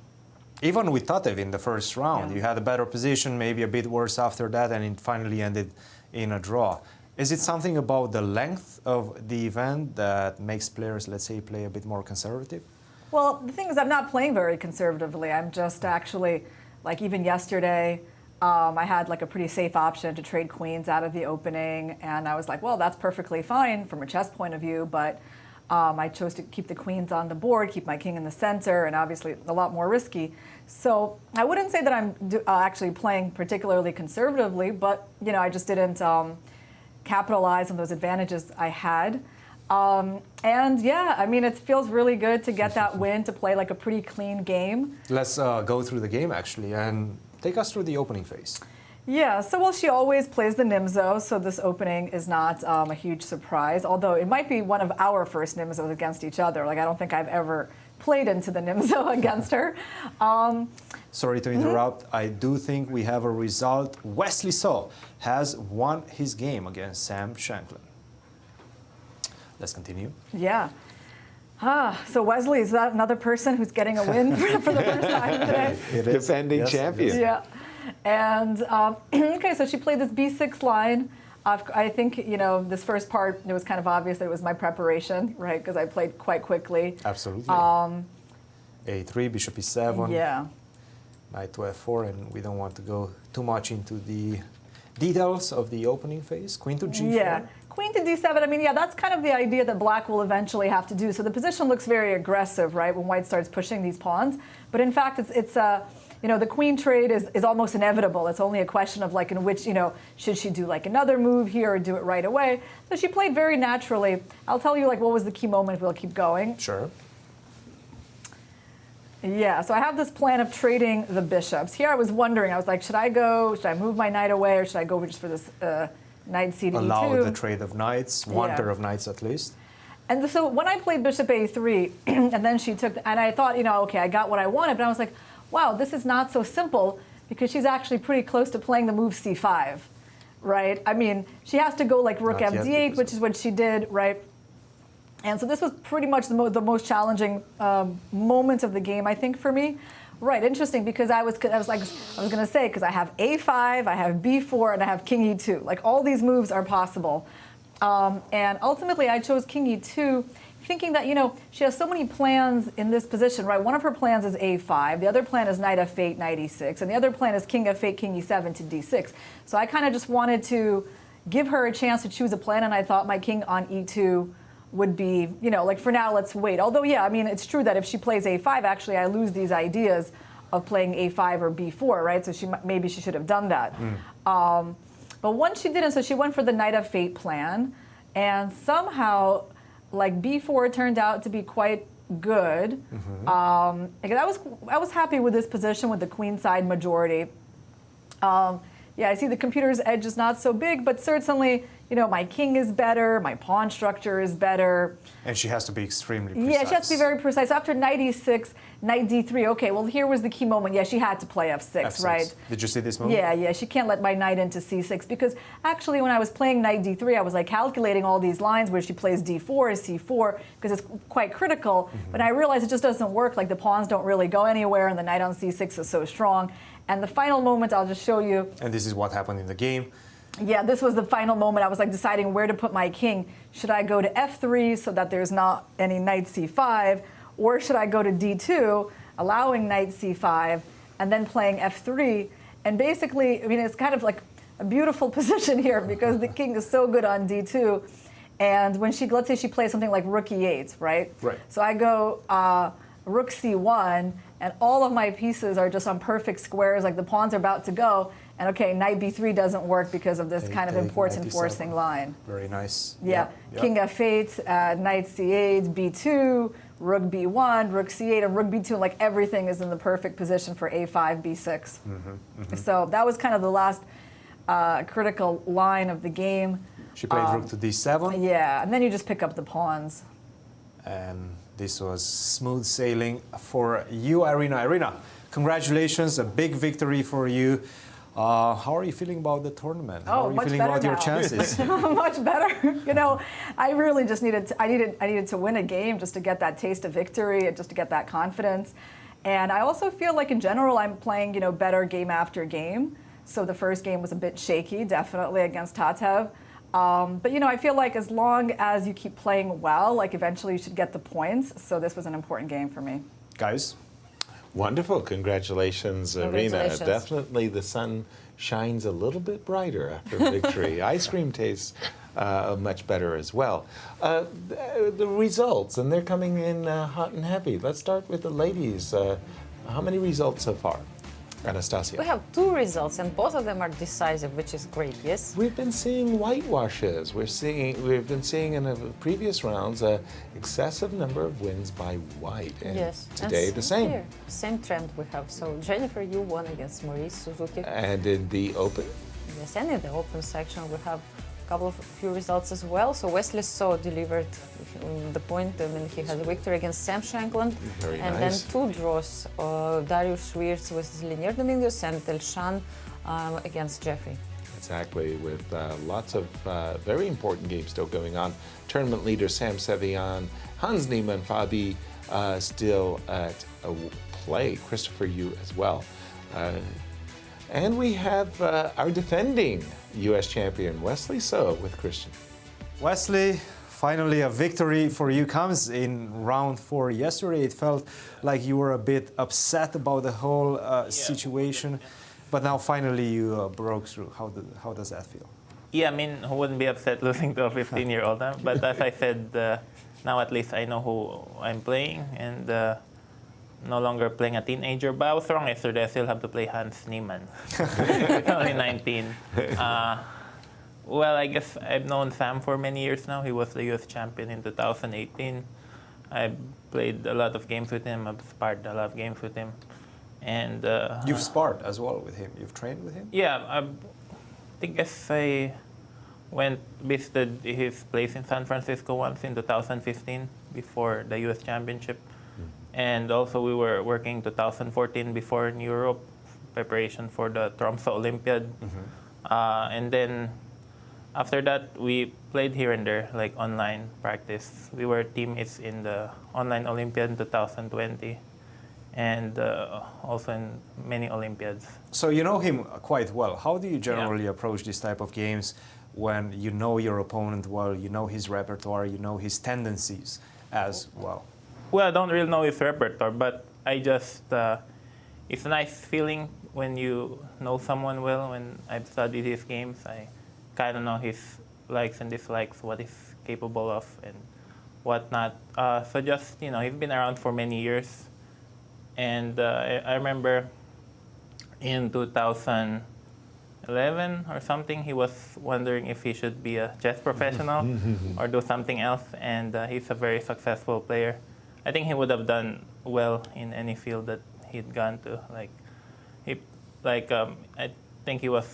Even with Tatev in the first round, you had a better position, maybe a bit worse after that, and it finally ended in a draw. Is it something about the length of the event that makes players, let's say, play a bit more conservative? Well, the thing is, I'm not playing very conservatively. I'm just actually, like even yesterday, I had like a pretty safe option to trade queens out of the opening, and I was like, well, that's perfectly fine from a chess point of view, but I chose to keep the queens on the board, keep my king in the center, and obviously a lot more risky. So I wouldn't say that I'm actually playing particularly conservatively, but I just didn't capitalize on those advantages I had. And yeah, I mean, it feels really good to get that win, to play like a pretty clean game. Let's go through the game actually and take us through the opening phase. Yeah, so well, she always plays the Nimzo, so this opening is not a huge surprise, although it might be one of our first Nimzos against each other. Like, I don't think I've ever played into the Nimzo against her. Sorry to interrupt. I do think we have a result. Wesley So has won his game against Sam Shankland. Let's continue. Yeah. So Wesley, is that another person who's getting a win for the first time today? It is. Defending champion. Yeah. And, okay, so she played this b6 line. I think, this first part, it was kind of obvious that it was my preparation, right? Because I played quite quickly. Absolutely. A3, bishop e7. Yeah. Knight to f4, and we don't want to go too much into the details of the opening phase. Queen to g4. Yeah. Queen to d7, I mean, yeah, that's kind of the idea that black will eventually have to do. So the position looks very aggressive, right, when white starts pushing these pawns. But in fact, it's the queen trade is almost inevitable. It's only a question of like in which, should she do like another move here or do it right away? So she played very naturally. I'll tell you like what was the key moment. We'll keep going. Sure. Yeah, so I have this plan of trading the bishops. Here I was wondering, I was like, should I move my knight away, or should I go just for this knight c to e2? Allow the trade of knights, one pair of knights at least. And so when I played bishop a3, and then she took, and I thought, okay, I got what I wanted, but I was like, wow, this is not so simple, because she's actually pretty close to playing the move c5, right? I mean, she has to go like rook fd8, which is what she did, right? And so this was pretty much the most challenging moment of the game, I think, for me. Right, interesting, because I was going to say, because I have a5, I have b4, and I have king e2. Like, all these moves are possible. And ultimately, I chose king e2, thinking that, she has so many plans in this position, right? One of her plans is a5, the other plan is knight f8, knight e6, and the other plan is king f8, king e7 to d6. So I kind of just wanted to give her a chance to choose a plan, and I thought my king on e2 would be, like for now, let's wait. Although, yeah, I mean, it's true that if she plays a5, actually, I lose these ideas of playing a5 or b4, right? So maybe she should have done that. But once she didn't, so she went for the knight f8 plan, and somehow, like b4 turned out to be quite good. I was happy with this position with the queenside majority. Yeah, I see the computer's edge is not so big, but certainly, my king is better, my pawn structure is better. And she has to be extremely precise. Yeah, she has to be very precise. After knight e6, knight d3, okay, well, here was the key moment. Yeah, she had to play f6, right? Did you see this move? Yeah, she can't let my knight into c6, because actually when I was playing knight d3, I was like calculating all these lines where she plays d4, c4, because it's quite critical, but I realized it just doesn't work. Like, the pawns don't really go anywhere, and the knight on c6 is so strong. And the final moment, I'll just show you. And this is what happened in the game. Yeah, this was the final moment. I was like deciding where to put my king. Should I go to f3 so that there's not any knight c5, or should I go to d2, allowing knight c5, and then playing f3? And basically, I mean, it's kind of like a beautiful position here, because the king is so good on d2. And when let's say she plays something like rook e8, right? Right. So I go rook c1, and all of my pieces are just on perfect squares, like the pawns are about to go. And okay, knight b3 doesn't work because of this kind of important forcing line. Very nice. Yeah, king f8, knight c8, b2, rook b1, rook c8, and rook b2. Like everything is in the perfect position for a5, b6. So that was kind of the last critical line of the game. She played rook to d7. Yeah, and then you just pick up the pawns. And this was smooth sailing for you, Irina. Irina, congratulations, a big victory for you. How are you feeling about the tournament? How are you feeling about your chances? Much better. You know, I really just needed to win a game just to get that taste of victory and just to get that confidence. And I also feel like in general I'm playing, you know, better game after game. So the first game was a bit shaky, definitely against Tatev. But you know, I feel like as long as you keep playing well, like eventually you should get the points. So this was an important game for me. Guys? Wonderful. Congratulations, Irina. Definitely the sun shines a little bit brighter after victory. Ice cream tastes much better as well. The results, and they're coming in hot and heavy. Let's start with the ladies. How many results so far? Anastasiya. We have 2 results, and both of them are decisive, which is great, yes? We've been seeing whitewashes. We've been seeing in the previous rounds an excessive number of wins by white. And yes. Today the same. Here, same trend we have. So Jennifer, you won against Morris-Suzuki. And in the open? Yes, and in the open section we have a few results as well. So Wesley So delivered the point. I mean, he had a victory against Sam Shankland. Very and nice. Then 2 draws. Darius Swiercz with Liang Dominguez and Elshan against Jeffrey. Exactly, with lots of very important games still going on. Tournament leader Sam Sevian, Hans Niemann, Fabi still at play. Christopher Yu as well. And we have our defending U.S. champion, Wesley So, with Cristian. Wesley, finally a victory for you comes in round 4. Yesterday it felt like you were a bit upset about the whole situation, but now finally you broke through. How does that feel? Yeah, I mean, who wouldn't be upset losing to a 15-year-old? Huh? But as I said, now at least I know who I'm playing, and no longer playing a teenager. But I was wrong yesterday. I still have to play Hans Niemann. He's only 19. Well, I guess I've known Sam for many years now. He was the U.S. champion in 2018. I played a lot of games with him. I've sparred a lot of games with him. And you've sparred as well with him. You've trained with him. Yeah, I think I visited his place in San Francisco once in 2015 before the U.S. championship. And also we were working 2014 before in Europe, preparation for the Tromsø Olympiad. And then after that, we played here and there, like online practice. We were teammates in the online Olympiad in 2020 and also in many Olympiads. So you know him quite well. How do you generally approach this type of games when you know your opponent well, you know his repertoire, you know his tendencies as well? Well, I don't really know his repertoire, but I just, it's a nice feeling when you know someone well. When I've studied his games, I kind of know his likes and dislikes, what he's capable of and whatnot. So just, you know, he's been around for many years. And I remember in 2011 or something, he was wondering if he should be a chess professional or do something else. And he's a very successful player. I think he would have done well in any field that he'd gone to. I think he was,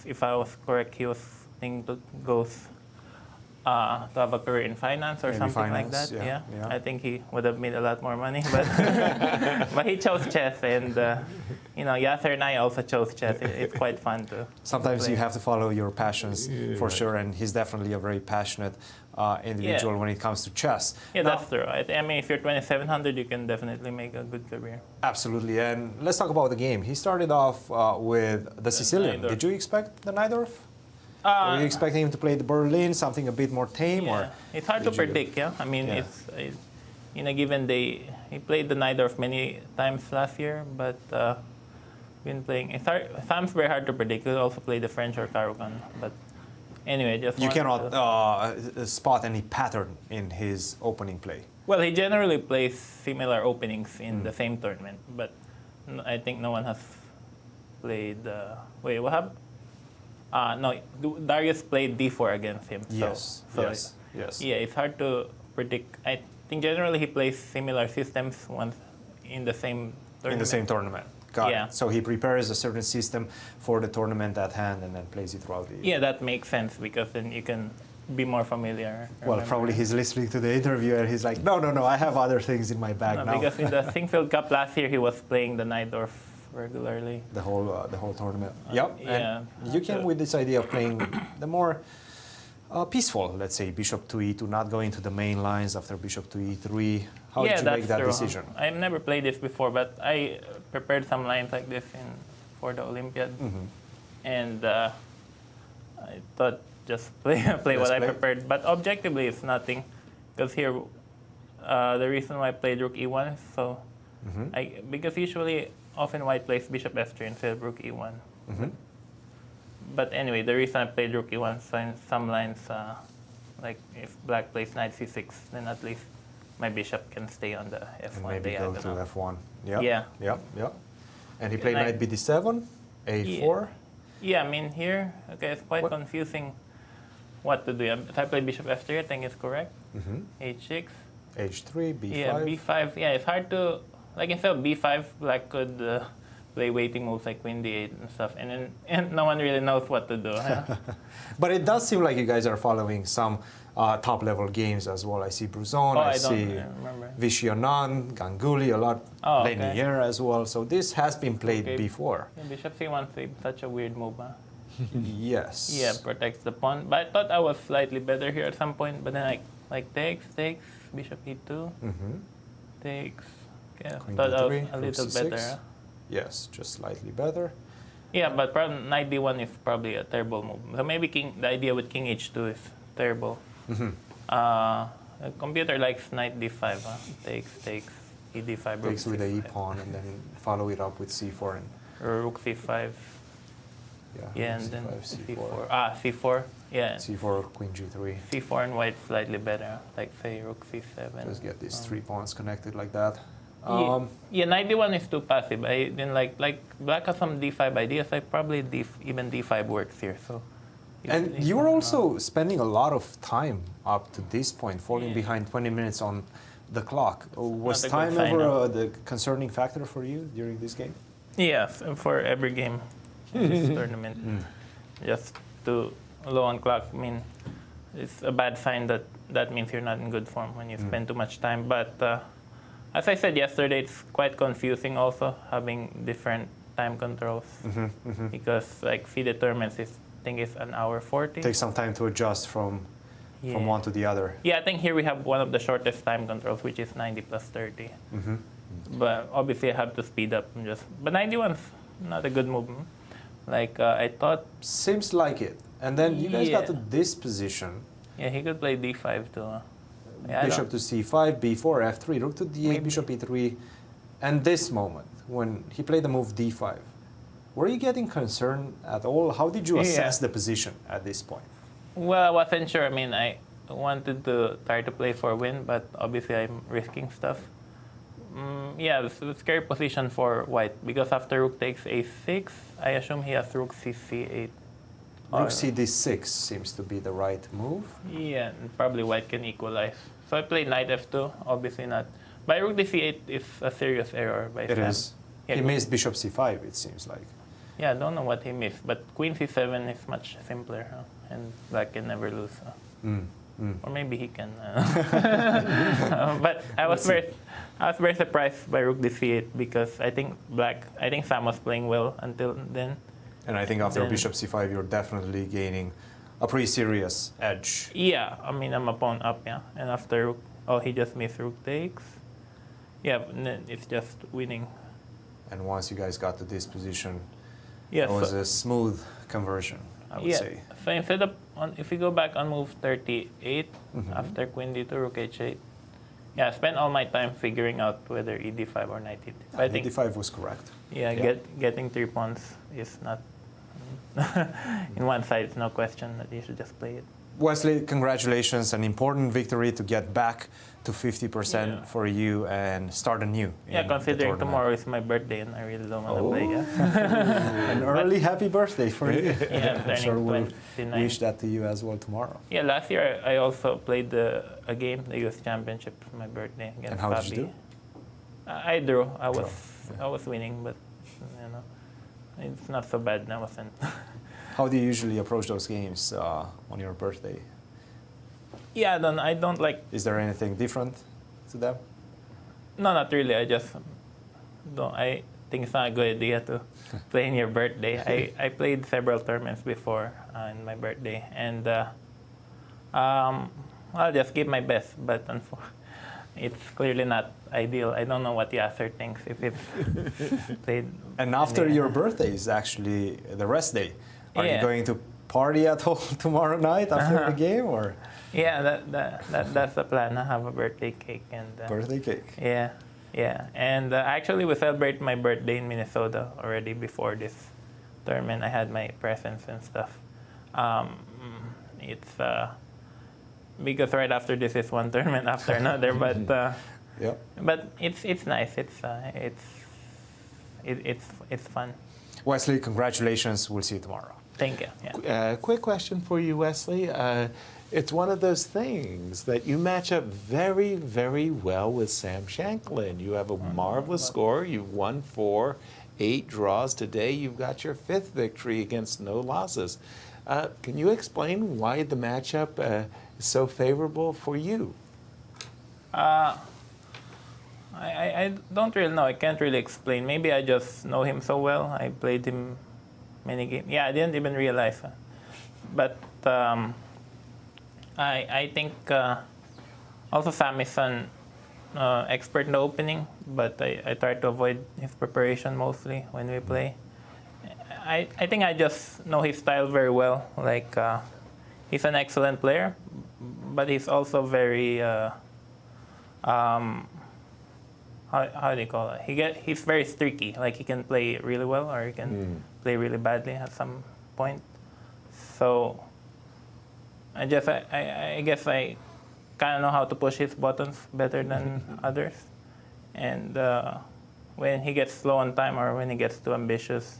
if I was correct, he was thinking to go to have a career in finance or something like that. Yeah. I think he would have made a lot more money, but but he chose chess, and you know, Yasser and I also chose chess. It's quite fun to. Sometimes play. you have to follow your passions for sure, and he's definitely a very passionate individual when it comes to chess. Yeah, now, that's true. I mean, if you're 2700, you can definitely make a good career. Absolutely, and let's talk about the game. He started off with the Sicilian. Did you expect the Najdorf? Were you expecting him to play the Berlin, something a bit more tame? Yeah. Or it's hard to predict, I mean, it's in a given day. He played the Najdorf many times last year, but been playing. It's very hard to predict. He also play the French or Caruana, but anyway, just you cannot spot any pattern in his opening play. Well, he generally plays similar openings in the same tournament, but I think no one has played. Wait, what happened? No, Darius played d4 against him. Yes. Yeah, it's hard to predict. think generally he plays similar systems once in the same tournament. In the same tournament. Got Yeah. it. So he prepares a certain system for the tournament at hand and then plays it throughout the year. Yeah, that makes sense because then you can be more familiar. Well, remember. probably he's listening to the interview and he's like, no, I have other things in my bag No, now. because in the Singfield Cup last year, he was playing the Najdorf regularly. The whole tournament. Yep. Yeah. And you came with this idea of playing the more peaceful, let's say, bishop to e2, not going to the main lines after bishop to e3. How did you make that decision? I've never played this before, but I prepared some lines like this for the Olympiad. And I thought just play what I prepared. But objectively, it's nothing. Because here, the reason why I played rook e1 is so... because usually, often white plays bishop f3 instead of rook e1. But anyway, the reason I played rook e1 is in some lines, like if black plays knight c6, then at least my bishop can stay on the f1 And maybe go to f1. Yep. Yeah. Yep. And he played knight bd7, a4. Yeah, I mean here, okay, it's quite confusing what to do. If I play bishop f3, I think it's correct. h6. h3, b5. Yeah, b5. Yeah, it's hard to, like instead of b5, black could play waiting moves like queen d8 and stuff, and no one really knows what to do. Huh? But it does seem like you guys are following some top-level games as well. I see Bruzon, I see Vichy Anand, Ganguly, a lot, Lenier as well. So this has been played before. Yeah, bishop c1 is such a weird move. Huh? Yes. Yeah, protects the pawn. But I thought I was slightly better here at some point. But then like takes, bishop e2, takes. Okay, I thought I was a little better. Huh? Yes, just slightly better. Yeah, but knight d1 is probably a terrible move. So maybe the idea with king h2 is terrible. The computer likes knight d5. Huh? Takes, e d5. Takes with the e pawn and then follow it up with c4 and rook c5. Yeah, and then c4. c4. Yeah. c4, queen g3. c4 and white slightly better. Like say rook c7. Just get these 3 pawns connected like that. Yeah, knight d1 is too passive. I didn't like black has some d5 ideas. I probably even d5 works here. So. And you were also spending a lot of time up to this point, falling behind 20 minutes on the clock. Was time ever the concerning factor for you during this game? Yes, for every game in this tournament. Just too low on clock. I mean, it's a bad sign that means you're not in good form when you spend too much time. But as I said yesterday, it's quite confusing also having different time controls because like FIDE tournaments I think it's an hour 40. Takes some time to adjust from one to the other. Yeah, I think here we have one of the shortest time controls, which is 90 plus 30. But obviously I have to speed up and but 91's not a good move. Like I thought. Seems like it. And then you guys got to this position. Yeah, he could play d5 too. Yeah, bishop to c5, b4, f3, rook to d8, bishop e3. And this moment, when he played the move d5, were you getting concerned at all? How did you assess the position at this point? Well, I wasn't sure. I mean, I wanted to try to play for a win, but obviously I'm risking stuff. Yeah, it's a scary position for white because after rook takes a6, I assume he has rook c8. Rook cd6 seems to be the right move. Yeah, and probably white can equalize. So I played knight f2, obviously not. But rook d8 is a serious error by Sam. It is. Yeah, he missed bishop c5, it seems like. Yeah, I don't know what he missed, but queen c7 is much simpler, and black can never lose. Or maybe he can. But I was very surprised by rook d8 because I think Sam was playing well until then. And I think after bishop c5, you're definitely gaining a pretty serious edge. Yeah, I mean, I'm a pawn up, and after rook, he just missed rook takes. Yeah, and then it's just winning. And once you guys got to this position, it was a smooth conversion, I would say. So instead of, if we go back on move 38, after queen d2, rook h8, I spent all my time figuring out whether e d5 or knight e3. I think d5 was correct. Yeah, getting 3 pawns is not, in one side, it's no question that you should just play it. Wesley, congratulations. An important victory to get back to 50% for you and start anew. Yeah, considering tomorrow is my birthday and I really don't want to play. Yeah. An early happy birthday for you. Yeah, I'm sure we'll 29. wish that to you as well tomorrow. Yeah, last year I also played a game, the US Championship, for my birthday against And how did you Fabi. do? I drew. I was winning, but it's not so bad. I wasn't. How do you usually approach those games on your birthday? Yeah, I don't like. Is there anything different to them? No, not really. I just don't. I think it's not a good idea to play in your birthday. I played several tournaments before on my birthday, and I'll just give my best. But it's clearly not ideal. I don't know what Yasser thinks if it's played. And after your birthday is actually the rest day. Are you going to party at home tomorrow night after the game, or? Yeah, that's the plan. I have a birthday cake and. Birthday cake. Yeah, yeah, and actually we celebrate my birthday in Minnesota already before this tournament. I had my presents and stuff. It's because right after this is one tournament after another, but yeah. But it's nice. It's fun. Wesley, congratulations. We'll see you tomorrow. Thank you. Yeah. Quick question for you, Wesley. It's one of those things that you match up very, very well with Sam Shankland. You have a marvelous score. You've won 4, 8 draws today. You've got your 5th victory against no losses. Can you explain why the matchup is so favorable for you? I don't really know. I can't really explain. Maybe I just know him so well. I played him many games. Yeah, I didn't even realize. But I think also Sam is an expert in the opening, but I try to avoid his preparation mostly when we play. I think I just know his style very well. Like he's an excellent player, but he's also very how do you call it? He's very streaky. Like he can play really well or he can play really badly at some point. So I guess I kind of know how to push his buttons better than others. And when he gets slow on time or when he gets too ambitious,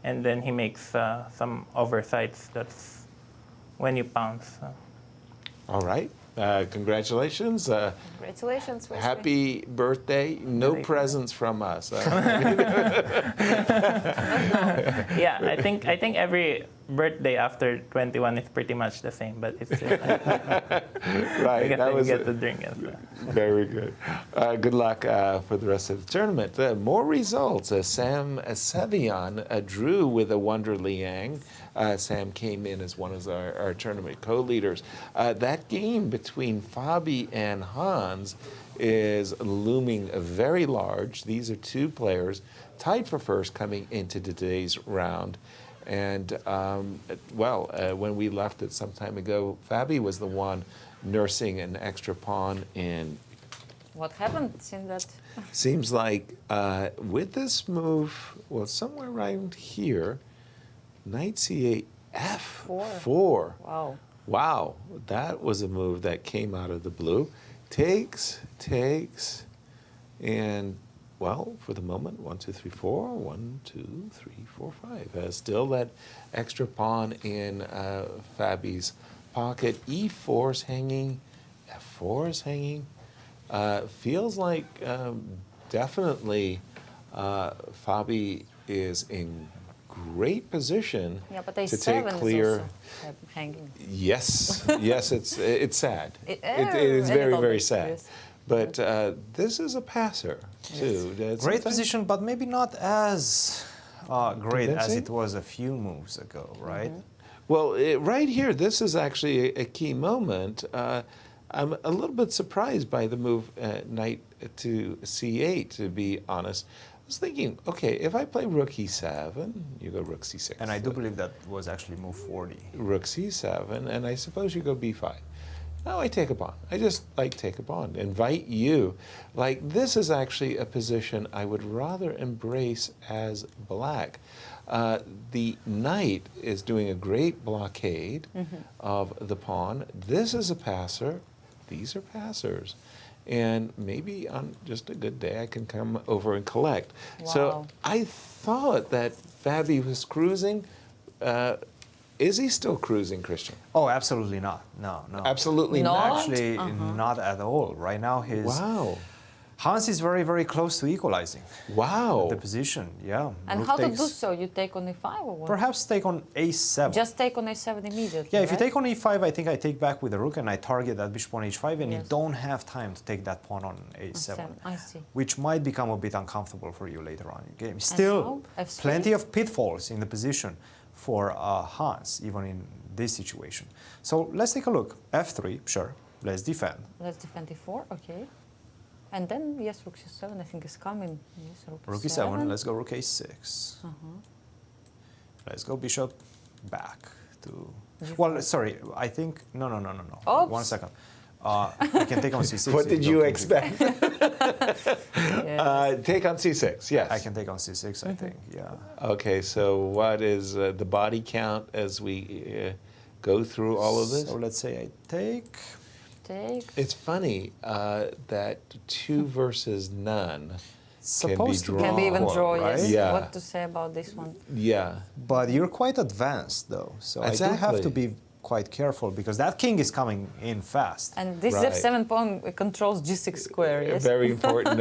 and then he makes some oversights, that's when you pounce. All right. Congratulations. Congratulations, Wesley. Happy birthday. No presents from us. Yeah, I think every birthday after 21 is pretty much the same, but it's right. I guess That was get the drink. And stuff. Very good. Good luck for the rest of the tournament. More results. Sam Sevian drew with a wonder Liang. Sam came in as one of our tournament co-leaders. That game between Fabi and Hans is looming very large. These are 2 players tied for first coming into today's round. And, when we left it some time ago, Fabi was the one nursing an extra pawn in. What happened in that? Seems like with this move, well, somewhere around here, Knight C8, F4. Wow. Wow, that was a move that came out of the blue. Takes, and, well, for the moment, 1, 2, 3, 4, 1, 2, 3, 4, 5. Still that extra pawn in Fabi's pocket. E4 is hanging, F4 is hanging. Feels like definitely Fabi is in great position to take clear. Is also hanging. Yes, yes, it's sad. It is very, very sad. Yes. But this is a passer too. Great position, but maybe not as great as Convincing? it was a few moves ago, right? Well, right here, this is actually a key moment. I'm a little bit surprised by the move knight to c8, to be honest. I was thinking, okay, if I play rook e7, you go rook c6. And I do believe that was actually move 40. Rook c7, and I suppose you go b5. Oh, I take a pawn. I just like take a pawn. Invite you. Like, this is actually a position I would rather embrace as black. The knight is doing a great blockade of the pawn. This is a passer. These are passers. And maybe on just a good day, I can come over and collect. Wow. So I thought that Fabi was cruising. Is he still cruising, Cristian? Oh, absolutely not. No. Absolutely not? not. Actually, not at all. Right now, Hans is very, very close to equalizing. Wow. The position, yeah. And Rook how to takes- do so? You take on a5 or what? Perhaps take on a7. Just take on a7 immediately. Yeah, if you right? take on e5, I think I take back with the rook and I target that bishop on h5, and you don't have time to take that pawn on a7. I see. Which might become a bit uncomfortable for you later on in the game. Still, now, F3? plenty of pitfalls in the position for Hans, even in this situation. So let's take a look. f3, sure. Let's defend. Let's defend e4, okay. And then, yes, rook c7, I think is coming. Yes, Rook e7, let's go rook a6. Let's go bishop back to... Well, sorry, I think... No. Oops. 1 second. I can take on c6. What did you expect? Take on c6, yes. I can take on c6, I think, yeah. Okay, so what is the body count as we go through all of this? So let's say I take... It's funny that 2 versus none Supposed can be drawn. Can be even draw, yes. Right? Yeah. What to say about this one? Yeah. But you're quite advanced, though. So I do have to be quite careful, because that king is coming in fast. And this f7 pawn controls g6 square, yes? Very important.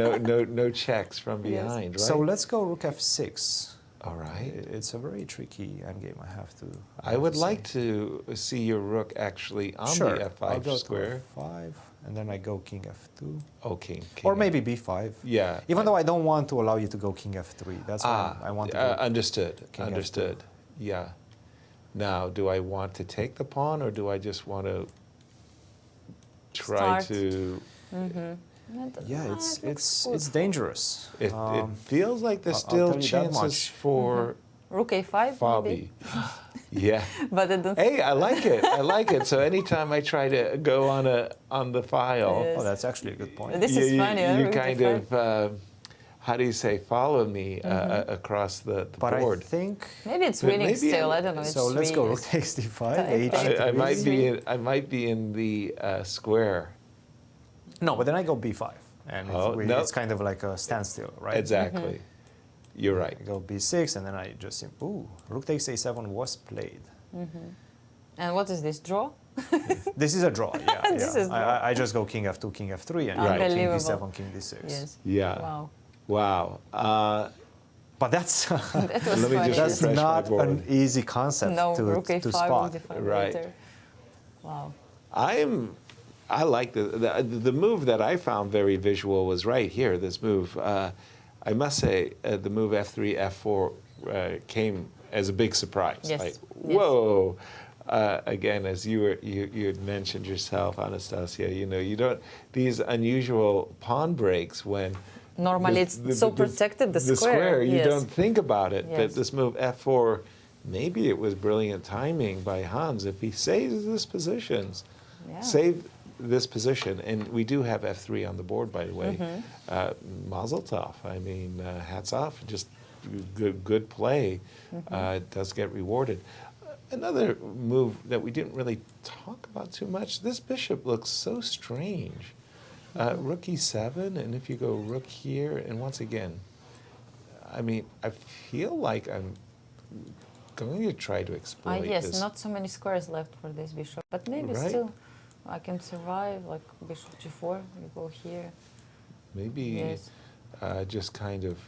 No checks from behind, right? So let's go rook f6. All right. It's a very tricky endgame, I have to I would like to see your rook actually on sure. the f5 I'll go square. To f5, and then I go king f2. Oh, king or maybe b5. Yeah. Even though I don't want to allow you to go king f3. That's why I want to go understood. king Understood. F2. Yeah. Now, do I want to take the pawn, or do I just want to try to... Yeah, it's dangerous. It feels like there's still chances for Rook a5, Fabi. Yeah. But I don't. Hey, I like it. I like it. So anytime I try to go on the file, oh, that's actually a good point. This is funny. You kind of. How do you say, follow me across the but board? I think maybe it's winning still. I don't know. So let's go rook takes d5. I might be in the square. No, but then I go b5, and it's kind of like a standstill, right? Exactly. You're right. I go b6, and then I just rook takes a7 was played. And what is this, draw? This is a draw. Yeah. This is draw. I just go king f2, king f3, and king d7, king d6. Yes. Yeah. Wow. But that's that's not an easy concept to spot. Right. Later. Wow. I like the move that I found very visual was right here. This move, I must say, the move f3, f4 came as a big surprise. Yes. Like, whoa! Again, as you had mentioned yourself, Anastasiya, you don't these unusual pawn breaks when. Normally it's so protected, the square. You don't think about it, yes. but this move f4, maybe it was brilliant timing by Hans. If he saves this position, save this position, and we do have f3 on the board, by the way. Mazel tov. I mean, hats off. Just good play. Does get rewarded. Another move that we didn't really talk about too much. This bishop looks so strange. Rook e7, and if you go rook here, and once again, I mean, I feel like I'm going to try to exploit yes, this. not so many squares left for this bishop, but maybe still I can survive, like bishop g4, you go here. Maybe just kind of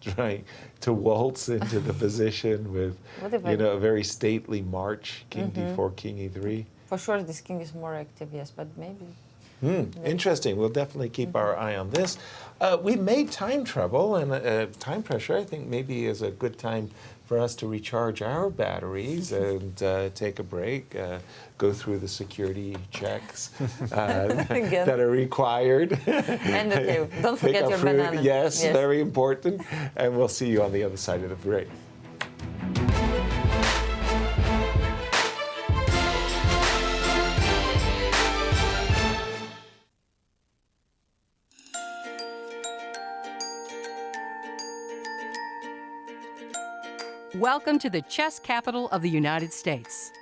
trying to waltz into the position with, a very stately march, king d4, king e3. For sure this king is more active, yes, but maybe... Interesting. We'll definitely keep our eye on this. We made time trouble and time pressure. I think maybe is a good time for us to recharge our batteries and take a break, go through the security checks that are required. And okay, don't forget your banana. Yes, very important. And we'll see you on the other side of the break. Welcome to the chess capital of the United States.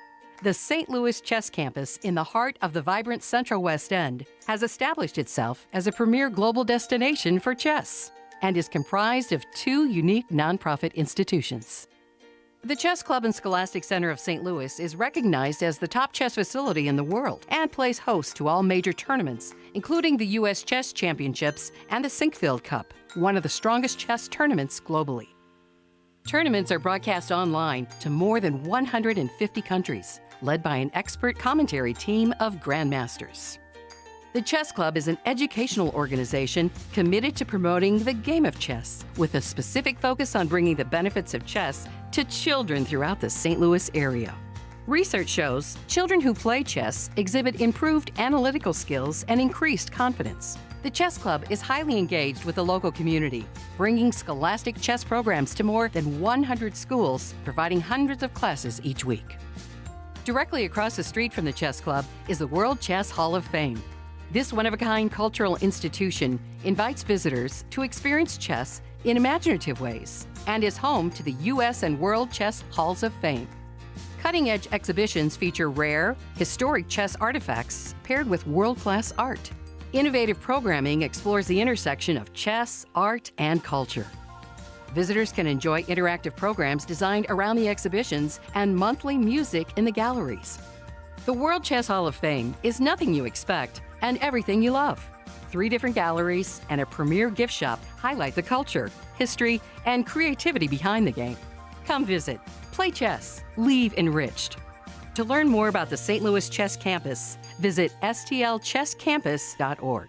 The St. Louis Chess Campus, in the heart of the vibrant Central West End, has established itself as a premier global destination for chess and is comprised of 2 unique nonprofit institutions. The Chess Club and Scholastic Center of St. Louis is recognized as the top chess facility in the world and plays host to all major tournaments, including the U.S. Chess Championships and the Sinkfield Cup, one of the strongest chess tournaments globally. Tournaments are broadcast online to more than 150 countries, led by an expert commentary team of grandmasters. The Chess Club is an educational organization committed to promoting the game of chess, with a specific focus on bringing the benefits of chess to children throughout the St. Louis area. Research shows children who play chess exhibit improved analytical skills and increased confidence. The Chess Club is highly engaged with the local community, bringing scholastic chess programs to more than 100 schools, providing hundreds of classes each week. Directly across the street from the Chess Club is the World Chess Hall of Fame. This one-of-a-kind cultural institution invites visitors to experience chess in imaginative ways and is home to the U.S. and World Chess Halls of Fame. Cutting-edge exhibitions feature rare, historic chess artifacts paired with world-class art. Innovative programming explores the intersection of chess, art, and culture. Visitors can enjoy interactive programs designed around the exhibitions and monthly music in the galleries. The World Chess Hall of Fame is nothing you expect and everything you love. 3 different galleries and a premier gift shop highlight the culture, history, and creativity behind the game. Come visit, play chess, leave enriched. To learn more about the St. Louis Chess Campus, visit stlchesscampus.org.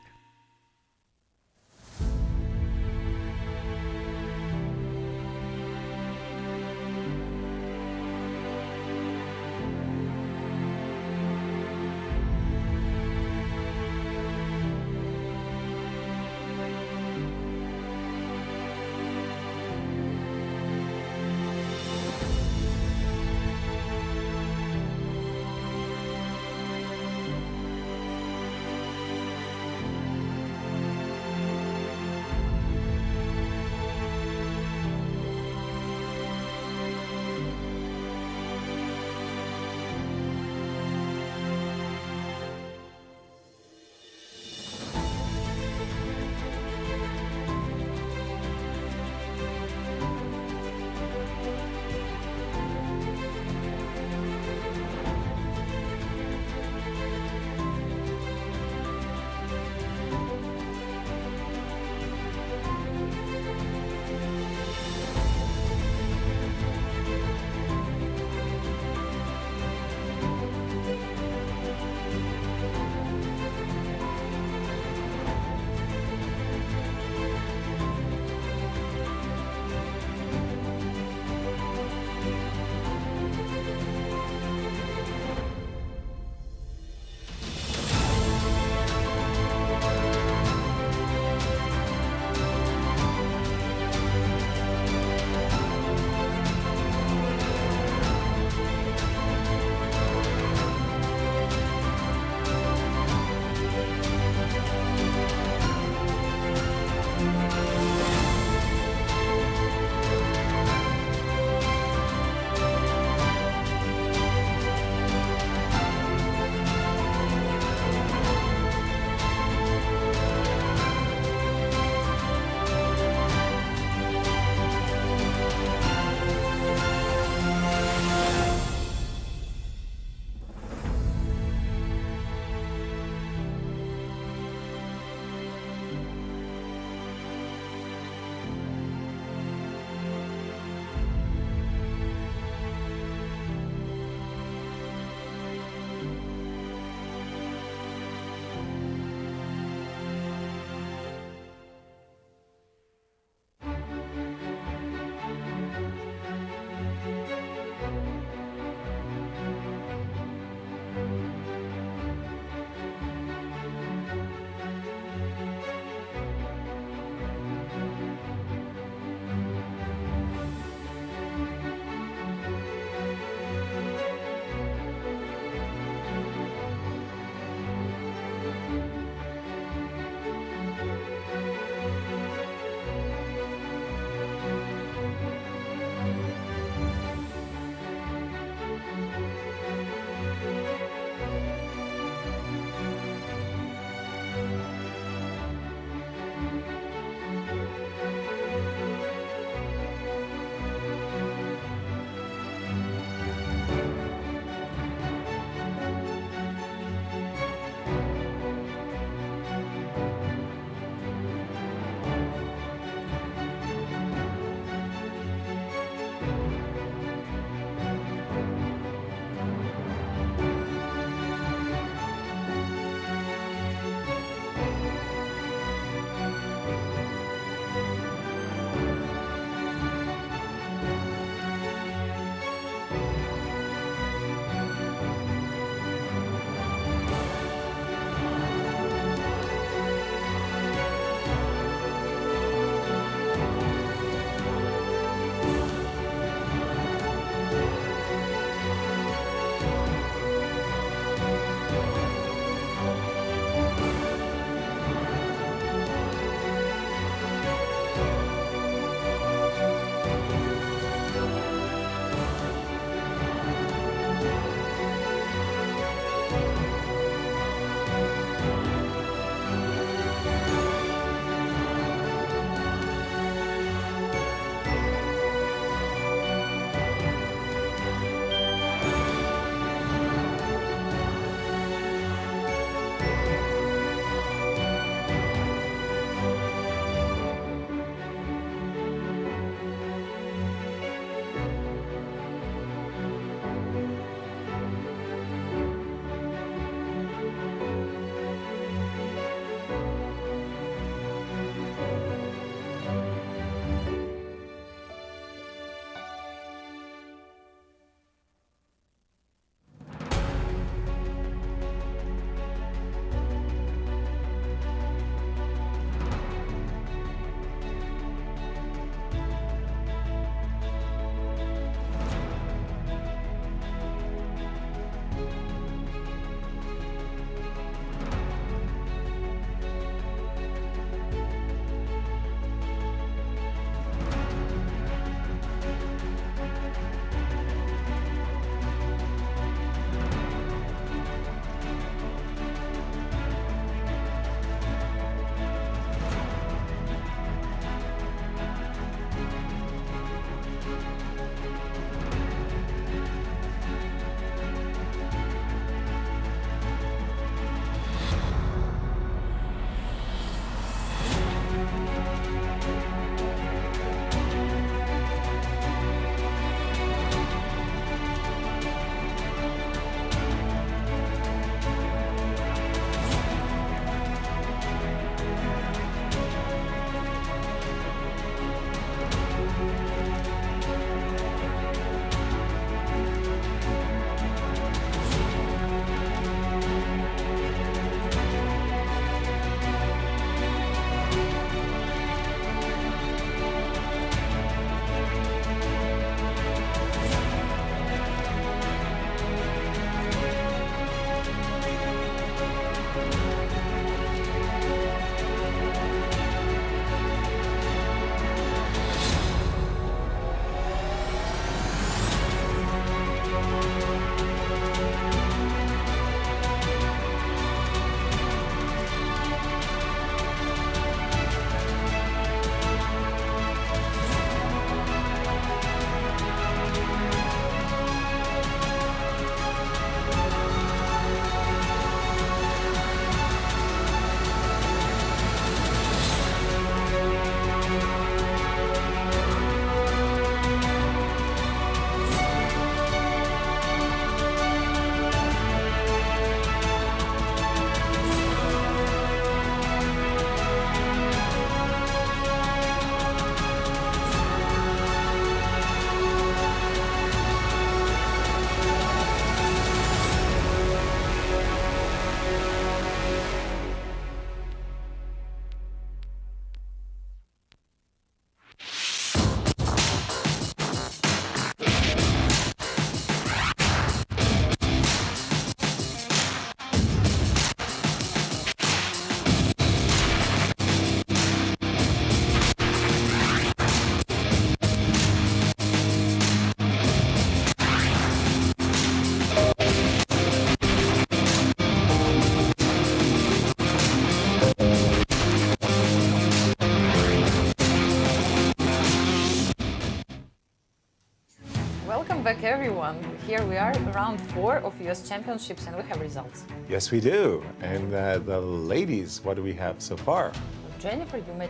Welcome back, everyone. Here we are, round 4 of US Championships, and we have results. Yes, we do. And the ladies, what do we have so far? Jennifer, you made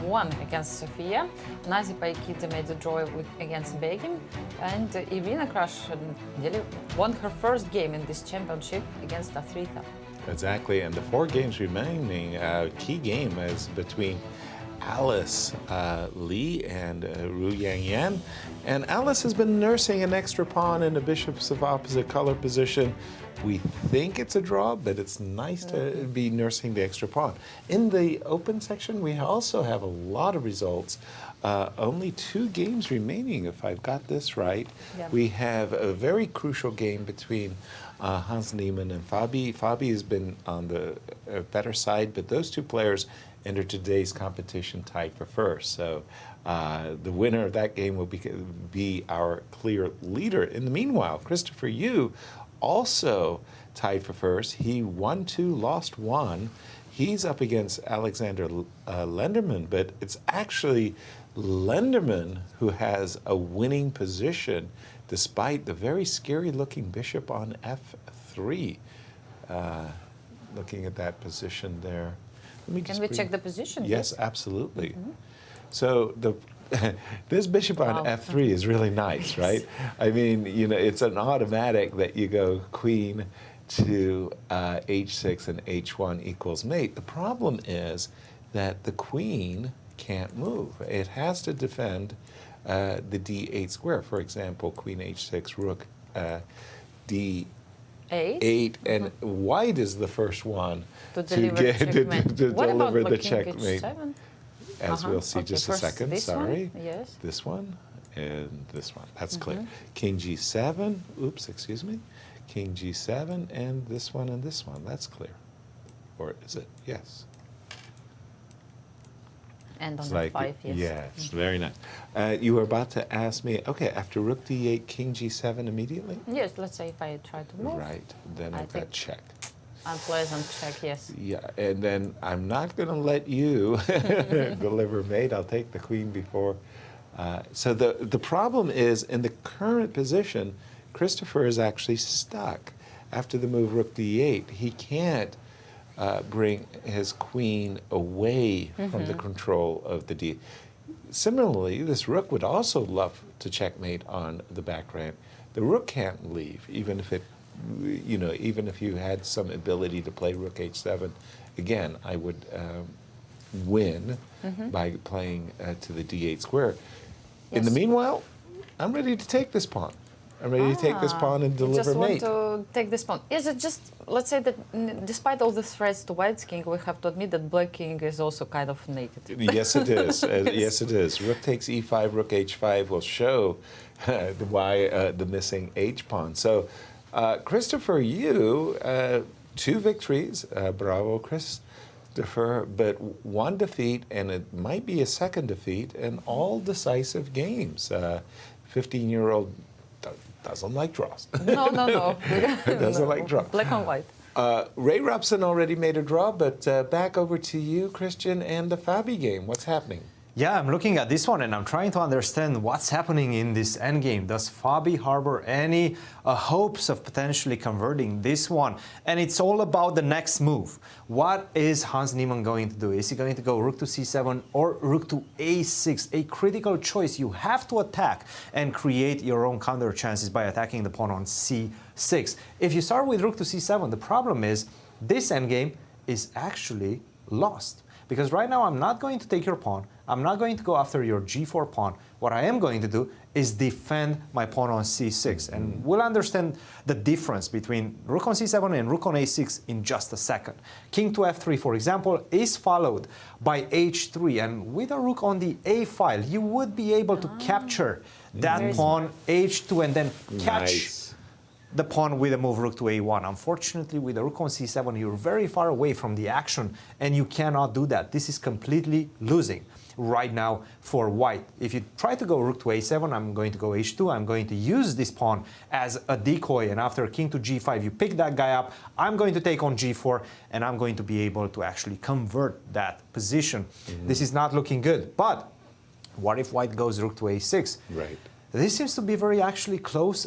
won against Sofia. Nazi Paikidze made the draw against Begim, and Irina Krush won her first game in this championship against Afrita. Exactly, and the 4 games remaining, key game is between Alice Lee and Ru Yang. And Alice has been nursing an extra pawn in the bishops of opposite color position. We think it's a draw, but it's nice to be nursing the extra pawn. In the open section, we also have a lot of results. Only 2 games remaining, if I've got this right. Yeah. We have a very crucial game between Hans Niemann and Fabi. Fabi has been on the better side, but those 2 players enter today's competition tied for first. So the winner of that game will be our clear leader. In the meanwhile, Christopher Yu also tied for first. He won 2, lost 1. He's up against Alexander Lenderman, but it's actually Lenderman who has a winning position despite the very scary looking bishop on f3. Looking at that position there. Can we check the position? Yes, absolutely. So this bishop on f3 is really nice, right? I mean, you know, it's an automatic that you go queen to h6 and h1 equals mate. The problem is that the queen can't move. It has to defend the d8 square. For example, queen h6, rook d8, and white is the first one to deliver the checkmate. As we'll see just a second. This Sorry. One? Yes. This one and this one. That's clear. King g7. Oops, excuse me. King g7 and this one and this one. That's clear. Or is it? Yes. And on It's the like, 5, yes. Yes, very nice. You were about to ask me, okay, after rook d8, king g7 immediately? Yes, let's say if I try to move. Right, then I've got check. Unpleasant check, yes. Yeah, and then I'm not going to let you deliver mate. I'll take the queen before. So the problem is, in the current position, Christopher is actually stuck. After the move rook d8, he can't bring his queen away from the control of the d. Similarly, this rook would also love to checkmate on the back rank. The rook can't leave, even if it, you know, even if you had some ability to play rook h7. Again, I would win by playing to the d8 square. In the meanwhile, I'm ready to take this pawn. I'm ready to take this pawn and deliver mate. Just want to take this pawn. Is it just, let's say that despite all the threats to white's king, we have to admit that black king is also kind of naked. Yes, it is. Yes, it is. Rook takes e5, rook h5 will show why the missing h pawn. So, Christopher Yu, 2 victories. Bravo, Christopher. But 1 defeat, and it might be a second defeat, in all decisive games. 15-year-old doesn't like draws. No. Doesn't like draws. Black and white. Ray Robson already made a draw, but back over to you, Christian, and the Fabi game. What's happening? Yeah, I'm looking at this one and I'm trying to understand what's happening in this endgame. Does Fabi harbor any hopes of potentially converting this one? And it's all about the next move. What is Hans Niemann going to do? Is he going to go rook to c7 or rook to a6? A critical choice. You have to attack and create your own counter chances by attacking the pawn on c6. If you start with rook to c7, the problem is this endgame is actually lost. Because right now I'm not going to take your pawn. I'm not going to go after your g4 pawn. What I am going to do is defend my pawn on c6. And we'll understand the difference between rook on c7 and rook on a6 in just a second. King to f3, for example, is followed by h3. And with a rook on the a file, you would be able to capture that pawn h2 and then catch the pawn with a move rook to a1. Unfortunately, with the rook on c7, you're very far away from the action, and you cannot do that. This is completely losing right now for white. If you try to go rook to a7, I'm going to go h2. I'm going to use this pawn as a decoy, and after king to g5, you pick that guy up. I'm going to take on g4, and I'm going to be able to actually convert that position. This is not looking good, but what if white goes rook to a6? Right. This seems to be very actually close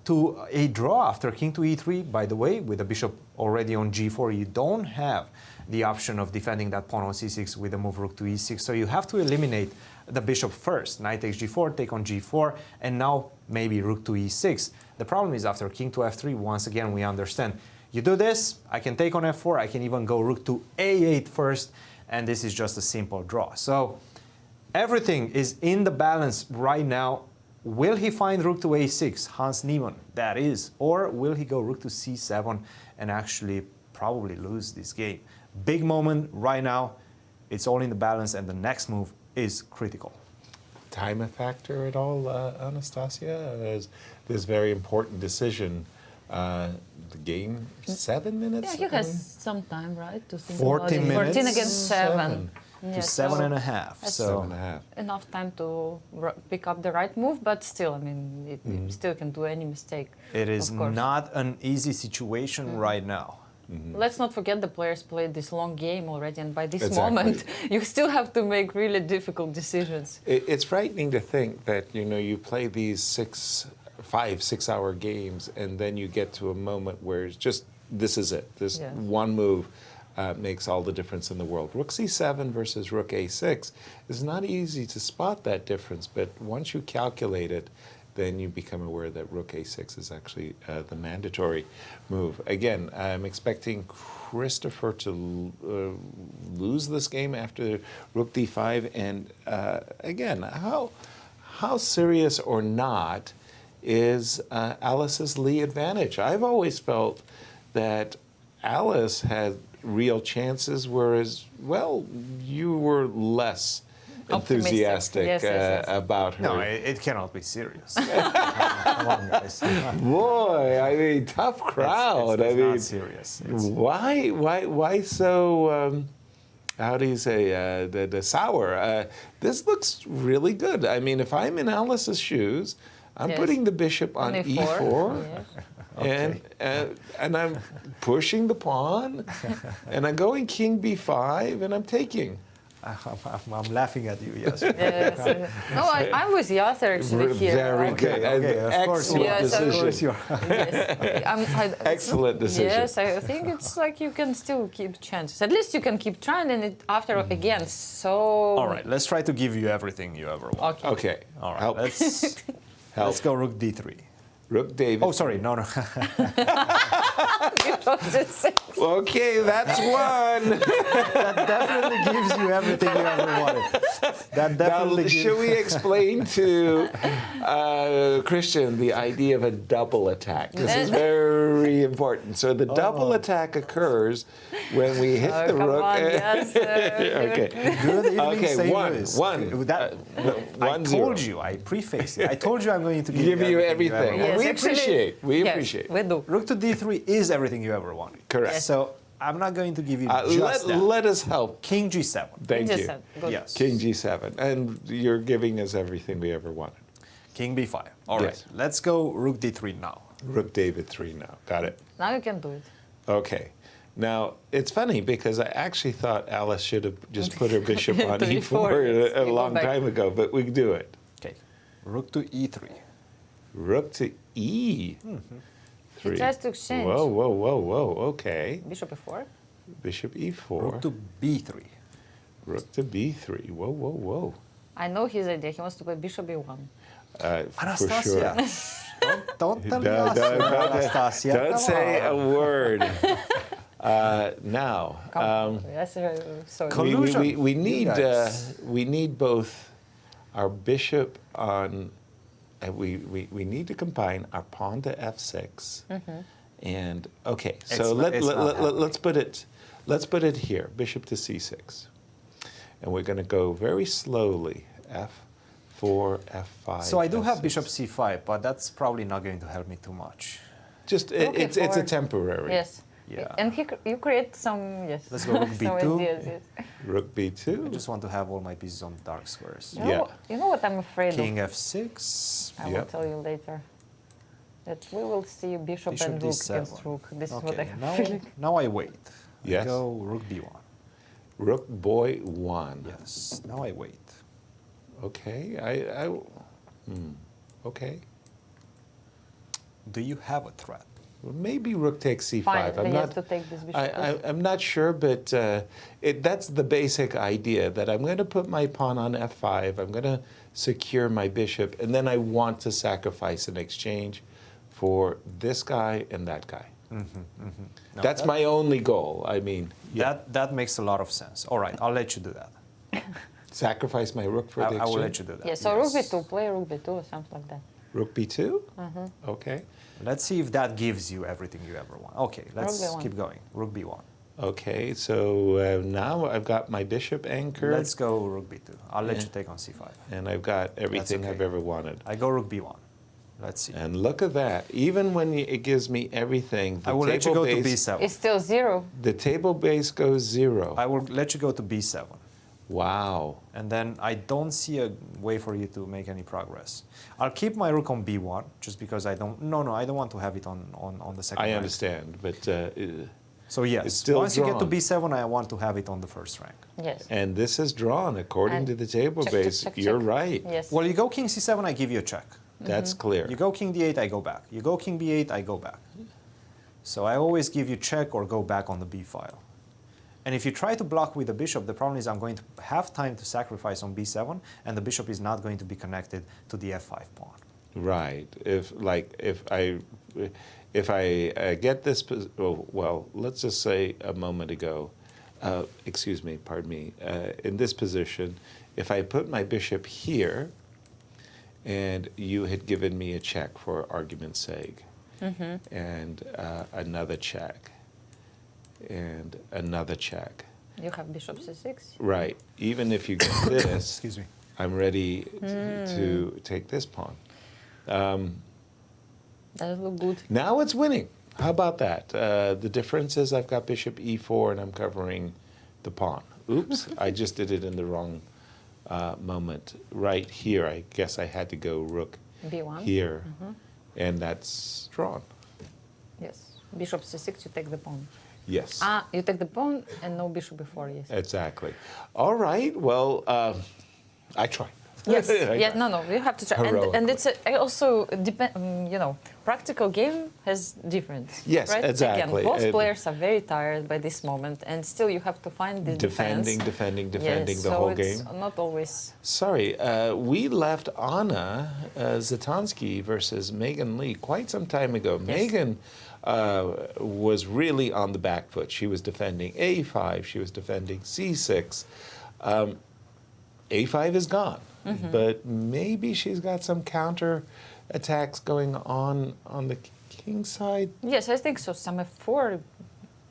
to a draw after king to e3. By the way, with the bishop already on g4, you don't have the option of defending that pawn on c6 with the move rook to e6. So you have to eliminate the bishop first. Knight takes g4, take on g4, and now maybe rook to e6. The problem is after king to f3, once again, we understand. You do this, I can take on f4, I can even go rook to a8 first, and this is just a simple draw. So everything is in the balance right now. Will he find rook to a6, Hans Niemann, that is, or will he go rook to c7 and actually probably lose this game? Big moment right now. It's all in the balance, and the next move is critical. Time a factor at all, Anastasiya? Is this very important decision? The game, 7 minutes? Yeah, he has some time, right, to think 14 about it. minutes. 14 against 7. To 7.5. So 7.5. Enough time to pick up the right move, but still, I mean, it still can do any mistake. it is not an easy situation right now. Let's not forget the players played this long game already, and by this moment, you still have to make really difficult decisions. It's frightening to think that, you know, you play these 5-6 hour games, and then you get to a moment where it's just, this is it. This one move makes all the difference in the world. Rook c7 versus rook a6 is not easy to spot that difference, but once you calculate it, then you become aware that rook a6 is actually the mandatory move. Again, I'm expecting Christopher to lose this game after rook d5, and again, how serious or not is Alice's Lee advantage? I've always felt that Alice had real chances, whereas, well, you were less enthusiastic about her. No, it cannot be serious. Come on, guys. Boy, I mean, tough crowd. It's I mean, not serious. Why so? How do you say the sour? This looks really good. I mean, if I'm in Alice's shoes, I'm putting the bishop on e4. And I'm pushing the pawn, and I'm going king b5, and I'm taking. I'm laughing at you, yes. No, I'm with Yasser actually here. Very good. Excellent decision. Excellent decision. Yes, I think it's like you can still keep chances. At least you can keep trying, and after again, so. All right, let's try to give you everything you ever want. Okay. All right. Let's go rook d3. Rook David. Oh, sorry, no. Okay, that's one. That definitely gives you everything you ever wanted. That definitely now, should we explain to Christian the idea of a double attack? This is very important. So the double attack occurs when we hit the rook. Okay. Good evening, St. one. I told you, I prefaced it. I told you I'm going to give you everything. Yes, we appreciate. We appreciate. We do. Rook to d3 is everything you ever wanted. Correct. Yes. So I'm not going to give you just that. Let us help. King g7. Thank you. Good. Yes. King g7. And you're giving us everything we ever wanted. King b5. All right. Let's go rook d3 now. Rook David 3 now. Got it. Now you can do it. Okay. Now, it's funny because I actually thought Alice should have just put her bishop on e4 a long time ago, but we can do it. Okay. Rook to e3. Rook to e3. He tries to exchange. Whoa. Okay. Bishop e4. Bishop e4. Rook to b3. Rook to b3. Whoa. I know his idea. He wants to play bishop e1. Anastasiya. For sure. Don't tell me Anastasiya. Don't say a word. Now, collusion. we need both our bishop on. We need to combine our pawn to f6, and okay. So let's put it here. Bishop to c6, and we're going to go very slowly. f4, f5. So I do f6. have bishop c5, but that's probably not going to help me too much. Just it's a temporary. Yes. Yeah. And you create some Let's go rook b2. Ideas, yes. Rook b2. I just want to have all my pieces on dark squares. You know what I'm afraid King of? f6. I will tell you later. That we will see bishop and rook d7. against rook. This is what I have feeling. Now I wait. Yes. Go rook b1. Rook boy 1. Yes. Now I wait. Okay. Okay. Do you have a threat? Well, maybe rook takes c5. Fine, then you have to take this bishop. I'm not sure, but that's the basic idea, that I'm going to put my pawn on f5, I'm going to secure my bishop, and then I want to sacrifice in exchange for this guy and that guy. No, That's my only goal. I mean, that makes a lot of sense. All right, I'll let you do that. Sacrifice my rook for the exchange? I will let you do that. Yeah, so rook b2, play rook b2 or something like that. Rook b2? Okay. Let's see if that gives you everything you ever want. Okay, let's B1. keep going. Rook b1. Okay, so now I've got my bishop anchored. Let's go rook b2. I'll let you take on c5. And I've got everything okay. I've ever wanted. I go rook b1. Let's see. And look at that. Even when it gives me everything, the I will let you go to base, b7. It's still 0. The table base goes 0. I will let you go to b7. Wow. And then I don't see a way for you to make any progress. I'll keep my rook on b1 just because I don't. No, I don't want to have it on the second rank. I understand, but so yes, it's still once drawn. you get to b7, I want to have it on the first rank. Yes. And this is drawn according to the table base. You're right. Yes. Well, you go king c7, I give you a check. That's clear. You go king d8, I go back. You go king b8, I go back. So I always give you check or go back on the b file. And if you try to block with the bishop, the problem is I'm going to have time to sacrifice on b7, and the bishop is not going to be connected to the f5 pawn. Right. If I get this, well, let's just say a moment ago, excuse me, pardon me, in this position, if I put my bishop here, and you had given me a check for argument's sake, and another check, and another check. You have bishop c6. Right. Even if you get this, excuse me, I'm ready to take this pawn. That look good. Now it's winning. How about that? The difference is I've got bishop e4 and I'm covering the pawn. Oops, I just did it in the wrong moment. Right here, I guess I had to go rook b1 here, and that's drawn. Yes. Bishop c6, you take the pawn. Yes. You take the pawn and no bishop before, yes. Exactly. All right, well, I tried. Yes, no, you have to try. And it's also, practical game has difference. Yes, right? exactly. Again, both players are very tired by this moment, and still you have to find the defending yes, the whole game. So it's not always. Sorry, we left Anna Zatonskih versus Megan Lee quite some time ago. Yes. Megan was really on the back foot. She was defending a5, she was defending c6. a5 is gone, but maybe she's got some counter attacks going on the king side. Yes, I think so. Some f4.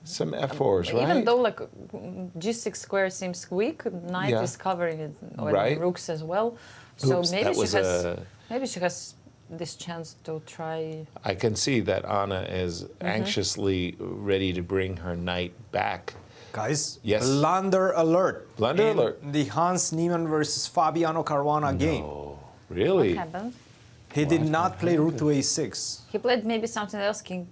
Some f4s, right? Even though like g6 square seems weak, knight is covering it, or rooks as well. So Oops, maybe she has this chance to try. I can see that Anna is anxiously ready to bring her knight back. Guys, yes. Blunder alert. Blunder alert. The Hans Niemann versus Fabiano Caruana game. No, really? What happened? He did not play rook to a6. He played maybe something else, king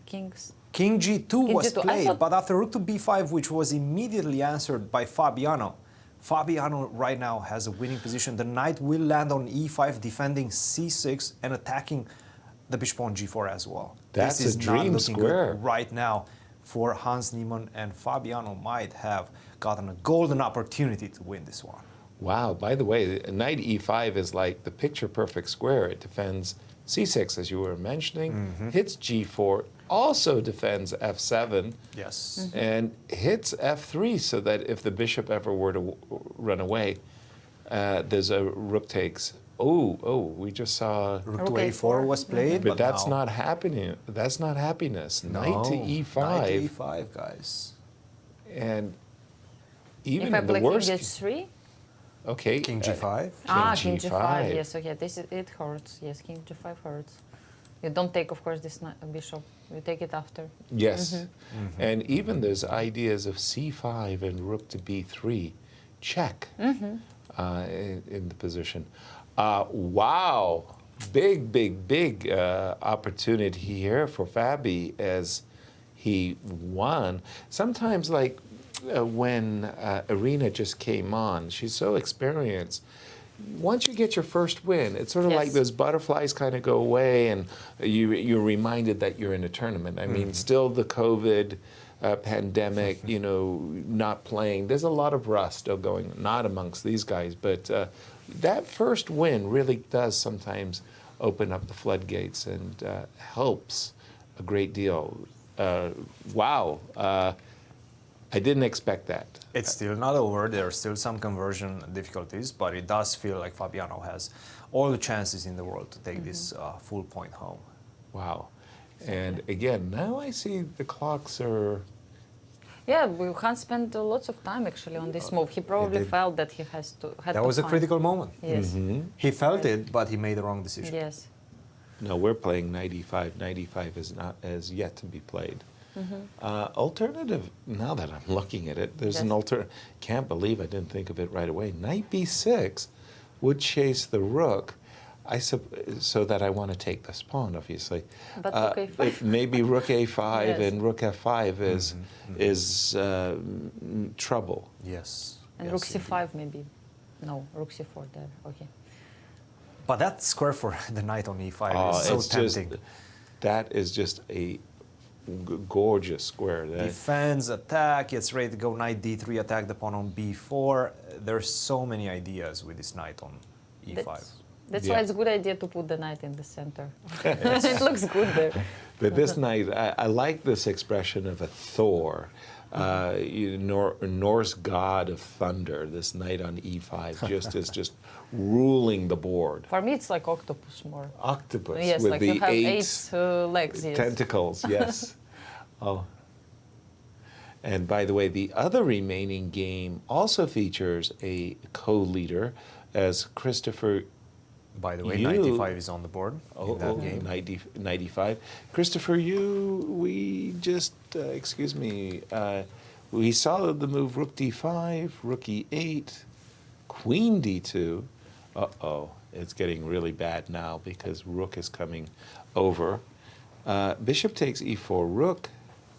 g2 was G2. played, but after rook to b5, which was immediately answered by Fabiano, Fabiano right now has a winning position. The knight will land on e5, defending c6 and attacking the bishop on g4 as well. That's this is a dream not looking square good right now for Hans Niemann, and Fabiano might have gotten a golden opportunity to win this one. Wow, by the way, knight e5 is like the picture-perfect square. It defends c6, as you were mentioning, hits g4, also defends f7, yes, and hits f3, so that if the bishop ever were to run away, there's a rook takes. Oh, we just saw rook to a4 was played, but that's not happening. That's not happiness. No, knight to e5. Knight to e5, guys. And even if I in the play worst. king h3. Okay. King g5. King g5. Yes. Okay. It hurts. Yes, king g5 hurts. You don't take, of course, this bishop. You take it after. Yes. And even there's ideas of c5 and rook to b3, check in the position. Wow, big opportunity here for Fabi as he won. Sometimes, like when Irina just came on, she's so experienced. once you get your first win, it's sort of like Yes. those butterflies kind of go away, and you're reminded that you're in a tournament. I mean, still the COVID pandemic, you know, not playing. There's a lot of rust still going, not amongst these guys, but that first win really does sometimes open up the floodgates and helps a great deal. Wow. I didn't expect that. It's still not over. There are still some conversion difficulties, but it does feel like Fabiano has all the chances in the world to take this full point home. Wow. And again, now I see the clocks are... Yeah, Hans spent lots of time actually on this move. He probably felt that he had That to was a find- critical moment. Yes. He felt it, but he made the wrong decision. Yes. No, we're playing 95. 95 is not as yet to be played. Alternative, now that I'm looking at it, there's an alternative. Can't believe I didn't think of it right away. Knight b6 would chase the rook, so that I want to take this pawn, obviously. But rook a5. Maybe rook a5 Yes. and rook f5 is trouble. Yes. And rook c5 maybe. No, rook c4 there. Okay. But that square for the knight on e5 is so it's tempting. That is just a gorgeous square. Defends, attack, gets ready to go knight d3, attack the pawn on b4. There's so many ideas with this knight on e5. That's why it's a good idea to put the knight in the center. It looks good there. But this knight, I like this expression of a Thor, Norse god of thunder. This knight on e5 is just ruling the board. For me, it's like octopus more. Octopus Yes, with like the you have eight legs. Yes. tentacles. Yes. Oh. And by the way, the other remaining game also features a co-leader as Christopher. By the way, 95 is on the board in that game. 95. Christopher, we just, excuse me, we saw the move rook d5, rook e8, queen d2. Uh-oh, it's getting really bad now because rook is coming over. Bishop takes e4, rook,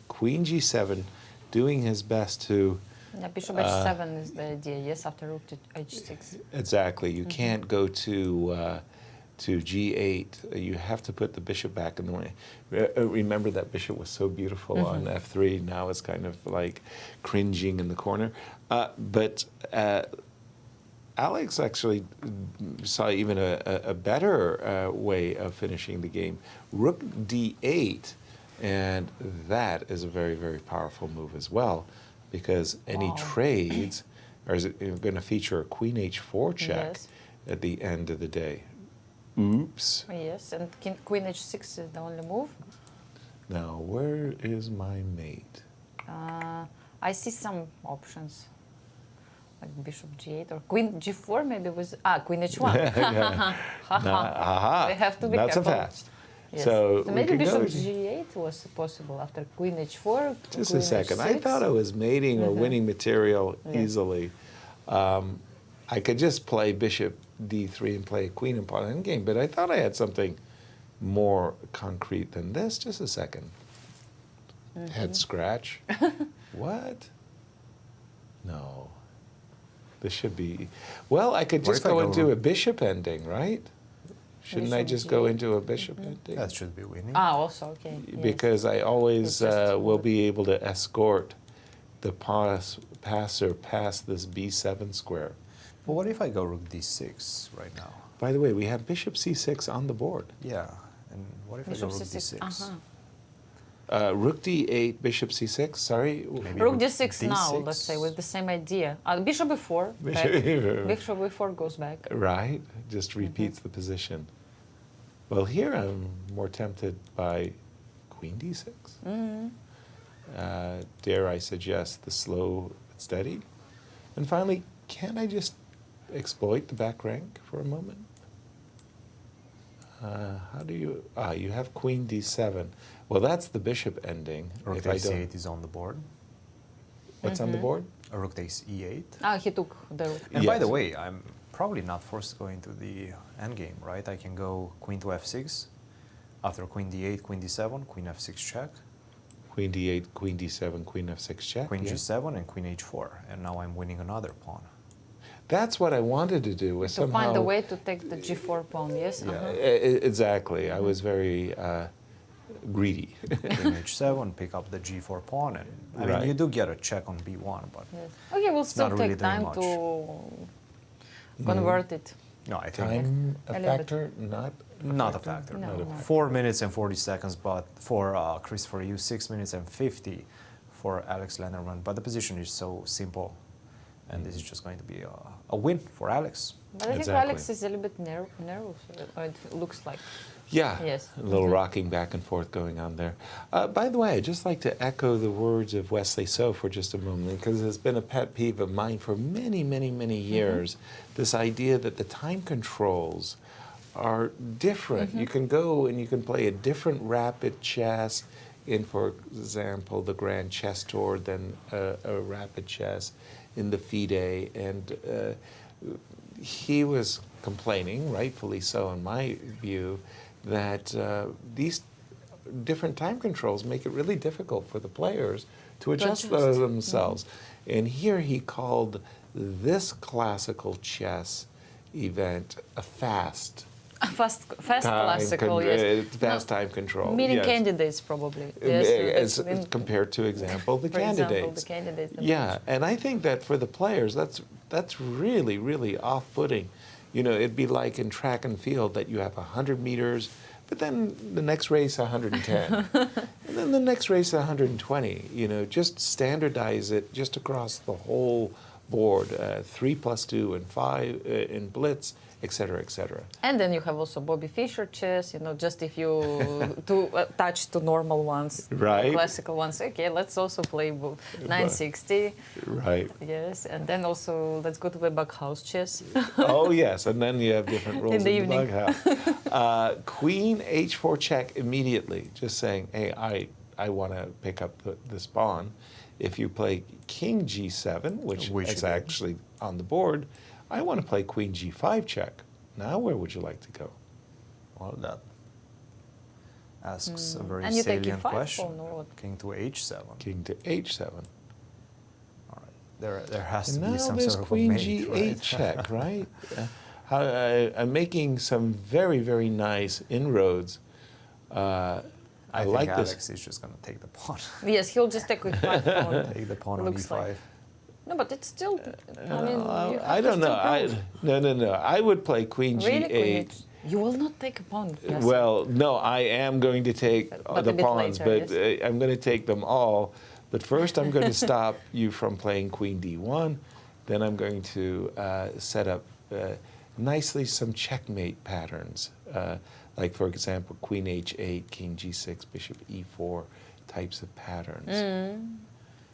queen g7, doing his best to... Yeah, bishop h7 is the idea, yes, after rook to h6. Exactly. You can't go to g8. You have to put the bishop back in the way. Remember that bishop was so beautiful on f3. Now it's kind of like cringing in the corner. But Alex actually saw even a better way of finishing the game. Rook d8, and that is a very, very powerful move as well, because any trades are going to feature a queen h4 check at the end of the day. Oops. Yes, and queen h6 is the only move. Now, where is my mate? I see some options, like bishop g8 or queen g4 maybe with queen h1. We have to be Not careful. so fast. Yes. So maybe we can bishop go g8 was possible after queen h4. Just queen a second. h6. I thought I was mating or winning material easily. I could just play bishop d3 and play queen and pawn endgame, but I thought I had something more concrete than this. Just a second. Head scratch. What? No. This should be... Well, I could just go into a bishop ending, right? Shouldn't I just go into a bishop ending? That should be winning. Also, okay. Because I always will be able to escort the passer past this b7 square. But what if I go rook d6 right now? By the way, we have bishop c6 on the board. Yeah, and what if Bishop I go rook c6. d6? Rook d8, bishop c6, sorry? Maybe Rook d6 now, let's say, with the same idea. Bishop b4. Bishop b4 goes back. Right, just repeats the position. Well, here I'm more tempted by queen d6. Dare I suggest the slow but steady? And finally, can I just exploit the back rank for a moment? How do you... you have queen d7. Well, that's the bishop ending. Rook takes e8 is on the board. What's on the board? Rook takes e8. He took the rook. And by the way, I'm probably not forced to go into the endgame, right? I can go queen to f6. After queen d8, queen d7, queen f6 check. Queen d8, queen d7, queen f6 check. Queen g7 and queen h4. And now I'm winning another pawn. that's what I wanted to do. Was to somehow find a way to take the g4 pawn, yes? Exactly. I was very greedy. King h7, pick up the g4 pawn, and I mean you do get a check on b1, but yes. Okay, we'll still not take really time to convert it. No, I think time a factor, not a factor. No. 4 minutes and 40 seconds, but for Chris, for you, 6 minutes and 50 for Alex Lenderman. But the position is so simple, and this is just going to be a win for Alex. But I think Alex is a little bit narrow, or it looks like. Yeah, yes. A little rocking back and forth going on there. By the way, I'd just like to echo the words of Wesley So for just a moment, because it's been a pet peeve of mine for many, many, many years, this idea that the time controls are different. You can go and you can play a different rapid chess in, for example, the Grand Chess Tour than a rapid chess in the FIDE. And he was complaining, rightfully so in my view, that these different time controls make it really difficult for the players to adjust themselves. And here he called this classical chess event a fast classical, yes. Fast time control. Meaning candidates, probably. Yes, as compared to example, the candidates. Yeah, and I think that for the players, that's really, really off-putting. You know, it'd be like in track and field that you have 100 meters, but then the next race 110, and then the next race 120. You know, just standardize it just across the whole board, 3+2 and 5 in blitz, et cetera, et cetera. And then you have also Bobby Fischer chess, you know, just if you touch to normal ones, classical ones. Okay, let's also play 960. Right. Yes, and then also let's go to the Backhouse chess. Oh yes, and then you have different rules in the evening. Backhouse. Queen h4 check immediately, just saying, hey, I want to pick up this pawn. If you play King g7, which is actually on the board, I want to play Queen g5 check. Now where would you like to go? Well, that asks a very and you salient take question. Or King to h7. King to h7. All right. There has to now be some there's sort of Queen a mate, g8 right? check, right? I'm making some very, very nice inroads. I think like Alex is just going to take the pawn. Yes, he'll just take with 5 pawn. Take the pawn on e5. No, but it's still. I mean, I don't know. No. I would play Queen g8. You will not take a pawn. Yes. Well, no, I am going to take the pawns, but I'm going to take them all. But first, I'm going to stop you from playing Queen d1. Then I'm going to set up nicely some checkmate patterns, like, for example, Queen h8, King g6, Bishop e4 types of patterns.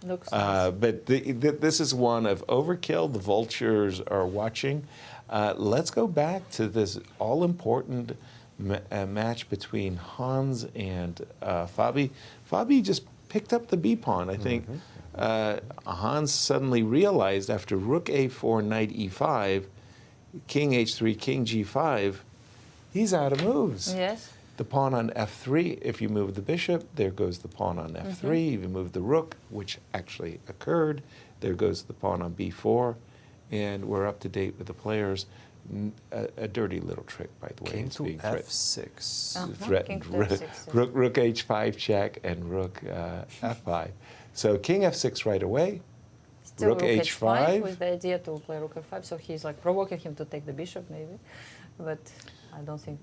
Looks nice. But this is one of overkill. The vultures are watching. Let's go back to this all-important match between Hans and Fabi. Fabi just picked up the b-pawn. I think Hans suddenly realized after rook a4, knight e5, king h3, king g5, he's out of moves. Yes. The pawn on f3, if you move the bishop, there goes the pawn on f3. If you move the rook, which actually occurred, there goes the pawn on b4. And we're up to date with the players. A dirty little trick, by the way. King it's to being f6. Threatened. Rook h5 check and rook f5. So king f6 right away. Still rook h5 with the idea to play rook f5. So he's like provoking him to take the bishop, maybe. But I don't think.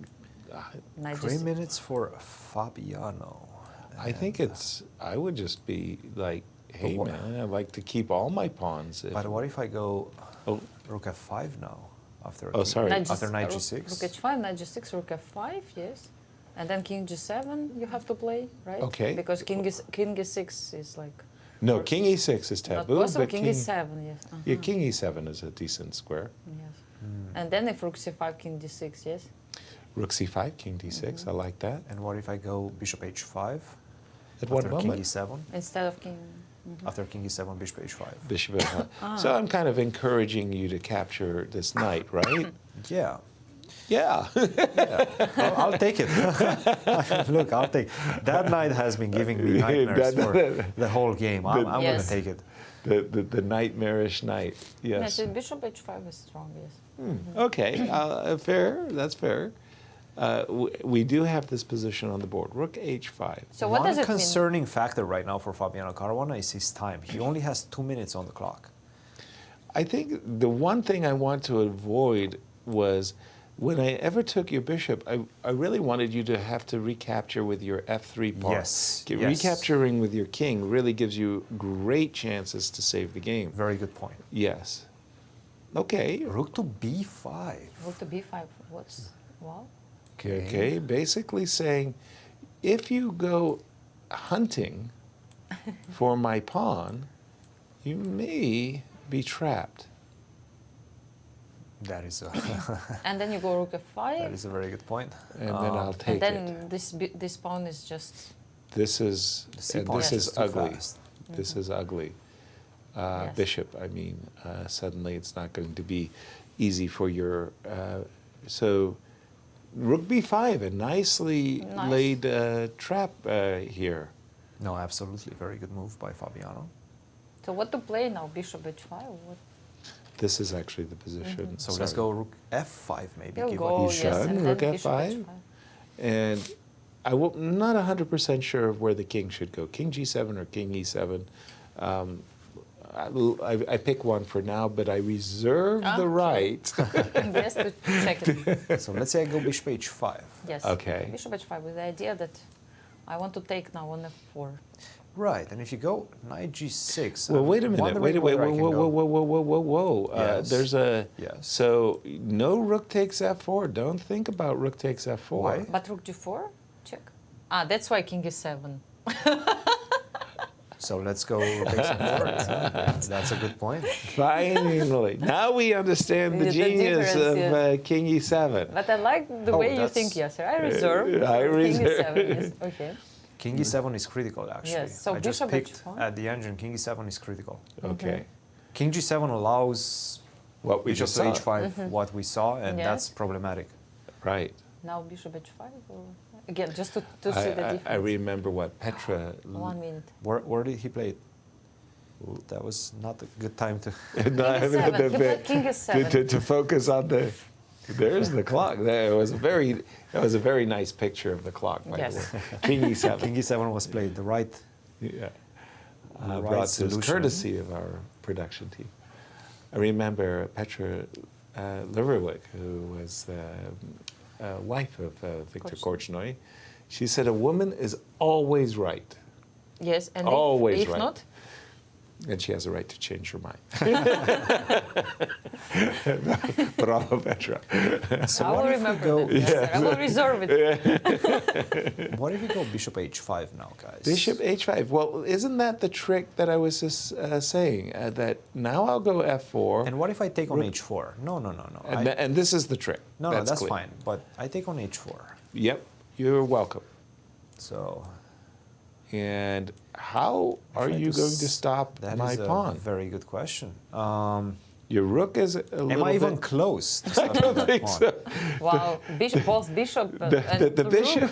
3 minutes for Fabiano. I think I would just be like, hey man, I'd like to keep all my pawns. But what if I go rook f5 now? After after knight g6? Rook h5, knight g6, rook f5, yes. And then king g7 you have to play, right? Okay. Because king g6 is like... No, king e6 is taboo. Not possible, but king e7, yes. Yeah, king e7 is a decent square. Yes. And then if rook c5, king d6, yes? Rook c5, king d6, I like that. And what if I go bishop h5? At what moment? King e7? Instead of king... After king e7, bishop h5. Bishop h5. So I'm kind of encouraging you to capture this knight, right? Yeah. Yeah. I'll take it. Look, I'll take it. That knight has been giving me nightmares for the whole game. I'm going to take it. The nightmarish knight. Yes. Yes, bishop h5 is strong, yes. Okay, fair. That's fair. We do have this position on the board. Rook h5. So what does it mean? One concerning factor right now for Fabiano Caruana is his time. He only has 2 minutes on the clock. I think the one thing I want to avoid was when I ever took your bishop, I really wanted you to have to recapture with your f3 pawn. Yes. Recapturing with your king really gives you great chances to save the game. Very good point. Yes. Okay. Rook to b5. Rook to b5. What's wow? Okay. Basically saying, if you go hunting for my pawn, you may be trapped. That is a and then you go rook f5. that is a very good point. And then I'll take and it. then this pawn is just. This is ugly. This is ugly. Yes. Bishop, I mean, suddenly it's not going to be easy for your. So, rook b5, a nicely laid trap here. No, absolutely, very good move by Fabiano. So what to play now? Bishop h5. What? This is actually the position. So let's go rook f5 maybe. He'll go, You should. and Rook then bishop f5. And I'm not 100% sure of where the king should go. King g7 or king e7. I pick one for now, but I reserve the right. Yes, to check it. So let's say I go bishop h5. Yes. Okay. Bishop h5 with the idea that I want to take now on f4. Right, and if you go knight g6. Well, wait a minute. Wait. Whoa. Yes. There's a. Yes. So no rook takes f4. Don't think about rook takes f4. Why? But rook g4? Check. That's why king e7. So let's go rook h4. That's a good point. Finally. Now we understand the genius of king e7. But I like the way you think, Yasser. I reserve. King e7 is okay. King e7 is critical, actually. Yes, so I just bishop picked h1. at the engine, king e7 is critical. Okay. King g7 allows what we bishop just to saw. h5, what we saw, and Yes. that's problematic. Right. Now bishop h5? Or again, just to see the difference. I remember what Petra. 1 minute. Where did he play it? That was not a good time to... King e7. To focus on the... There's the clock. That was a very nice picture of the clock, by the way. King e7. King e7 was played the right. Yeah. Right Brought to solution. courtesy of our production team. I remember Petra Liverwick, who was the wife of Viktor Korchnoi. She said a woman is always right. Yes, and always if right. not? And she has a right to change her mind. Bravo, Petra. So I will remember that. Yes. I will reserve it. What if you go bishop h5 now, guys? Bishop h5. Well, isn't that the trick that I was just saying? That now I'll go f4. And what if I take on h4? No. And this is the trick. No, that's clear. fine. But I take on h4. Yep, you're welcome. So... And how are you going to stop my pawn? Very good question. Your rook is a little Am I even bit... close? I don't think so. Wow, both bishop and the bishop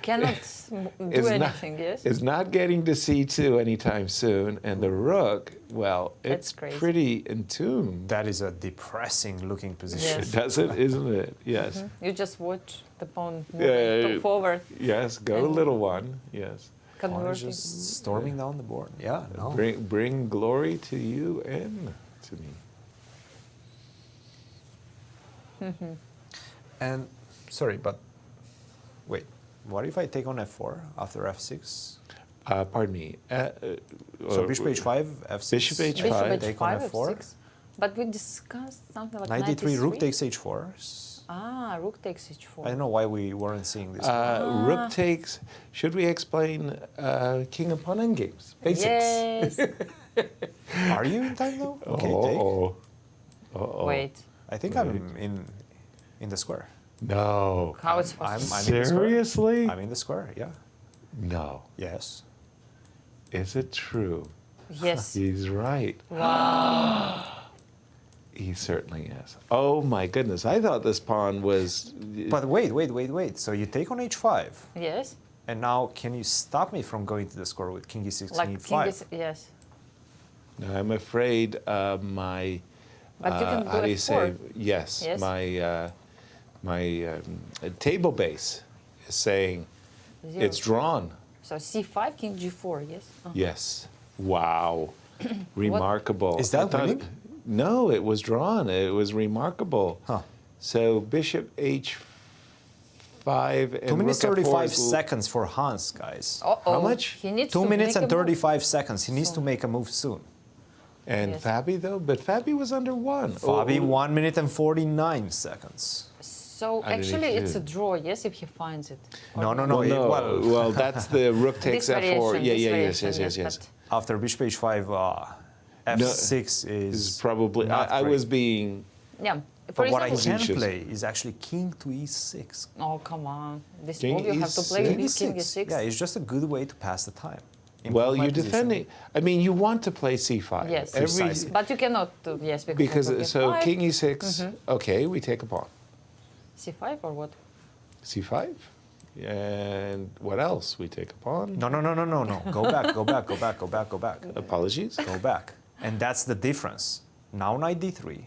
cannot do anything, yes? It's not getting to c2 anytime soon, and the rook, well, That's it's crazy. pretty entombed. That is a depressing looking position. Yes. Does it, isn't it? Yes. You just watch the pawn move forward. Yes, go little one, yes. Pawn is just storming down the board. Yeah, no. Bring glory to you and to me. And, sorry, but wait. What if I take on f4 after f6? Pardon me. So bishop h5, f6. Bishop h5. Take on f4. F6. But we discussed something like knight d3, rook takes h4. Rook takes h4. I don't know why we weren't seeing this. Rook takes. Should we explain king and pawn endgames? Basics. Yes. Are you in time though? Okay, take. Wait. I think I'm in the square. No. How it's possible? I'm Seriously? In the square. I'm in the square. Yeah. No. Yes. Is it true? Yes. He's right. Wow. He certainly is. Oh my goodness! I thought this pawn was. But wait. So you take on h5. Yes. And now, can you stop me from going to the square with king e6, Like king e5? king is, yes. No, I'm afraid my. But you can go how do you say? F4. Yes, Yes. my table base is saying Zero. it's drawn. So C5, King G4, yes? Yes. Wow. Remarkable. Is that I thought winning? No, it was drawn. It was remarkable. Huh. So Bishop H5 and 2 minutes Rook F4 35 is- seconds for Hans, guys. How much? He needs 2 to minutes make and a move. 35 seconds. He needs to make a move soon. And Yes. Fabi though, but Fabi was under one. Fabi, Oh, 1 minute and 49 seconds. So I didn't actually, it's a include. draw, yes, if he finds it. Or No, not? no. Well, that's the rook takes This F4. variation, Yeah, this yeah, variation, yes. but After bishop h5, f6 Is probably. not I great. was being. Yeah. For But what I example, can play is actually king to e6. Oh, come on. This King move you have to play E6. with King E6. Yeah, it's just a good way to pass the time. Improve Well, my you're position. defending. I mean, you want to play C5. Yes. Precisely. But you cannot do, yes, Because of so F5. King E6. Okay, we take a pawn. C5 or what? C5. And what else? We take a pawn. No. Go back, go back. Apologies. Go back. And that's the difference. Now knight d3.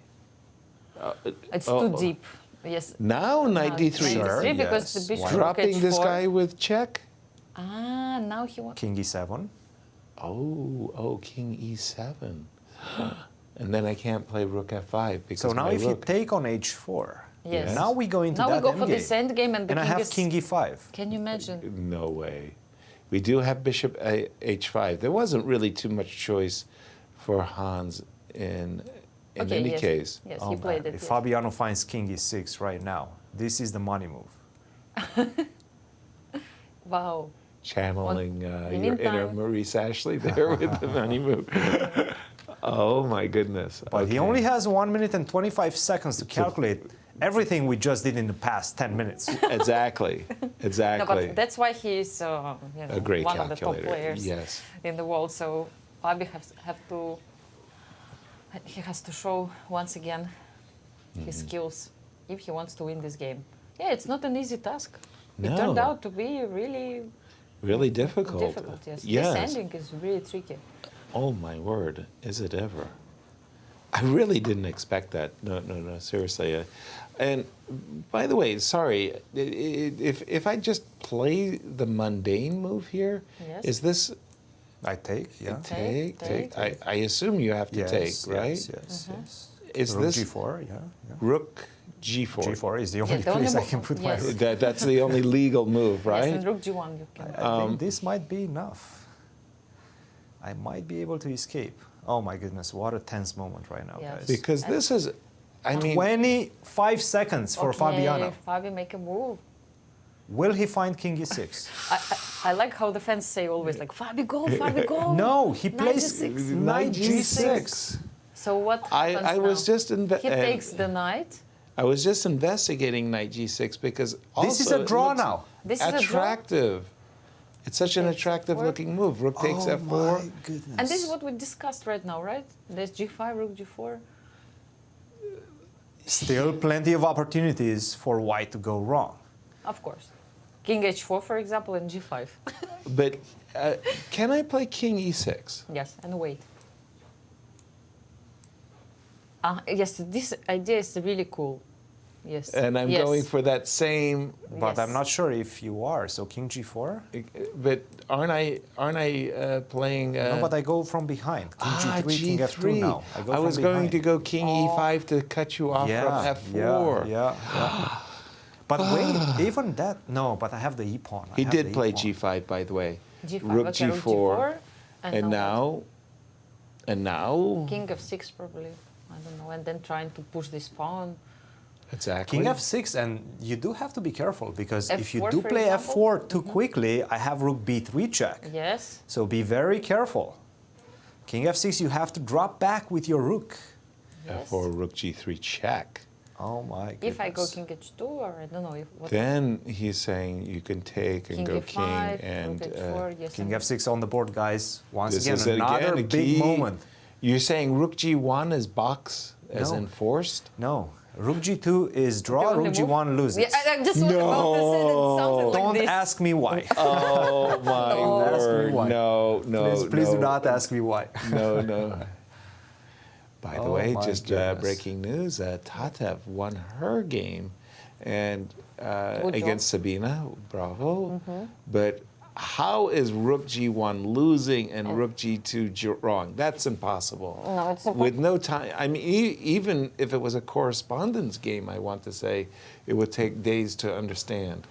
It's too deep. Yes. Now knight d3. Sure, because the yes. bishop Why rook Dropping this H4. guy with check. Ah, now he wants. King e7. Oh, King E7. And then I can't play Rook F5 because So now my if you rook. take on h4, Yes. now we go into Now that we go for endgame. this endgame and the And I king have is. king e5. Can you imagine? No way. We do have Bishop H5. There wasn't really too much choice for Hans in Okay, any yes. case. Yes, Oh, he played man. it. If yes. Fabiano finds king e6 right now, this is the money move. Wow. Channeling the your inner meantime- Maurice Ashley there with the money move. Oh my goodness. But he Okay. only has 1 minute and 25 seconds to calculate everything we just did in the past 10 minutes. Exactly. Exactly. No, but that's why he's A great one of the top calculator, players yes. in the world. So Fabi he has to show once again his skills if he wants to win this game. Yeah, it's not an easy task. It No. turned out to be really Really difficult. difficult. Yes, Yes. this ending is really tricky. Oh my word, is it ever? I really didn't expect that. No, seriously. And by the way, sorry, if I just play the mundane move here, Yes. is this I take, yeah. take? I assume you have to take, right? Yes. Is Rook this g4, yeah. Rook G4? G4 is the only the only place I move, can put my yes. rook. That's the only legal move, Yes, right? and Rook G1 you can. I think this might be enough. I might be able to escape. Oh my goodness, what a tense moment right now, Yes. guys. Because this is, I mean, 25 seconds for Okay, Fabiano. Fabi, make a move. Will he find king e6? I like how the fans say always like Fabi go, Fabi go. No, he Knight plays G6. knight g6. So what happens I was now? just He takes the knight. I was just investigating knight g6 because also This is a it draw looks now. This is a draw? attractive. It's such an attractive looking move. Rook takes f4. My goodness. And this is what we discussed right now, right? There's G5, Rook G4. Still plenty of opportunities for white to go wrong. Of course. King H4, for example, and G5. But can I play king e6? Yes, and wait. Yes, this idea is really cool. Yes. And I'm yes. going for that same. But Yes. I'm not sure if you are. So king g4? But aren't I playing? No, but I go from behind. King g3, king f2 now. I go was from going to behind. go king e5 to cut you off from f4. Yeah. But wait, even that, no, but I have the e pawn. He did play g5, by the way. G5, Rook okay, g4. Rook G4. And now. King f6 probably. I don't know. And then trying to push this pawn. Exactly. King f6, and you do have to be careful because if you F4, do for play example? f4 too quickly, I have rook b3 check. Yes. So be very careful. King f6, you have to drop back with your rook. f4, rook g3 check. Oh my goodness. If I go king h2, or I don't know. What Then he's saying you can take and king go f5, king and rook h4, yes, King and f6 on the board, guys. Once this again, is another again a big key. moment. You're saying rook g1 is box as No. enforced? No, Rook G2 is draw, Rook G1 loses. Yeah, I'm just about to say that something like Don't this. ask me why. Oh my word! No, no, Please no. do not ask me why. No, no. By the way, my just goodness. breaking news: Tatev won her game, and against Sabina. Bravo! But how is Rook G1 losing and Rook G2 drawing? That's impossible. No, it's impossible. With no time. I mean, even if it was a correspondence game, I want to say it would take days to understand.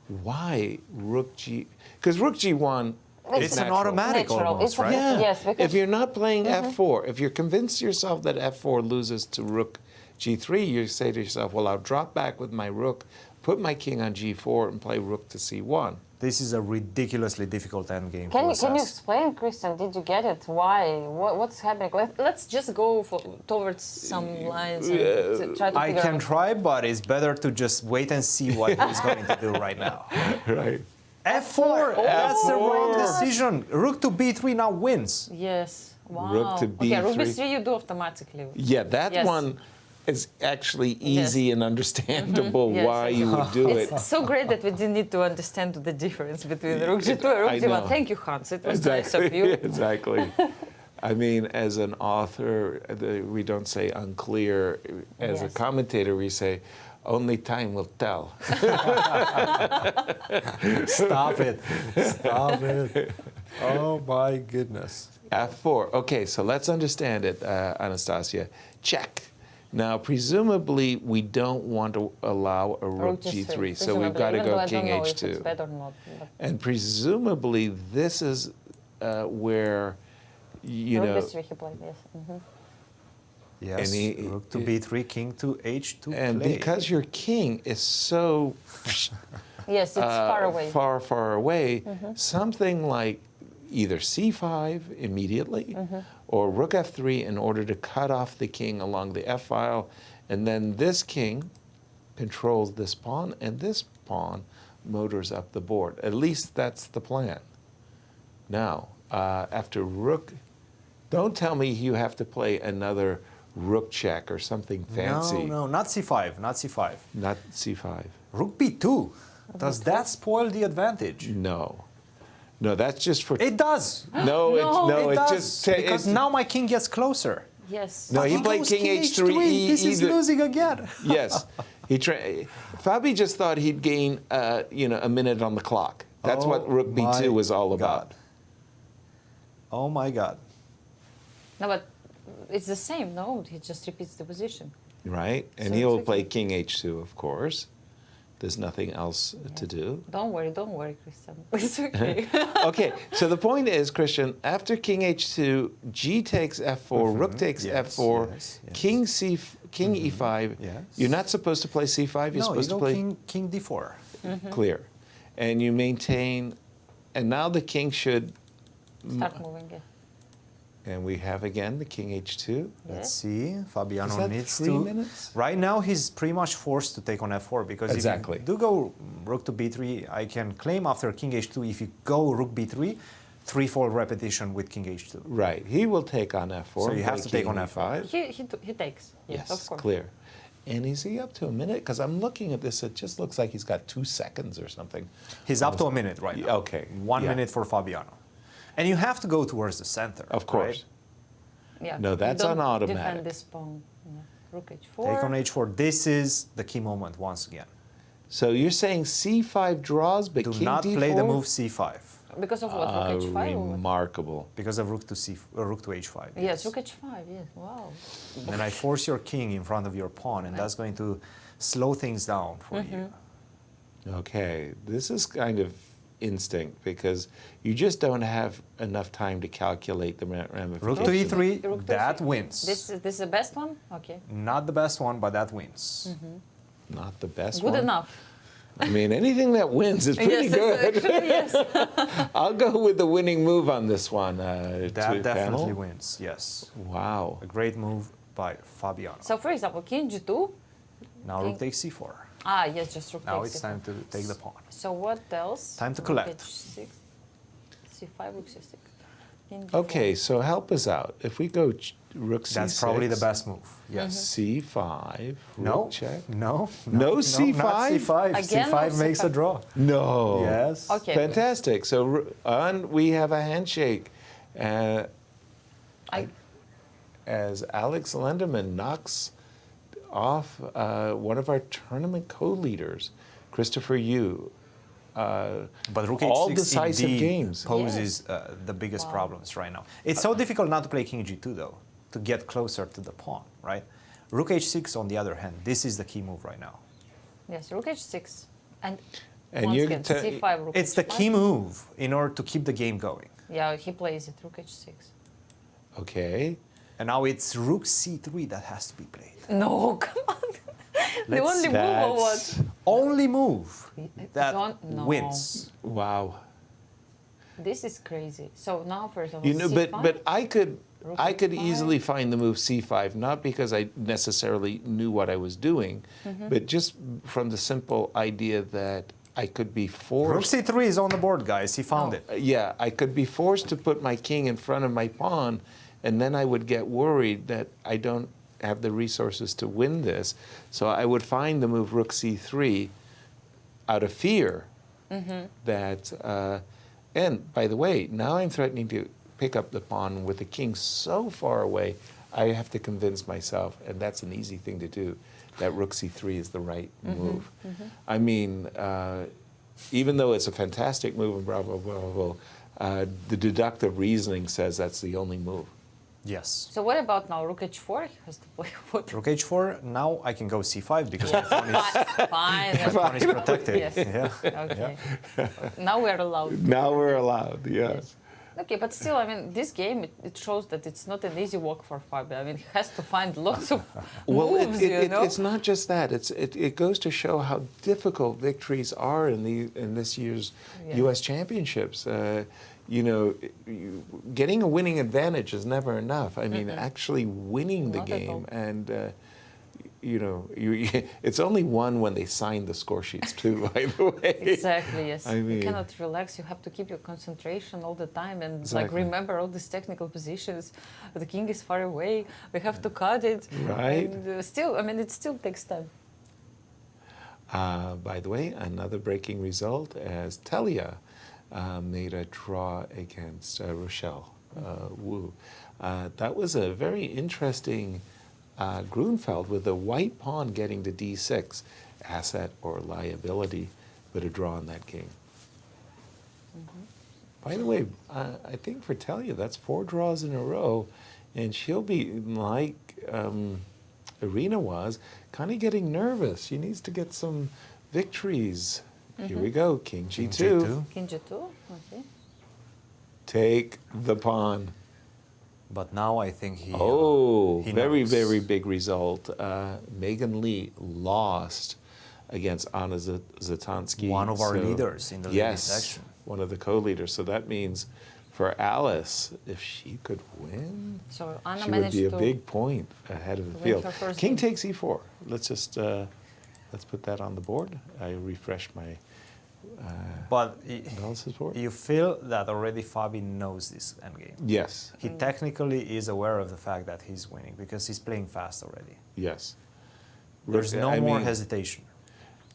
Why Rook G? Because Rook G1 is It's an natural. automatic almost, right? Yeah. Yes, because If you're not playing F4, if you're convinced yourself that F4 loses to Rook G3, you say to yourself, well, I'll drop back with my Rook, put my king on G4, and play Rook to C1. This is a ridiculously difficult endgame. Can you process. explain, Christian? Did you get it? Why? What's happening? Let's just go towards some lines and try to I figure can out. try, but it's better to just wait and see what he's going to do right now. Right. F4, that's the wrong decision. Rook to B3 now wins. Yes. Wow. Rook to Okay, Rook B3. B3 you do automatically. Yeah, that Yes. one is actually easy and understandable Yes. why you would do it. It's so great that we didn't need to understand the difference between Rook G2 and Rook I G1. know. Thank you, Hans. It was Exactly. nice of you. Exactly. I mean, as an author, we don't say unclear. As a Yes. commentator, we say, only time will tell. Stop it. Stop it. Oh, my goodness. F4. Okay, so let's understand it, Anastasiya. Check. Now, presumably, we don't want to allow a Rook G3, so we've got to Even though go I King don't know if H2. it's bad or not. But And presumably, this is where, you Rook know, B3 he played, yes. Yes, And Rook to B3, King to H2 and play. because your king is so Yes, it's far away. far away, something like either C5 immediately or Rook F3 in order to cut off the king along the F file, and then this king controls this pawn, and this pawn motors up the board. At least that's the plan. Now, after Rook, don't tell me you have to play another Rook check or something fancy. No, not C5, not C5. Not C5. Rook B2. Does that spoil the advantage? No. No, that's just for... It does. No, it it does, just... because now my king gets closer. Yes. No, But he played goes King H3. This is losing again. Yes. Fabi just thought he'd gain, a minute on the clock. That's what Rook B2 was all about. Oh, my God. No, but it's the same, no? He just repeats the position. Right? And So he'll it's play King H2, of course. There's nothing else to do. Don't worry, Christian. It's okay. Okay, so the point is, Christian, after King H2, G takes F4, Rook takes F4, yes. King E5. Yes. You're not supposed to play C5. You're No, supposed you to go play King D4. clear, and you maintain. And now the king should. Start moving it. And we have again the King H2. Let's see. Fabiano Is that needs 3 to. minutes? Right now, he's pretty much forced to take on F4 because Exactly. if you do go Rook to B3, I can claim after King H2. If you go Rook B3, threefold repetition with King H2. Right. He will take on F4. So you have play to take King on F5. He takes. Yes, of course. Clear. And is he up to a minute? Because I'm looking at this, it just looks like he's got 2 seconds or something. He's up to a minute right now. Okay. 1 yeah. minute for Fabiano. And you have to go towards the center. Of course. Right? Yeah. No, that's Don't on automatic. Defend this pawn. Yeah. Rook H4. Take on H4. This is the key moment once again. So you're saying C5 draws, but Do King not D4? play the move C5. Because of what? Rook H5? or what? Remarkable. Because of Rook to H5. Yes, Rook H5. Yes. Wow. And I force your king in front of your pawn, and that's going to slow things down for you. Okay, this is kind of instinct because you just don't have enough time to calculate the ramifications. Rook to E3, Rook to that E3. wins. This is the best one? Okay. Not the best one, but that wins. Not the best Good one. enough. I mean, anything that wins is pretty Yes, good. actually, yes. I'll go with the winning move on this one. That to definitely panel. wins, yes. Wow. A great move by Fabiano. So, for example, King G2. Now King- Rook takes C4. Ah, yes, just Rook Now takes it's C4. time to take the pawn. So what else? Time to Rook collect. H6, C5, Rook C6. Okay, so help us out. If we go rook c6. That's probably the best move. Yes. c5. No. Rook check. No. No c5? Not c5. Again, c5 no makes C5. a draw. No. Yes. Okay. Fantastic. So, and we have a handshake. As Alex Lenderman knocks off one of our tournament co-leaders, Christopher Yu. But Rook all H6 decisive indeed games poses the biggest problems right now. It's so difficult not to play King G2 though, to get closer to the pawn, right? Rook H6 on the other hand, this is the key move right now. Yes, Rook H6. And And once again, C5, Rook It's the H5. key move in order to keep the game going. Yeah, he plays it, Rook H6. Okay. And now it's Rook C3 that has to be played. No, come on. The only move or what? Only move that No. wins. Wow. This is crazy. So now, first of all, You know, C5? but I could Rook I could H5. easily find the move c5, not because I necessarily knew what I was doing, but just from the simple idea that I could be forced. Rook C3 is on the board, guys. He found it. Yeah, I could be forced to put my king in front of my pawn, and then I would get worried that I don't have the resources to win this. So I would find the move Rook C3 out of fear that, and by the way, now I'm threatening to pick up the pawn with the king so far away, I have to convince myself, and that's an easy thing to do, that Rook C3 is the right move. I mean, even though it's a fantastic move and bravo, bravo, the deductive reasoning says that's the only move. Yes. So what about now? Rook H4 he has to play what? Rook H4, now I can go C5 because my pawn is, Fine. my pawn is protected. Yes. Yeah. Okay. Now we're allowed. Now we're allowed, yes. Okay, but still, I mean, this game, it shows that it's not an easy walk for Fabio. I mean, he has to find lots of moves, you know? It's not just that. It goes to show how difficult victories are in this year's U.S. Championships. You know, getting a winning advantage is never enough. I mean, actually winning the Not at game all. and. You know, it's only won when they sign the score sheets too, by the way. Exactly, yes. I mean, you cannot relax. You have to keep your concentration all the time and like Exactly. remember all these technical positions. The king is far away. We have to cut it. Right. And still, I mean, it still takes time. By the way, another breaking result as Telia made a draw against Rochelle Wu. That was a very interesting Grunfeld with the white pawn getting to d6, asset or liability, but a draw in that game. By the way, I think for Telia, that's 4 draws in a row, and she'll be like Irina was, kind of getting nervous. She needs to get some victories. Here we go, King G2. King G2, okay. Take the pawn. But now I think he. He very, knows. very big result. Megan Lee lost against Anna Zatonskih. One of our leaders in the ladies section. One of the co-leaders. So that means for Alice, if she could win, So Anna she would managed be a to big point ahead of the win field. her first King game. takes e4. Let's just let's put that on the board. I refresh my But analysis board. you feel that already Fabi knows this endgame. Yes. He technically is aware of the fact that he's winning because he's playing fast already. Yes. There's no I more mean, hesitation.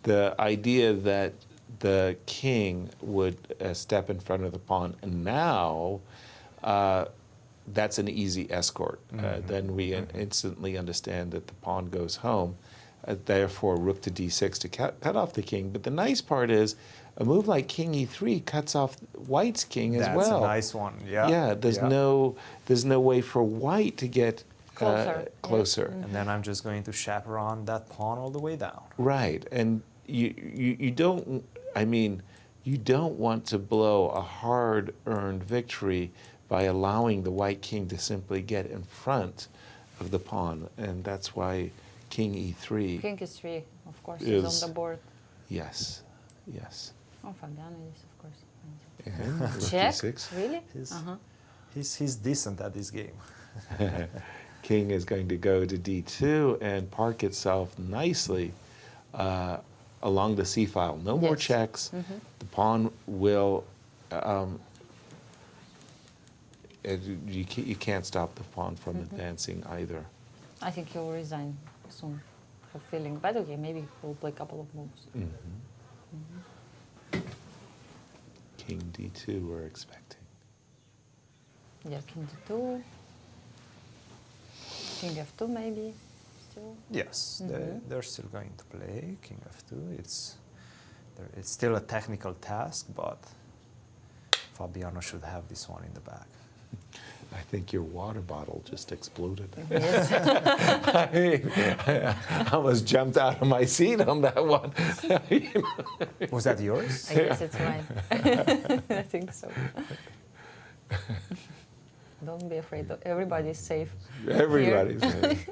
The idea that the king would step in front of the pawn, and now that's an easy escort. Then we instantly understand that the pawn goes home. Therefore, rook to d6 to cut off the king. But the nice part is, a move like king e3 cuts off white's king as well. That's a nice one. Yeah. Yeah. There's no way for white to get closer. And then I'm just going to chaperone that pawn all the way down. Right, and you don't. I mean, you don't want to blow a hard-earned victory by allowing the white king to simply get in front of the pawn, and that's why king e3. King is 3, of course, is is on the board. Yes, yes. Oh, Fabiano is, of course. And rook Check? d6. Really? He's decent at this game. King is going to go to d2 and park itself nicely along the c file. No more checks. The pawn will You can't stop the pawn from advancing either. I think he'll resign soon. I have a feeling. But okay, maybe he'll play a couple of moves. King d2 we're expecting. Yeah, king d2. King f2 maybe. Still. Yes, they're still going to play king f2. It's still a technical task, but Fabiano should have this one in the back. I think your water bottle just exploded. Yes. I almost jumped out of my seat on that one. Was that yours? I guess it's mine. I think so. Don't be afraid. Everybody's safe. Everybody's safe.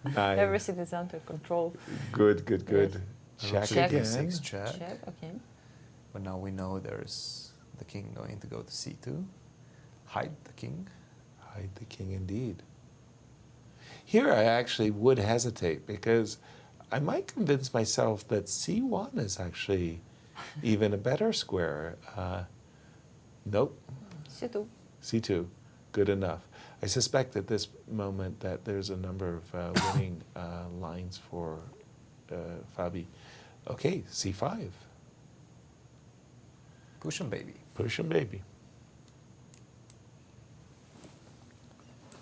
Nice. Everything is under control. Good. Yes. Check again. f6, check. Okay. But now we know there's the king going to go to c2. Hide the king. Hide the king indeed. Here I actually would hesitate because I might convince myself that c1 is actually even a better square. Nope. c2. c2, good enough. I suspect at this moment that there's a number of winning lines for Fabi. Okay, c5. Push him, baby. Push him, baby.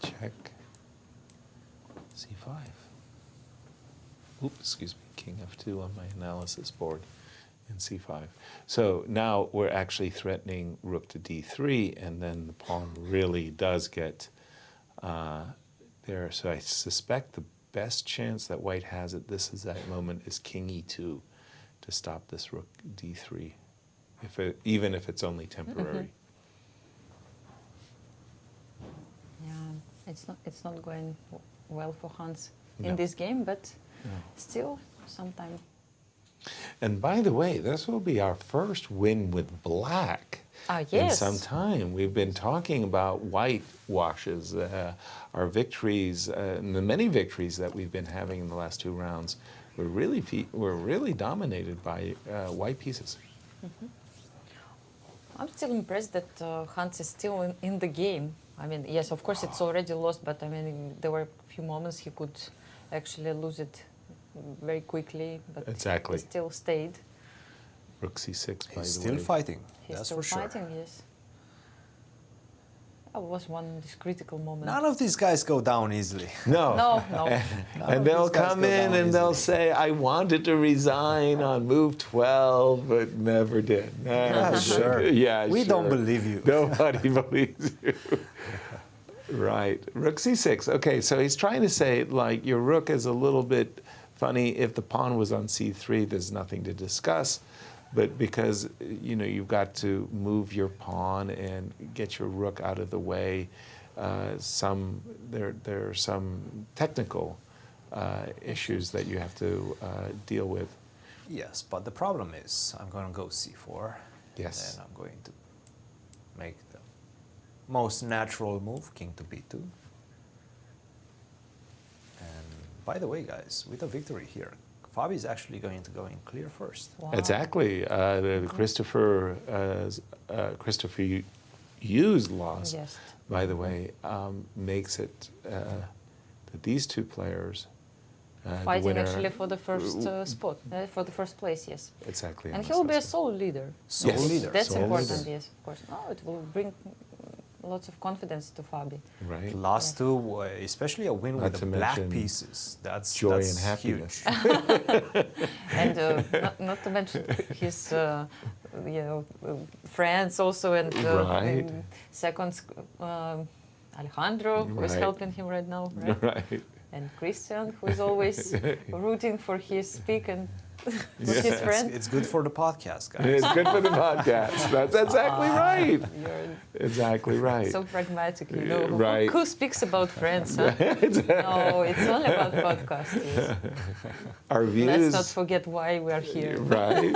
Check. c5. Oops, excuse me. King f2 on my analysis board and c5. So now we're actually threatening rook to d3, and then the pawn really does get there. So I suspect the best chance that white has at this exact moment is king e2 to stop this rook d3, even if it's only temporary. Yeah, it's not going well for Hans in this game, but still sometime. And by the way, this will be our first win with black in some time. We've been talking about white washes, our victories, and the many victories that we've been having in the last two rounds were really dominated by white pieces. I'm still impressed that Hans is still in the game. I mean, yes, of course it's already lost, but I mean, there were a few moments he could actually lose it very quickly, but he still stayed. Rook c6, by the way. He's still fighting, He's that's still for sure. fighting, yes. That was this critical moment. None of these guys go down easily. No. No. And they'll come in and they'll say, I wanted to resign on move 12, but never did. Yeah, sure. Yeah, we sure. don't believe you. Nobody believes you. Right. Rook c6. Okay, so he's trying to say, like, your rook is a little bit funny. If the pawn was on c3, there's nothing to discuss. But because, you know, you've got to move your pawn and get your rook out of the way, there are some technical issues that you have to deal with. Yes, but the problem is I'm going to go c4. Yes. And I'm going to make the most natural move, king to b2. And by the way, guys, with a victory here, Fabi is actually going to go in clear first. Wow. Exactly. Christopher Yu's loss, by the way, makes it that these two players fighting actually for the first spot, for the first place, yes. Exactly. And he will be a sole leader. Sole leader. That's sole important, leader. yes, of course. No, it will bring lots of confidence to Fabi. Right. Last two, especially a win with the black pieces. That's joy and happiness. Huge. And not to mention his, friends also, and second, Alejandro, who is helping him right now, right? Right. And Cristian, who is always rooting for his pick and with his friend. It's good for the podcast, guys. It's good for the podcast. That's exactly right. Exactly right. So pragmatic, you know. Right. Who speaks about friends, huh? No, it's only about podcasts. Yes. Our views. Let's not forget why we are here. Right.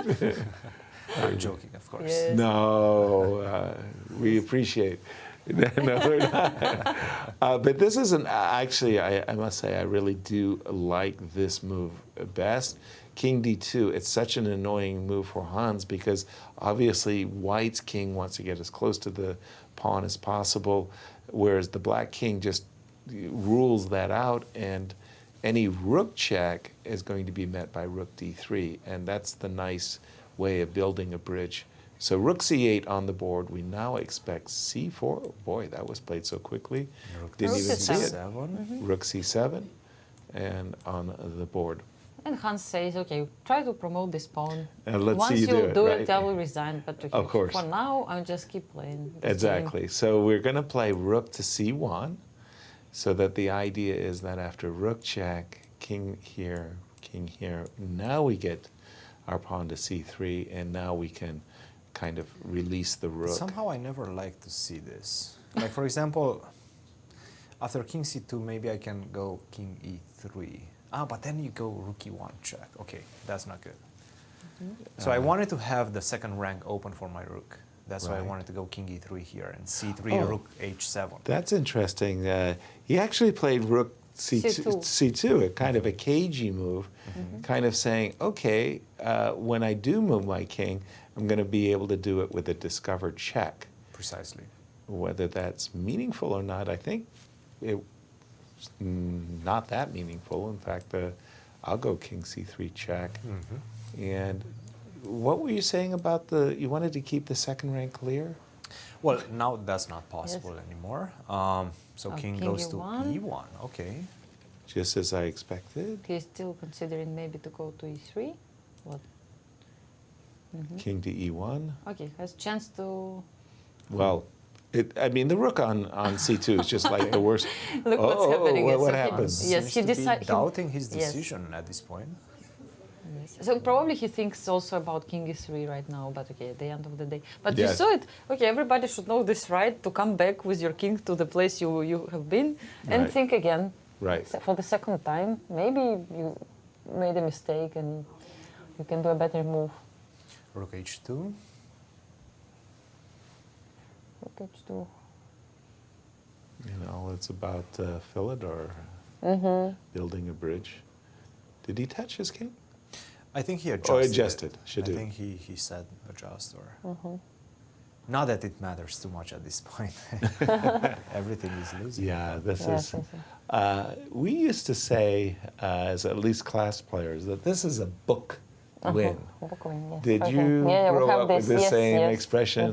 I'm joking, of course. Yes. No, we appreciate. No, we're not. But this isn't actually. I must say, I really do like this move best. King d2. It's such an annoying move for Hans because obviously White's king wants to get as close to the pawn as possible. whereas the black king just rules that out, and any rook check is going to be met by rook d3, and that's the nice way of building a bridge. So rook c8 on the board. We now expect c4. Oh boy, that was played so quickly. Didn't even see it. Rook c7, and on the board. And Hans says, okay, try to promote this pawn. Let's Once see you you do it, right? I will resign. But okay, Of course. for now, I'll just keep playing. this Exactly. game. So we're going to play rook to c1, so that the idea is that after rook check, king here, now we get our pawn to c3, and now we can kind of release the rook. Somehow I never like to see this. Like, for example, after king c2, maybe I can go king e3. But then you go rook e1 check. Okay, that's not good. So I wanted to have the second rank open for my rook. That's why I Right. wanted to go king e3 here and c3, rook h7. That's interesting. He actually played rook C2, a kind of a cagey move, kind of saying, okay, when I do move my king, I'm going to be able to do it with a discovered check. Precisely. Whether that's meaningful or not, I think it's not that meaningful. In fact, I'll go king c3 check. And what were you saying about you wanted to keep the second rank clear? Well, now that's not possible anymore. So king goes to e1. Okay. Just as I expected. He's still considering maybe to go to e3. What? King to e1. Okay, has chance to. Well, I mean, the rook on c2 is just like the worst. Look what's happening. What So happens? Yes, he decided. Doubting his decision at this point. Yes. So probably he thinks also about king e3 right now, but okay, at the end of the day. But you Yes. saw it. Okay, everybody should know this, right? To come back with your king to the place you have been and Right. think again. Right. For the second time, maybe you made a mistake and you can do a better move. Rook h2. Rook h2. It's about Philidor building a bridge. Did he touch his king? I think he adjusted. Oh, adjusted. Should I do. think he said adjust or. Not that it matters too much at this point. Everything is losing. Yeah, this is. We used to say, as at least class players, that this is a book win. Book win, yes. Did Okay. you we grow have up with this yes, same yes. expression?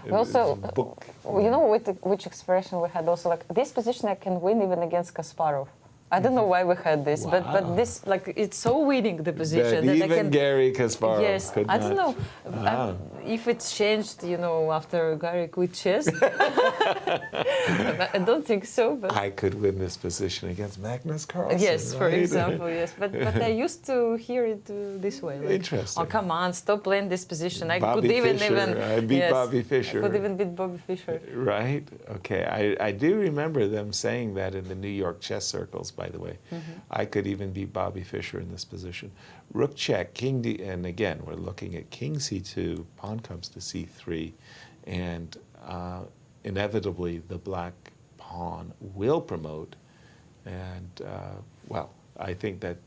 We also, book. you know which expression we had also, like, this position I can win even against Kasparov. I don't know why we had this, but this, like, it's so winning the position that I even can. Gary Kasparov Yes, could I don't not. know if it's changed, after Gary quit chess. I don't think so, but. I could win this position against Magnus Carlsen. Yes, for right? example, yes. But I used to hear it this way. Like, Interesting. oh, come on, stop playing this position. I Bobby could even Fischer. I beat Bobby Fischer. I could even beat Bobby Fischer. Right? Okay. I do remember them saying that in the New York chess circles, by the way. I could even beat Bobby Fischer in this position. Rook check, king d, and again, we're looking at king c2, pawn comes to c3, and inevitably the black pawn will promote. And, well, I think that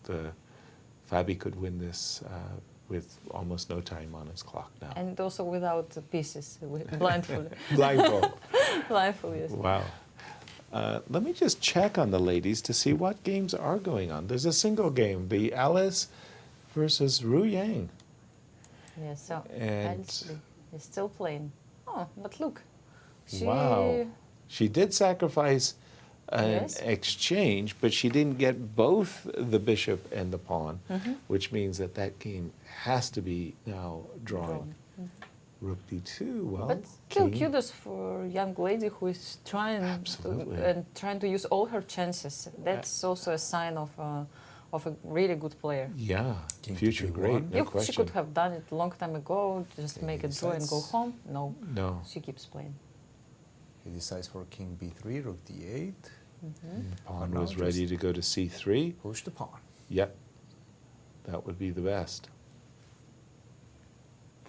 Fabi could win this with almost no time on his clock now. And also without pieces, blindfold. Blindfold. Blindfold, yes. Wow. Let me just check on the ladies to see what games are going on. There's a single game, the Alice versus Ru Yang. Yes, so And- Alice is still playing. Oh, but look. Wow. She did sacrifice an Yes. exchange, but she didn't get both the bishop and the pawn, which means that that game has to be now drawn. Rook d2, well, But still king. kudos for young lady who is trying to use all her chances. That's also a sign of a really good player. Yeah, future to great, no She question. could have done it a long time ago, just make a draw and go decides- home. No, No. she keeps playing. He decides for king b3, rook d8. Pawn now was ready just to go to c3. Push the pawn. Yep, that would be the best.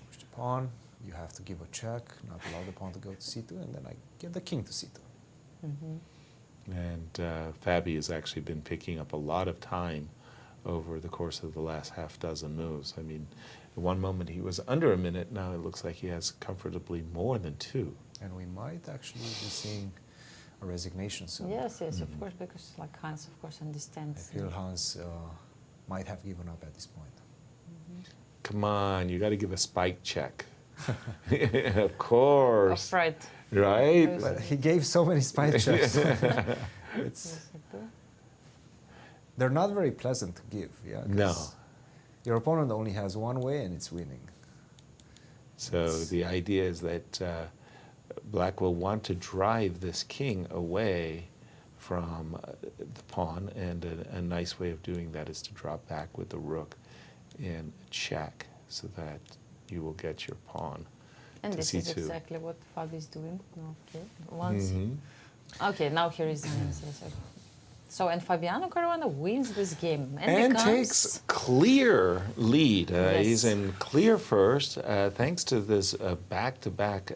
Push the pawn. You have to give a check, not allow the pawn to go to c2, and then I get the king to c2. And Fabi has actually been picking up a lot of time over the course of the last half dozen moves. I mean, at one moment he was under a minute, now it looks like he has comfortably more than 2. And we might actually be seeing a resignation soon. Yes, of course, because like Hans, of course, understands. I feel Hans might have given up at this point. Come on, you got to give a spike check. Of course. Right. Right? But he gave so many spike checks. They're not very pleasant to give, yeah? No. Your opponent only has one way and it's winning. So the idea is that Black will want to drive this king away from the pawn, and a nice way of doing that is to drop back with the rook and check, so that you will get your pawn and to this C2. Is exactly what Fabi is doing. Okay, once. Okay, now he resigns. So, and Fabiano Caruana wins this game and takes clear lead. Yes. He's in clear first, thanks to this back-to-back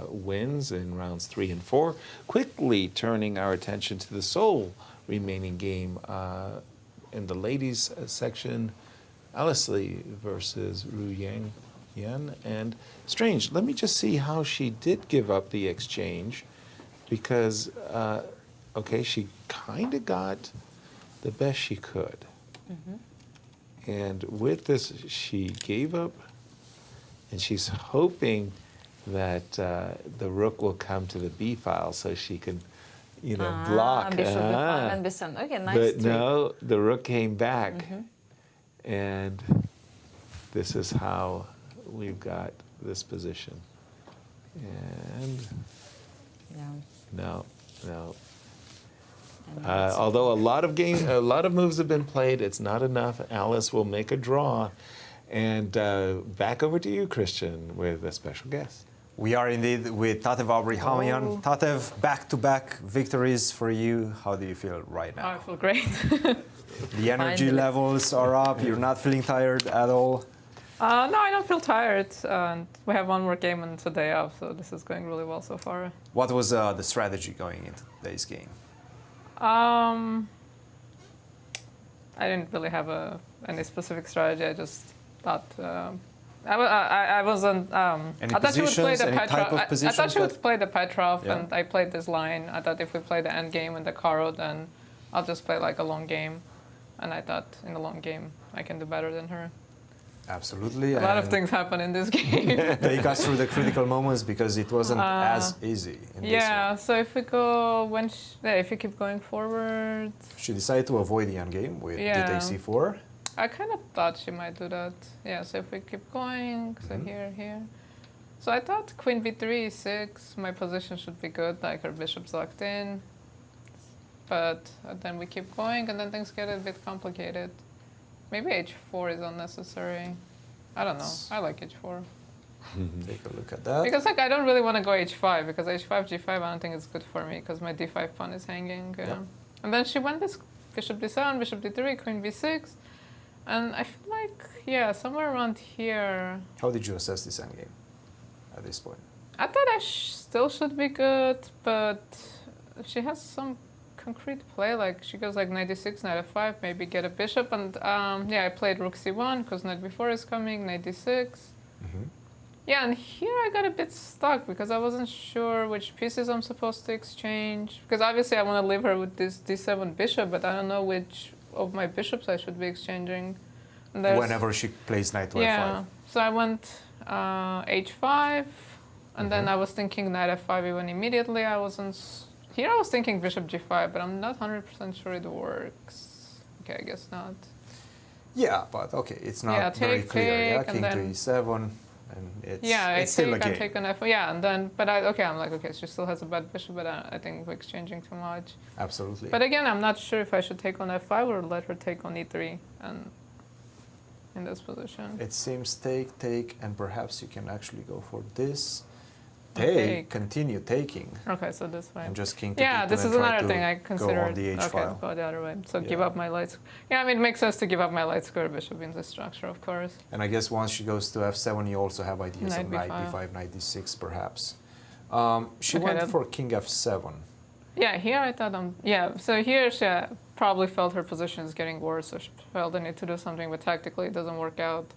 wins in rounds 3 and 4, quickly turning our attention to the sole remaining game in the ladies section, Alice Lee versus Ru Yan. And strange, let me just see how she did give up the exchange, because okay, she kind of got the best she could. And with this, she gave up, and she's hoping that the rook will come to the B file so she can, block. Okay, nice. But no, the rook came back, and this is how we've got this position. And no. Although a lot of moves have been played, it's not enough. Alice will make a draw. And back over to you, Cristian, with a special guest. We are indeed with Tatev Abrahamyan. Tatev, back-to-back victories for you. How do you feel right now? I feel great. The energy levels are up. You're not feeling tired at all? No, I don't feel tired. And we have one more game and today off, so this is going really well so far. What was the strategy going into today's game? I didn't really have any specific strategy. I just thought I wasn't. Any I thought she would play the Petrov. I thought she would play the Petrov, and I played this line. I thought if we play the end game and the Caro, then I'll just play like a long game. And I thought in the long game I can do better than her. Absolutely. A lot of things happen in this game. Take us through the critical moments, because it wasn't as easy in this one. So if we go if you keep going forward. She decided to avoid the end game with did AC4. I kind of thought she might do that. Yeah. So if we keep going, so here. So I thought Queen B3, E6. My position should be good. Like her bishop's locked in. But then we keep going, and then things get a bit complicated. Maybe H4 is unnecessary. I don't know. I like H4. Take a look at that. Because I don't really want to go H5, because H5, G5, I don't think it's good for me, because my D5 pawn is hanging. And then she went this Bishop D7, Bishop D3, Queen B6. And I feel like, somewhere around here. How did you assess this endgame at this point? I thought I still should be good, but she has some concrete play, like she goes like knight d6, knight f5, maybe get a bishop, and I played rook c1 because knight b4 is coming, knight d6. Yeah, and here I got a bit stuck because I wasn't sure which pieces I'm supposed to exchange, because obviously I want to leave her with this d7 bishop, but I don't know which of my bishops I should be exchanging. Whenever she plays knight to f5. So I went h5, and then I was thinking knight f5 even immediately. Here I was thinking bishop g5, but I'm not 100% sure it works. Okay, I guess not. Yeah, but okay, it's not very clear. King to e7, and it's still a game. I take an f. Yeah, and then I'm like, okay, she still has a bad bishop, but I think we're exchanging too much. Absolutely. But again, I'm not sure if I should take on f5 or let her take on e3, and in this position. It seems take, and perhaps you can actually go for this. Continue taking. Okay, so this way. And just king to b2 this is another thing I considered. Go on the h file. Okay, go the other way. So give up my light. Yeah, I mean, it makes sense to give up my light square bishop in this structure, of course. And I guess once she goes to f7, you also have ideas of knight b5, knight d6, perhaps. She went for king f7. Yeah, here I thought so here she probably felt her position is getting worse, so she felt the need to do something, but tactically it doesn't work out.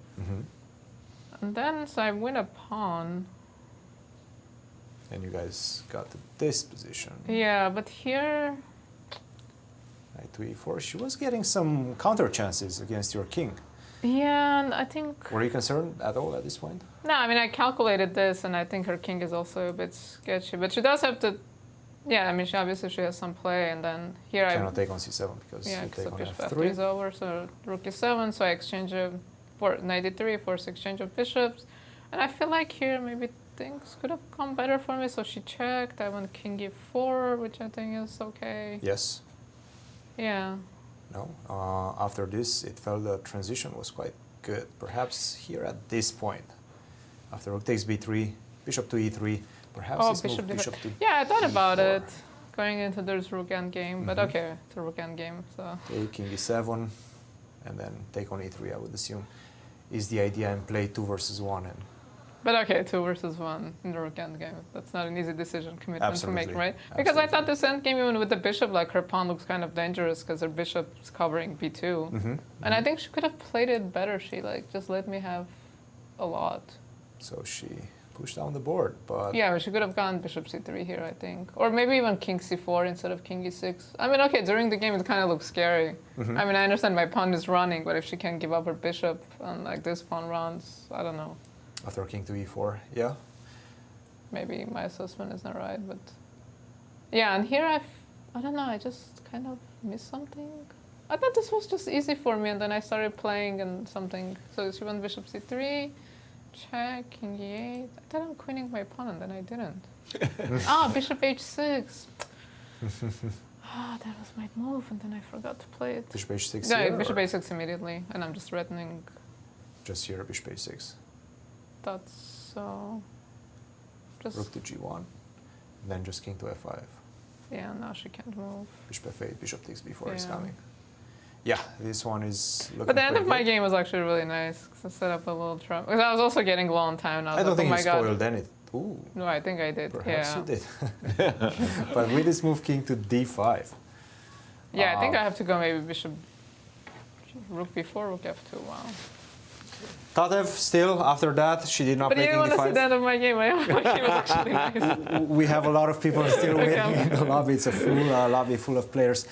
And then, so I win a pawn. And you guys got to this position. Yeah, but here... Knight to e4. She was getting some counter chances against your king. Yeah, and I think... Were you concerned at all at this point? No, I mean, I calculated this, and I think her king is also a bit sketchy. But she does have to... Yeah, I mean, she has some play, and then here I... Cannot take on c7 because you take the on bishop f3. is over, so rook e7, so I exchange knight e3, force exchange of bishops. And I feel like here maybe things could have gone better for me, so she checked. I went king e4, which I think is okay. Yes. Yeah. No. After this, it felt the transition was quite good. Perhaps here at this point, after rook takes b3, bishop to e3, perhaps this move bishop to Yeah, I thought about e4. it going into this rook endgame, but okay, it's a rook endgame, so. Take king e7, and then take on e3, I would assume, is the idea, and play 2 versus 1. But okay, 2 versus 1 in the rook endgame. That's not an easy decision commitment Absolutely. to make, right? Because I thought this endgame, even with the bishop, like her pawn looks kind of dangerous because her bishop is covering b2. And I think she could have played it better. She like just let me have a lot. So she pushed down the board, but... Yeah, but she could have gone bishop c3 here, I think. Or maybe even king c4 instead of king e6. I mean, okay, during the game it kind of looks scary. I mean, I understand my pawn is running, but if she can't give up her bishop and like this pawn runs, I don't know. After king to e4, yeah? Maybe my assessment is not right, but... Yeah, and here I don't know, I just kind of missed something. I thought this was just easy for me, and then I started playing and something. So she went bishop c3, check, king e8. I thought I'm queening my pawn, and then I didn't. Bishop h6. That was my move, and then I forgot to play it. Bishop h6 Yeah, here, bishop or h6 immediately, and I'm just threatening. just here, bishop h6. That's so. Just. Rook to g1, then just king to f5. Yeah, now she can't move. Bishop f8, bishop takes b4 is Yeah. coming. Yeah, this one is looking But the end of pretty my good. game was actually really nice because I set up a little trap. Because I was also getting low on time. And I was I don't like, think oh you my God. spoiled anything. Ooh. No, I think I did. Perhaps yeah. you did. But with this move, king to d5. Yeah, I think I have to go maybe bishop, rook b4, rook f2. Wow. Tatev still, after that, she did not But play you king want to see d5. the end of my game. My game was actually nice. We have a lot of people still Okay. waiting in the lobby. It's a full lobby full of players.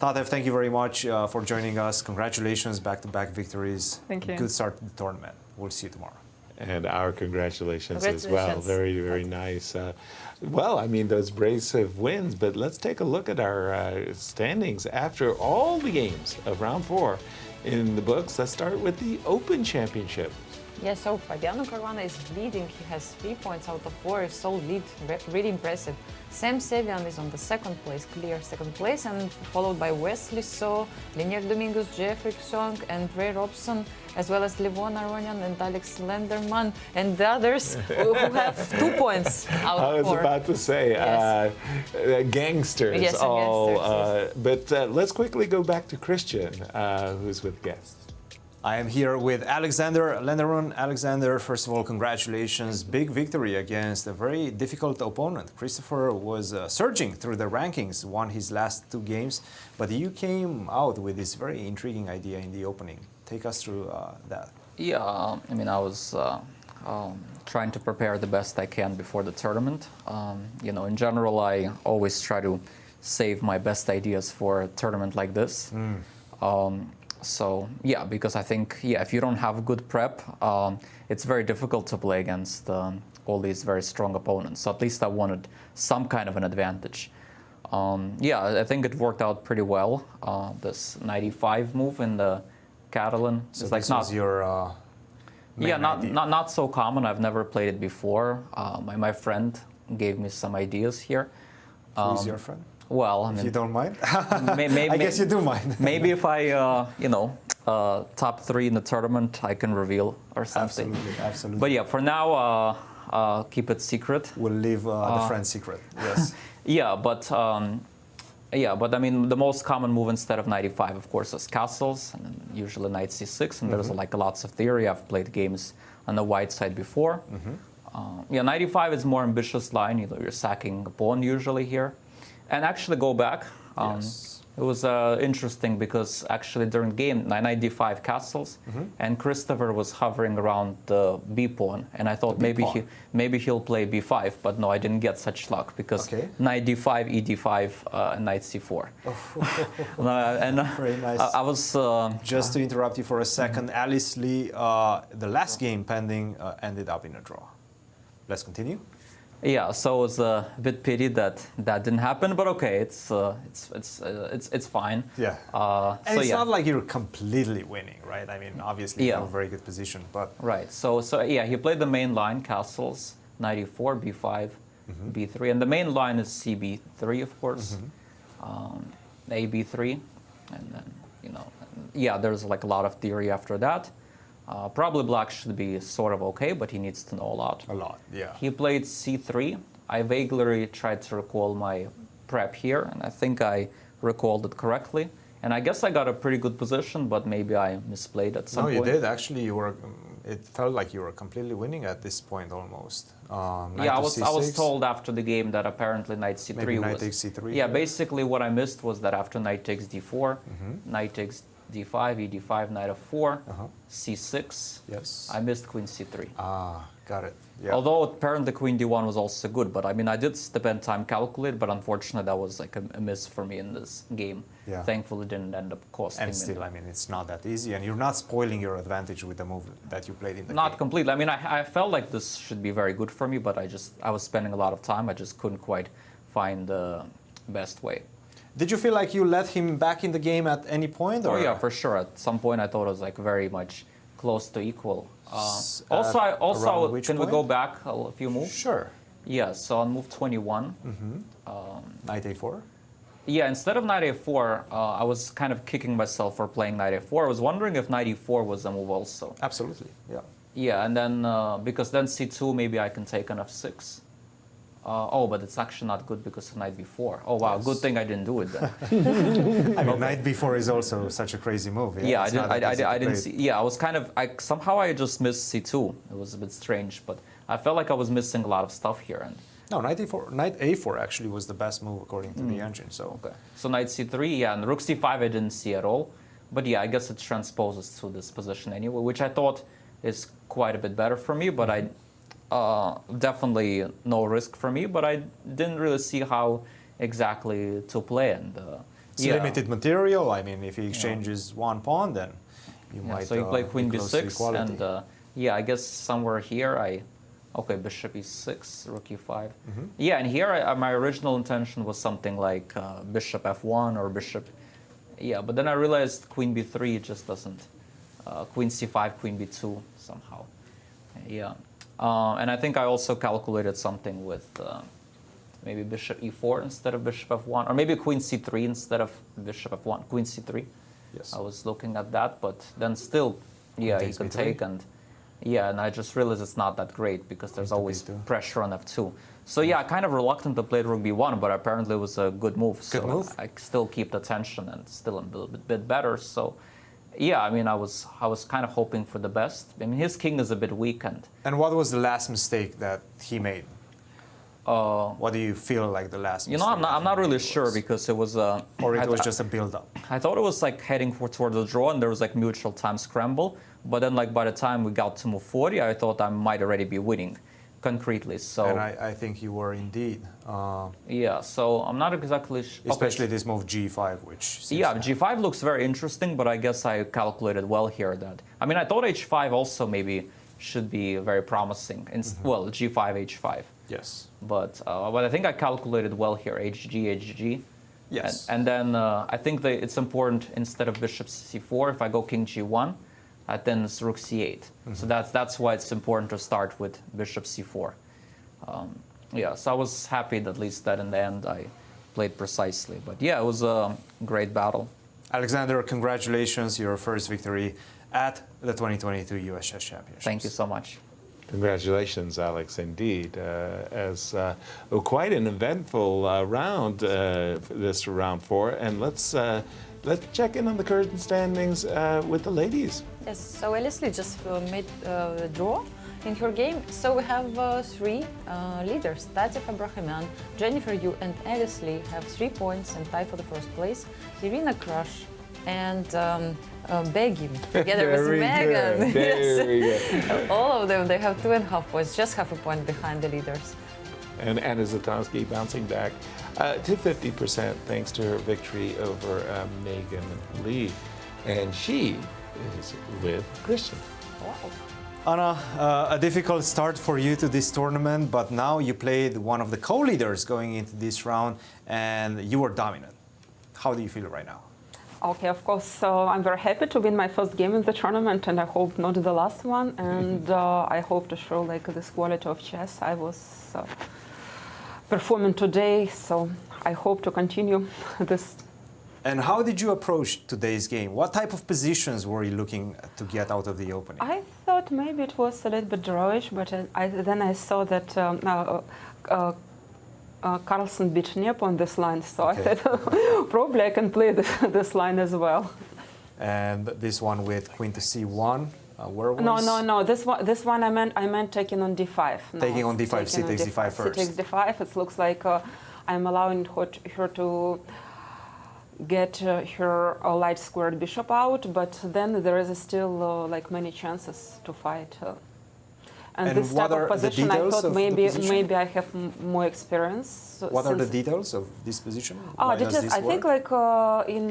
Tatev, thank you very much for joining us. Congratulations, back-to-back victories. Thank you. Good start to the tournament. We'll see you tomorrow. And our congratulations as well. Congratulations. Very, very nice. Well, I mean, those brave wins, but let's take a look at our standings after all the games of round 4 in the books. Let's start with the Open Championship. Yeah, so Fabiano Caruana is leading. He has 3 points out of 4, so lead, really impressive. Sam Sevian is on the second place, clear second place, and followed by Wesley So, Liang, Dominguez, Jeffrey Xiong, and Ray Robson, as well as Levon Aronian and Alex Lenderman, and the others who have 2 points out I of 4. was about to say, Yes. gangsters. Yes, all, gangsters, But let's quickly go back to Cristian, who's with guests. I am here with Alexander Lenderman. Alexander, first of all, congratulations. Big victory against a very difficult opponent. Christopher was surging through the rankings, won his last 2 games, but you came out with this very intriguing idea in the opening. Take us through that. Yeah, I mean, I was trying to prepare the best I can before the tournament. You know, in general, I always try to save my best ideas for a tournament like this. So yeah, because I think, yeah, if you don't have good prep, it's very difficult to play against all these very strong opponents. So at least I wanted some kind of an advantage. Yeah, I think it worked out pretty well. This 95 move in the Catalan So is like this not was your main yeah, idea. not so common. I've never played it before. My friend gave me some ideas here. Who's your friend? Well, I mean, If you don't mind. maybe, I guess you do mind. Maybe if I, you know, top 3 in the tournament, I can reveal or something. Absolutely, absolutely. But yeah, for now, keep it secret. We'll leave the friend secret. Yes. Yeah, but I mean, the most common move instead of 95, of course, is castles, and then usually knight c6, and there's like lots of theory. I've played games on the white side before. Yeah, 95 is more ambitious line. You know, you're sacking a pawn usually here. And actually go back. Yes. It was interesting because actually during the game, knight d5 castles, and Christopher was hovering around the b pawn, and I thought maybe he'll play b5, but no, I didn't get such luck because knight d5, e d5, knight c4. Very nice. I was just to interrupt you for a second. Alice Lee, the last game pending ended up in a draw. Let's continue. Yeah, so it was a bit pity that didn't happen, but okay, it's fine. Yeah. And so it's yeah. not like you're completely winning, right? I mean, obviously you have a very good position, but right. So yeah, he played the main line castles, knight e4, b5, b3, and the main line is cb3, of course, ab3, and then yeah, there's like a lot of theory after that. Probably black should be sort of okay, but he needs to know a lot. A lot, yeah. He played c3. I vaguely tried to recall my prep here, and I think I recalled it correctly. And I guess I got a pretty good position, but maybe I misplayed at some point. No, you did. Actually, you were. It felt like you were completely winning at this point almost. Yeah, I was told after the game that apparently knight c3 maybe was. Knight takes c3. Yeah, basically what I missed was that after knight takes d4, knight takes d5, e d5, knight f4, c6. Yes. I missed queen c3. Ah, got it. Yeah. Although apparently queen d1 was also good, but I mean I did spend time calculate, but unfortunately that was like a miss for me in this game. Yeah. Thankfully it didn't end up costing me. And still, I mean, it's not that easy, and you're not spoiling your advantage with the move that you played in the game. Not completely. I mean, I felt like this should be very good for me, but I was spending a lot of time. I just couldn't quite find the best way. Did you feel like you let him back in the game at any point? Or? Oh yeah, for sure. At some point, I thought it was like very much close to equal. Also, can we go back a few moves? Sure. Yeah. So on move 21, knight a4. Yeah. Instead of knight a4, I was kind of kicking myself for playing knight a4. I was wondering if knight e4 was a move also. Absolutely. Yeah. Yeah, and then because then c2, maybe I can take on f6. Oh, but it's actually not good because of knight b4. Oh wow, good thing I didn't do it then. I mean, knight b4 is also such a crazy move. Yeah, I didn't see. Yeah, I was kind of. Somehow I just missed c2. It was a bit strange, but I felt like I was missing a lot of stuff here. And no, knight a4 actually was the best move according to the engine. So okay, so knight c3, yeah, and rook c5 I didn't see at all. But yeah, I guess it transposes to this position anyway, which I thought is quite a bit better for me. But I. Definitely no risk for me, but I didn't really see how exactly to play. And it's limited material. I mean, if he exchanges one pawn, then you might. So you play queen b6, and yeah, I guess somewhere here okay, bishop e6, rook e5. Yeah, and here my original intention was something like bishop f1 or bishop. Yeah, but then I realized queen b3 just doesn't. Queen c5, queen b2 somehow. Yeah. And I think I also calculated something with maybe bishop e4 instead of bishop f1, or maybe queen c3 instead of bishop f1, queen c3. Yes. I was looking at that, but then still, yeah, you can take, and yeah, and I just realized it's not that great because there's always pressure on f2. So yeah, kind of reluctant to play rook b1, but apparently it was a good move. Good move. I still keep the tension and still a little bit better. So. Yeah, I mean, I was kind of hoping for the best. I mean, his king is a bit weak, and what was the last mistake that he made? What do you feel like the last? You know, I'm not really sure because it was or it was just a build-up. I thought it was like heading towards the draw, and there was like mutual time scramble. But then, like by the time we got to move 40, I thought I might already be winning, concretely. So. And I think you were indeed. Yeah, so I'm not exactly sure. Especially this move g5, which. Yeah, g5 looks very interesting, but I guess I calculated well here that. I mean, I thought h5 also maybe should be very promising. Well, g5, h5. Yes. But I think I calculated well here, hg, hg. Yes. And then I think that it's important instead of bishop c4, if I go king g1, then it's rook c8. So that's why it's important to start with bishop c4. Yeah, so I was happy at least that in the end I played precisely. But yeah, it was a great battle. Alexander, congratulations, your first victory at the 2022 US Chess Championships. Thank you so much. Congratulations, Alex, indeed. As quite an eventful round, this round 4. And let's check in on the current standings with the ladies. Yes, so Leslie just made a draw in her game. So we have three leaders. Tatev, Abrahamyan, Jennifer Yu and Leslie have 3 points and tie for the first place. Irina, Krush and Begim together with Megan. Yes. All of them, they have 2.5 points, just half a point behind the leaders. And Anna Zatonskih bouncing back to 50% thanks to her victory over Megan Lee. And she is with Cristian. Wow. Anna, a difficult start for you to this tournament, but now you played one of the co-leaders going into this round and you were dominant. How do you feel right now? Okay, of course, so I'm very happy to win my first game in the tournament, and I hope not the last one, and I hope to show like this quality of chess I was performing today, so I hope to continue this. And how did you approach today's game? What type of positions were you looking to get out of the opening? I thought maybe it was a little bit drawish, but then I saw that Carlsen beat Nep on this line, so okay. I thought probably I can play this line as well. And this one with queen to c1, where was? No. This one I meant taking on d5. No, taking on d5, c takes d5 first. C takes d5. It looks like I'm allowing her to get her light squared bishop out, but then there is still like many chances to fight. And this type of position, I thought maybe I have more experience. What are the details of this position? I think like in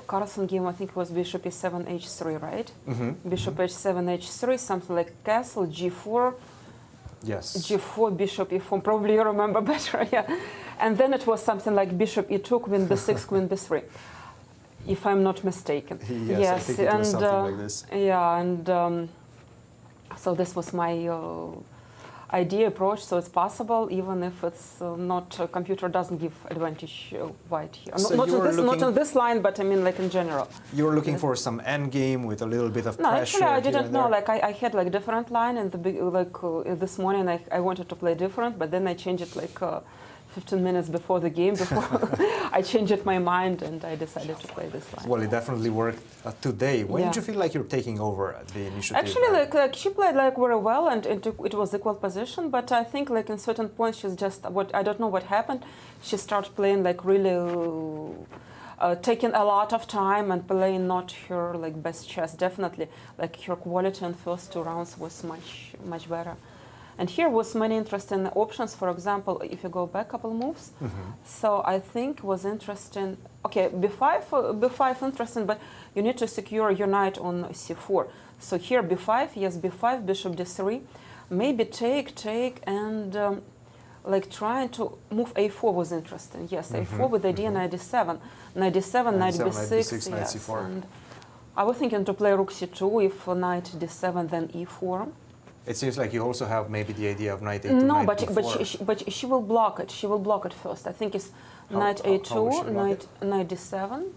Carlsen game, I think it was bishop e7, h3, right? Mm-hmm. Bishop h7, h3, something like castle, g4. Yes. g4, bishop e4. Probably you remember better, yeah. And then it was something like bishop e2, queen b6, queen b3, if I'm not mistaken. Yes, I think it was something like this. Yeah, and so this was my idea approach. So it's possible, even if it's not computer doesn't give advantage white here. So not on this line, but I mean like in general. You were looking for some endgame with a little bit of no, pressure. No, actually I didn't know. Like I had like different line, and this morning I wanted to play different, but then I changed it like 15 minutes before the game, I changed my mind and I decided to play this line. Well, it definitely worked today. When did you feel like you're taking over the initiative? Actually, like she played like very well, and it was equal position. But I think like in certain points she's just I don't know what happened. She started playing like really taking a lot of time and playing not her like best chess. Definitely, like her quality in first 2 rounds was much better. And here was many interesting options. For example, if you go back a couple moves, so I think was interesting. Okay, b5 interesting, but you need to secure your knight on c4. So here b5, yes, b5, bishop d3, maybe take, and like trying to move a4 was interesting. Yes, a4 with idea knight d7, knight d7, knight b6, knight yes. c4. And I was thinking to play rook c2, if knight d7, then e4. It seems like you also have maybe the idea of knight a2, no, knight b4. But she will block it. She will block it first. I think it's knight a2, knight d7.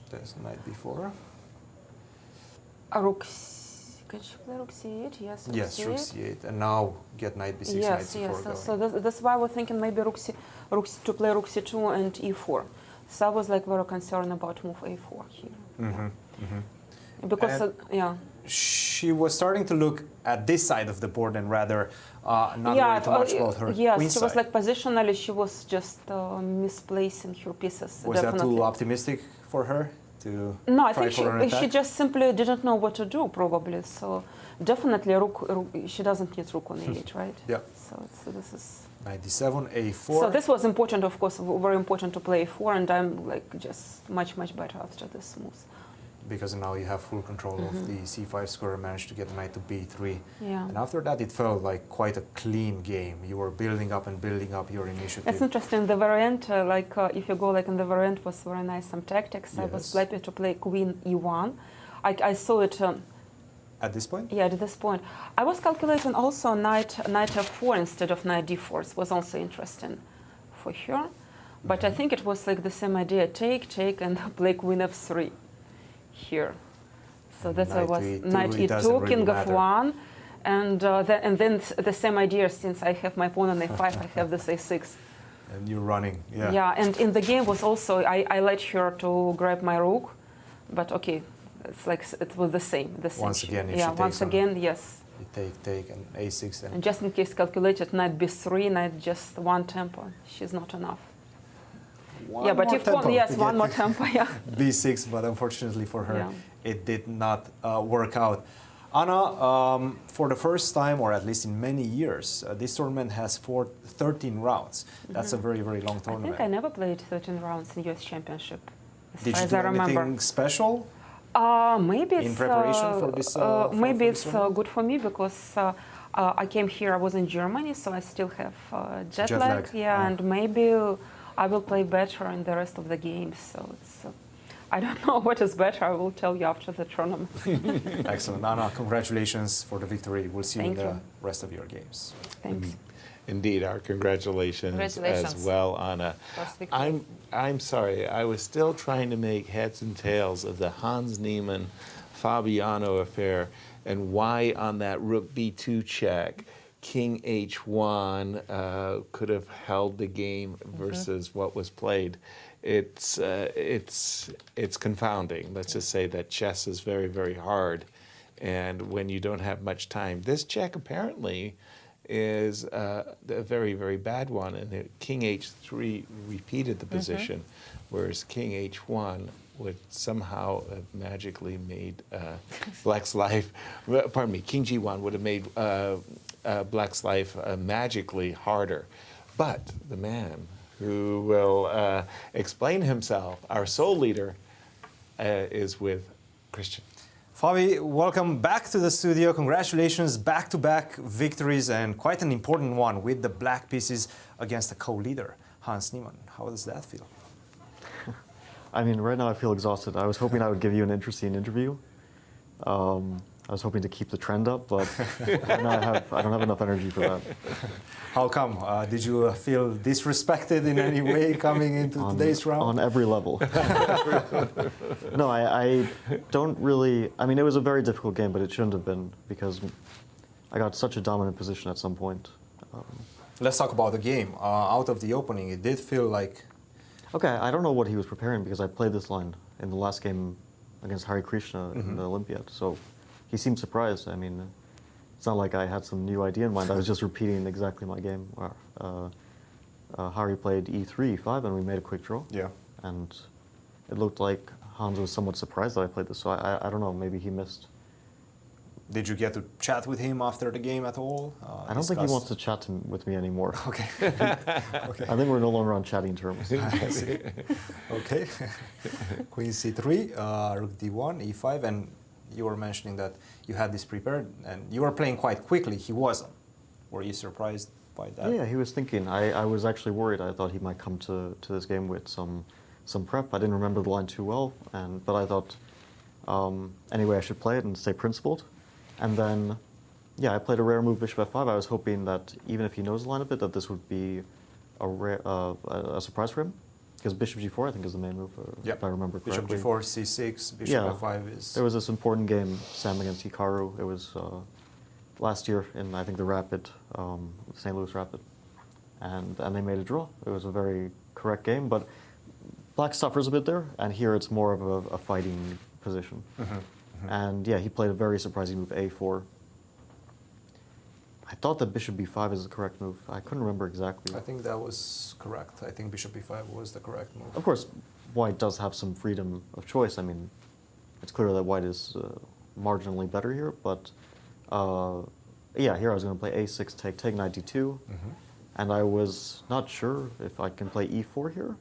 There's knight b4. Rook. Can she play rook c8? Yes. Rook yes, c8. rook c8, and now get knight b6, yes, knight c4 yes. going. So that's why we're thinking maybe to play rook c2 and e4. So I was like very concerned about move a4 here. Because yeah. She was starting to look at this side of the board and rather not worried too much about her yes, queen she side. was like positionally, she was just misplacing her pieces. Was definitely. that too optimistic for her to No, I try think for an attack? she just simply didn't know what to do, probably. So definitely, rook she doesn't need rook on e8, right? Yeah. So this is knight d7, a4. So this was important, of course, very important to play a4, and I'm like just much better after this move. Because now you have full control of the c5 square and managed to get the knight to b3. Yeah. And after that, it felt like quite a clean game. You were building up your initiative. It's interesting. The variant, if you go like in the variant, was very nice. Some tactics. Yes. I was happy to play queen e1. I saw it. At this point? Yeah, at this point. I was calculating also knight f4 instead of knight d4. It was also interesting for her. But I think it was like the same idea. Take, and play queen f3. Here, so that's why was knight e2, king of 1, and then the same idea. Since I have my pawn on a5, I have this a6. And you're running, yeah. Yeah, and in the game was also I let her to grab my rook, but okay, it's like it was the same. Once again, if yeah. she Once takes again, yes. You take an A6 And just in case calculated, knight b3, knight just one tempo. She's not enough. One but more if tempo yes, to one get more tempo. Yeah. B6, but unfortunately for her, Yeah. it did not work out. Anna, for the first time, or at least in many years, this tournament has 13 rounds. That's a very, very long I tournament. think I never played 13 rounds in U.S. Championship. Did you as do I remember. anything special? Maybe it's in preparation for this. Maybe for it's this tournament? good for me because I came here. I was in Germany, so I still have jet lag. Yeah, and maybe I will play better in the rest of the games. So it's. I don't know what is better. I will tell you after the tournament. Excellent. Anna, congratulations for the victory. We'll see you in Thank the you. rest of your games. Thanks. Indeed, our congratulations as well, Anna. I'm sorry, I was still trying to make heads and tails of the Hans Niemann Fabiano affair and why on that rook b2 check, king h1 could have held the game versus what was played. It's confounding. Let's just say that chess is very, very hard, and when you don't have much time, this check apparently is a very, very bad one, and king h3 repeated the position, whereas king h1 would somehow have magically made Black's life, pardon me, king g1 would have made Black's life magically harder. But the man who will explain himself, our soul leader, is with Cristian. Fabi, welcome back to the studio. Congratulations, back-to-back victories, and quite an important one with the black pieces against the co-leader, Hans Niemann. How does that feel? I mean, right now I feel exhausted. I was hoping I would give you an interesting interview. I was hoping to keep the trend up, but I don't have enough energy for that. How come? Did you feel disrespected in any way coming into today's round? On every level. No, I don't really. I mean, it was a very difficult game, but it shouldn't have been because I got such a dominant position at some point. Let's talk about the game. Out of the opening, it did feel like... Okay, I don't know what he was preparing because I played this line in the last game against Hare Krishna in the Olympiad. So he seemed surprised. I mean, it's not like I had some new idea in mind. I was just repeating exactly my game. Hari played e3, e5, and we made a quick draw. Yeah. And it looked like Hans was somewhat surprised that I played this. So I don't know, maybe he missed. Did you get to chat with him after the game at all? I don't think he wants to chat with me anymore. Okay. Okay. I think we're no longer on chatting terms. I see. Okay. Queen c3, rook d1, e5, and you were mentioning that you had this prepared, and you were playing quite quickly. He wasn't. Were you surprised by that? Yeah, he was thinking. I was actually worried. I thought he might come to this game with some prep. I didn't remember the line too well, but I thought anyway I should play it and stay principled. And then, yeah, I played a rare move, bishop f5. I was hoping that even if he knows the line a bit, that this would be a surprise for him. Because bishop g4, I think, is the main move, if I remember correctly. Bishop g4, c6, bishop f5 is... There was this important game, Sam against Hikaru. It was last year in, I think, the Rapid, St. Louis Rapid. And they made a draw. It was a very correct game, but Black suffers a bit there, and here it's more of a fighting position. And yeah, he played a very surprising move, a4. I thought that bishop b5 is the correct move. I couldn't remember exactly. I think that was correct. I think bishop b5 was the correct move. Of course, white does have some freedom of choice. I mean, it's clear that white is marginally better here, but yeah, here I was going to play a6, take knight d2, and I was not sure if I can play e4 here.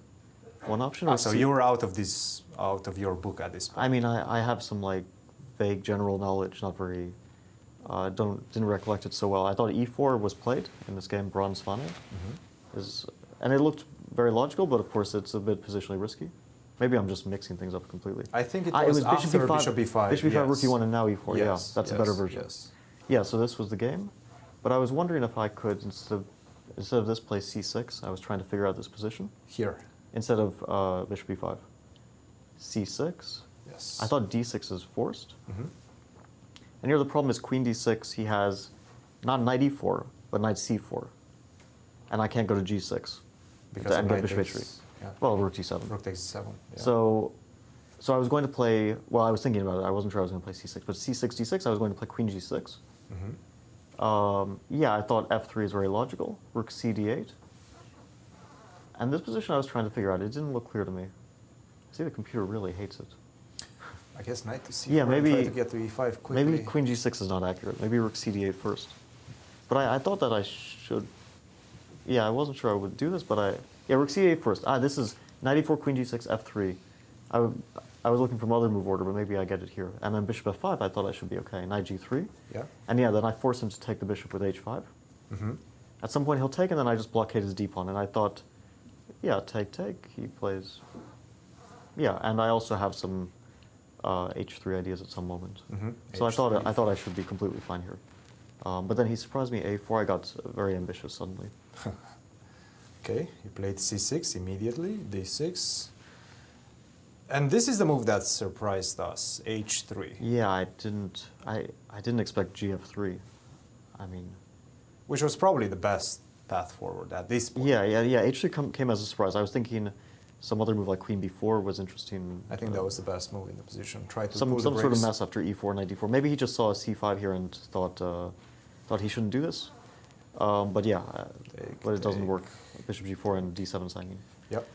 One option. So you were out of your book at this point. I mean, I have some like vague general knowledge, not very. Didn't recollect it so well. I thought e4 was played in this game, Bronze Svane, and it looked very logical, but of course it's a bit positionally risky. Maybe I'm just mixing things up completely. I think it was after bishop b5. Bishop b5, rook e1, and now e4. Yes, yeah, that's a better version. Yes. Yeah, so this was the game, but I was wondering if I could, instead of this, play c6. I was trying to figure out this position. Here. Instead of bishop b5. c6. Yes. I thought d6 is forced. And here the problem is queen d6, he has not knight e4, but knight c4. And I can't go to g6 because and get bishop h3. Yeah. Well, rook g7. Rook takes 7. Yeah. So So I was going to play, well, I was thinking about it. I wasn't sure I was going to play c6, but c6, d6, I was going to play queen g6. Yeah, I thought f3 is very logical. Rook c d8. And this position I was trying to figure out, it didn't look clear to me. See, the computer really hates it. I guess knight to c4, yeah, maybe, try to get to e5 quickly. Maybe queen g6 is not accurate. Maybe rook c d8 first. But I thought that I should, yeah, I wasn't sure I would do this, but yeah, rook c8 first. This is knight e4, queen g6, f3. I was looking for some other move order, but maybe I get it here. And then bishop f5, I thought I should be okay. Knight g3. Yeah. And yeah, then I force him to take the bishop with h5. At some point he'll take, and then I just blockade his d-pawn. And I thought, yeah, take, take. He plays, yeah, and I also have some h3 ideas at some moment. So I thought I should be completely fine here. But then he surprised me a4. I got very ambitious suddenly. Okay, he played c6 immediately, d6. And this is the move that surprised us, h3. Yeah, I didn't expect gf3. I mean, which was probably the best path forward at this point. Yeah. h3 came as a surprise. I was thinking some other move like queen b4 was interesting. I think that was the best move in the position. Try to some sort of mess after e4, knight d4. Maybe he just saw a c5 here and thought he shouldn't do this. But yeah, but it doesn't work. Bishop g4 and d7 sagging. Yep.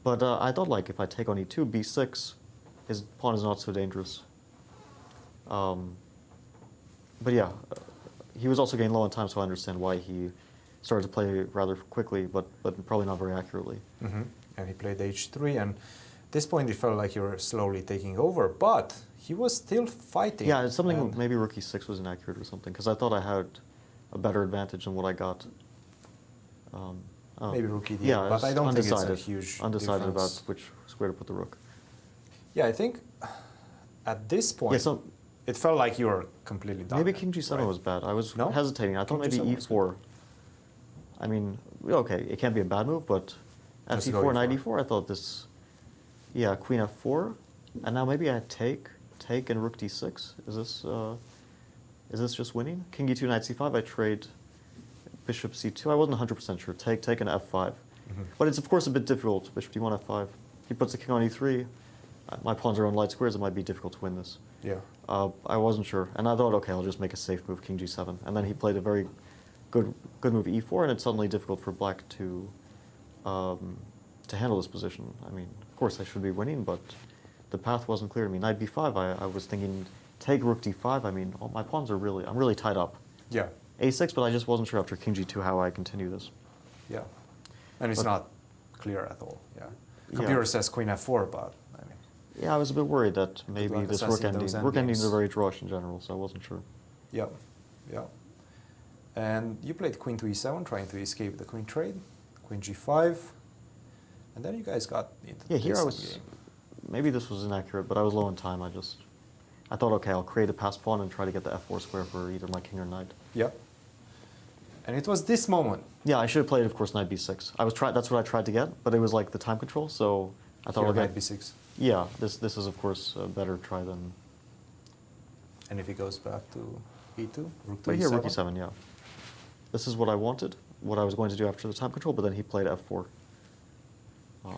But I thought, like, if I take on e2, b6, his pawn is not so dangerous. But yeah, he was also getting low on time, so I understand why he started to play rather quickly, but probably not very accurately. And he played h3, and at this point it felt like you were slowly taking over, but he was still fighting. Yeah, it's something, maybe rook e6 was inaccurate or something, because I thought I had a better advantage than what I got. Maybe rook e8, yeah, but I don't think undecided. it's a huge Undecided difference. about which square to put the rook. Yeah, I think at this point, it felt like you were completely done. Maybe king g7 was bad. I was hesitating. I thought maybe e4. I mean, okay, it can't be a bad move, but at e4, knight e4, I thought this, yeah, queen f4, and now maybe I take, and rook d6. Is this just winning? King e2, knight c5, I trade bishop c2. I wasn't 100% sure. Take and f5. But it's, of course, a bit difficult. Bishop d1, f5. He puts the king on e3. My pawns are on light squares. It might be difficult to win this. Yeah. I wasn't sure. And I thought, okay, I'll just make a safe move, king g7. And then he played a very good move, e4, and it's suddenly difficult for black to handle this position. I mean, of course, I should be winning, but the path wasn't clear to me. Knight b5, I was thinking, take rook d5. I mean, my pawns are I'm really tied up. Yeah. a6, but I just wasn't sure after king g2 how I continue this. Yeah. And it's not clear at all. Yeah. Computer says queen f4, but I mean. Yeah, I was a bit worried that maybe this rook endings are very drawish in general, so I wasn't sure. Yeah. Yeah. And you played queen to e7, trying to escape the queen trade. Queen g5. And then you guys got into the here I was game. Maybe this was inaccurate, but I was low on time. I thought, okay, I'll create a passed pawn and try to get the f4 square for either my king or knight. Yeah. And it was this moment. Yeah, I should have played, of course, knight b6. That's what I tried to get, but it was like the time control, so I thought, okay, knight b6. Yeah, this is, of course, a better try than. And if he goes back to e2, rook to e7? e7? Rook e7, yeah. This is what I wanted, what I was going to do after the time control, but then he played f4.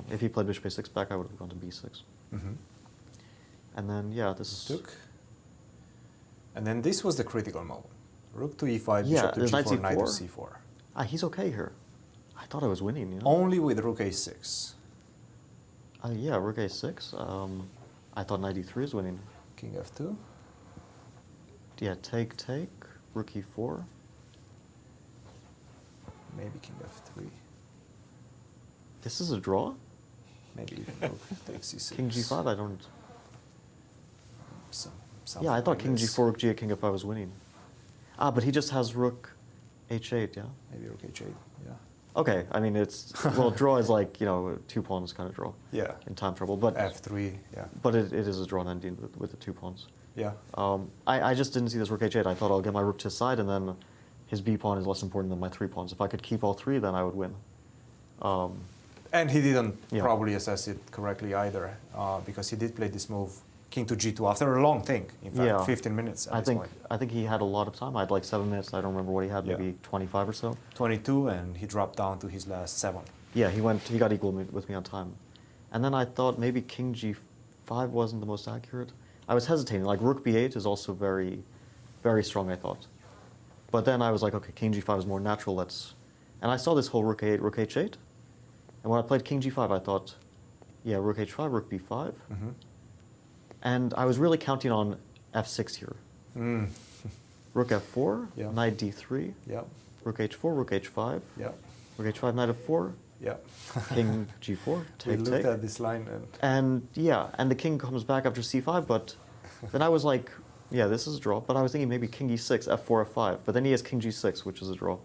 If he played bishop a6 back, I would have gone to b6. And then, yeah, this is... Took. And then this was the critical moment. Rook to e5, bishop to g4, knight to c4. He's okay here. I thought I was winning, you know? Only with rook a6. Yeah, rook a6. I thought knight e3 is winning. King f2. Yeah, take, rook e4. Maybe king f3. This is a draw? Maybe even rook takes c6. King g5, I don't... Yeah, I thought king g4, rook g8, king f5 was winning. But he just has rook h8, yeah? Maybe rook h8, yeah. Okay, I mean, it's... Well, draw is like, 2 pawns kind of draw. Yeah. In time trouble, but... f3, yeah. But it is a drawn ending with the 2 pawns. Yeah. I just didn't see this rook h8. I thought I'll get my rook to his side, and then his b pawn is less important than my 3 pawns. If I could keep all 3, then I would win. And he didn't probably assess it correctly either, because he did play this move, king to g2, after a long thing. In fact, 15 minutes at this point. I think he had a lot of time. I had like 7 minutes. I don't remember what he had, maybe 25 or so. 22, and he dropped down to his last 7. Yeah, he got equal with me on time. And then I thought maybe king g4 g5 wasn't the most accurate. I was hesitating. Like rook b8 is also very, very strong, I thought. But then I was like, okay, king g5 is more natural. And I saw this whole rook a8, rook h8. And when I played king g5, I thought, yeah, rook h5, rook b5. And I was really counting on f6 here. Rook f4, knight d3. Rook h4, rook h5. Rook h5, knight f4. King g4, take, we looked at this line. And the king comes back after c5, but then I was like, yeah, this is a draw. But I was thinking maybe king e6, f4, f5. But then he has king g6, which is a draw.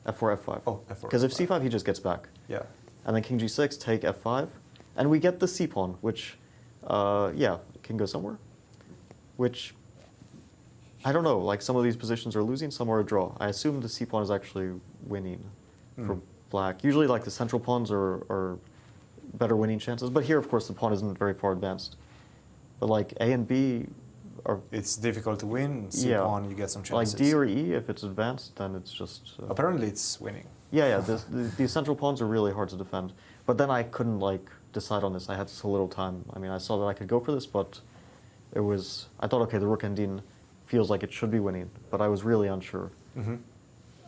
f4, f5. Oh, f4, because if c5, he just gets back. Yeah. And then king g6, take f5. And we get the c pawn, which, king goes somewhere. Which, I don't know, like some of these positions are losing, some are a draw. I assume the c pawn is actually winning for black. Usually like the central pawns are better winning chances. But here, of course, the pawn isn't very far advanced. But like A and B are... It's difficult to win. C pawn, you get some chances. Like D or E, if it's advanced, then it's just... Apparently it's winning. Yeah, these central pawns are really hard to defend. But then I couldn't like decide on this. I had so little time. I mean, I saw that I could go for this, but it was... I thought, okay, the rook ending feels like it should be winning, but I was really unsure.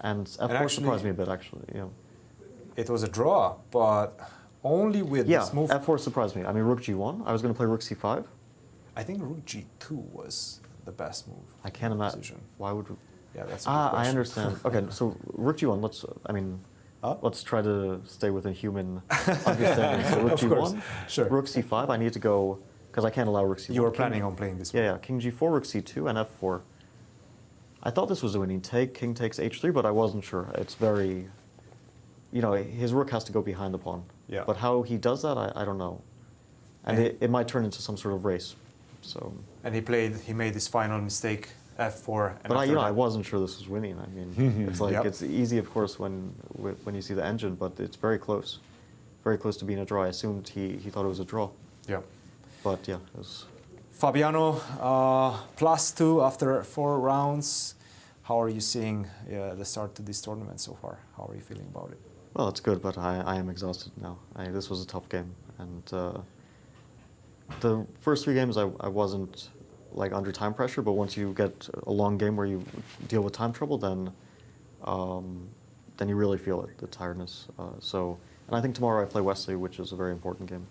And f4 surprised me a bit, actually. It was a draw, but only with this move. f4 surprised me. I mean, rook g1. I was going to play rook c5. I think rook g2 was the best move. I can't imagine. Why would? Yeah, that's a good question. I understand. Okay, so rook g1. Let's try to stay within human understanding. So rook g1. Sure. Rook c5. I need to go because I can't allow rook c1. You were planning on playing this. Yeah. King g4, rook c2, and f4. I thought this was a winning take. King takes h3, but I wasn't sure. It's very, his rook has to go behind the pawn. Yeah. But how he does that, I don't know. And it might turn into some sort of race. So. And he made this final mistake, f4. And but I wasn't sure this was winning. I mean, it's like it's easy, of course, when you see the engine, but it's very close to being a draw. I assumed he thought it was a draw. Yeah. But yeah, it was. Fabiano, +2 after 4 rounds. How are you seeing the start to this tournament so far? How are you feeling about it? Well, it's good, but I am exhausted now. This was a tough game, and the first 3 games I wasn't like under time pressure, but once you get a long game where you deal with time trouble, then you really feel it, the tiredness. And I think tomorrow I play Wesley, which is a very important game.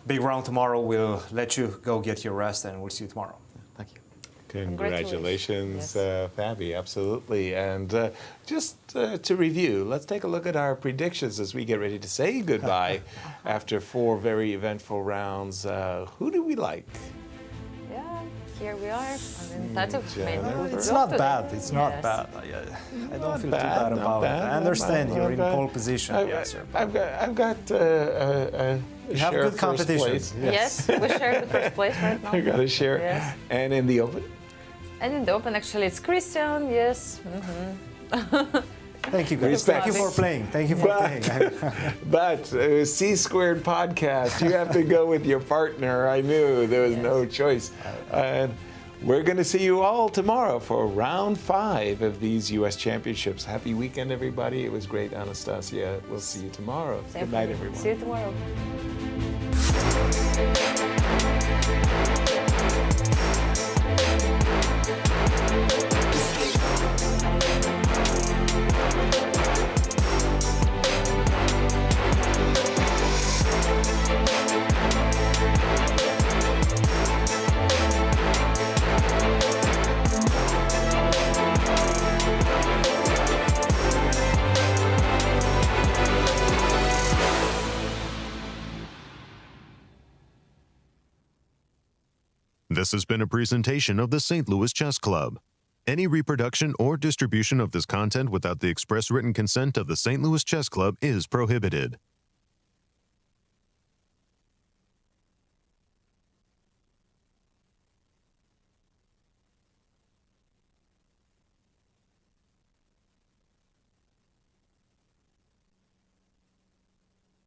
Big round tomorrow. We'll let you go get your rest, and we'll see you tomorrow. Thank you. Congratulations, Fabi, absolutely. And just to review, let's take a look at our predictions as we get ready to say goodbye after 4 very eventful rounds. Who do we like? Yeah, here we are. It's not bad. It's not bad. I don't feel too bad about it. I understand you're in pole position. I've got you have good competition. Yes, we share the first place right now. I got to share. Yes. And in the open? And in the open, actually, it's Cristian. Yes. Thank you, guys. Thank you for playing. Thank you for playing. But C-Squared podcast, you have to go with your partner. I knew there was no choice. And we're going to see you all tomorrow for round 5 of these U.S. Championships. Happy weekend, everybody. It was great, Anastasiya. We'll see you tomorrow. Good night, everyone. See you tomorrow. This has been a presentation of the St. Louis Chess Club. Any reproduction or distribution of this content without the express written consent of the St. Louis Chess Club is prohibited.